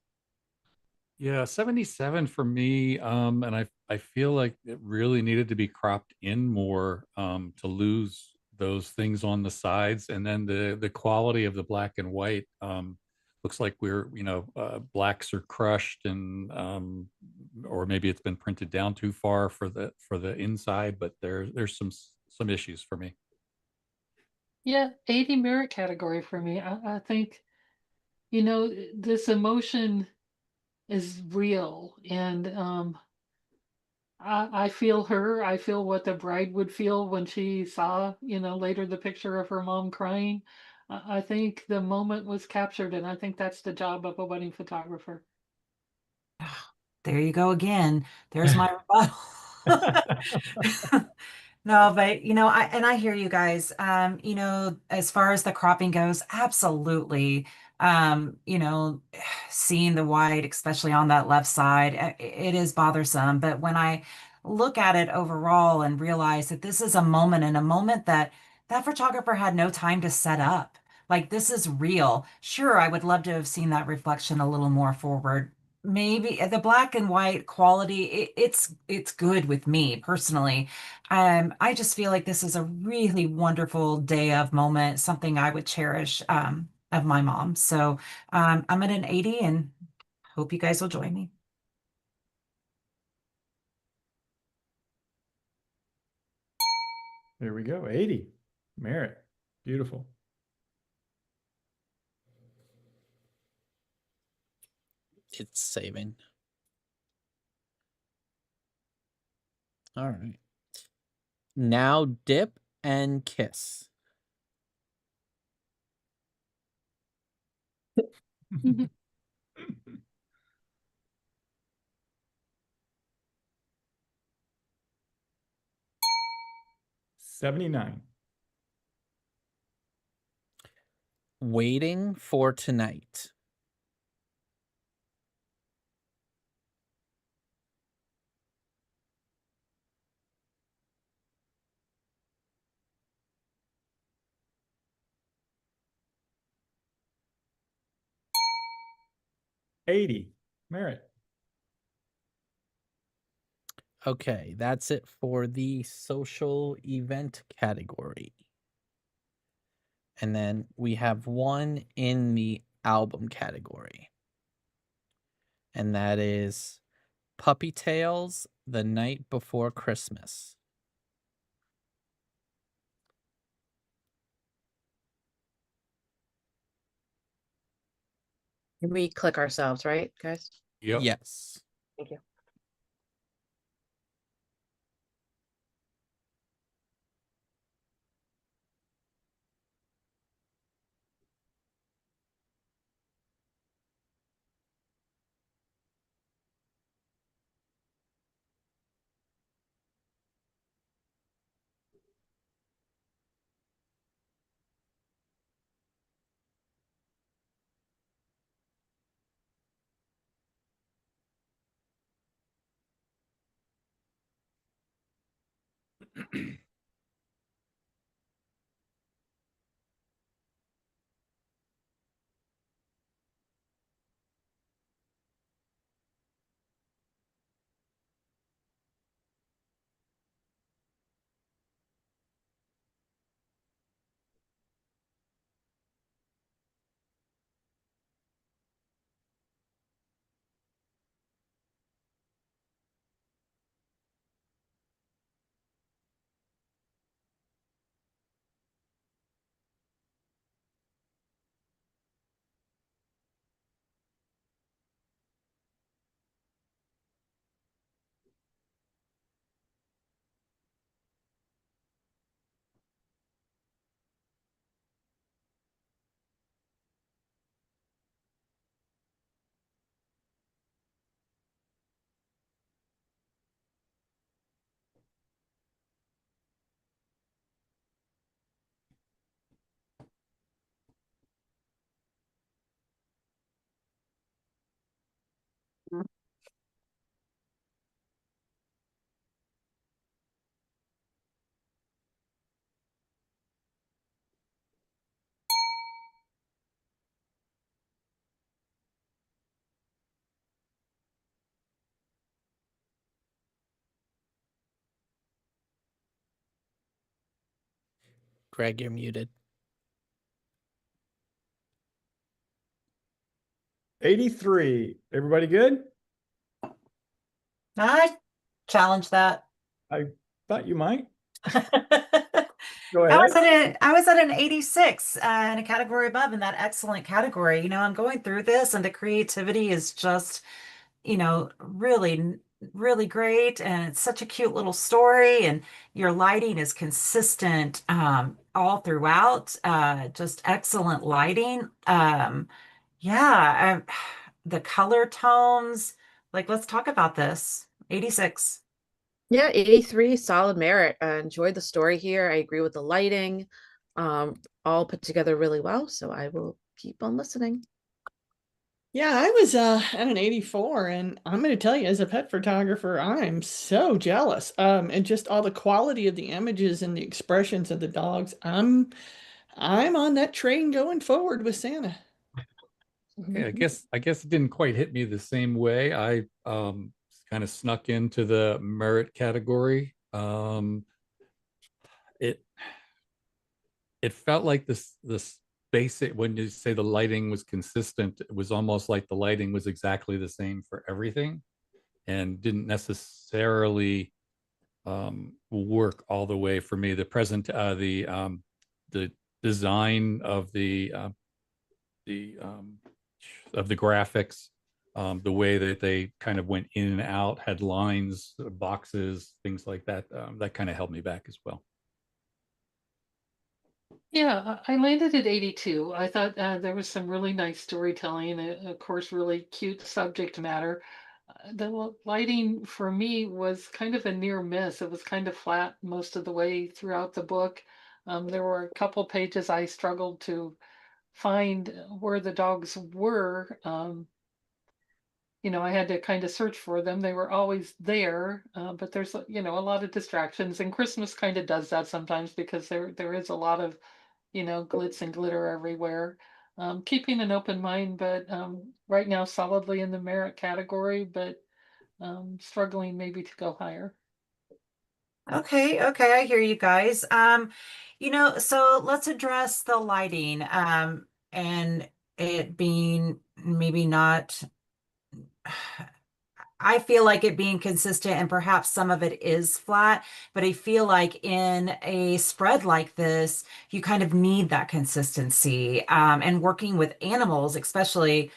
Yeah, 77 for me. And I feel like it really needed to be cropped in more to lose those things on the sides. And then the quality of the black and white looks like we're, blacks are crushed and, or maybe it's been printed down too far for the inside, but there's some issues for me. Yeah, 80 merit category for me. I think, you know, this emotion is real, and I feel her. I feel what the bride would feel when she saw, later the picture of her mom crying. I think the moment was captured, and I think that's the job of a wedding photographer. There you go again. There's my rebuttal. No, but I hear you guys. As far as the cropping goes, absolutely. Seeing the white, especially on that left side, it is bothersome. But when I look at it overall and realize that this is a moment and a moment that that photographer had no time to set up. Like this is real. Sure, I would love to have seen that reflection a little more forward. Maybe the black and white quality, it's good with me personally. I just feel like this is a really wonderful day of moment, something I would cherish of my mom. So I'm at an 80 and hope you guys will join me. There we go. 80. Merit. Beautiful. It's saving. All right. Now dip and kiss. $79. Waiting for tonight. $80. Merit. Okay, that's it for the social event category. And then we have one in the album category. And that is Puppy Tales the Night Before Christmas. We click ourselves, right, guys? Yep. Yes. Thank you. Greg, you're muted. 83. Everybody good? I challenge that. I thought you might. I Go was ahead. I was at an 86 in a category above in that excellent category. I'm going through this and the creativity is just, really, really great. And it's such a cute little story. And your lighting is consistent all throughout. Just excellent lighting. Yeah, the color tones. Like, let's talk about this. 86. Yeah, 83, solid merit. I enjoyed the story here. I agree with the lighting. All put together really well. So I will keep on listening. Yeah, I was at an 84, and I'm going to tell you, as a pet photographer, I'm so jealous. And just all the quality of the images and the expressions of the dogs. I'm on that train going forward with Santa. Yeah, I guess it didn't quite hit me the same way. I kind of snuck into the merit category. It it felt like this basic, when you say the lighting was consistent, it was almost like the lighting was exactly the same for everything and didn't necessarily work all the way for me. The design the of the graphics, the way that they kind of went in and out, had lines, boxes, things like that. That kind of held me back as well. Yeah, I landed at 82. I thought there was some really nice storytelling, of course, really cute subject matter. The lighting for me was kind of a near miss. It was kind of flat most of the way throughout the book. There were a couple pages I struggled to find where the dogs were. I had to kind of search for them. They were always there, but there's a lot of distractions, and Christmas kind of does that sometimes because there is a lot of glitz and glitter everywhere. Keeping an open mind, but right now solidly in the merit category, but struggling maybe to go higher. Okay, okay, I hear you guys. So let's address the lighting, and it being maybe not I feel like it being consistent and perhaps some of it is flat, but I feel like in a spread like this, you kind of need that consistency. And working with animals, especially,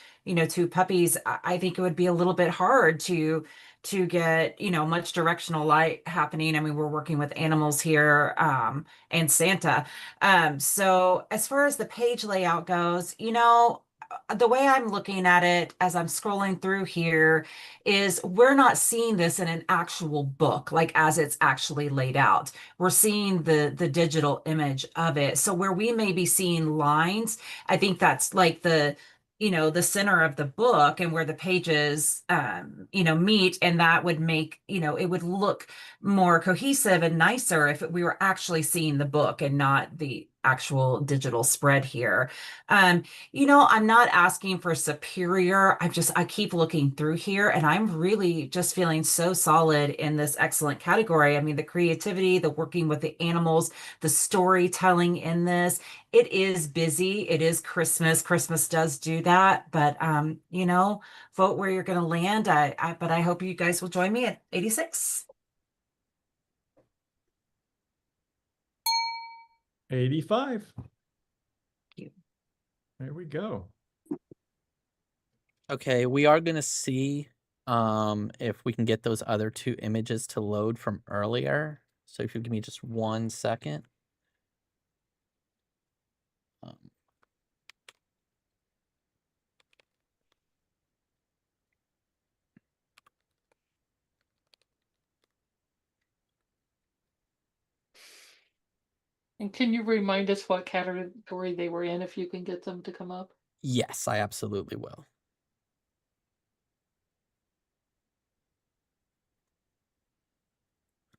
two puppies, I think it would be a little bit hard to get, much directional light happening. I mean, we're working with animals here, and Santa. So as far as the page layout goes, the way I'm looking at it as I'm scrolling through here is we're not seeing this in an actual book, like as it's actually laid out. We're seeing the digital image of it. So where we may be seeing lines, I think that's like the center of the book and where the pages meet, and that would make it would look more cohesive and nicer if we were actually seeing the book and not the actual digital spread here. I'm not asking for superior. I keep looking through here and I'm really just feeling so solid in this excellent category. I mean, the creativity, the working with the animals, the storytelling in this. It is busy. It is Christmas. Christmas does do that, but vote where you're going to land. But I hope you guys will join me at 86. 85. you. There we go. Okay, we are gonna see if we can get those other two images to load from earlier. So if you give me just 1 second. Um, And can you remind us what category they were in if you can get them to come up? yes, I absolutely will.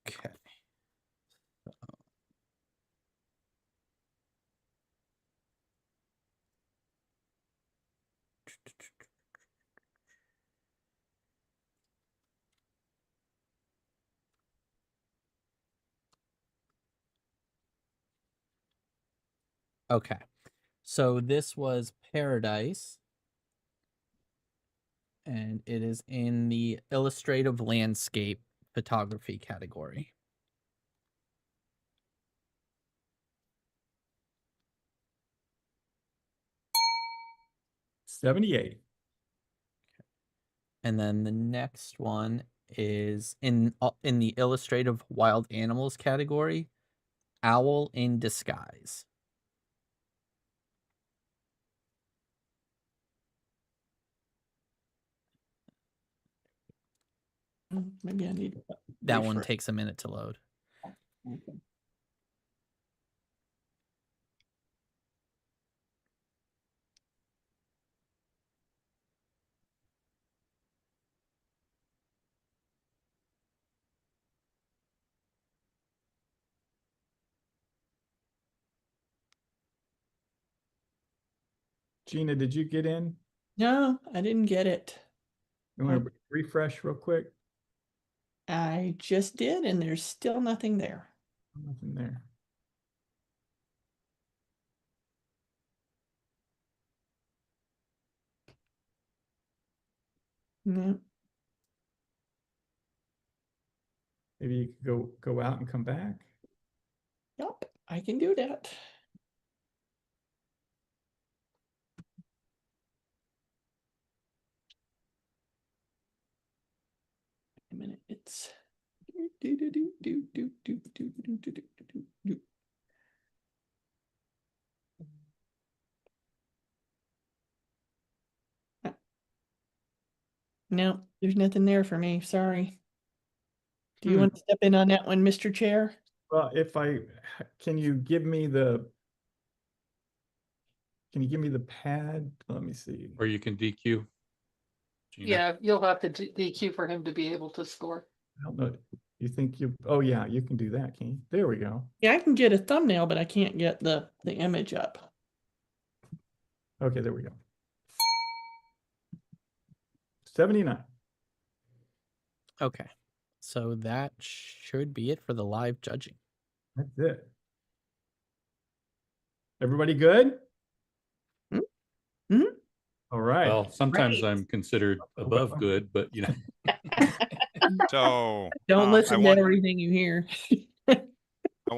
Okay. Okay. So this was Paradise. And it is in the illustrative landscape photography category. $78. And then the next one is in the illustrative wild animals category, Owl in Disguise. Maybe I need to That one refresh. takes a minute to load. Okay. Gina, did you get in? No, I didn't get it. You want to refresh real quick? I just did, and there's still nothing there. Nothing there. No. Maybe you could go out and come back. Yep, I can do that. A minute, it's no, there's nothing there for me. Sorry. Do you want to step in on that one, Mr. Chair? Well, can you give me the pad? Let me see. Or you can DQ. Gina. Yeah, you'll have to DQ for him to be able to score. I don't know. You think oh yeah, you can do that, can you? There we go. Yeah, I can get a thumbnail, but I can't get the image up. Okay, there we go. 79. Okay. So that should be it for the live judging. That's it. Everybody good? Mm-hmm. All right. Well, sometimes Great. I'm considered above good, but you know. So Don't listen to I everything you hear.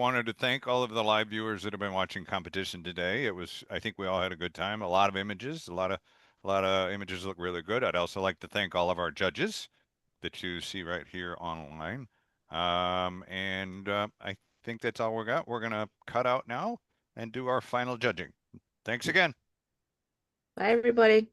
wanted to thank all of the live viewers that have been watching competition today. I think we all had a good time. A lot of images, a lot of images look really good. I'd also like to thank all of our judges that you see right here online. I think that's all we got. We're gonna cut out now and do our final judging. Thanks again. Bye, everybody.